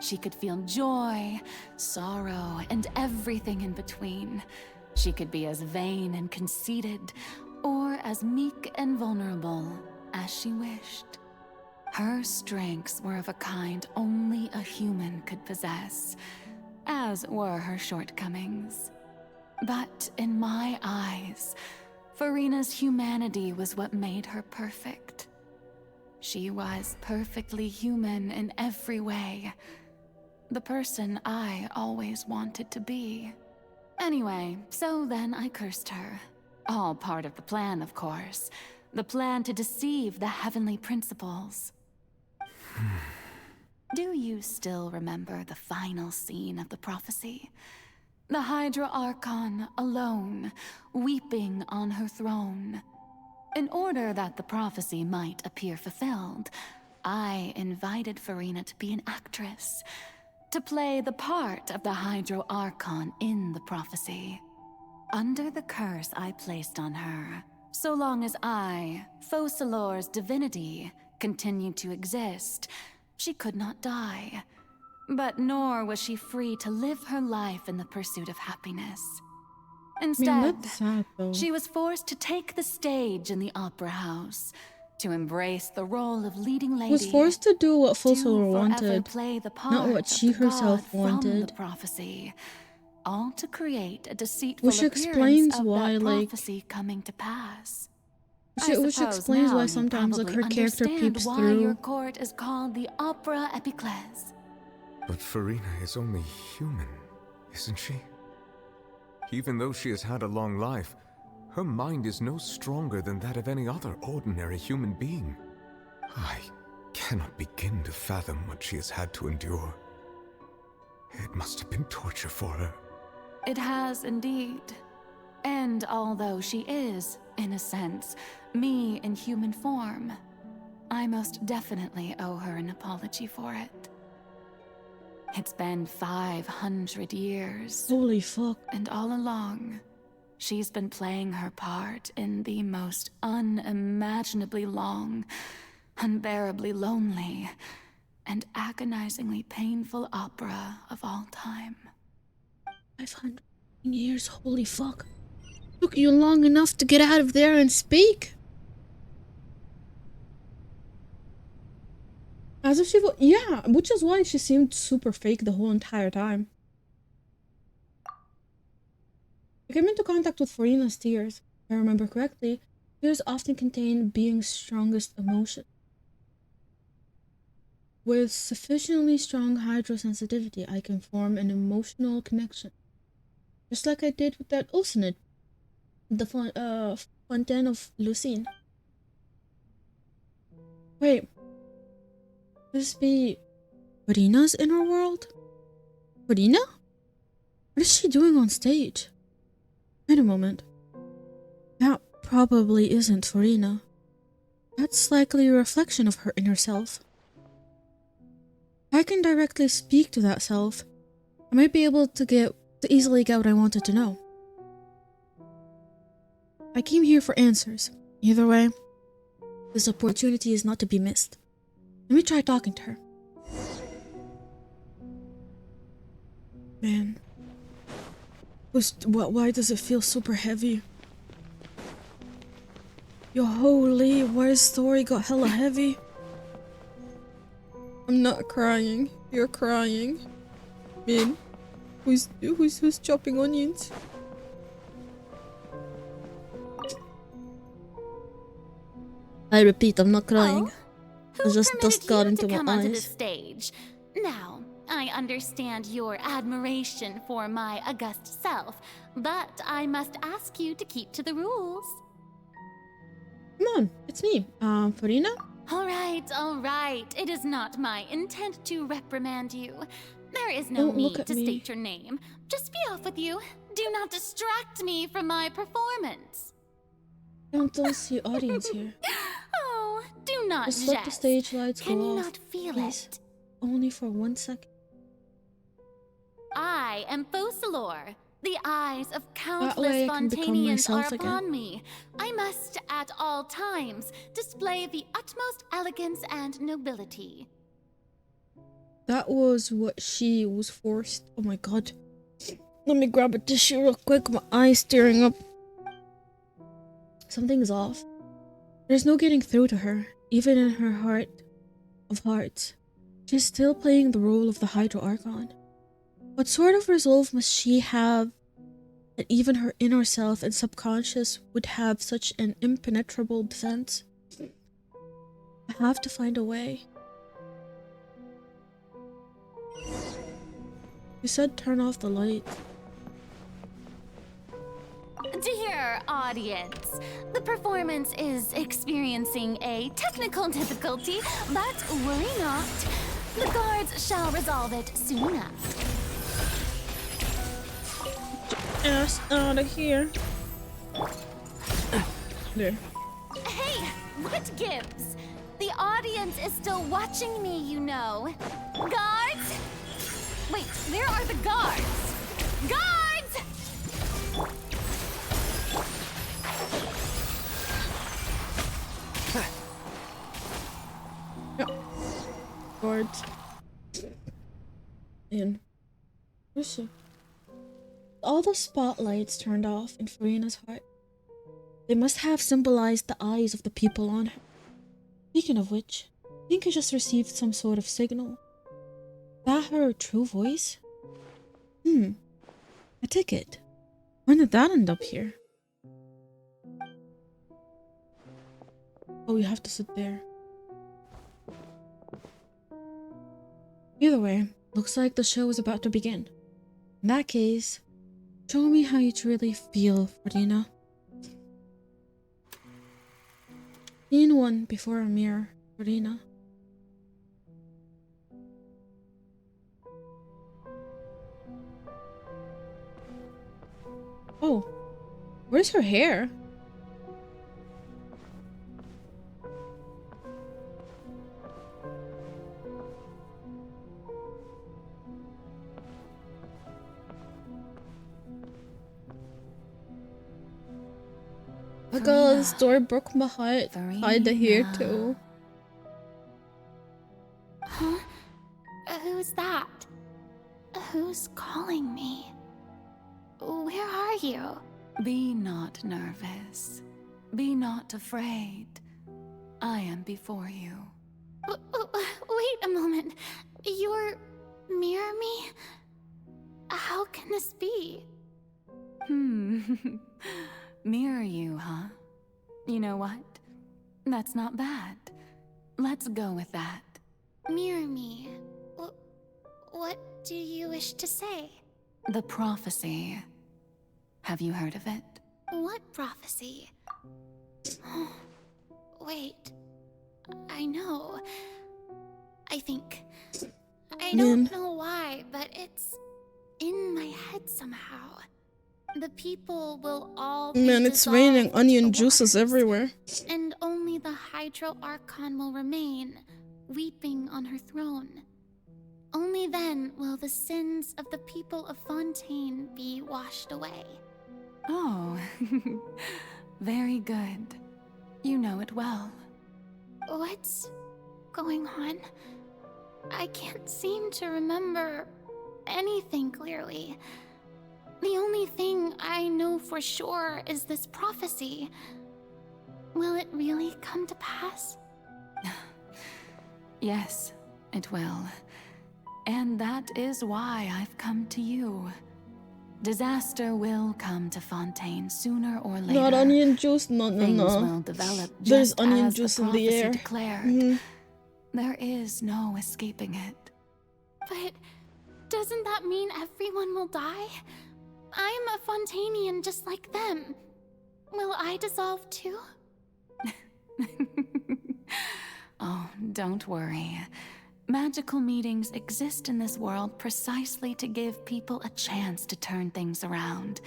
She could feel joy, sorrow, and everything in between. She could be as vain and conceited, or as meek and vulnerable as she wished. Her strengths were of a kind only a human could possess, as were her shortcomings. But in my eyes, Farina's humanity was what made her perfect. She was perfectly human in every way. The person I always wanted to be. Anyway, so then I cursed her. All part of the plan, of course. The plan to deceive the heavenly principles. Do you still remember the final scene of the prophecy? The Hydra Archon alone, weeping on her throne. In order that the prophecy might appear fulfilled, I invited Farina to be an actress, to play the part of the Hydro Archon in the prophecy. Under the curse I placed on her, so long as I, Focalor's divinity, continued to exist, she could not die. But nor was she free to live her life in the pursuit of happiness. Instead, that's sad, though. she was forced to take the stage in the opera house, to embrace the role of leading lady. Was forced to do what to Focalor forever wanted, play the part not what of she the herself god from the wanted. prophecy, all to create a deceitful Which appearance explains of why, that like, prophecy coming to pass. which I explains now why you sometimes, like, her probably character understand peeps why your through. court is called the Opera Epiclese. But Farina is only human, isn't she? Even though she has had a long life, her mind is no stronger than that of any other ordinary human being. I cannot begin to fathom what she has had to endure. It must have been torture for her. It has indeed. And although she is, in a sense, me in human form, I most definitely owe her an apology for it. It's been 500 years. Holy fuck. And all along, she's been playing her part in the most unimaginably long, unbearably lonely, and agonizingly painful opera of all time. 500 years, holy fuck. Took you long enough to get out of there and speak? As if she was, yeah, which is why she seemed super fake the whole entire time. I came into contact with Farina's tears. If I remember correctly, tears often contain being's strongest emotion. With sufficiently strong hydrosensitivity, I can form an emotional connection. Just like I did with that Oceanid, the Fontaine of Lucine. Wait. This be Farina's inner world? Farina? What is she doing on stage? Wait a moment. That probably isn't Farina. That's likely a reflection of her inner self. I can directly speak to that self. I might be able to easily get what I wanted to know. I came here for answers. Either way, this opportunity is not to be missed. Let me try talking to her. Man. Why does it feel super heavy? Yo, holy, why his story got hella heavy? I'm not crying. You're crying. Man. Who's chopping onions? I repeat, I'm not crying. Who Just dust got permitted you into to come my onto the eyes. stage? Now, I understand your admiration for my august self, but I must ask you to keep to the rules. Come on, it's me. Farina? All right. It is not my intent to reprimand you. There is no Don't look need at to me. state your name. Just be off with you. Do not distract me from my performance. Don't see audience here. Oh, do not Just jest. let the stage lights Can go you off. not feel Please. it? Only for 1 second. I am Focalor. The eyes of countless way I can become Fontanians are myself again. upon me. I must, at all times, display the utmost elegance and nobility. That was what she was forced. Oh my god. Let me grab a tissue real quick. My eyes tearing up. Something's off. There's no getting through to her. Even in her heart of hearts, she's still playing the role of the Hydro Archon. What sort of resolve must she have that even her inner self and subconscious would have such an impenetrable defense? I have to find a way. You said turn off the light. Dear audience, the performance is experiencing a technical difficulty, but worry not. The guards shall resolve it soon enough. Ass out of here. There. Hey, what gives? The audience is still watching me, you know. Guards? Wait, where are the guards? Guards! Guards. In. Where is she? All the spotlights turned off in Farina's heart. They must have symbolized the eyes of the people on her. Speaking of which, I think I just received some sort of signal. Is that her true voice? A ticket. When did that end up here? Oh, you have to sit there. Either way, looks like the show is about to begin. In that case, Show me how you truly feel, Farina. Scene 1 before a mirror, Farina. Oh, where's her hair? Because door broke my heart. Tied the hair too. Huh? Who's that? Who's calling me? Where are you? Be not nervous. Be not afraid. I am before you. Wait a moment. You're mirror me? How can this be? Mirror you, huh? You know what? That's not bad. Let's go with that. Mirror me. What do you wish to say? The prophecy. Have you heard of it? What prophecy? Wait. I know. I think. I don't know why, but it's in my head somehow. The people will all be Man, it's raining dissolved onion to juices waters, everywhere. and only the Hydro Archon will remain, weeping on her throne. Only then will the sins of the people of Fontaine be washed away. Oh, very good. You know it well. What's going on? I can't seem to remember anything clearly. The only thing I know for sure is this prophecy. Will it really come to pass? Yes, it will. And that is why I've come to you. Disaster will come to Fontaine sooner or later. Not onion juice, no. Things will develop There's just onion as juice the in the prophecy air. declared. There is no escaping it. But doesn't that mean everyone will die? I'm a Fontainian just like them. Will I dissolve too? Oh, don't worry. Magical meetings exist in this world precisely to give people a chance to turn things around.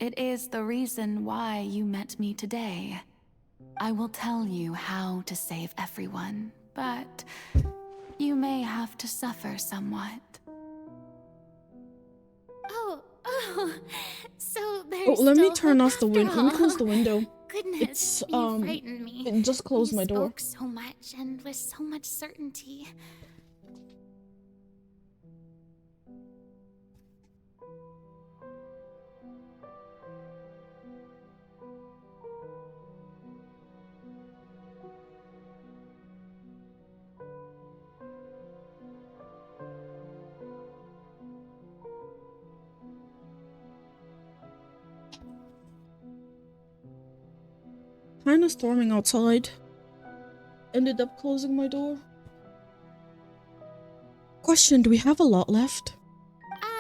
It is the reason why you met me today. I will tell you how to save everyone, but you may have to suffer somewhat. So there's Oh, let me still turn hope off the window. after Let me close all. the window. Goodness, It's you frightened me. it just closed You my door. spoke so much and with so much certainty. Kinda storming outside. Ended up closing my door. Question, do we have a lot left?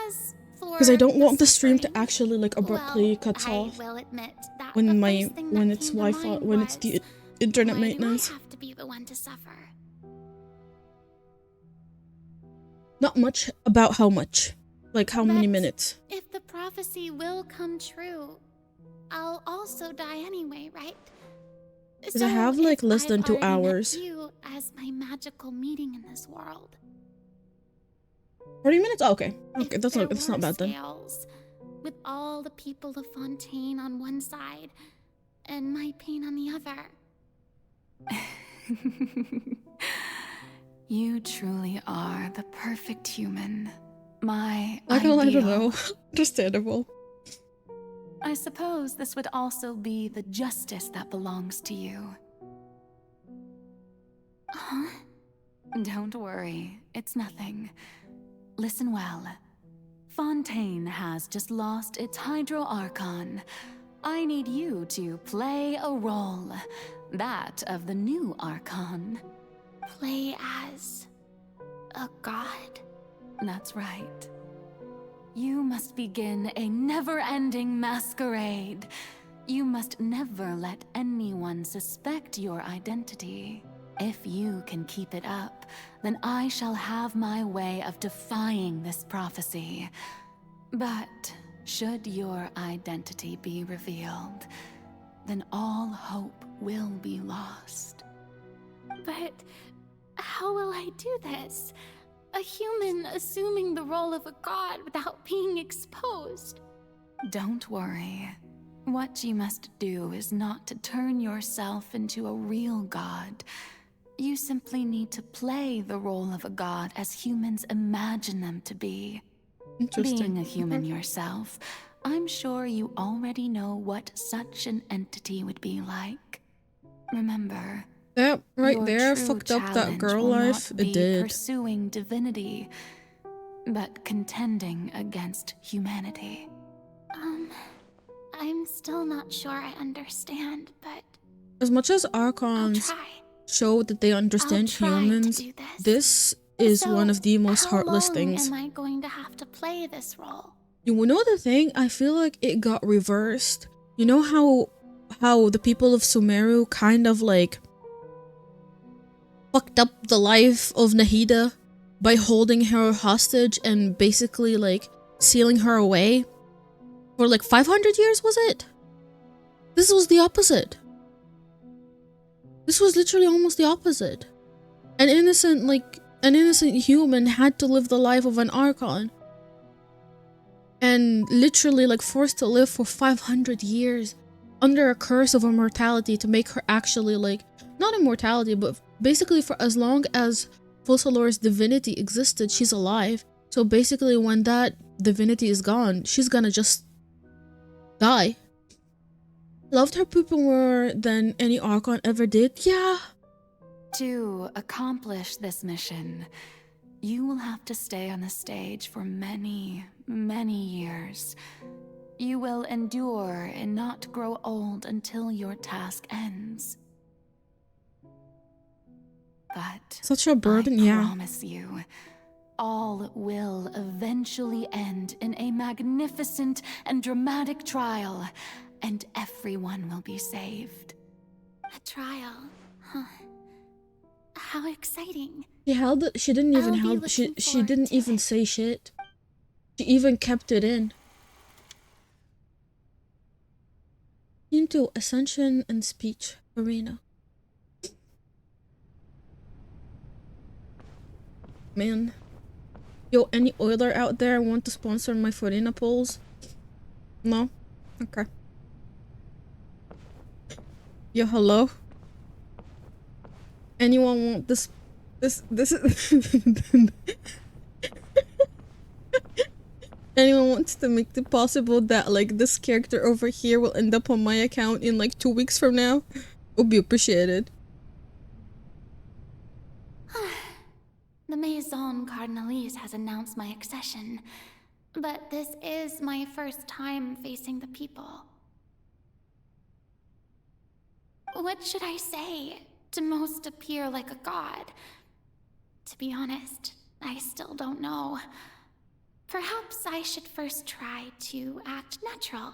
As for Because I don't want the stream to suffering, actually like abruptly cut off I will admit that when the my first thing when that it's came to Wi-Fi mind when it's was, the internet why maintenance. do I have to be the one to suffer? Not much. About how much? Like how many minutes? If the prophecy will come true, I'll also die anyway, right? Because I have like less than 2 hours. You as my magical meeting in this world. 40 minutes? Oh, okay. Okay, that's not bad then. Scales, with all the people of Fontaine on one side and my pain on the other. You truly are the perfect human. My I don't ideal. know. Understandable. I suppose this would also be the justice that belongs to you. Huh? Don't worry, it's nothing. Listen well. Fontaine has just lost its Hydro Archon. I need you to play a role. That of the new Archon. Play as a god? That's right. You must begin a never-ending masquerade. You must never let anyone suspect your identity. If you can keep it up, then I shall have my way of defying this prophecy. But should your identity be revealed, then all hope will be lost. But how will I do this? A human assuming the role of a god without being exposed. Don't worry. What you must do is not to turn yourself into a real god. You simply need to play the role of a god as humans imagine them to be. Being a human yourself, I'm sure you already know what such an entity would be like. Remember, that right your there true fucked up that challenge girl will life. not It be did. pursuing divinity, but contending against humanity. I'm still not sure I understand, but As much as Archons show that they understand humans, this is one of the most heartless things. How long am I going to have to play this role? You know the thing? I feel like it got reversed. You know how the people of Sumeru kind of like fucked up the life of Nahida by holding her hostage and basically like sealing her away for like 500 years, was it? This was the opposite. This was literally almost the opposite. An innocent human had to live the life of an Archon. And literally like forced to live for 500 years under a curse of immortality to make her actually like, not immortality, but basically for as long as Focalor's divinity existed, she's alive. So basically when that divinity is gone, she's gonna just die. Loved her people more than any Archon ever did, yeah. To accomplish this mission, you will have to stay on the stage for many, many years. You will endure and not grow old until your task ends. But such a burden, I yeah. promise you, all will eventually end in a magnificent and dramatic trial, and everyone will be saved. A trial, huh? How exciting. She held it. She didn't even help. She didn't even say shit. She even kept it in. Into Ascension and Speech Arena. Man. Yo, any oiler out there want to sponsor my Farina polls? No? Okay. Yo, hello? Anyone want this Anyone wants to make it possible that like this character over here will end up on my account in like 2 weeks from now? Would be appreciated. The Maison Cardinalise has announced my accession, but this is my first time facing the people. What should I say to most appear like a god? To be honest, I still don't know. Perhaps I should first try to act natural.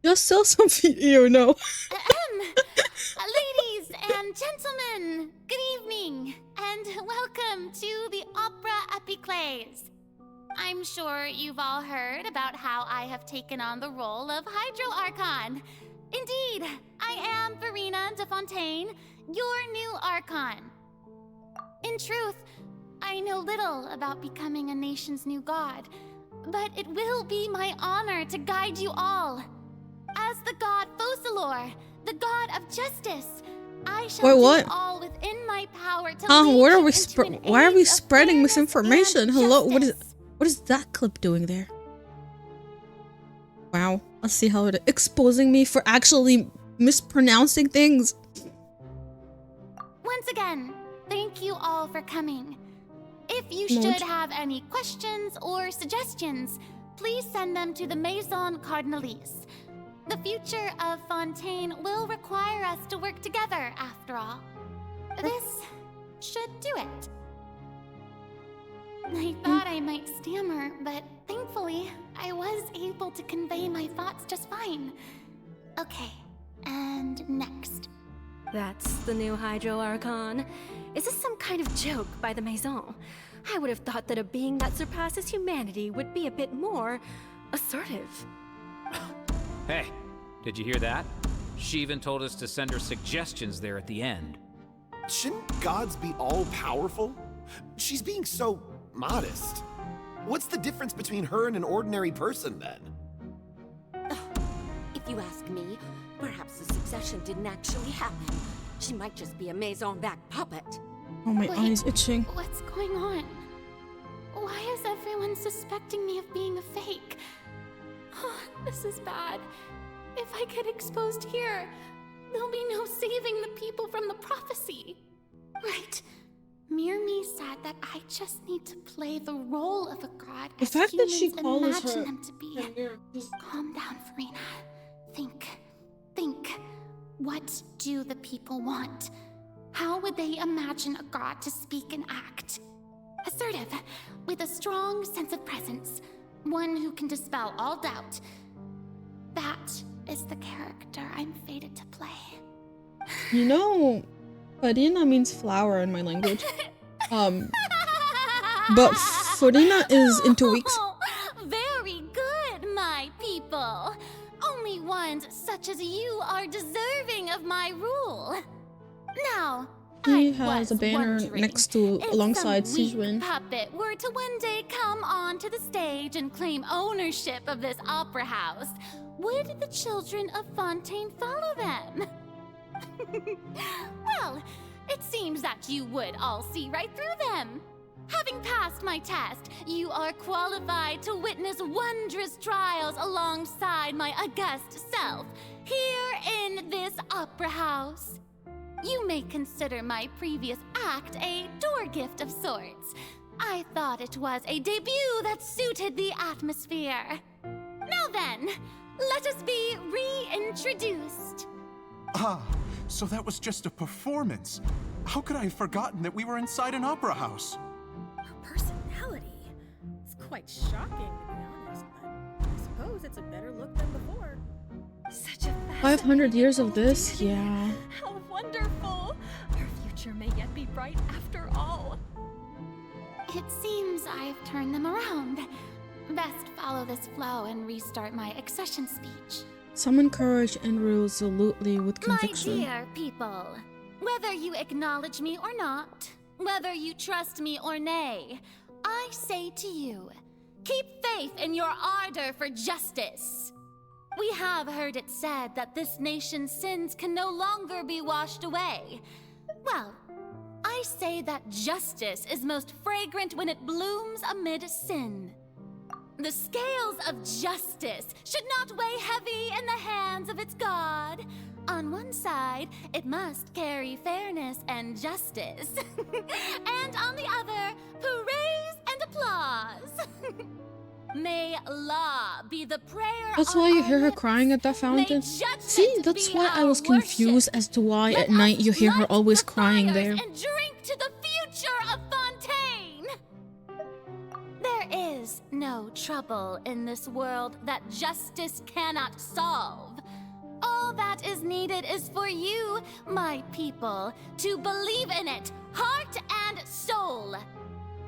Just sell some video, no. Ladies and gentlemen, good evening, and welcome to the Opera Epiclese. I'm sure you've all heard about how I have taken on the role of Hydro Archon. Indeed, I am Verena de Fontaine, your new Archon. In truth, I know little about becoming a nation's new god, but it will be my honor to guide you all. As the god Focalor, the god of justice, I shall do all within my power to lead What are you we into an why are age we of spreading fairness misinformation? and Hello, justice. what is that clip doing there? Wow, let's see how it exposing me for actually mispronouncing things. Once again, thank you all for coming. If you Moj. should have any questions or suggestions, please send them to the Maison Cardinalise. The future of Fontaine will require us to work together, after all. This should do it. I thought I might stammer, but thankfully, I was able to convey my thoughts just fine. Okay, and next. That's the new Hydro Archon. Is this some kind of joke by the Maison? I would have thought that a being that surpasses humanity would be a bit more assertive. Hey, did you hear that? She even told us to send her suggestions there at the end. Shouldn't gods be all-powerful? She's being so modest. What's the difference between her and an ordinary person, then? If you ask me, perhaps the succession didn't actually happen. She might just be a Maison back puppet. Oh, my Wait, eyes itching. What's going on? Why is everyone suspecting me of being a fake? Oh, this is bad. If I get exposed here, there'll be no saving the people from the prophecy. Right. Mirmi said that I just need to play the role of a god The as fact that humans she calls imagine her them to be. Calm down, Farina. Think. What do the people want? How would they imagine a god to speak and act? Assertive, with a strong sense of presence. One who can dispel all doubt. That is the character I'm fated to play. You know, Farina means flower in my language. But Farina is into weeks. Very good, my people. Only ones such as you are deserving of my rule. Now, He has a banner next to alongside Sijun. Puppet were to one day come onto the stage and claim ownership of this opera house, would the children of Fontaine follow them? Well, it seems that you would all see right through them. Having passed my test, you are qualified to witness wondrous trials alongside my august self, here in this opera house. You may consider my previous act a door gift of sorts. I thought it was a debut that suited the atmosphere. Now then, let us be reintroduced. Ah, so that was just a performance. How could I have forgotten that we were inside an opera house? Personality? It's quite shocking, to be honest, but I suppose it's a better look than before. Such a 500 years of this? Yeah. How wonderful! Our future may yet be bright after all. It seems I've turned them around. Best follow this flow and restart my accession speech. Summon courage and resolutely with conviction. My dear people, whether you acknowledge me or not, whether you trust me or nay, I say to you, keep faith in your ardor for justice. We have heard it said that this nation's sins can no longer be washed away. Well, I say that justice is most fragrant when it blooms amid sin. The scales of justice should not weigh heavy in the hands of its God. On one side, it must carry fairness and justice. And on the other, praise and applause. May law be the prayer. That's why you hear her crying at that fountain. See, that's why I was confused as to why at night you hear her always crying there. And drink to the future of Fontaine. There is no trouble in this world that justice cannot solve. All that is needed is for you, my people, to believe in it, heart and soul.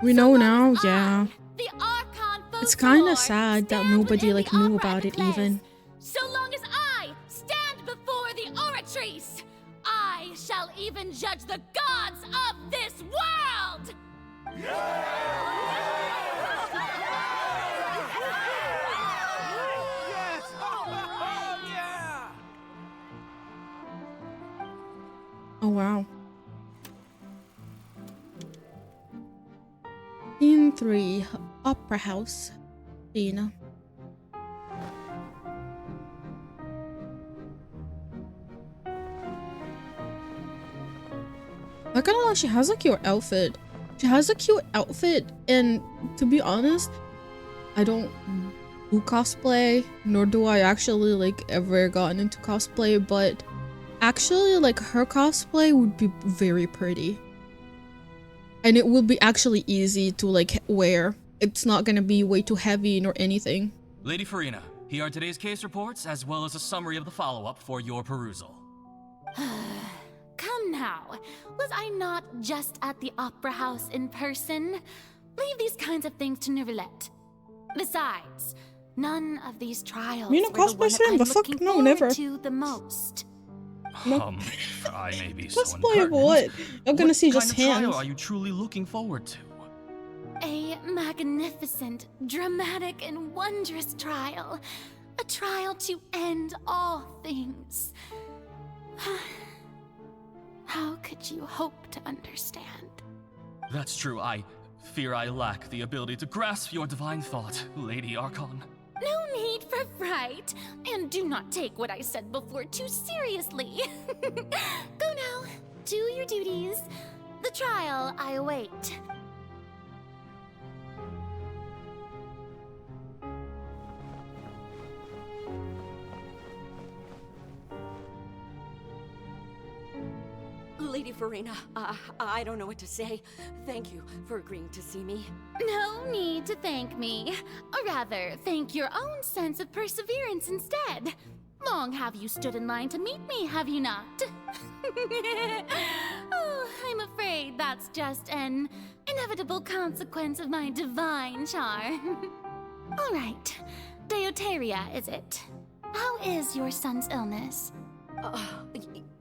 We know now, yeah. The Archon It's kinda sad that nobody knew about it even. So long as I stand before the oratrice, I shall even judge the gods of this world! Oh wow. Scene 3, Opera House. Dina. Not gonna lie, she has a cute outfit. And to be honest, I don't do cosplay, nor do I actually ever gotten into cosplay, but actually her cosplay would be very pretty. And it will be actually easy to like wear. It's not gonna be way too heavy nor anything. Lady Farina, here are today's case reports as well as a summary of the follow-up for your perusal. Come now, was I not just at the Opera House in person? Leave these kinds of things to Neuvillette. Besides, none of these trials You know, were the one that I'm the fuck looking no, forward never. to the most. I may be so Cosplay of impertinent. what? I'm gonna see What just kind of hands. trial are you truly looking forward to? A magnificent, dramatic, and wondrous trial. A trial to end all things. How could you hope to understand? That's true. I fear I lack the ability to grasp your divine thought, Lady Archon. No need for fright, and do not take what I said before too seriously. Go now, do your duties. The trial I await. Lady Farina, I don't know what to say. Thank you for agreeing to see me. No need to thank me. Or rather, thank your own sense of perseverance instead. Long have you stood in line to meet me, have you not? Oh, I'm afraid that's just an inevitable consequence of my divine charm. All right, Deoteria, is it? How is your son's illness?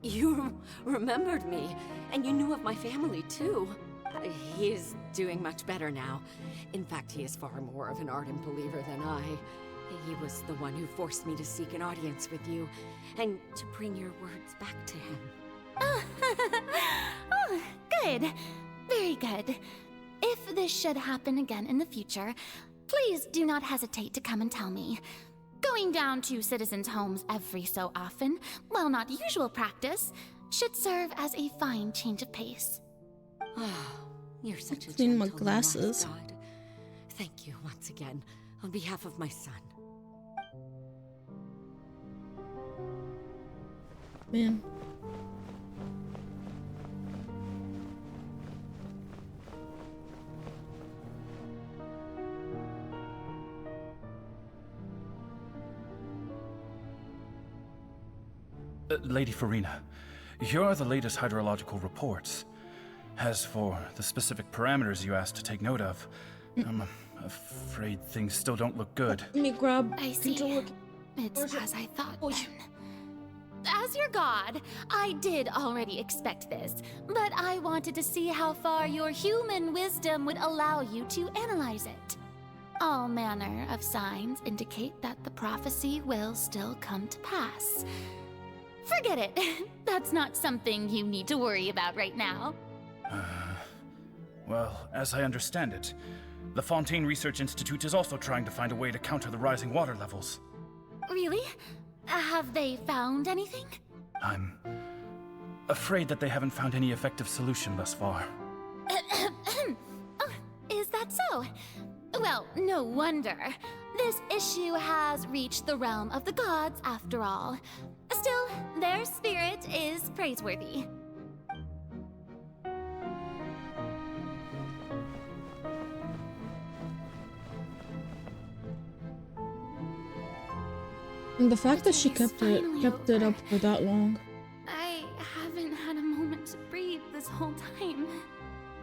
You remembered me, and you knew of my family too. He is doing much better now. In fact, he is far more of an ardent believer than I. He was the one who forced me to seek an audience with you, and to bring your words back to him. Oh, good. Very good. If this should happen again in the future, please do not hesitate to come and tell me. Going down to citizens' homes every so often, while not usual practice, should serve as a fine change of pace. You're such a Clean my gentle and glasses. wise God. Thank you once again, on behalf of my son. Man. Lady Farina, here are the latest hydrological reports. As for the specific parameters you asked to take note of, I'm afraid things still don't look good. Let me grab. I see. It's as I thought then. As your god, I did already expect this, but I wanted to see how far your human wisdom would allow you to analyze it. All manner of signs indicate that the prophecy will still come to pass. Forget it. That's not something you need to worry about right now. Well, as I understand it, the Fontaine Research Institute is also trying to find a way to counter the rising water levels. Really? Have they found anything? I'm afraid that they haven't found any effective solution thus far. Oh, is that so? Well, no wonder. This issue has reached the realm of the gods, after all. Still, their spirit is praiseworthy. And the fact that she kept it up for that long. I haven't had a moment to breathe this whole time.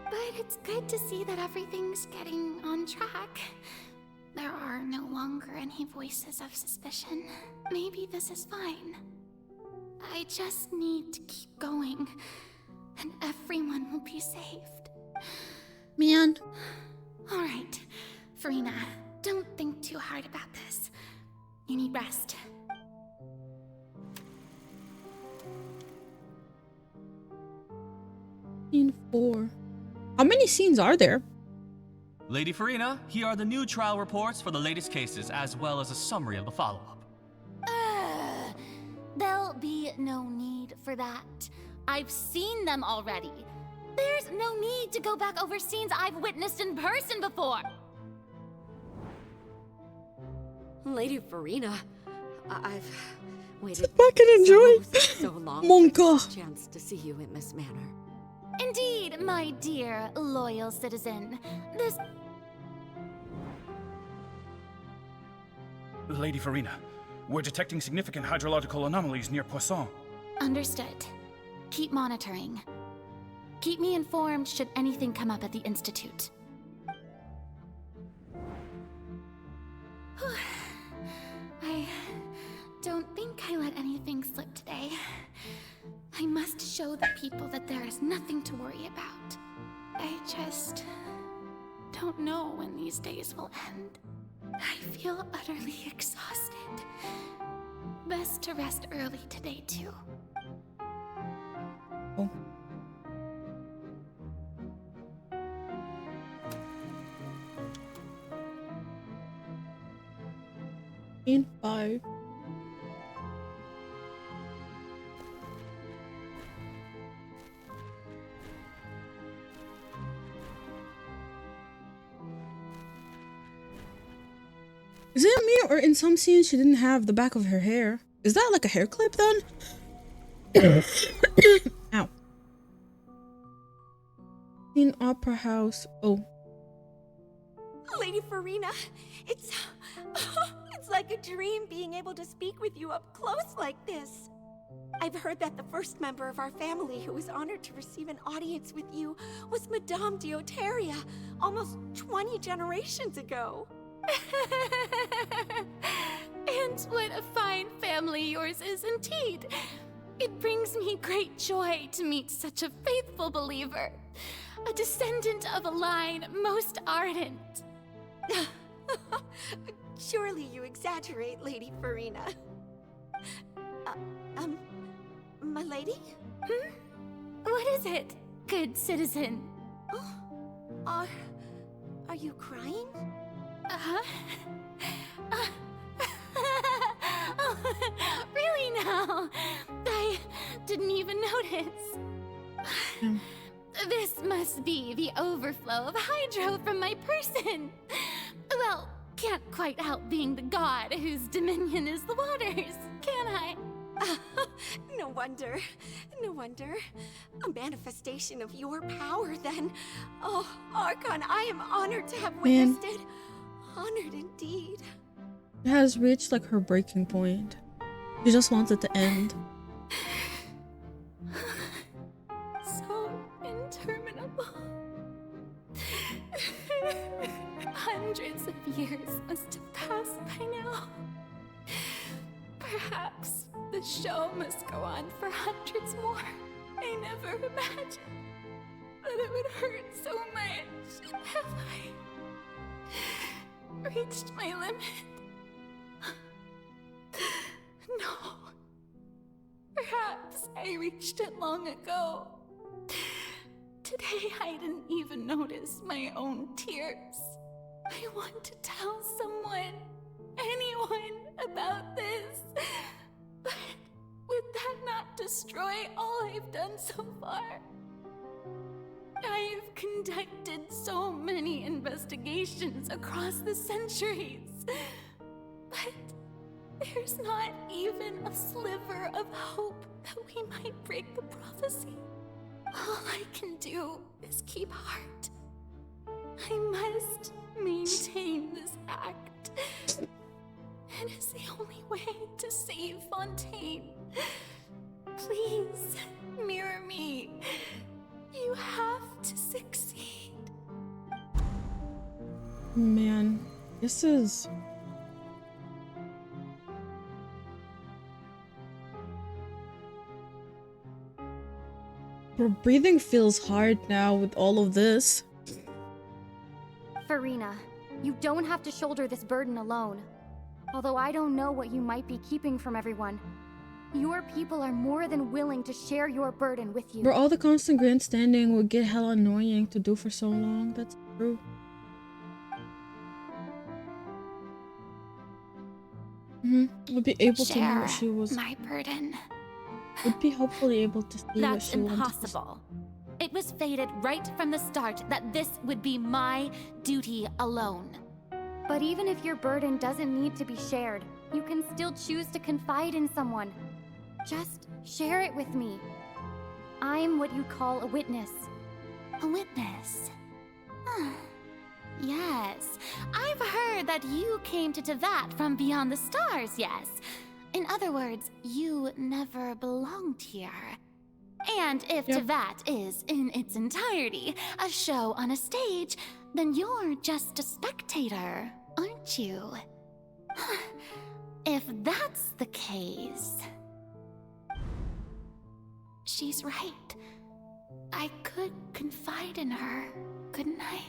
But it's good to see that everything's getting on track. There are no longer any voices of suspicion. Maybe this is fine. I just need to keep going, and everyone will be saved. Man. All right, Farina, don't think too hard about this. You need rest. Scene 4. How many scenes are there? Lady Farina, here are the new trial reports for the latest cases, as well as a summary of the follow-up. There'll be no need for that. I've seen them already. There's no need to go back over scenes I've witnessed in person before. Lady Farina, I've waited back and enjoy. so long Mon for God. this chance to see you in this manner. Indeed, my dear, loyal citizen. This... Lady Farina, we're detecting significant hydrological anomalies near Poisson. Understood. Keep monitoring. Keep me informed should anything come up at the Institute. I don't think I let anything slip today. I must show the people that there is nothing to worry about. I just don't know when these days will end. I feel utterly exhausted. Best to rest early today, too. Oh. In 5. Is it me, or in some scenes she didn't have the back of her hair? Is that like a hair clip then? Ow. In Opera House. Oh. Lady Farina, it's like a dream being able to speak with you up close like this. I've heard that the first member of our family who was honored to receive an audience with you was Madame Dioteria, almost 20 generations ago. And what a fine family yours is indeed. It brings me great joy to meet such a faithful believer, a descendant of a line most ardent. Surely you exaggerate, Lady Farina. My lady? Hmm? What is it, good citizen? Are you crying? Oh, really now? I didn't even notice. This must be the overflow of hydro from my person. Well, can't quite help being the god whose dominion is the waters, can I? No wonder. No wonder. A manifestation of your power, then. Oh, Archon, I am honored to have witnessed it. Honored indeed. It has reached like her breaking point. She just wants it to end. So interminable. Hundreds of years must have passed by now. Perhaps the show must go on for hundreds more. I never imagined that it would hurt so much. Have I reached my limit? No. Perhaps I reached it long ago. Today I didn't even notice my own tears. I want to tell someone, anyone, about this. But would that not destroy all I've done so far? I've conducted so many investigations across the centuries. But there's not even a sliver of hope that we might break the prophecy. All I can do is keep heart. I must maintain this act. It is the only way to save Fontaine. Please, mirror me. You have to succeed. Man, this is... Her breathing feels hard now with all of this. Farina, you don't have to shoulder this burden alone. Although I don't know what you might be keeping from everyone, your people are more than willing to share your burden with you. Bro, all the constant grandstanding would get hella annoying to do for so long. That's true. Would be able to know what she was. My burden. Would be hopefully able to see what That's she wanted to impossible. It was fated right from the start that this would be my duty alone. But even if your burden doesn't need to be shared, you can still choose to confide in someone. Just share it with me. I'm what you'd call a witness. A witness? Yes, I've heard that you came to Tevat from beyond the stars, yes. In other words, you never belonged here. And if Tevat is, in its entirety, a show on a stage, then you're just a spectator, aren't you? If that's the case... She's right. I could confide in her, couldn't I?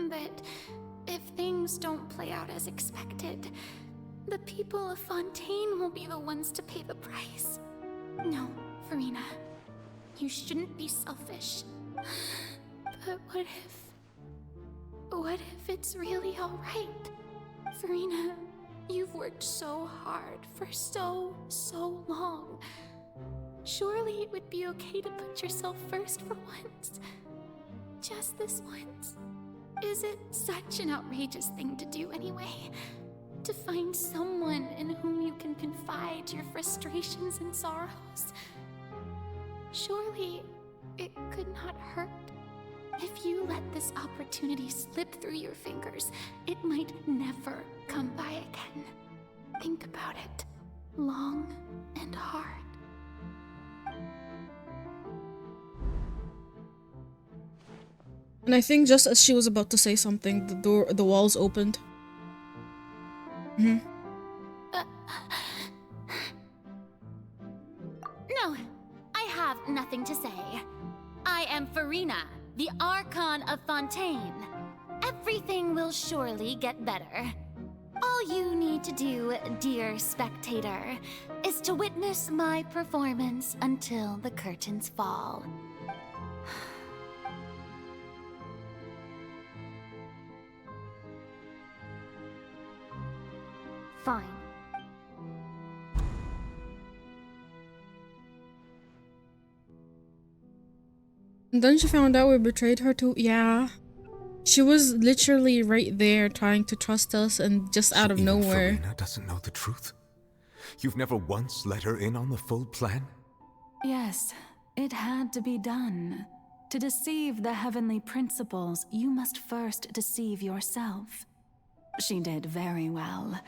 But if things don't play out as expected, the people of Fontaine will be the ones to pay the price. No, Farina, you shouldn't be selfish. But what if it's really all right? Farina, you've worked so hard for so long. Surely it would be okay to put yourself first for once. Just this once. Is it such an outrageous thing to do anyway? To find someone in whom you can confide your frustrations and sorrows? Surely it could not hurt. If you let this opportunity slip through your fingers, it might never come by again. Think about it long and hard. And I think just as she was about to say something, the walls opened. No, I have nothing to say. I am Farina, the Archon of Fontaine. Everything will surely get better. All you need to do, dear spectator, is to witness my performance until the curtains fall. Fine. And then she found out we betrayed her too. Yeah. She was literally right there trying to trust us and just out of nowhere. Farina doesn't know the truth? You've never once let her in on the full plan? Yes, it had to be done. To deceive the heavenly principles, you must first deceive yourself. She did very well.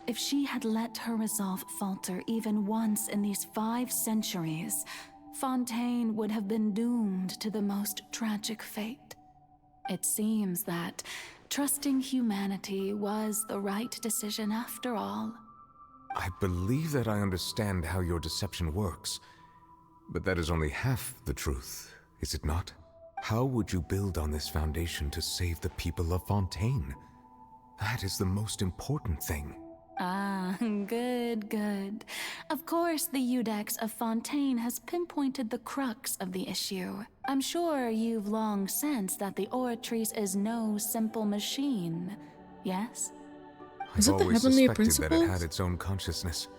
If she had let her resolve falter even once in these 5 centuries, Fontaine would have been doomed to the most tragic fate. It seems that trusting humanity was the right decision after all. I believe that I understand how your deception works, but that is only half the truth, is it not? How would you build on this foundation to save the people of Fontaine? That is the most important thing. Ah, good. Of course, the Iudex of Fontaine has pinpointed the crux of the issue. I'm sure you've long sensed that the Oratrice is no simple machine, yes? Is it the always heavenly suspected that it principles? had its own consciousness.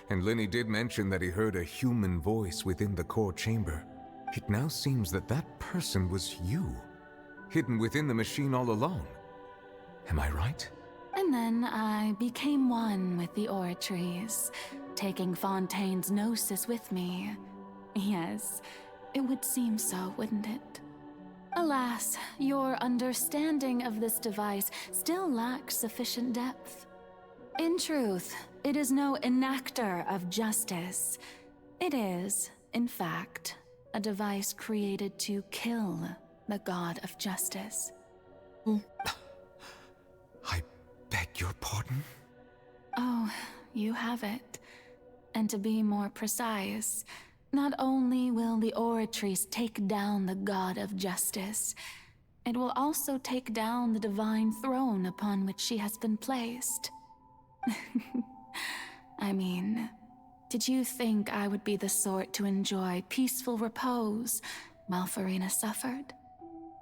And Lenny did mention that he heard a human voice within the core chamber. It now seems that that person was you, hidden within the machine all along. Am I right? And then I became one with the Oratrice, taking Fontaine's gnosis with me. Yes, it would seem so, wouldn't it? Alas, your understanding of this device still lacks sufficient depth. In truth, it is no enactor of justice. It is, in fact, a device created to kill the god of justice. I beg your pardon? Oh, you have it. And to be more precise, not only will the Oratrice take down the god of justice, it will also take down the divine throne upon which she has been placed. I mean, did you think I would be the sort to enjoy peaceful repose while Farina suffered?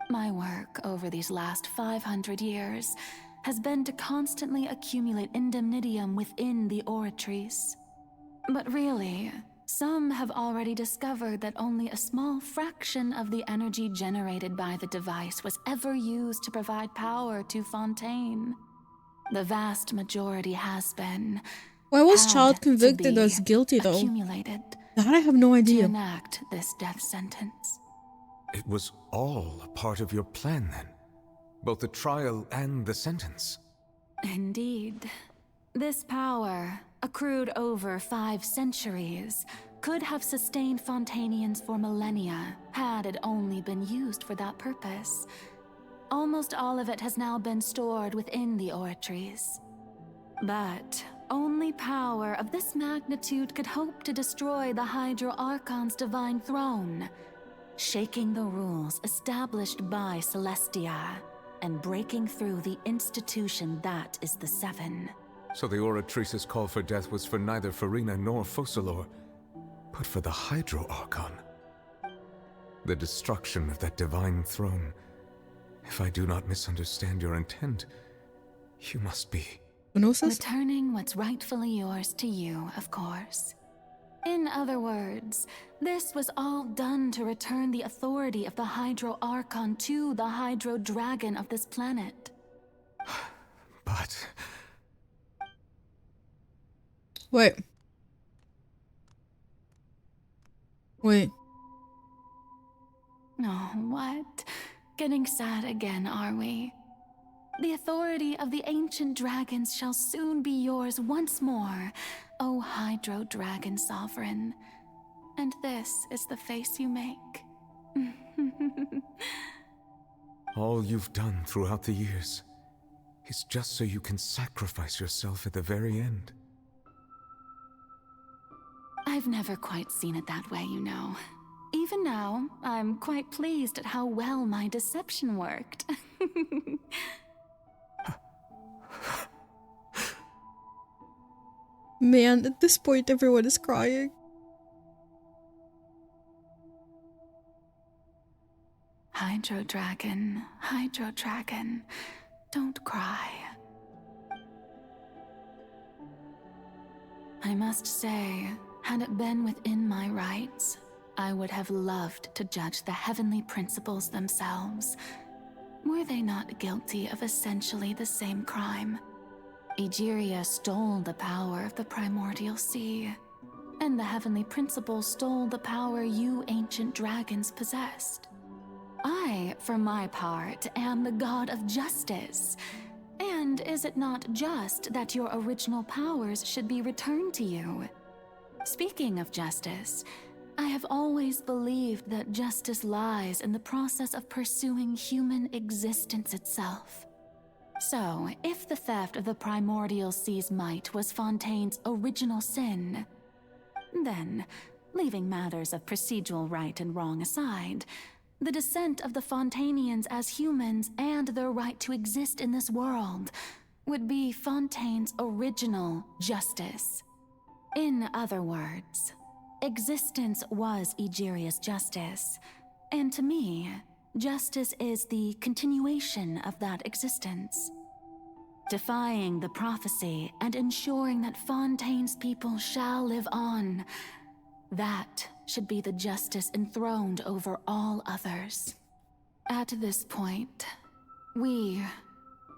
My work over these last 500 years has been to constantly accumulate indemnitium within the Oratrice. But really, some have already discovered that only a small fraction of the energy generated by the device was ever used to provide power to Fontaine. The vast majority has been. Why was had Child to convicted be as guilty though? accumulated. That I have no to idea. enact this death sentence. It was all a part of your plan then? Both the trial and the sentence? Indeed. This power, accrued over 5 centuries, could have sustained Fontainians for millennia, had it only been used for that purpose. Almost all of it has now been stored within the oratories. But only power of this magnitude could hope to destroy the Hydro Archon's divine throne, shaking the rules established by Celestia, and breaking through the institution that is the Seven. So the Oratrice's call for death was for neither Farina nor Focalor, but for the Hydro Archon. The destruction of that divine throne. If I do not misunderstand your intent, you must be... Returning what's rightfully yours to you, of course. In other words, this was all done to return the authority of the Hydro Archon to the Hydro Dragon of this planet. But... Wait. Oh, what? Getting sad again, are we? The authority of the ancient dragons shall soon be yours once more, O Hydro Dragon Sovereign. And this is the face you make. all you've done throughout the years is just so you can sacrifice yourself at the very end. I've never quite seen it that way, you know. Even now, I'm quite pleased at how well my deception worked. Man, at this point everyone is crying. Hydro Dragon, don't cry. I must say, had it been within my rights, I would have loved to judge the heavenly principles themselves. Were they not guilty of essentially the same crime? Egeria stole the power of the primordial sea, and the heavenly principles stole the power you ancient dragons possessed. I, for my part, am the god of justice. And is it not just that your original powers should be returned to you? Speaking of justice, I have always believed that justice lies in the process of pursuing human existence itself. So, if the theft of the primordial sea's might was Fontaine's original sin, then, leaving matters of procedural right and wrong aside, the descent of the Fontainians as humans and their right to exist in this world would be Fontaine's original justice. In other words, existence was Egeria's justice, and to me, justice is the continuation of that existence. Defying the prophecy and ensuring that Fontaine's people shall live on, that should be the justice enthroned over all others. At this point, we,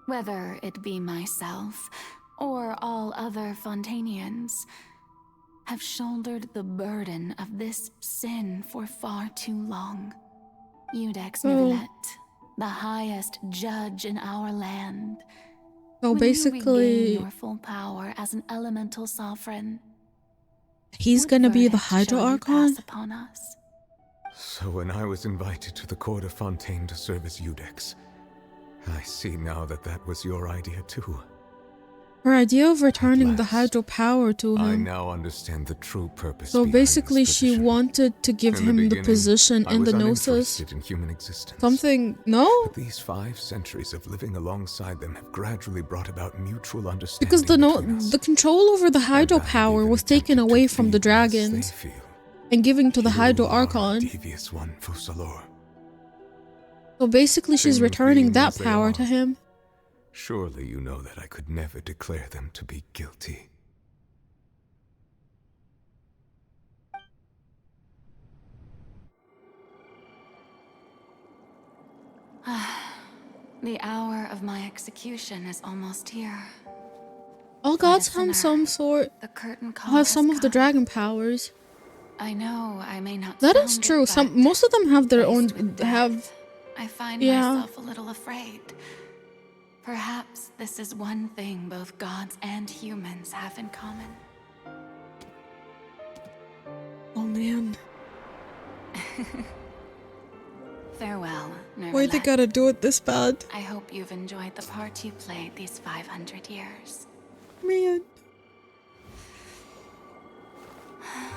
whether it be myself or all other Fontainians, have shouldered the burden of this sin for far too long. Iudex Neuvillette, the highest judge in our land. So when basically, you regain your full power as an elemental sovereign, he's gonna be the Hydro Archon? upon us? So when I was invited to the court of Fontaine to serve as Iudex, I see now that that was your idea too. Her idea of returning the Hydro power to I him. now understand the true purpose. So behind basically this she position. wanted to give In him the beginning, position I in was the Gnosis. uninterested in human existence. Something, no? But these 5 centuries of living alongside them have gradually brought about mutual understanding. Because the control over the Hydro power was taken away from the dragons and given to the Hydro Archon. Devious one, Focalor. So basically she's Things returning being that as they power are. to him. Surely you know that I could never declare them to be guilty. The hour of my execution is almost here. All gods have some sort, The curtain call have has some of the come. dragon powers. I know I may not That is sound true. it, but Most of them have their faced own with have. death, I find Yeah. myself a little afraid. Perhaps this is one thing both gods and humans have in common. Oh man. Farewell, Why they Nervalette. gotta do it this bad? I hope you've enjoyed the part you played these 500 years. Man.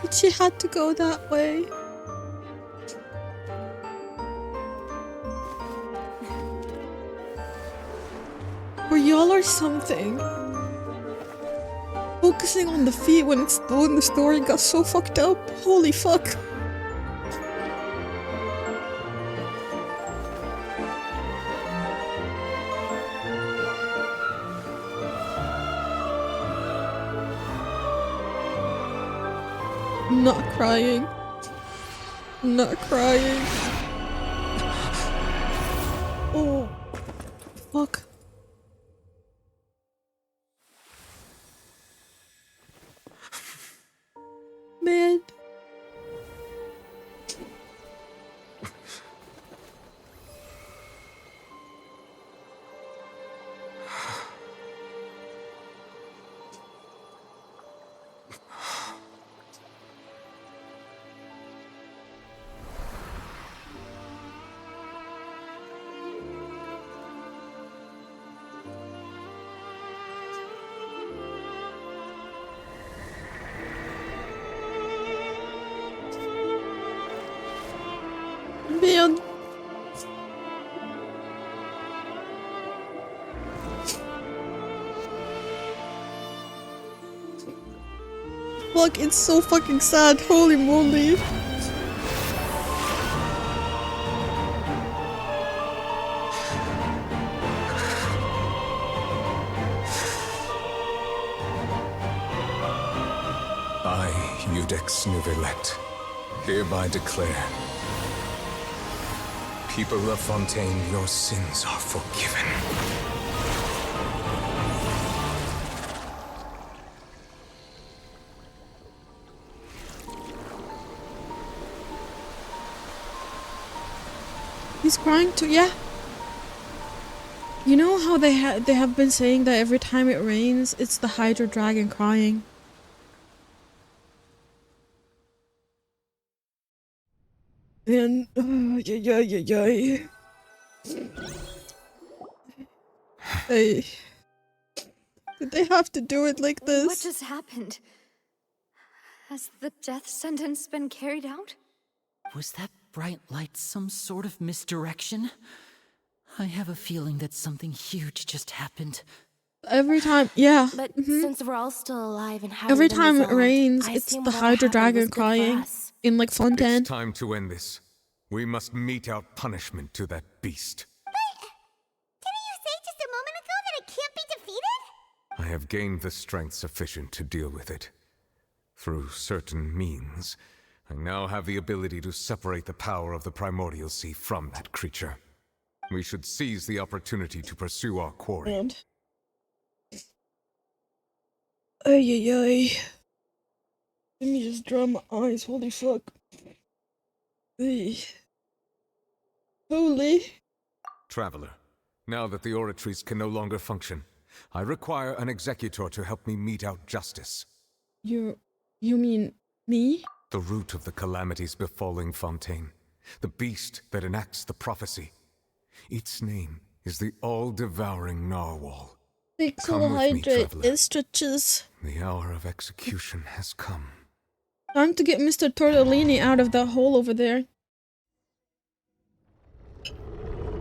But she had to go that way. Or y'all are something. Focusing on the feet when the story got so fucked up. Holy fuck. I'm not crying. I'm not crying. Oh. Fuck. Man. Man. Fuck, it's so fucking sad. Holy moly. I, Iudex Nervalette, hereby declare, people of Fontaine, your sins are forgiven. He's crying too, yeah. You know how they have been saying that every time it rains, it's the Hydra dragon crying. And yeah. Hey, did they have to do it like this? What just happened? Has the death sentence been carried out? Was that bright light some sort of misdirection? I have a feeling that something huge just happened. Every time, yeah. But since we're all still alive and haven't Every been time it dissolved, rains, I it's assume the whatever Hydra happened dragon was good for crying us. in like Fontaine. It's time to end this. We must mete out punishment to that beast. Didn't you say just a moment ago that it can't be defeated? I have gained the strength sufficient to deal with it. Through certain means, I now have the ability to separate the power of the Primordial Sea from that creature. We should seize the opportunity to pursue our quarry. And ay. Let me just dry my eyes. Holy fuck. Ay. Holy. Traveler, now that the oratories can no longer function, I require an executor to help me mete out justice. You mean me? The root of the calamities befalling Fontaine. The beast that enacts the prophecy. Its name is the all-devouring Narwhal. Takes Come the with me, Hydra traveler. in stretches. The hour of execution has come. Time to get Mr. Tortellini out of that hole over there.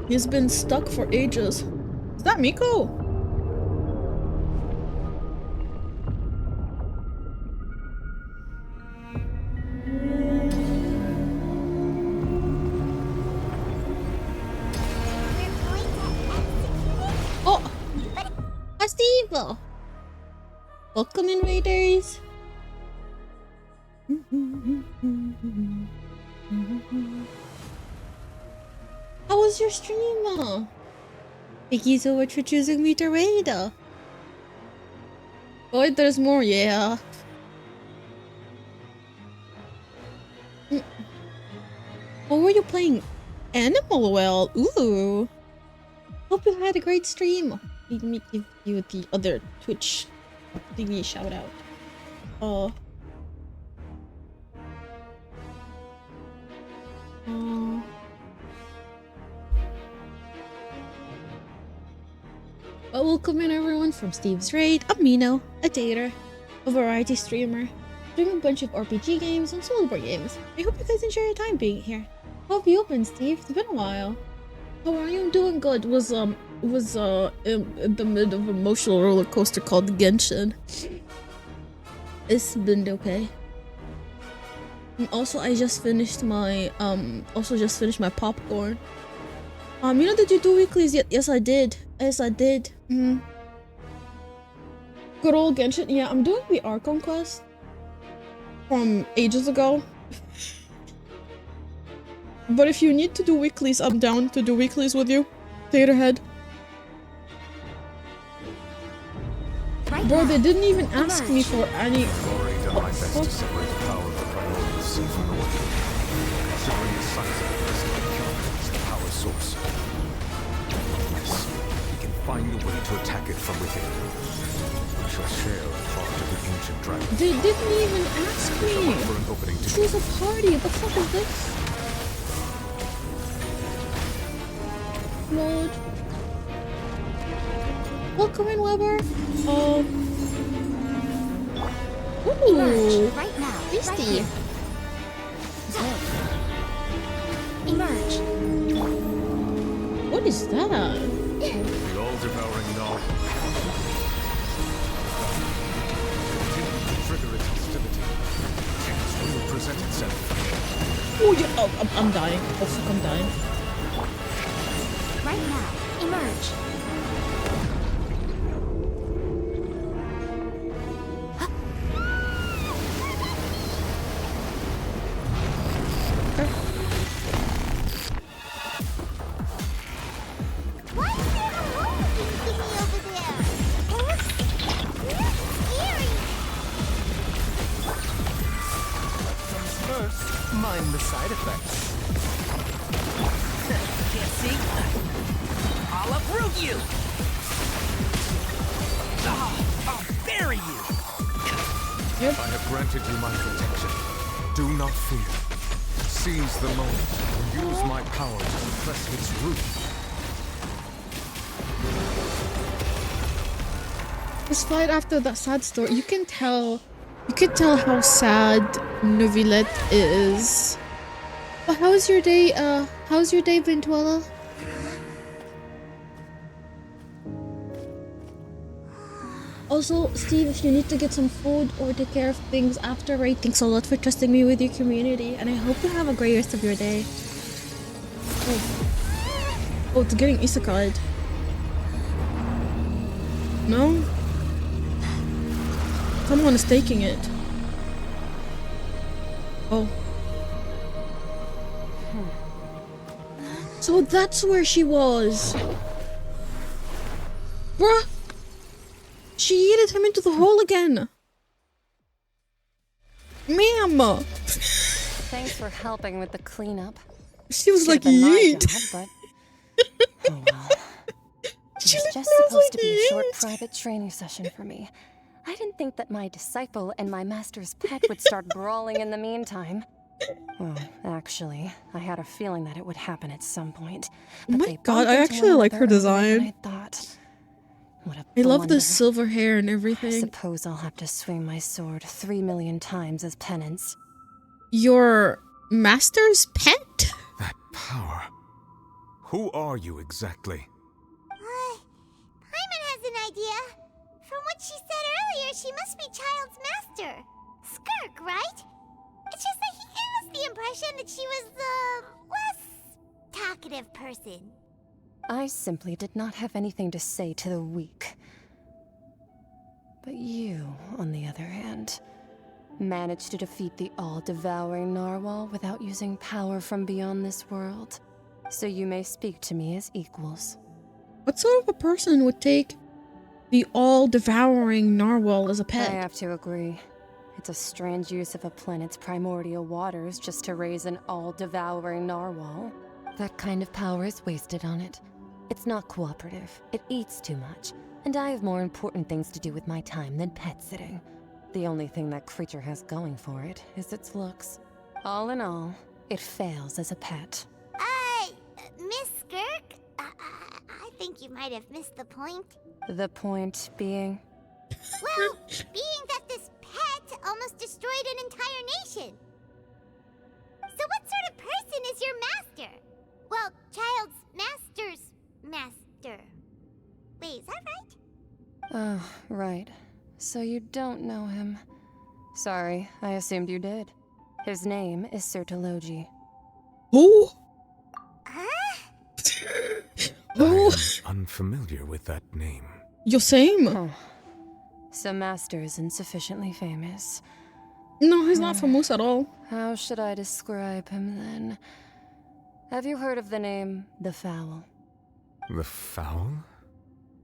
He's been stuck for ages. Is that Miko? Oh! Hi, Steve! Welcome, invaders! How was your stream? Thank you so much for choosing me to raid. Boy, there's more, yeah. Oh, were you playing Animal Well? Ooh. Hope you had a great stream. Let me give you the other Twitch thingy shout out. Well, welcome in everyone from Steve's Raid. I'm Mino, a dater, a variety streamer, doing a bunch of RPG games and solo board games. I hope you guys enjoy your time being here. How have you been, Steve? It's been a while. How are you? Doing good. Was in the mid of an emotional roller coaster called Genshin. It's been okay. And also, I just finished my popcorn. You know, did you do weeklies yet? Yes, I did. Yes, I did. Good old Genshin. Yeah, I'm doing the Archon quest from ages ago. But if you need to do weeklies, I'm down to do weeklies with you. Taterhead. Bro, they didn't even ask me for any. I've already done my best to separate the power of the primordial sea from the wicked. Considering the size of the vessel is the power source. Yes, we can find a way to attack it from within. We shall share a part of the ancient dragon. They didn't even ask me. Choose a party. What the fuck is this? Mode. Welcome in, Weber. Ooh. Emerge right now. Beastie. Emerge. What is that? The all-devouring gnaw. Continue to trigger its hostility. Chance will present itself. Oh, yeah. Oh, I'm dying. Oh, fuck, I'm dying. Right now. Emerge. Mind the side effects. Can't see? I'll uproot you! I'll bury you! I have granted you my protection. Do not fear. Seize the moment and use my power to suppress its root. This fight after that sad story, you can tell how sad Novilette is. But how's your day, Ventuella? Also, Steve, if you need to get some food or take care of things after raid, thanks a lot for trusting me with your community, and I hope you have a great rest of your day. Oh, it's getting isekai'd. No? Someone is taking it. Oh. So that's where she was. Bruh! She yeeted him into the hole again. Ma'am! Thanks for helping with the cleanup. She was like, yeet. yeet. Oh well. It was just supposed to be a short private training session for me. I didn't think that my disciple and my master's pet would start brawling in the meantime. Well, actually, I had a feeling that it would happen at some point. Oh my god, I actually like her design. I thought. What a I love the blunder. silver hair and everything. I suppose I'll have to swing my sword 3 million times as penance. Your master's pet? That power. Who are you exactly? Paimon has an idea. From what she said earlier, she must be Child's master. Skirk, right? It's just that he gave us the impression that she was the less talkative person. I simply did not have anything to say to the weak. But you, on the other hand, managed to defeat the all-devouring narwhal without using power from beyond this world. So you may speak to me as equals. What sort of a person would take the all-devouring narwhal as a pet? I have to agree. It's a strange use of a planet's primordial waters just to raise an all-devouring narwhal. That kind of power is wasted on it. It's not cooperative. It eats too much. And I have more important things to do with my time than pet sitting. The only thing that creature has going for it is its looks. All in all, it fails as a pet. Miss Skirk? I think you might have missed the point. The point being? Well, being that this pet almost destroyed an entire nation. So what sort of person is your master? Well, child's master's master. Wait, is that right? Oh, right. So you don't know him. Sorry, I assumed you did. His name is Sertologi. Who? I'm unfamiliar with that name. You're same. Huh. So Master isn't sufficiently famous. No, he's not famous at all. How should I describe him then? Have you heard of the name The Fowl? The Fowl?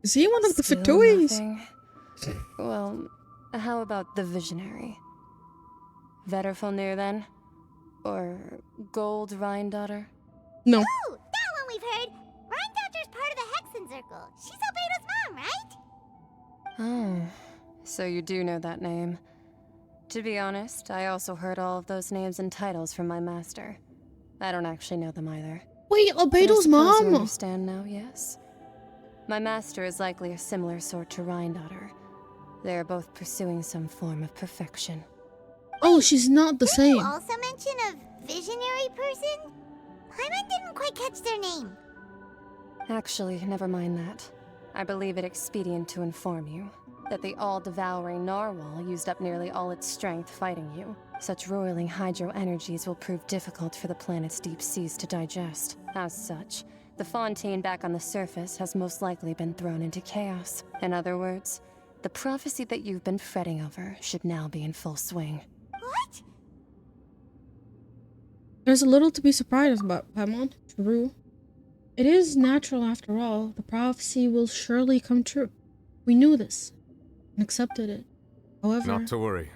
Is he one of the Still Fatoys? nothing. Well, how about the Visionary? Vetterfulnir then? Or Gold Rhindaughter? No. Oh, that one we've heard. Rhindaughter's part of the Hexen Circle. She's Albedo's mom, right? Oh, so you do know that name. To be honest, I also heard all of those names and titles from my master. I don't actually know them either. Wait, But I Albedo's suppose mom? You understand now, yes? My master is likely a similar sort to Rhindaughter. They are both pursuing some form of perfection. Oh, she's not the same. You also mention a visionary person? Paimon didn't quite catch their name. Actually, never mind that. I believe it expedient to inform you that the all-devouring narwhal used up nearly all its strength fighting you. Such roiling hydro energies will prove difficult for the planet's deep seas to digest. As such, the Fontaine back on the surface has most likely been thrown into chaos. In other words, the prophecy that you've been fretting over should now be in full swing. What? There's a little to be surprised about, Paimon. True. It is natural after all. The prophecy will surely come true. We knew this and accepted it. However... Not to worry.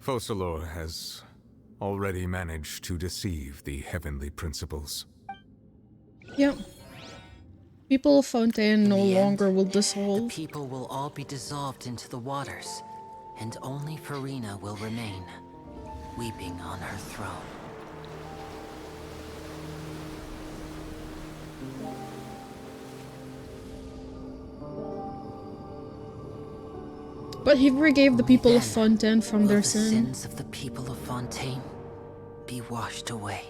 Focalor has already managed to deceive the heavenly principles. Yep. People of Fontaine no the longer will The dissolve. people will all be dissolved into the waters, and only Farina will remain, weeping on her throne. But he forgave the people of Fontaine from their The sin. sins of the people of Fontaine be washed away.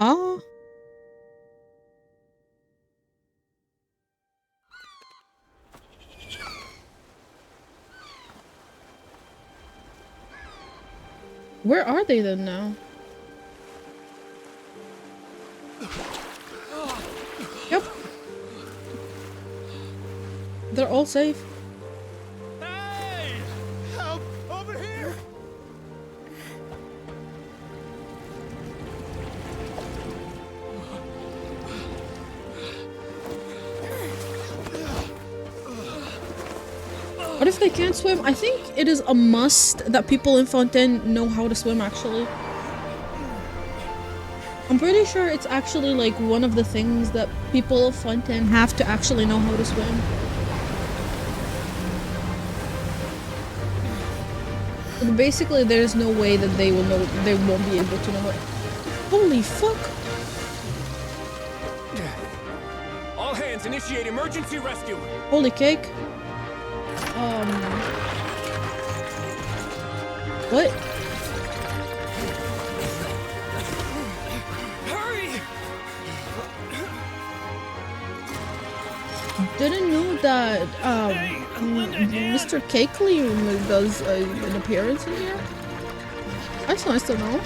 Ah. Where are they then now? Yep. They're all safe. Hey! Help! Over here! What if they can't swim? I think it is a must that people in Fontaine know how to swim, actually. I'm pretty sure it's actually like one of the things that people of Fontaine have to actually know how to swim. But basically, there's no way that they will know, they won't be able to know it. Holy fuck! All hands, initiate emergency rescue! Holy cake. What? Hurry! Didn't know that Mr. Cakely does an appearance in here. That's nice to know.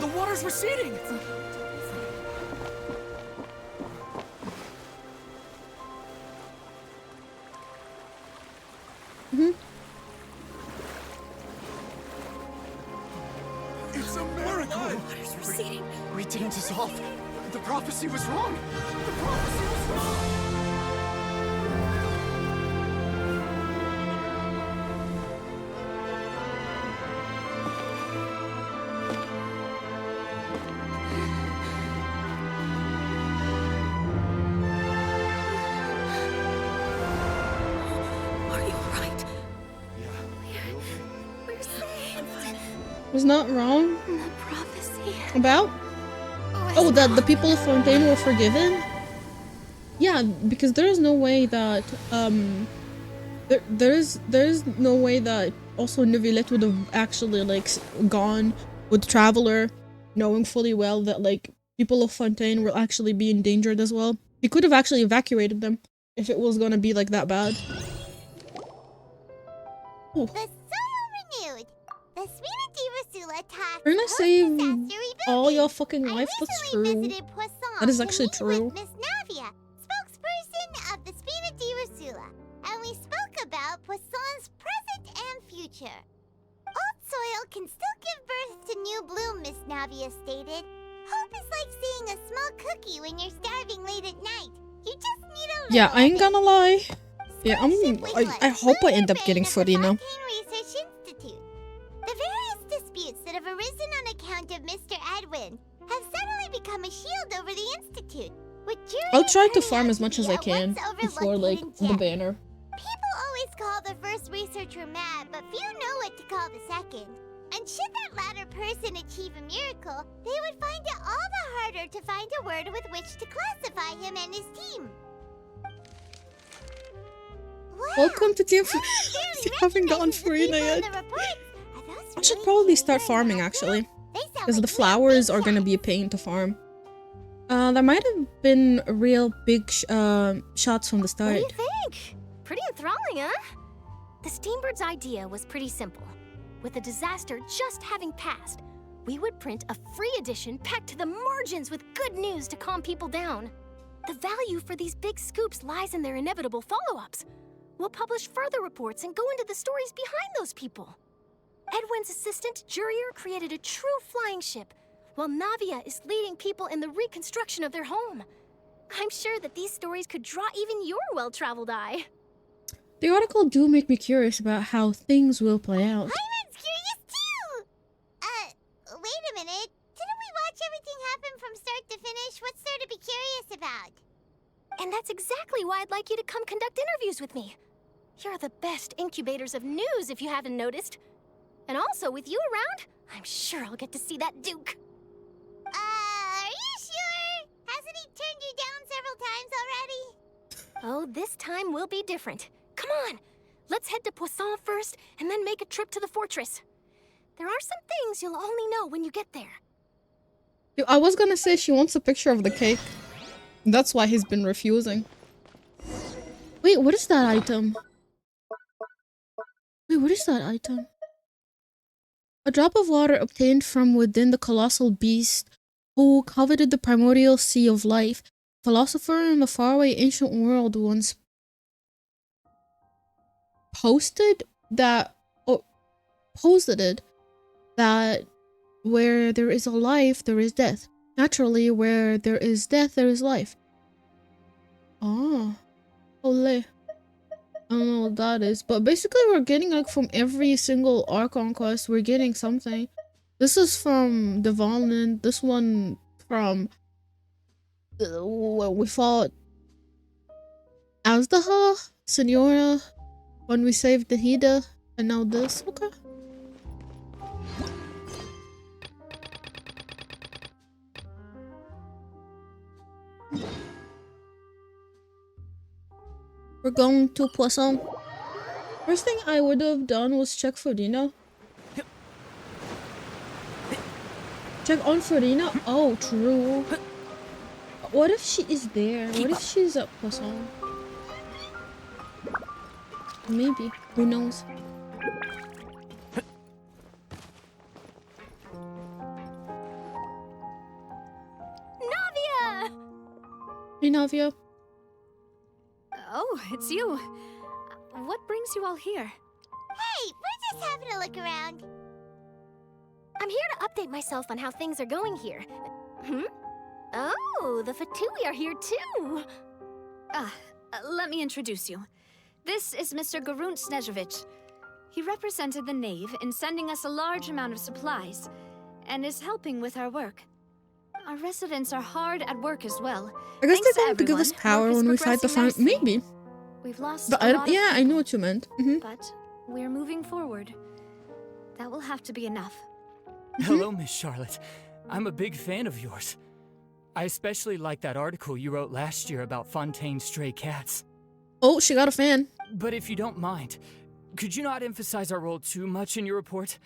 The water's receding! It's a miracle! Water's receding. We didn't dissolve. The prophecy was wrong. The prophecy was wrong. Was not wrong. The prophecy. About? Oh, that the people of Fontaine were forgiven? Yeah, because there is no way that there's no way that also Neuvillette would have actually like gone with Traveler, knowing fully well that like people of Fontaine will actually be endangered as well. He could have actually evacuated them if it was gonna be like that bad. Ooh. The soil renewed. The Svina Rasula task We're gonna save all your fucking life. That's true. That is actually true. Miss Navia, spokesperson of the Svina Rasula, and we spoke about Poisson's present and future. Old soil can still give birth to new bloom, Miss Navia stated. Hope is like seeing a small cookie when you're starving late at night. You just need a little. Yeah, I ain't gonna lie. Yeah, I hope I end up getting Farina. Research Institute. The various disputes that have arisen on account of Mr. Edwin have suddenly become a shield over the Institute. I'll try to farm as much as I can before like the banner. People always call the first researcher mad, but few know what to call the second. And should that latter person achieve a miracle, they would find it all the harder to find a word with which to classify him and his team. Wow. Welcome to Team You haven't gotten Farina yet. I should probably start farming actually, because the flowers are gonna be a pain to farm. There might have been real big shots from the start. What do you think? Pretty enthralling, huh? The Steambird's idea was pretty simple. With the disaster just having passed, we would print a free edition packed to the margins with good news to calm people down. The value for these big scoops lies in their inevitable follow-ups. We'll publish further reports and go into the stories behind those people. Edwin's assistant, Jurier, created a true flying ship, while Navia is leading people in the reconstruction of their home. I'm sure that these stories could draw even your well-traveled eye. The article do make me curious about how things will play out. Hyman's curious too! Wait a minute. Didn't we watch everything happen from start to finish? What's there to be curious about? And that's exactly why I'd like you to come conduct interviews with me. You're the best incubators of news, if you haven't noticed. And also, with you around, I'm sure I'll get to see that Duke. Are you sure? Hasn't he turned you down several times already? Oh, this time will be different. Come on, let's head to Poisson first, and then make a trip to the fortress. There are some things you'll only know when you get there. I was gonna say she wants a picture of the cake. That's why he's been refusing. Wait, what is that item? Wait, what is that item? A drop of water obtained from within the colossal beast who coveted the primordial sea of life. Philosopher in the faraway ancient world once posited that where there is a life, there is death. Naturally, where there is death, there is life. Oh, ole. I don't know what that is, but basically we're getting like from every single Archon quest, we're getting something. This is from Devalnan, this one from we fought Azdaha, Senora, when we saved Nahida, and now this. Okay. We're going to Poisson. First thing I would have done was check for Dina. Check on Farina. Oh, true. What if she is there? What if she's at Poisson? Maybe. Who knows? Navia. Oh, it's you. What brings you all here? Hey, we're just having a look around. I'm here to update myself on how things are going here. Oh, the Fatui are here too. Let me introduce you. This is Mr. Garunt Snezhevich. He represented the Knave in sending us a large amount of supplies, and is helping with our work. Our residents are hard at work as well. I guess Thanks they're going to give us everyone, power work is when we fight the progressing fan. nicely. Maybe. We've lost But a lot of yeah, I people, know what you meant. but we're moving forward. That will have to be enough. Hello, Miss Charlotte. I'm a big fan of yours. I especially like that article you wrote last year about Fontaine's stray cats. Oh, she got a fan. But if you don't mind, could you not emphasize our role too much in your report?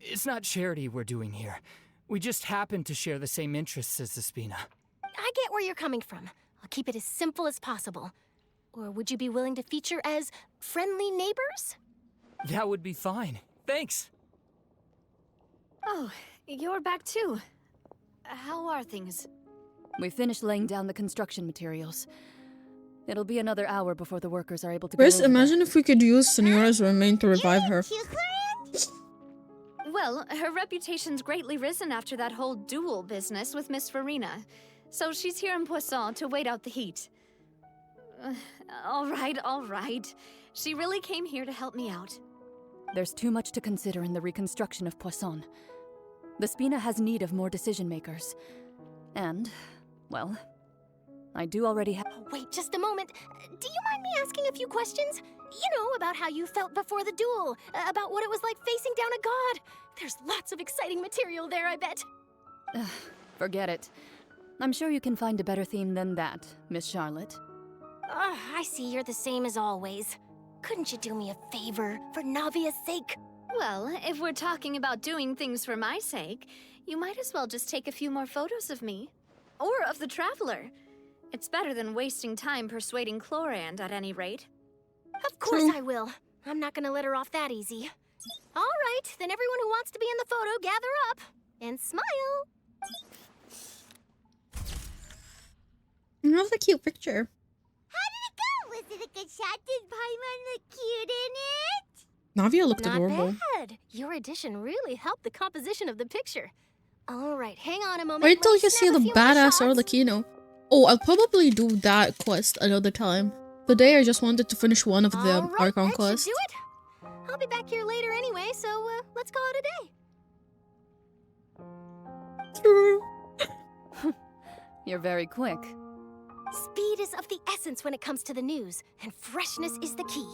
It's not charity we're doing here. We just happen to share the same interests as the Spina. I get where you're coming from. I'll keep it as simple as possible. Or would you be willing to feature as friendly neighbors? That would be fine. Thanks. Oh, you're back too. How are things? We finished laying down the construction materials. It'll be another hour before the workers are able to Chris, go over imagine if we could use Senora's remain to revive her. Well, her reputation's greatly risen after that whole duel business with Miss Farina. So she's here in Poisson to wait out the heat. All right. She really came here to help me out. There's too much to consider in the reconstruction of Poisson. The Spina has need of more decision makers. And, well, I do already have— Oh, wait just a moment. Do you mind me asking a few questions? You know, about how you felt before the duel, about what it was like facing down a god. There's lots of exciting material there, I bet. Forget it. I'm sure you can find a better theme than that, Miss Charlotte. I see you're the same as always. Couldn't you do me a favor, for Navia's sake? Well, if we're talking about doing things for my sake, you might as well just take a few more photos of me. Or of the Traveler. It's better than wasting time persuading Chlorand at any rate. Of course I will. I'm not gonna let her off that easy. All right, then everyone who wants to be in the photo, gather up. And smile. That was a cute picture. How did it go? Was it a good shot? Did Paimon look cute in it? Navia looked Not adorable. bad. Your addition really helped the composition of the picture. All right, hang on a moment. Wait till Let me you see snap the a few more badass shots. Arlecchino. Oh, I'll probably do that quest another time. Today I just wanted to finish one of the All right, Archon that quests. should do it. I'll be back here later anyway, so let's call it a day. You're very quick. Speed is of the essence when it comes to the news, and freshness is the key.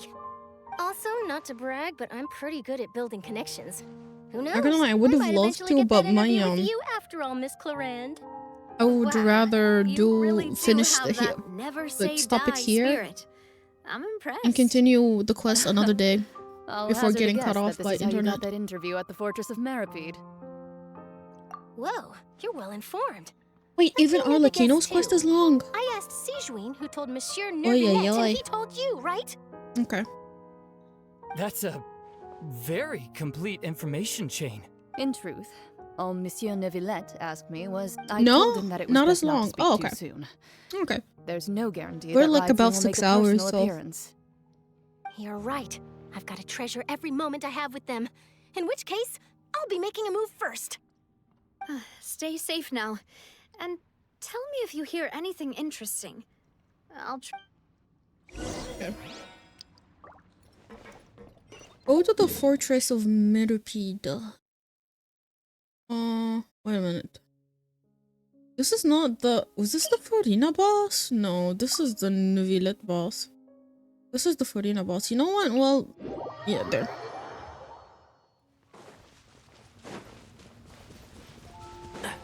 Also, not to brag, but I'm pretty good at building connections. Who knows? Not gonna lie, I would have might loved eventually to, get that but my interview with you after all, Miss Clorand. I would rather finish have the that never say stop it die here spirit. I'm impressed. and continue the quest another day I'll before hazard a getting guess cut that off this by is how you internet. got that interview at the Fortress of Maripede. Whoa, you're well informed. Wait, even Let me make a Arlecchino's guess, quest too. is long. I asked Sijuin, who told Monsieur Oy, Nervinette, oy, oy. and he told you, right? Okay. That's a very complete information chain. In truth, all Monsieur Neuvillette asked me was I No, told him that it was not best as long. not to speak Oh, too okay. soon. Okay. There's no guarantee We're that like Raidslin about will 6 make a hours, personal so appearance. You're right. I've got to treasure every moment I have with them. In which case, I'll be making a move first. Stay safe now. And tell me if you hear anything interesting. I'll Okay. Go to the Fortress of Miripede. Wait a minute. This is not the... Was this the Farina boss? No, this is the Neuvillette boss. This is the Farina boss. You know what? Well, yeah, there.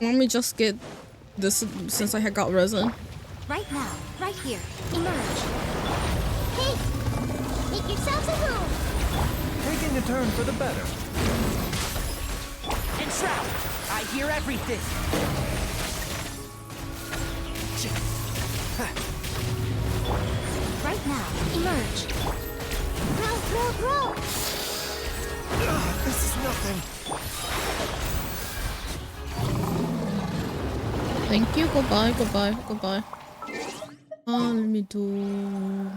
Let me just get this since I had got resin. Right now, right here. Emerge. Hey! Make yourselves a room! Taking a turn for the better. Enshroud! I hear everything! Right now, emerge. Row! This is nothing. Thank you. Goodbye. Let me do.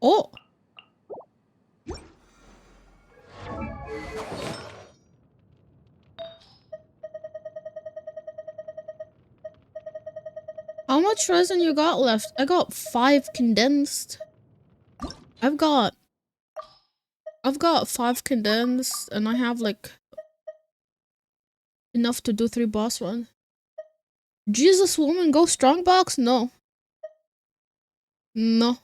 Oh. How much resin you got left? I got 5 condensed. I've got 5 condensed, and I have like enough to do 3 boss runs. Jesus, woman, go strongbox? No. No.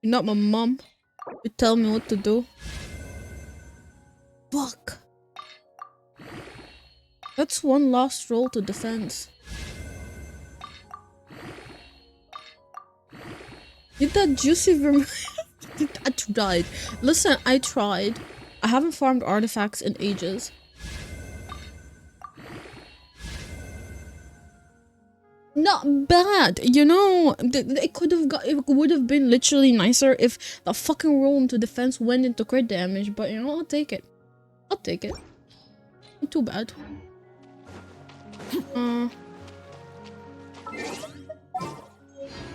You're not my mom. You tell me what to do. Fuck. That's one last roll to defense. Get that juicy I tried. Listen, I tried. I haven't farmed artifacts in ages. Not bad, you know. It would have been literally nicer if the fucking roll into defense went into crit damage. But you know, I'll take it. I'll take it. Not too bad.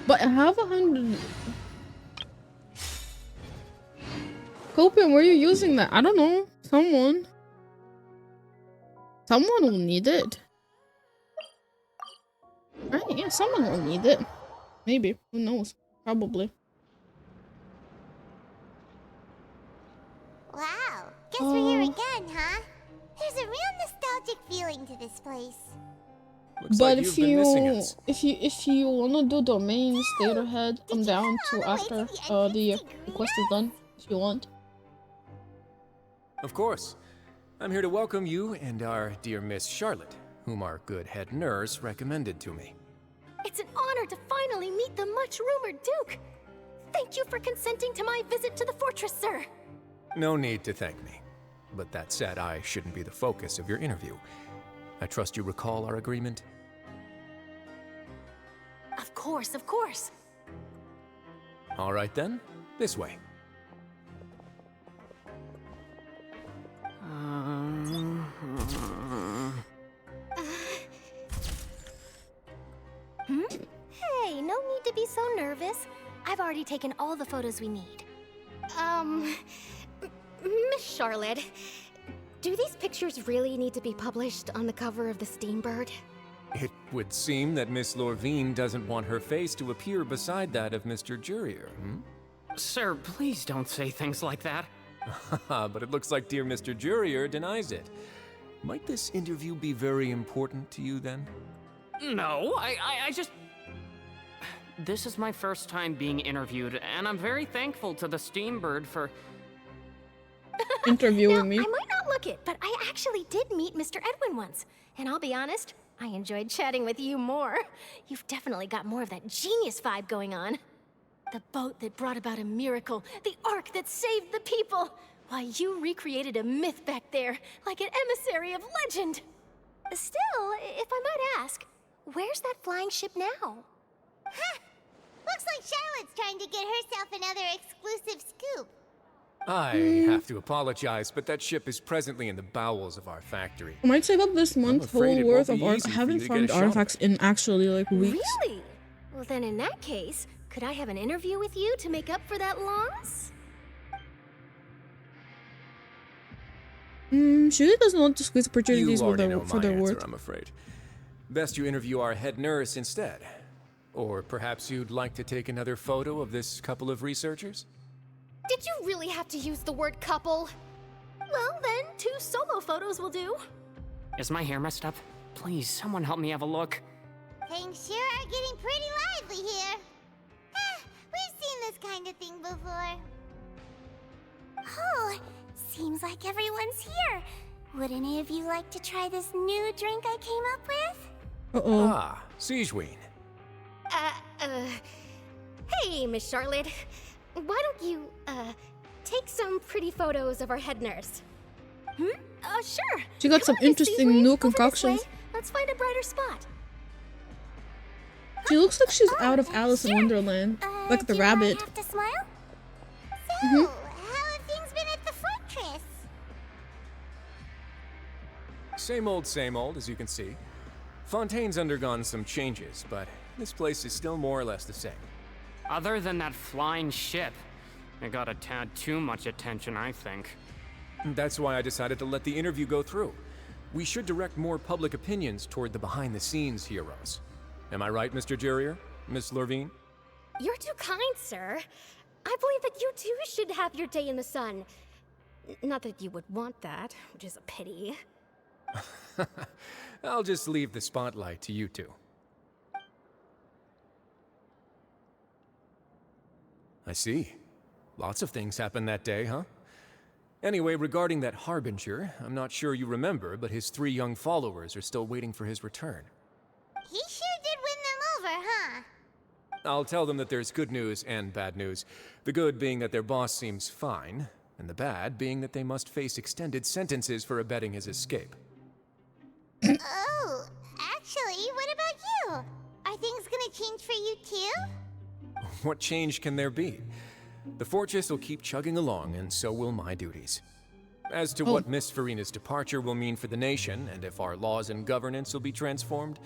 But I have 100. Copium, where are you using that? I don't know. Someone will need it. Right, yeah, someone will need it. Maybe. Who knows? Probably. Wow, guess we're here again, huh? There's a real nostalgic feeling to this place. Looks But like if you've been missing us. you wanna do domains, Staterhead, I'm down to after the request is done. If you want. Of course. I'm here to welcome you and our dear Miss Charlotte, whom our good head nurse recommended to me. It's an honor to finally meet the much-rumored Duke. Thank you for consenting to my visit to the fortress, sir. No need to thank me. But that said, I shouldn't be the focus of your interview. I trust you recall our agreement? Of course, of course. All right then, this way. Hey, no need to be so nervous. I've already taken all the photos we need. Miss Charlotte, do these pictures really need to be published on the cover of the Steambird? It would seem that Miss Lorvine doesn't want her face to appear beside that of Mr. Jurier, hmm? Sir, please don't say things like that. But it looks like dear Mr. Jurier denies it. Might this interview be very important to you then? No, I just... This is my first time being interviewed, and I'm very thankful to the Steambird for... interviewing me. I might not look it, but I actually did meet Mr. Edwin once. And I'll be honest, I enjoyed chatting with you more. You've definitely got more of that genius vibe going on. The boat that brought about a miracle, the ark that saved the people. Why, you recreated a myth back there, like an emissary of legend. Still, if I might ask, where's that flying ship now? Huh! Looks like Charlotte's trying to get herself another exclusive scoop. I have to apologize, but that ship is presently in the bowels of our factory. I might save up this month afraid full it worth won't of be art. easy I for haven't you to get farmed a shot of artifacts in actually like weeks. Really? Well, then in that case, could I have an interview with you to make up for that loss? She doesn't want to squeeze opportunities You already know for my their answer, worth. I'm afraid. Best you interview our head nurse instead. Or perhaps you'd like to take another photo of this couple of researchers? Did you really have to use the word couple? Well, then, 2 solo photos will do. Is my hair messed up? Please, someone help me have a look. Things sure are getting pretty lively here. We've seen this kind of thing before. Oh, seems like everyone's here. Would any of you like to try this new drink I came up with? Ah, Siegeween. Hey, Miss Charlotte. Why don't you, take some pretty photos of our head nurse? Sure. She got some interesting new concoctions. Let's find a brighter spot. She looks like she's out of Alice in Wonderland, like the rabbit. Have to smile? So, Mhm. how have things been at the fortress? Same old, as you can see. Fontaine's undergone some changes, but this place is still more or less the same. Other than that flying ship, it got a tad too much attention, I think. That's why I decided to let the interview go through. We should direct more public opinions toward the behind-the-scenes heroes. Am I right, Mr. Jurrier? Miss Lurvine? You're too kind, sir. I believe that you too should have your day in the sun. Not that you would want that, which is a pity. I'll just leave the spotlight to you two. I see. Lots of things happened that day, huh? Anyway, regarding that Harbinger, I'm not sure you remember, but his 3 young followers are still waiting for his return. He sure did win them over, huh? I'll tell them that there's good news and bad news. The good being that their boss seems fine, and the bad being that they must face extended sentences for abetting his escape. Oh, actually, what about you? Are things gonna change for you too? What change can there be? The fortress will keep chugging along, and so will my duties. As to what Miss Farina's departure will mean for the nation, and if our laws and governance will be transformed,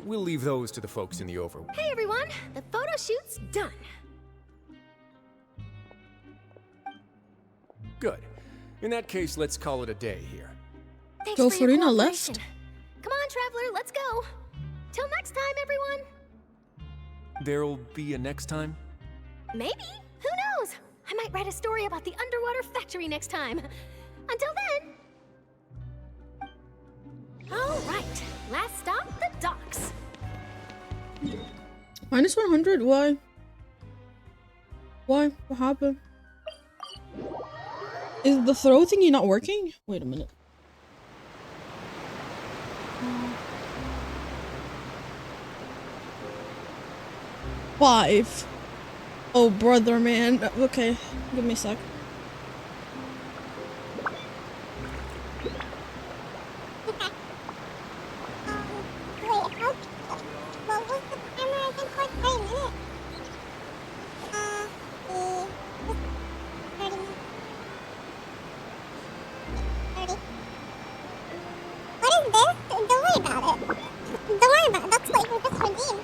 we'll leave those to the folks in the Overworld. Hey everyone, the photo shoot's done. Good. In that case, let's call it a day here. Thanks So for your Farina cooperation. left? Come on, traveler, let's go. Till next time, everyone. There'll be a next time? Maybe. Who knows? I might write a story about the underwater factory next time. Until then. All right. Last stop, the docks. Minus 100? Why? Why? What happened? Is the throw thingy not working? Wait a minute. Five. Oh, brother, man. Okay, give me a sec. What is this? Don't worry about it. Don't worry about it. That's what you just redeemed.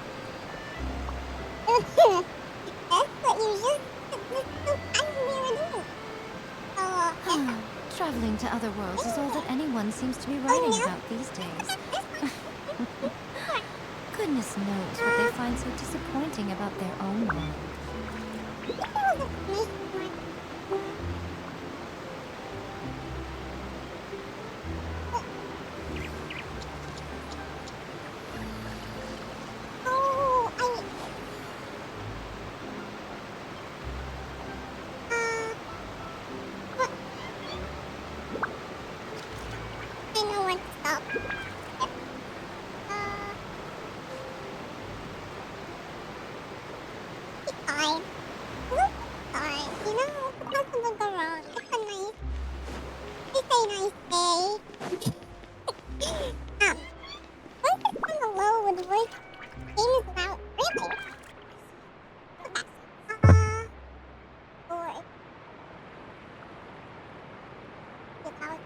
That's what you just redeemed. Oh, Traveling to other worlds is all that anyone seems to be writing about these days. Goodness knows what they find so disappointing about their own world. I know when to stop. It's fine. It's fine. You know, nothing will go wrong. It's a nice day. Once it's on the low with voice things about really. Boy. Without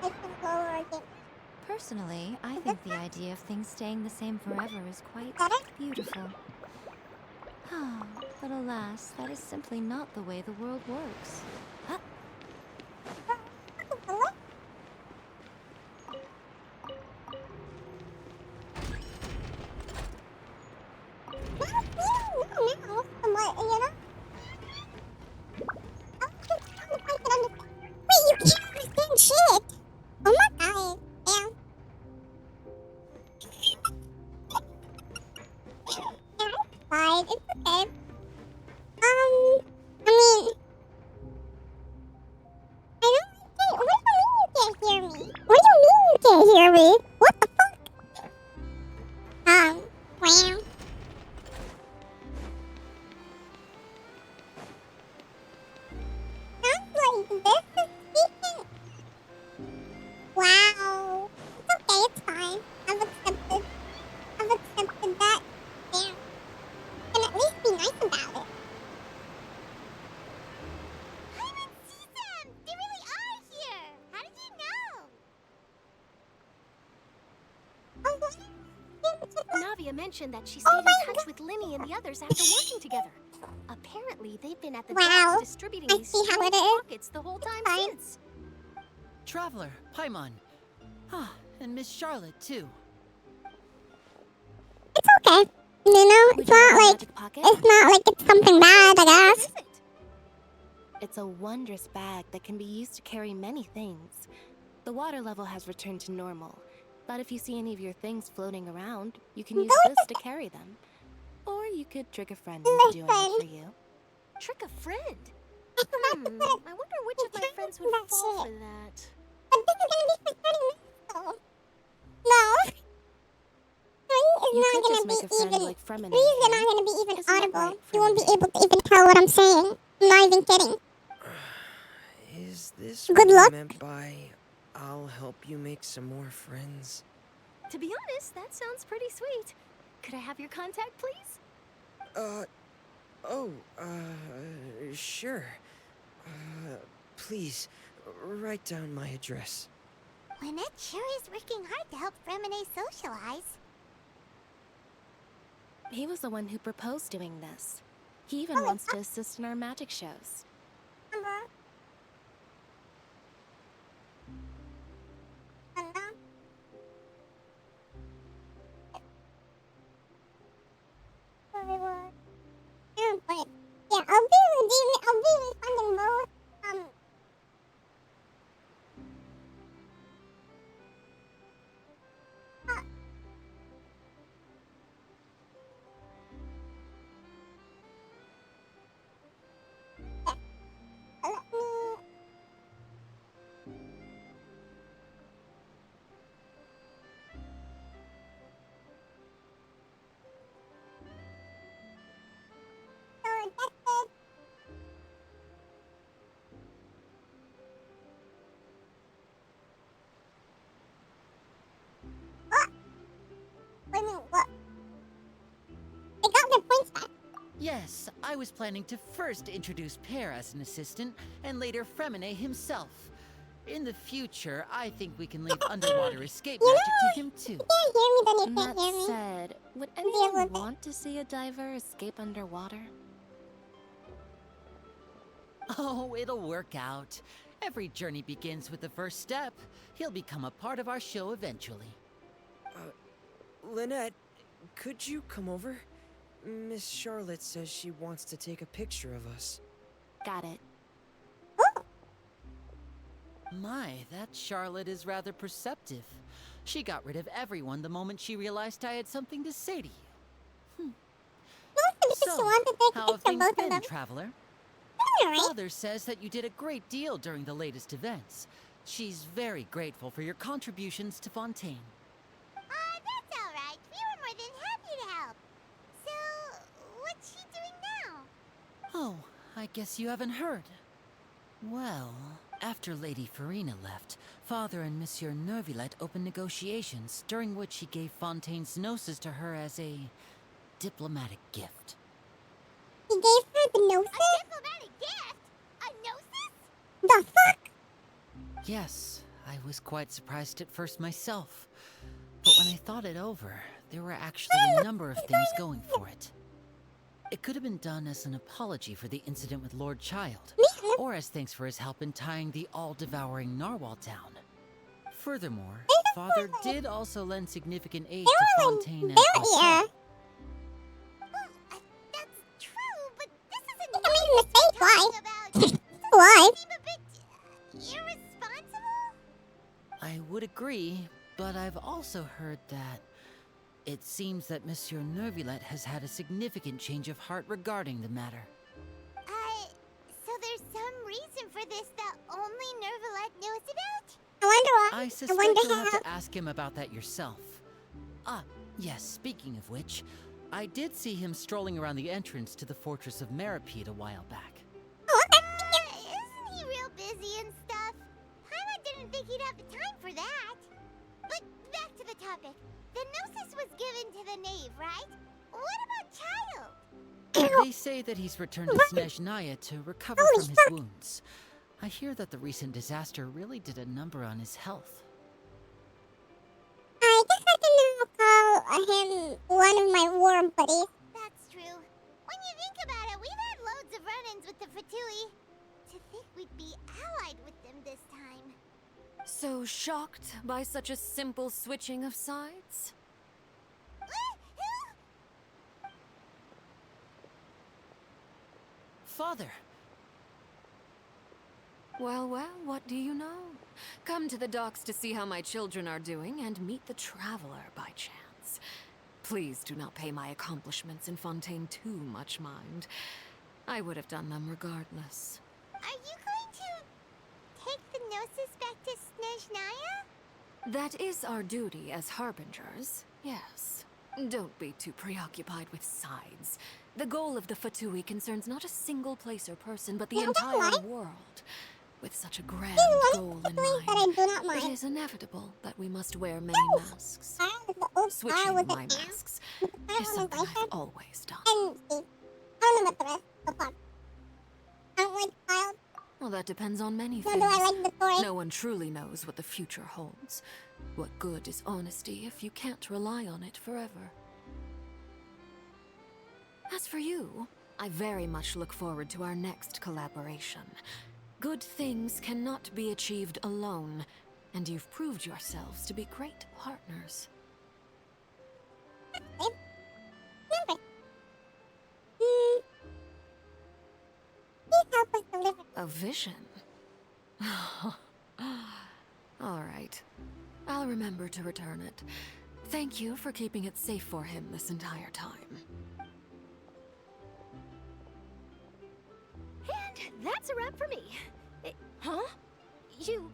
I can lower again. Personally, I think the idea of things staying the same forever is quite beautiful. But alas, that is simply not the way the world works. Huh? Wait, you can't understand shit! Oh my god, damn. Yeah, it's fine, it's okay. I mean... What do you mean you can't hear me? What do you mean you can't hear me? What the fuck? Wow. Sounds like this is speaking. Wow. It's okay, it's fine. I've accepted. mentioned that she stayed in touch with Linny and the others after working together. Apparently, they've been at the docks distributing these strange pockets the whole time since. Traveler, Paimon. Ah, and Miss Charlotte, too. It's okay. You know, it's not like it's something bad, I guess. It's a wondrous bag that can be used to carry many things. The water level has returned to normal, but if you see any of your things floating around, you can use this to carry them. Or you could trick a friend into doing it for you. Trick a friend? I wonder which of my friends would fall for that. No. You could just make a friend like Fremen. Three's not gonna be even audible. You won't be able to even tell what I'm saying. I'm not even kidding. Is this Good what you luck. meant by I'll help you make some more friends? To be honest, that sounds pretty sweet. Could I have your contact, please? Sure. Please, write down my address. Lynette sure is working hard to help Fremine socialize. He was the one who proposed doing this. He even wants to assist in our magic shows. Yeah, I'll be responding both. What? They got their points back. Yes, I was planning to first introduce Pear as an assistant, and later Fremine himself. In the future, I think we can leave underwater escape magic to him too. That said, would anyone want to see a diver escape underwater? Oh, it'll work out. Every journey begins with the first step. He'll become a part of our show eventually. Lynette, could you come over? Miss Charlotte says she wants to take a picture of us. Got it. My, that Charlotte is rather perceptive. She got rid of everyone the moment she realized I had something to say to you. So, how have things been, Traveler? Father says that you did a great deal during the latest events. She's very grateful for your contributions to Fontaine. That's alright. We were more than happy to help. So, what's she doing now? Oh, I guess you haven't heard. Well, after Lady Farina left, Father and Monsieur Neuvillette opened negotiations, during which he gave Fontaine's gnosis to her as a diplomatic gift. He gave her the gnosis? A diplomatic gift? A gnosis? The fuck? Yes, I was quite surprised at first myself. But when I thought it over, there were actually a number of things going for it. It could have been done as an apology for the incident with Lord Child, or as thanks for his help in tying the all-devouring narwhal down. Furthermore, Father did also lend significant aid to Fontaine and Poisson. That's true, but this isn't a mistake. Why? Why? Irresponsible? I would agree, but I've also heard that it seems that Monsieur Neuvillette has had a significant change of heart regarding the matter. So there's some reason for this that only Neuvillette knows about? I wonder why. I suspect you'll have to ask him about that yourself. Ah, yes, speaking of which, I did see him strolling around the entrance to the Fortress of Meripede a while back. Isn't he real busy and stuff? Paimon didn't think he'd have the time for that. But back to the topic. The gnosis was given to the knave, right? What about Child? They say that he's returned to Snezhnaya to recover from his wounds. I hear that the recent disaster really did a number on his health. I guess I can now call him one of my war buddies. That's true. When you think about it, we've had loads of run-ins with the Fatui. To think we'd be allied with them this time. So shocked by such a simple switching of sides? Father. Well, what do you know? Come to the docks to see how my children are doing and meet the Traveler by chance. Please do not pay my accomplishments in Fontaine too much mind. I would have done them regardless. Are you going to take the Gnosis back to Snezhnaya? That is our duty as harbingers, yes. Don't be too preoccupied with sides. The goal of the Fatui concerns not a single place or person, but the entire world. With such a grand goal in mind, it is inevitable that we must wear many masks. Switching my masks is something I've always done. Well, that depends on many things. No one truly knows what the future holds. What good is honesty if you can't rely on it forever? As for you, I very much look forward to our next collaboration. Good things cannot be achieved alone, and you've proved yourselves to be great partners. A vision? All right. I'll remember to return it. Thank you for keeping it safe for him this entire time. And that's a wrap for me. Huh? You...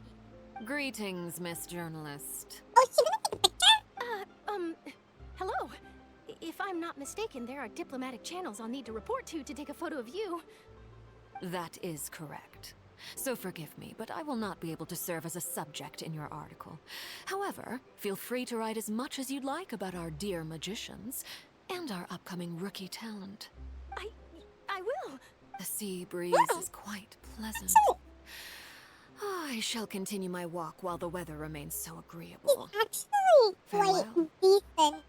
Greetings, Miss Journalist. Hello. If I'm not mistaken, there are diplomatic channels I'll need to report to take a photo of you. That is correct. So forgive me, but I will not be able to serve as a subject in your article. However, feel free to write as much as you'd like about our dear magicians and our upcoming rookie talent. I will. The sea breeze is quite pleasant. I shall continue my walk while the weather remains so agreeable. Actually, quite decent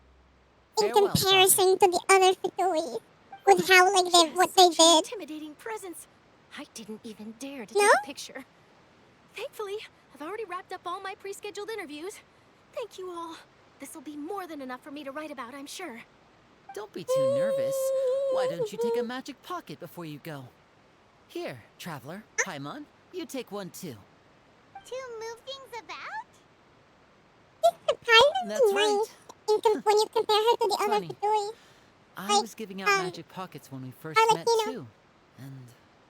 in comparison to the other Fatui. With how, like, what they did. Intimidating presence. I didn't even dare to No? take a picture. Thankfully, I've already wrapped up all my pre-scheduled interviews. Thank you all. This will be more than enough for me to write about, I'm sure. Don't be too nervous. Why don't you take a magic pocket before you go? Here, Traveler, Paimon, you take one too. To move things about? It's surprisingly nice when you compare her to the other Fatui. I was giving out magic pockets when we first met too. And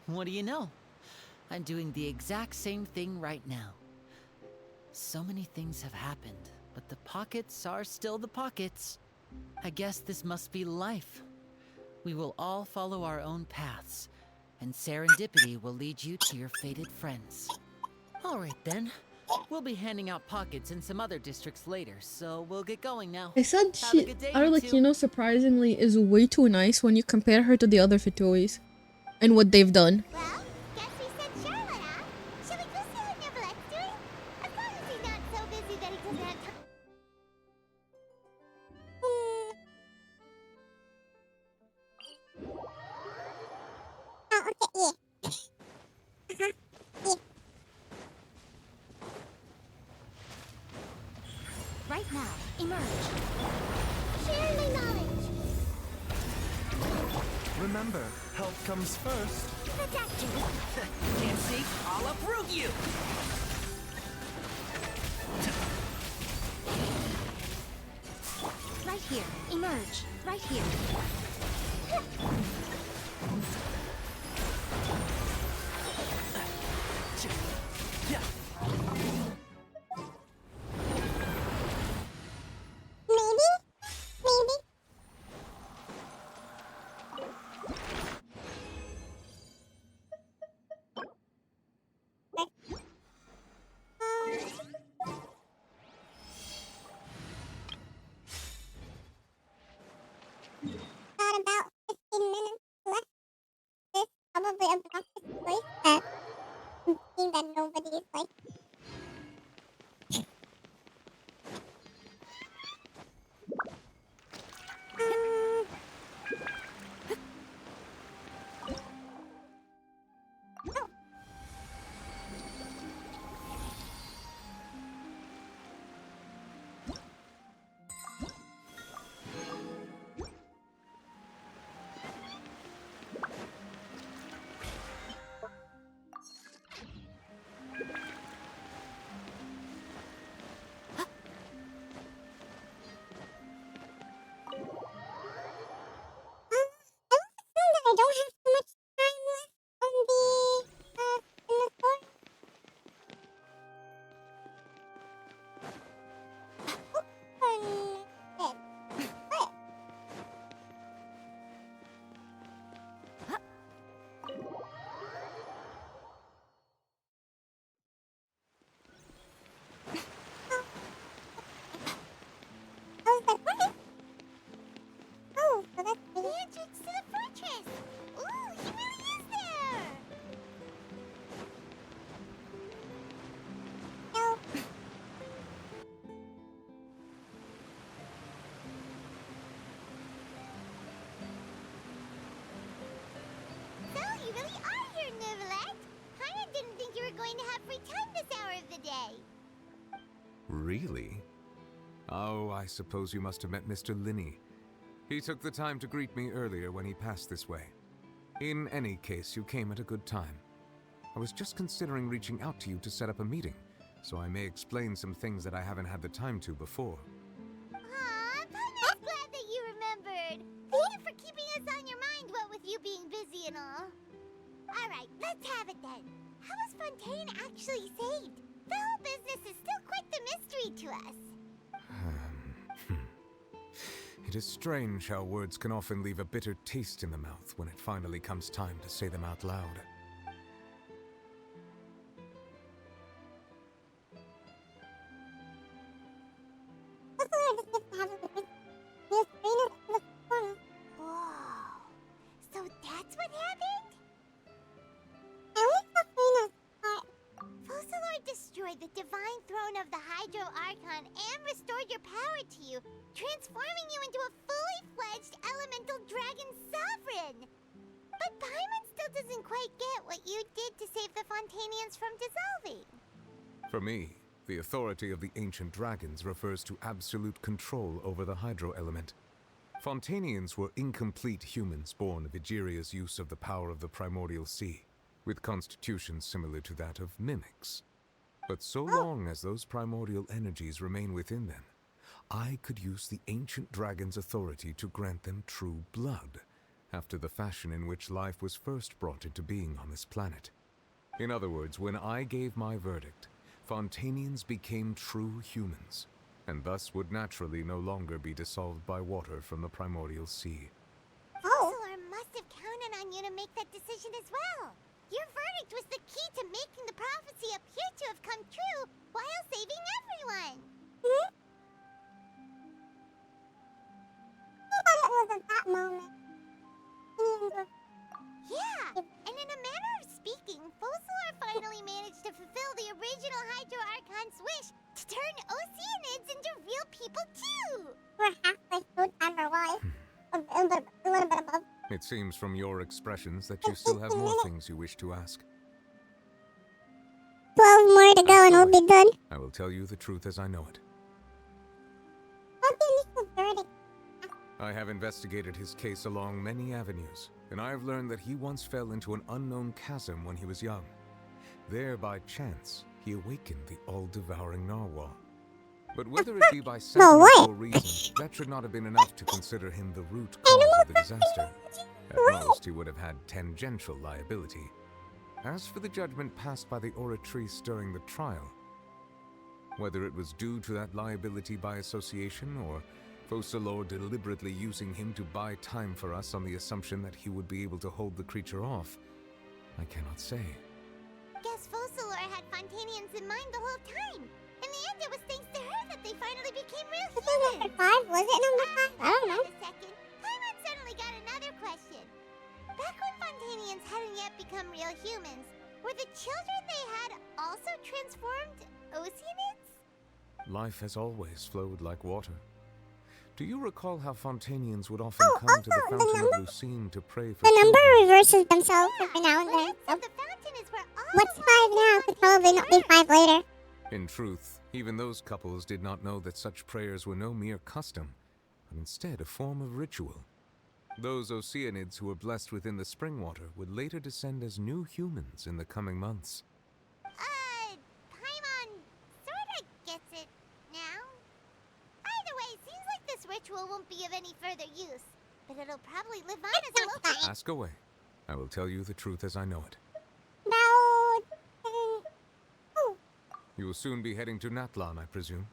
what do you know? I'm doing the exact same thing right now. So many things have happened, but the pockets are still the pockets. I guess this must be life. We will all follow our own paths, and serendipity will lead you to your fated friends. All right then. We'll be handing out pockets in some other districts later, so we'll get going now. I said she, Arlecchino, surprisingly, is way too nice when you compare her to the other Fatuis and what they've done. Well, guess we sent Charlotte off. Shall we go see what Neverlette's doing? As long as he's not so busy that he doesn't have time. Oh, okay, yeah. Yeah. Right now, emerge. Share my knowledge. Remember, health comes first. Protect you. Can't see? I'll uproot you! Right here, emerge. Right here. Maybe? Got about 15 minutes left. This is probably a practice place that I'm seeing that nobody is like. didn't think you were going to have free time this hour of the day. Really? Oh, I suppose you must have met Mr. Linney. He took the time to greet me earlier when he passed this way. In any case, you came at a good time. I was just considering reaching out to you to set up a meeting, so I may explain some things that I haven't had the time to before. Aw, Paimon's glad that you remembered. Thank you for keeping us on your mind, what with you being busy and all. Alright, let's have it then. How was Fontaine actually saved? The whole business is still quite the mystery to us. It is strange how words can often leave a bitter taste in the mouth when it finally comes time to say them out loud. Whoa. So that's what happened? Focalor destroyed the divine throne of the Hydro Archon and restored your power to you, transforming you into a fully fledged elemental dragon sovereign. But Paimon still doesn't quite get what you did to save the Fontanians from dissolving. For me, the authority of the ancient dragons refers to absolute control over the hydro element. Fontanians were incomplete humans born of Egeria's use of the power of the primordial sea, with constitutions similar to that of mimics. But so long as those primordial energies remain within them, I could use the ancient dragon's authority to grant them true blood, after the fashion in which life was first brought into being on this planet. In other words, when I gave my verdict, Fontanians became true humans, and thus would naturally no longer be dissolved by water from the primordial sea. Focalor must have counted on you to make that decision as well. Your verdict was the key to making the prophecy appear to have come true while saving everyone. That moment. Yeah, and in a manner of speaking, Focalor finally managed to fulfill the original Hydro Archon's wish to turn Oceanids into real people too. We're halfway through number one. A little bit above. It seems from your expressions that you still have more things you wish to ask. 12 more to go and we'll be done. I will tell you the truth as I know it. What's the initial verdict? I have investigated his case along many avenues, and I have learned that he once fell into an unknown chasm when he was young. There, by chance, he awakened the all-devouring narwhal. But whether it be by sentiment or reason, that should not have been enough to consider him the root cause of the disaster. At most, he would have had tangential liability. As for the judgment passed by the Oratrice during the trial, whether it was due to that liability by association, or Focalor deliberately using him to buy time for us on the assumption that he would be able to hold the creature off, I cannot say. Guess Focalor had Fontanians in mind the whole time. In the end, it was thanks to her that they finally became real humans. Number 5? Was it number 5? I don't know. Wait a second. Paimon suddenly got another question. Back when Fontanians hadn't yet become real humans, were the children they had also transformed Oceanids? Life has always flowed like water. Do you recall how Fontanians would often come to the Fountain of Lucine to pray for The children? number reverses themselves every now and then. So the fountain is where all what's 5 now could probably not be 5 later. In truth, even those couples did not know that such prayers were no mere custom, but instead a form of ritual. Those Oceanids who were blessed within the spring water would later descend as new humans in the coming months. Paimon sorta gets it now. Either way, seems like this ritual won't be of any further use, but it'll probably live on as a local. Ask away. I will tell you the truth as I know it. You will soon be heading to Natlan, I presume.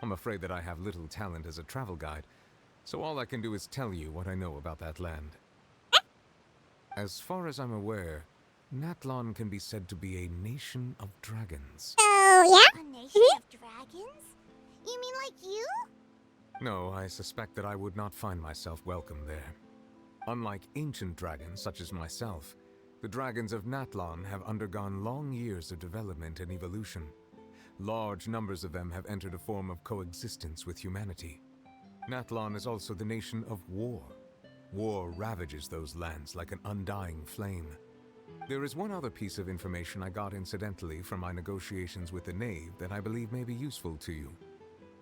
I'm afraid that I have little talent as a travel guide, so all I can do is tell you what I know about that land. As far as I'm aware, Natlan can be said to be a nation of dragons. Oh, yeah? A nation of dragons? You mean like you? No, I suspect that I would not find myself welcome there. Unlike ancient dragons such as myself, the dragons of Natlan have undergone long years of development and evolution. Large numbers of them have entered a form of coexistence with humanity. Natlan is also the nation of war. War ravages those lands like an undying flame. There is one other piece of information I got incidentally from my negotiations with the Knave that I believe may be useful to you.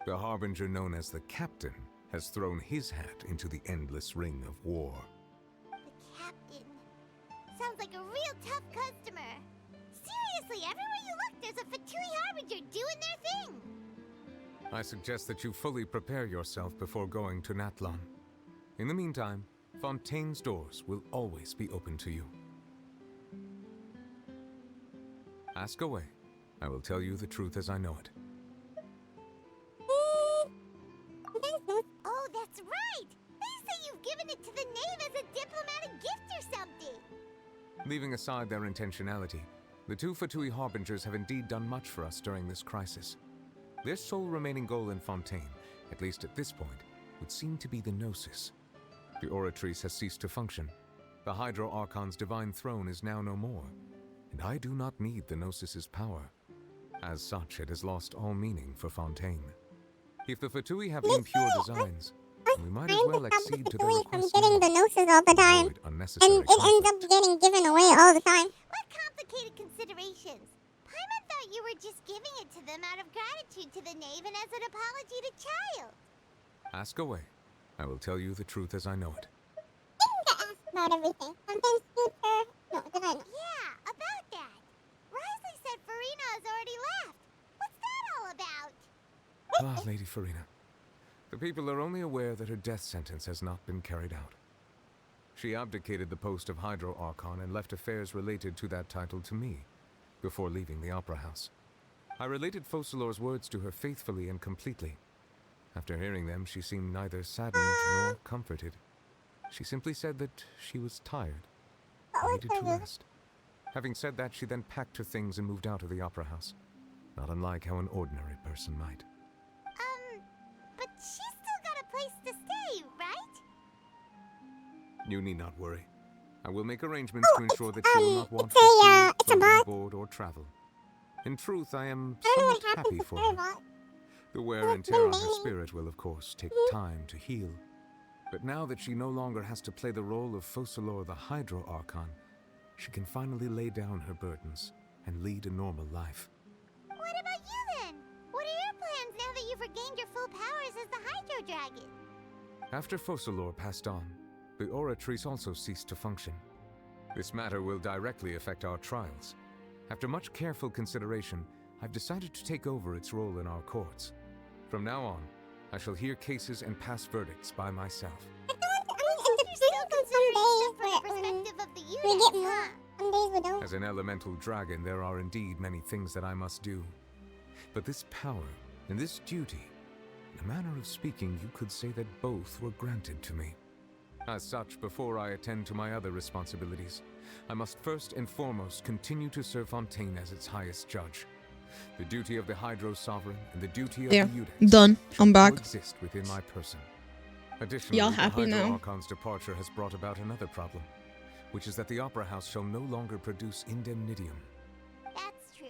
The Harbinger known as the Captain has thrown his hat into the endless ring of war. The Captain. Sounds like a real tough customer. Seriously, everywhere you look, there's a Fatui Harbinger doing their thing. I suggest that you fully prepare yourself before going to Natlan. In the meantime, Fontaine's doors will always be open to you. Ask away. I will tell you the truth as I know it. Oh, that's right! They say you've given it to the Knave as a diplomatic gift or something! Leaving aside their intentionality, the two Fatui Harbingers have indeed done much for us during this crisis. Their sole remaining goal in Fontaine, at least at this point, would seem to be the Gnosis. The Oratrice has ceased to function. The Hydro Archon's divine throne is now no more, and I do not need the Gnosis's power. As such, it has lost all meaning for Fontaine. If the Fatui have impure designs, we might as well accede to their request getting the Gnosis all the time, and it ends up getting given away all the time. What complicated considerations? Paimon thought you were just giving it to them out of gratitude to the Knave and as an apology to Child. Ask away. I will tell you the truth as I know it. I didn't get asked about everything. Fontaine's future. No, did I not? Yeah, about that. Risley said Farina has already left. What's that all about? Ah, Lady Farina. The people are only aware that her death sentence has not been carried out. She abdicated the post of Hydro Archon and left affairs related to that title to me, before leaving the Opera House. I related Focalor's words to her faithfully and completely. After hearing them, she seemed neither saddened nor comforted. She simply said that she was tired and needed to rest. Having said that, she then packed her things and moved out of the Opera House, not unlike how an ordinary person might. But she's still got a place to stay, right? You need not worry. I will make arrangements to ensure that she will not want food, clothing, board, or travel. In truth, I am somewhat happy for her. The wear and tear on her spirit will, of course, take time to heal. But now that she no longer has to play the role of Focalor the Hydro Archon, she can finally lay down her burdens and lead a normal life. What about you then? What are your plans now that you've regained your full powers as the Hydro Dragon? After Focalor passed on, the Oratrice also ceased to function. This matter will directly affect our trials. After much careful consideration, I've decided to take over its role in our courts. From now on, I shall hear cases and pass verdicts by myself. As an elemental dragon, there are indeed many things that I must do. But this power and this duty, in a manner of speaking, you could say that both were granted to me. As such, before I attend to my other responsibilities, I must first and foremost continue to serve Fontaine as its highest judge. The duty of the Hydro Sovereign and the duty of the Eudex done. I'm back. Exist within my person. Additionally, Y'all the happy Hydro now? Archon's departure has brought about another problem, which is that the Opera House shall no longer produce indemnitium. That's true.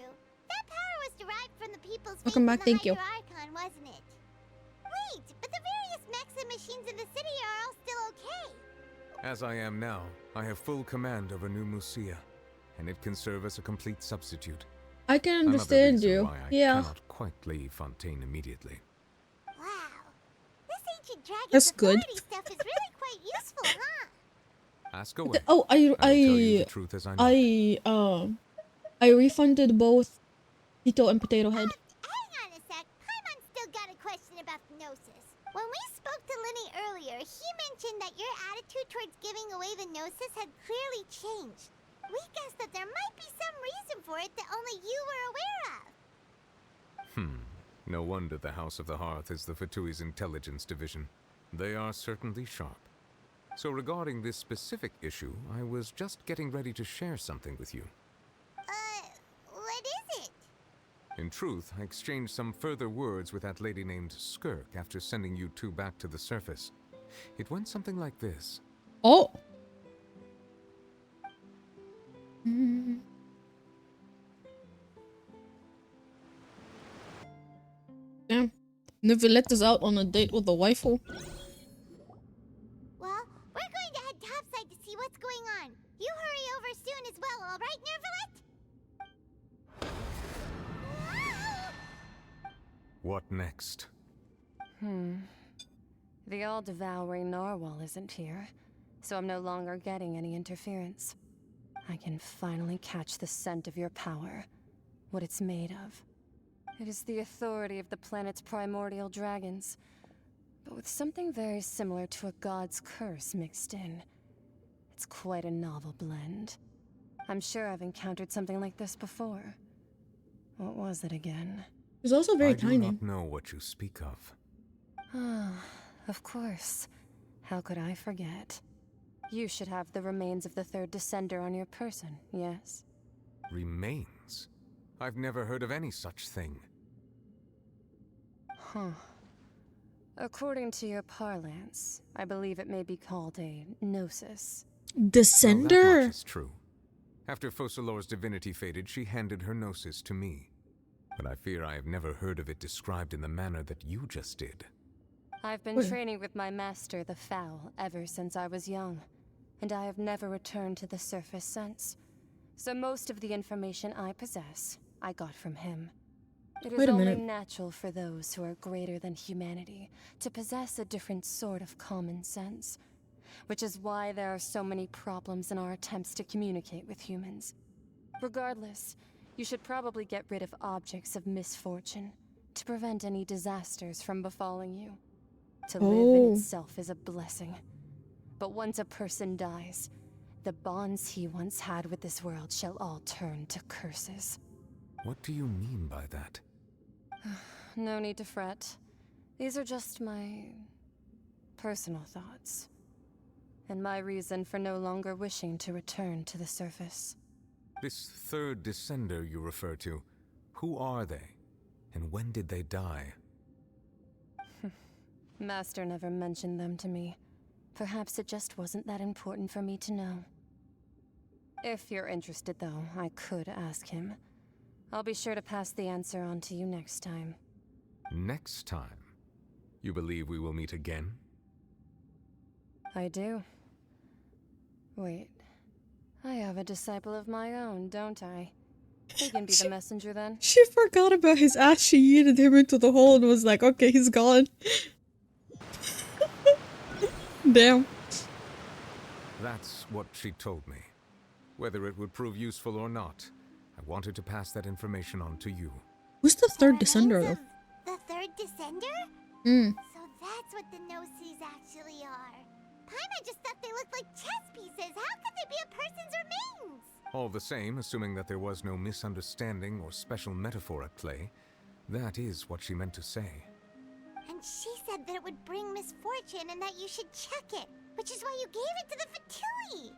That power was derived from the people's faith Welcome back, in the thank you. Hydro Archon, wasn't it? Wait, but the various mechs and machines in the city are all still okay. As I am now, I have full command over New Musia, and it can serve as a complete substitute. I can Another understand reason you. why I Yeah. cannot quite leave Fontaine immediately. Wow. This ancient dragon's That's good. authority stuff is really quite useful, huh? Ask away. Oh, I will tell you the truth as I know. I refunded both Tito and Potato Head. Hang on a sec. Paimon's still got a question about the Gnosis. When we spoke to Linny earlier, he mentioned that your attitude towards giving away the Gnosis had clearly changed. We guessed that there might be some reason for it that only you were aware of. No wonder the House of the Hearth is the Fatui's intelligence division. They are certainly sharp. So regarding this specific issue, I was just getting ready to share something with you. What is it? In truth, I exchanged some further words with that lady named Skirk after sending you two back to the surface. It went something like this. Oh. Damn. Nicolette is out on a date with a waifu. Well, we're going to head topside to see what's going on. You hurry over soon as well, all right, Nervalet? What next? The all-devouring narwhal isn't here, so I'm no longer getting any interference. I can finally catch the scent of your power, what it's made of. It is the authority of the planet's primordial dragons, but with something very similar to a god's curse mixed in. It's quite a novel blend. I'm sure I've encountered something like this before. What was it again? It's also very I tiny. do not know what you speak of. Ah, of course. How could I forget? You should have the remains of the third descender on your person, yes? Remains? I've never heard of any such thing. Huh. According to your parlance, I believe it may be called a gnosis. Descender? Well, that much is true. After Focalor's divinity faded, she handed her gnosis to me. But I fear I have never heard of it described in the manner that you just did. I've been training with my master, the Fowl, ever since I was young, and I have never returned to the surface since. So most of the information I possess, I got from him. It is only natural for those who are greater than humanity to possess a different sort of common sense, which is why there are so many problems in our attempts to communicate with humans. Regardless, you should probably get rid of objects of misfortune to prevent any disasters from befalling you. To live in itself is a blessing. But once a person dies, the bonds he once had with this world shall all turn to curses. What do you mean by that? No need to fret. These are just my personal thoughts, and my reason for no longer wishing to return to the surface. This third descender you refer to, who are they? And when did they die? Master never mentioned them to me. Perhaps it just wasn't that important for me to know. If you're interested, though, I could ask him. I'll be sure to pass the answer on to you next time. Next time? You believe we will meet again? I do. Wait. I have a disciple of my own, don't I? He can be the messenger then. She forgot about his ass. She yeeted him into the hole and was like, okay, he's gone. Damn. That's what she told me. Whether it would prove useful or not, I wanted to pass that information on to you. Who's the third descender, though? The third descender? So that's what the Gnosis actually are. Paimon just thought they looked like chess pieces. How could they be a person's remains? All the same, assuming that there was no misunderstanding or special metaphor at play, that is what she meant to say. And she said that it would bring misfortune and that you should check it, which is why you gave it to the Fatui.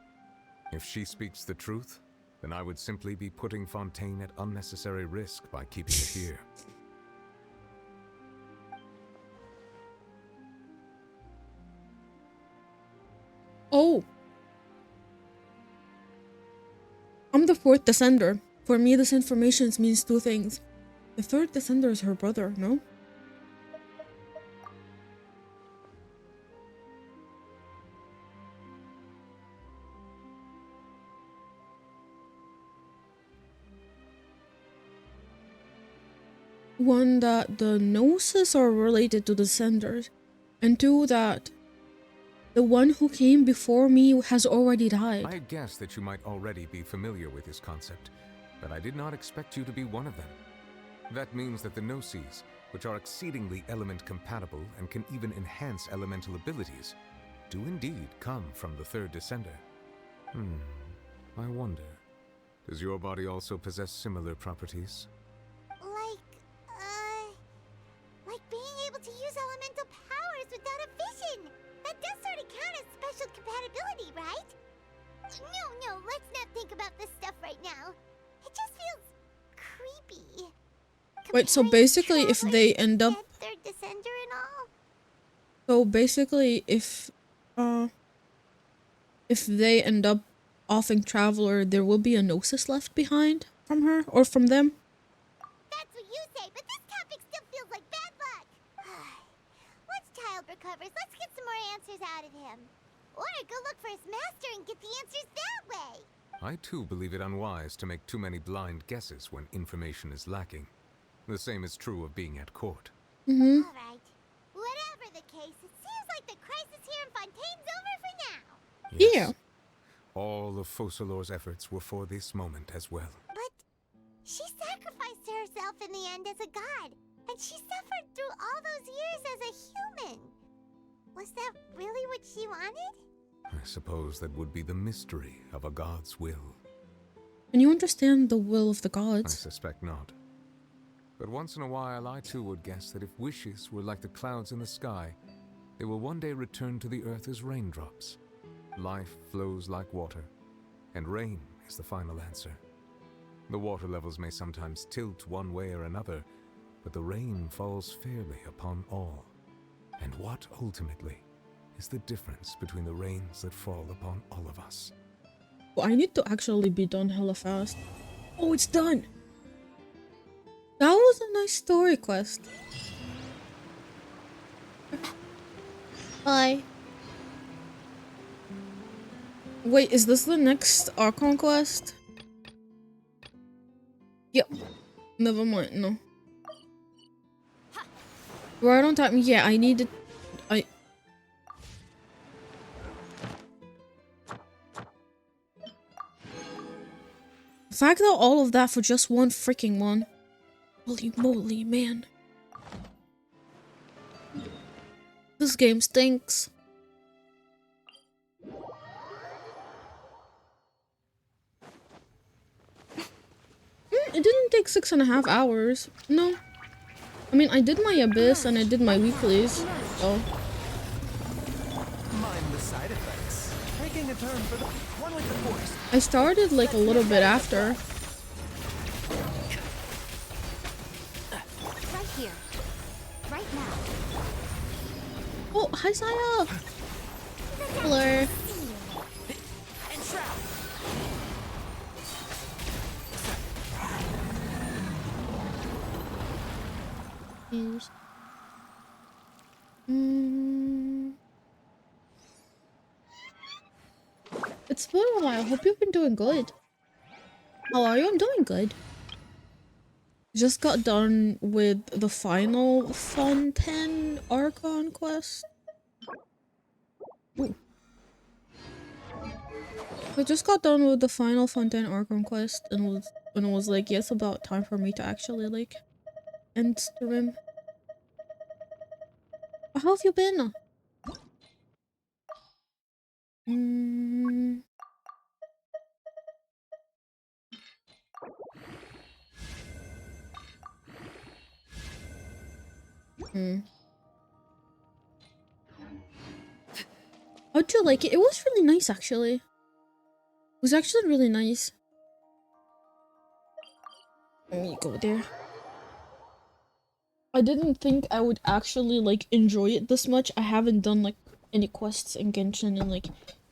If she speaks the truth, then I would simply be putting Fontaine at unnecessary risk by keeping it here. Oh. I'm the fourth descender. For me, this information means two things. The third descender is her brother, no? One, that the Gnosis are related to the descenders, and two, that the one who came before me has already died. I guessed that you might already be familiar with this concept, but I did not expect you to be one of them. That means that the Gnosis, which are exceedingly element compatible and can even enhance elemental abilities, do indeed come from the third descender. I wonder, does your body also possess similar properties? Like being able to use elemental powers without a vision. That does sort of count as special compatibility, right? No, let's not think about this stuff right now. It just feels creepy. Wait, so basically if they end up... Third descender and all? So basically if they end up offing Traveler, there will be a Gnosis left behind from her or from them? That's what you say, but this topic still feels like bad luck. Once Child recovers, let's get some more answers out of him. Or go look for his master and get the answers that way. I too believe it unwise to make too many blind guesses when information is lacking. The same is true of being at court. Mm-hmm. All right. Whatever the case, it seems like the crisis here in Fontaine's over for now. Yes. Yeah. All of Focalor's efforts were for this moment as well. But she sacrificed herself in the end as a god, and she suffered through all those years as a human. Was that really what she wanted? I suppose that would be the mystery of a god's will. Can you understand the will of the I gods? suspect not. But once in a while, I too would guess that if wishes were like the clouds in the sky, they will one day return to the earth as raindrops. Life flows like water, and rain is the final answer. The water levels may sometimes tilt one way or another, but the rain falls fairly upon all. And what, ultimately, is the difference between the rains that fall upon all of us? Well, I need to actually be done hella fast. Oh, it's done! That was a nice story quest. Bye. Wait, is this the next Archon quest? Yep. Never mind, no. Right on time. Yeah, I needed... The fact that all of that for just one freaking one. Holy moly, man. This game stinks. It didn't take 6.5 hours. No. I mean, I did my Abyss and I did my weeklies. So. Mind the side effects. Taking a turn for the one with the force. I started like a little bit after. Right here. Right now. Oh, hi Saya! Hello. Here's... It's been a while. Hope you've been doing good. How are you? I'm doing good. Just got done with the final Fontaine Archon quest. Ooh. I just got done with the final Fontaine Archon quest and was like, yes, about time for me to actually like end stream. How have you been? How'd you like it? It was really nice, actually. It was actually really nice. Let me go there. I didn't think I would actually like enjoy it this much. I haven't done like any quests in Genshin in like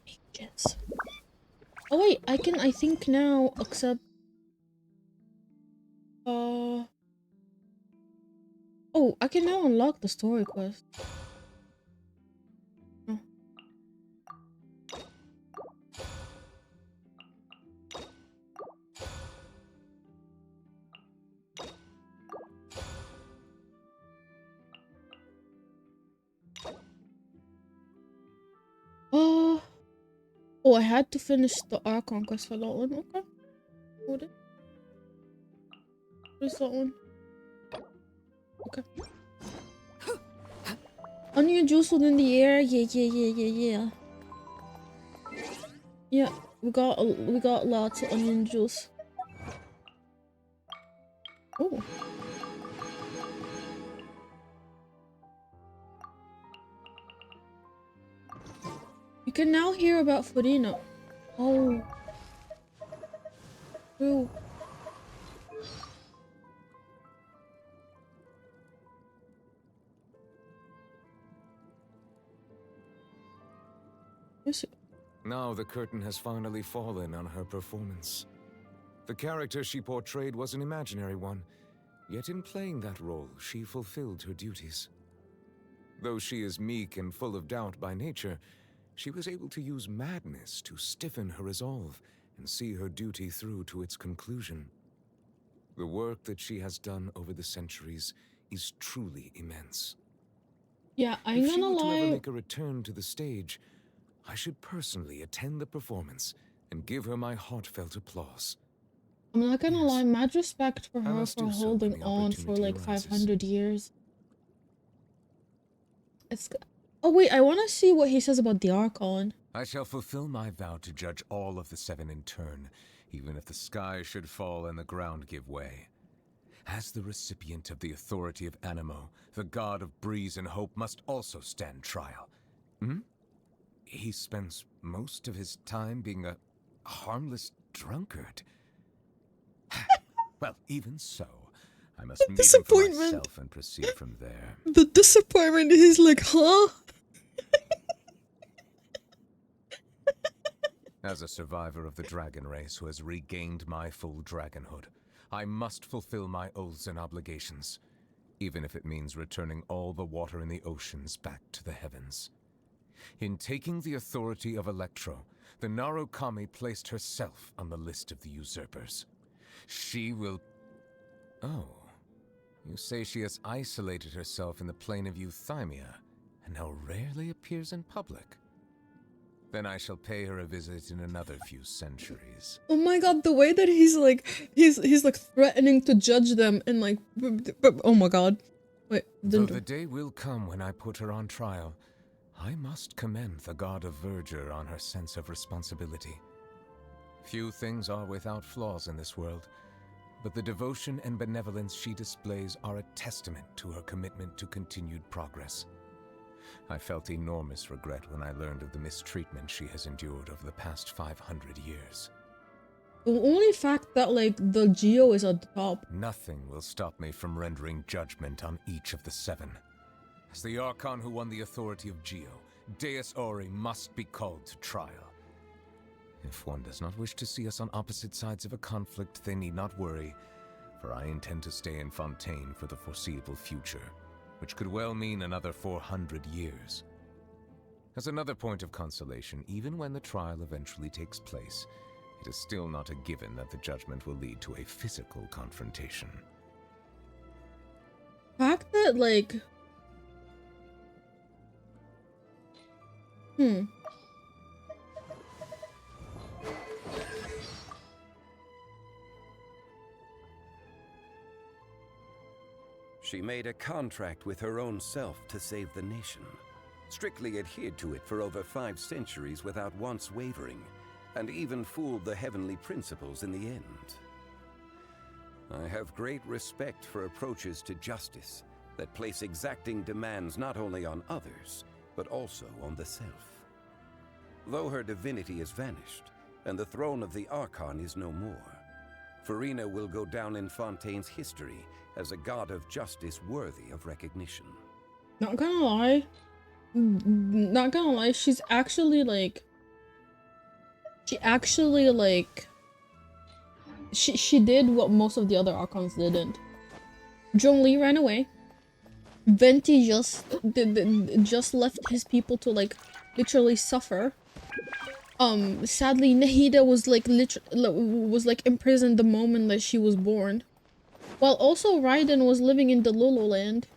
ages. Oh wait, I think now accept oh, I can now unlock the story quest. Oh. Oh, I had to finish the Archon quest for that one. Okay. Hold it. What is that one? Okay. Onion juice within the air. Yeah. Yeah, we got lots of onion juice. Oh. You can now hear about Furina. Oh. True. Now the curtain has finally fallen on her performance. The character she portrayed was an imaginary one, yet in playing that role, she fulfilled her duties. Though she is meek and full of doubt by nature, She was able to use madness to stiffen her resolve and see her duty through to its conclusion. The work that she has done over the centuries is truly immense. Yeah, I'm If she gonna were to ever lie. make a return to the stage, I should personally attend the performance and give her my heartfelt applause. I'm not gonna lie. Mad respect for I her must for do so holding when the on for opportunity like arises. 500 years. It's. Oh wait, I want to see what he says about the Archon. I shall fulfill my vow to judge all of the seven in turn, even if the sky should fall and the ground give way. As the recipient of the authority of Animo, the god of breeze and hope must also stand trial. He spends most of his time being a harmless drunkard. Well, even so, I must meet him for myself and proceed from there. The disappointment is like, huh? As a survivor of the dragon race who has regained my full dragonhood, I must fulfill my oaths and obligations, even if it means returning all the water in the oceans back to the heavens. In taking the authority of Electro, the Narukami placed herself on the list of the usurpers. She will... Oh, you say she has isolated herself in the plane of Euthymia, and now rarely appears in public. Then I shall pay her a visit in another few centuries. Oh my god, the way that he's like, he's like threatening to judge them and like, oh my god. Wait, Though the day will come when I put her on trial, I must commend the god of verdure on her sense of responsibility. Few things are without flaws in this world, but the devotion and benevolence she displays are a testament to her commitment to continued progress. I felt enormous regret when I learned of the mistreatment she has endured over the past 500 years. The only fact that like the Geo is at the top. Nothing will stop me from rendering judgment on each of the seven. As the Archon who won the authority of Geo, Deus Ori must be called to trial. If one does not wish to see us on opposite sides of a conflict, they need not worry, for I intend to stay in Fontaine for the foreseeable future, which could well mean another 400 years. As another point of consolation, even when the trial eventually takes place, it is still not a given that the judgment will lead to a physical confrontation. Fact that like... She made a contract with her own self to save the nation, strictly adhered to it for over 5 centuries without once wavering, and even fooled the heavenly principles in the end. I have great respect for approaches to justice that place exacting demands not only on others, but also on the self. Though her divinity has vanished, and the throne of the Archon is no more, Furina will go down in Fontaine's history as a god of justice worthy of recognition. Not gonna lie. Not gonna lie, she's actually like... She did what most of the other Archons didn't. Zhongli ran away. Venti just left his people to like literally suffer. Sadly Nahida was like imprisoned the moment that she was born. While also Raiden was living in the Lululand.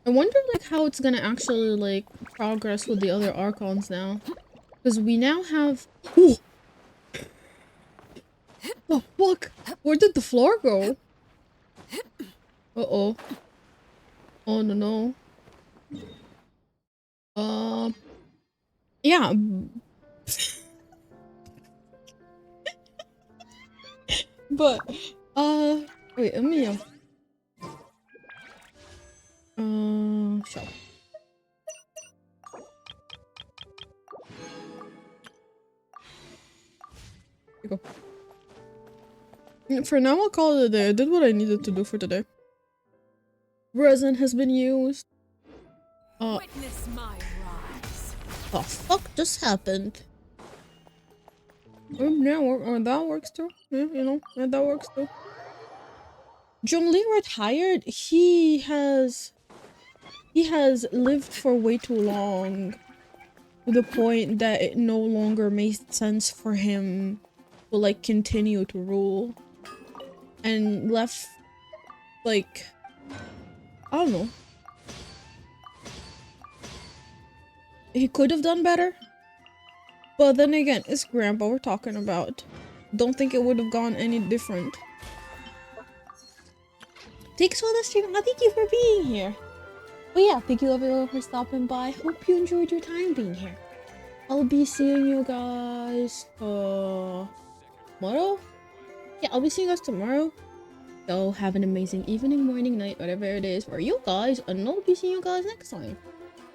I wonder like how it's gonna actually like progress with the other Archons now. Because we now have... Ooh. Oh, fuck! Where did the floor go? Uh-oh. Oh, no. Yeah. But, wait, let me, sure. Here you go. For now, I'll call it a day. I did what I needed to do for today. Resin has been used. Witness my rise. The fuck just happened? Yeah, that works too. Yeah, you know, yeah, that works too. Zhongli retired. He has... he has lived for way too long to the point that it no longer made sense for him to like continue to rule, and left like, I don't know. He could have done better, but then again, it's grandpa we're talking about. Don't think it would have gone any different. Thanks for the stream. Thank you for being here. But yeah, thank you everyone for stopping by. Hope you enjoyed your time being here. I'll be seeing you guys tomorrow. Yeah, I'll be seeing you guys tomorrow. So have an amazing evening, morning, night, whatever it is for you guys, and I'll be seeing you guys next time.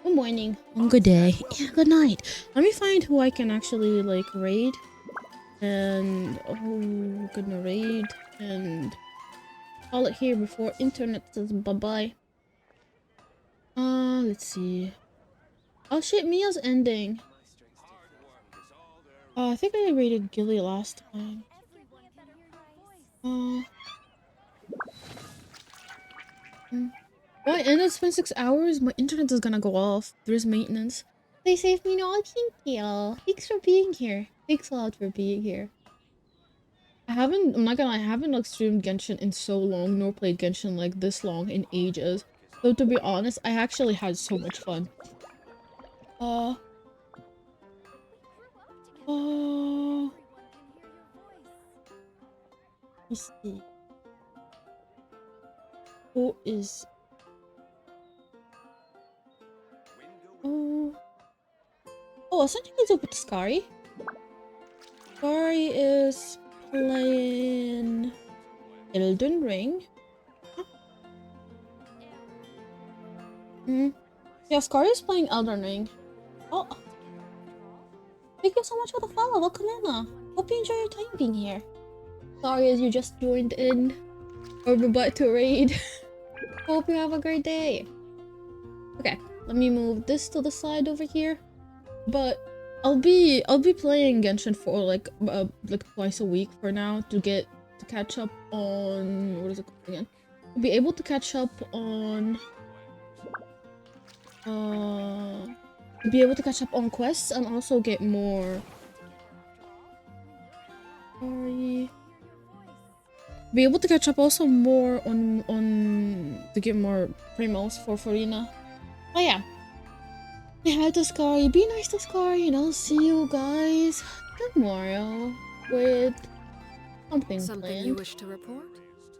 Good morning, good day, yeah, good night. Let me find who I can actually like raid, and gonna raid and call it here before internet says bye bye. Let's see. Oh shit, Mia's ending. I think I raided Gilly last time. Why? And it's been 6 hours? My internet is gonna go off. There's maintenance. They saved me no, thank you. Thanks for being here. Thanks a lot for being here. I'm not gonna lie, I haven't like streamed Genshin in so long, nor played Genshin like this long in ages. So to be honest, I actually had so much fun. Let's see. Who is... Oh, essentially it's with Skari. Skari is playing Elden Ring. Yeah, Skari is playing Elden Ring. Oh, thank you so much for the follow. Welcome in. Hope you enjoy your time being here. Sorry as you just joined in or we're about to raid. Hope you have a great day. Okay, let me move this to the side over here. But I'll be playing Genshin for like twice a week for now to catch up on what is it called again? I'll be able to catch up on quests and also get more be able to catch up also more on to get more primos for Farina. Oh yeah. Say hi to Skari, be nice to Skari, and I'll see you guys tomorrow with something planned. You wish to report?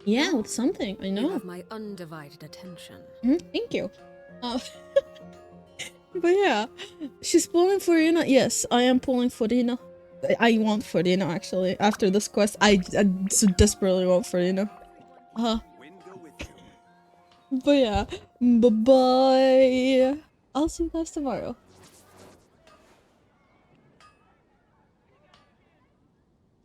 Yeah, with something, I know. You have my undivided attention. Thank you. But yeah, she's pulling Farina. Yes, I am pulling Farina. I want Farina actually. After this quest, I so desperately want Farina. But yeah, bye bye. I'll see you guys tomorrow.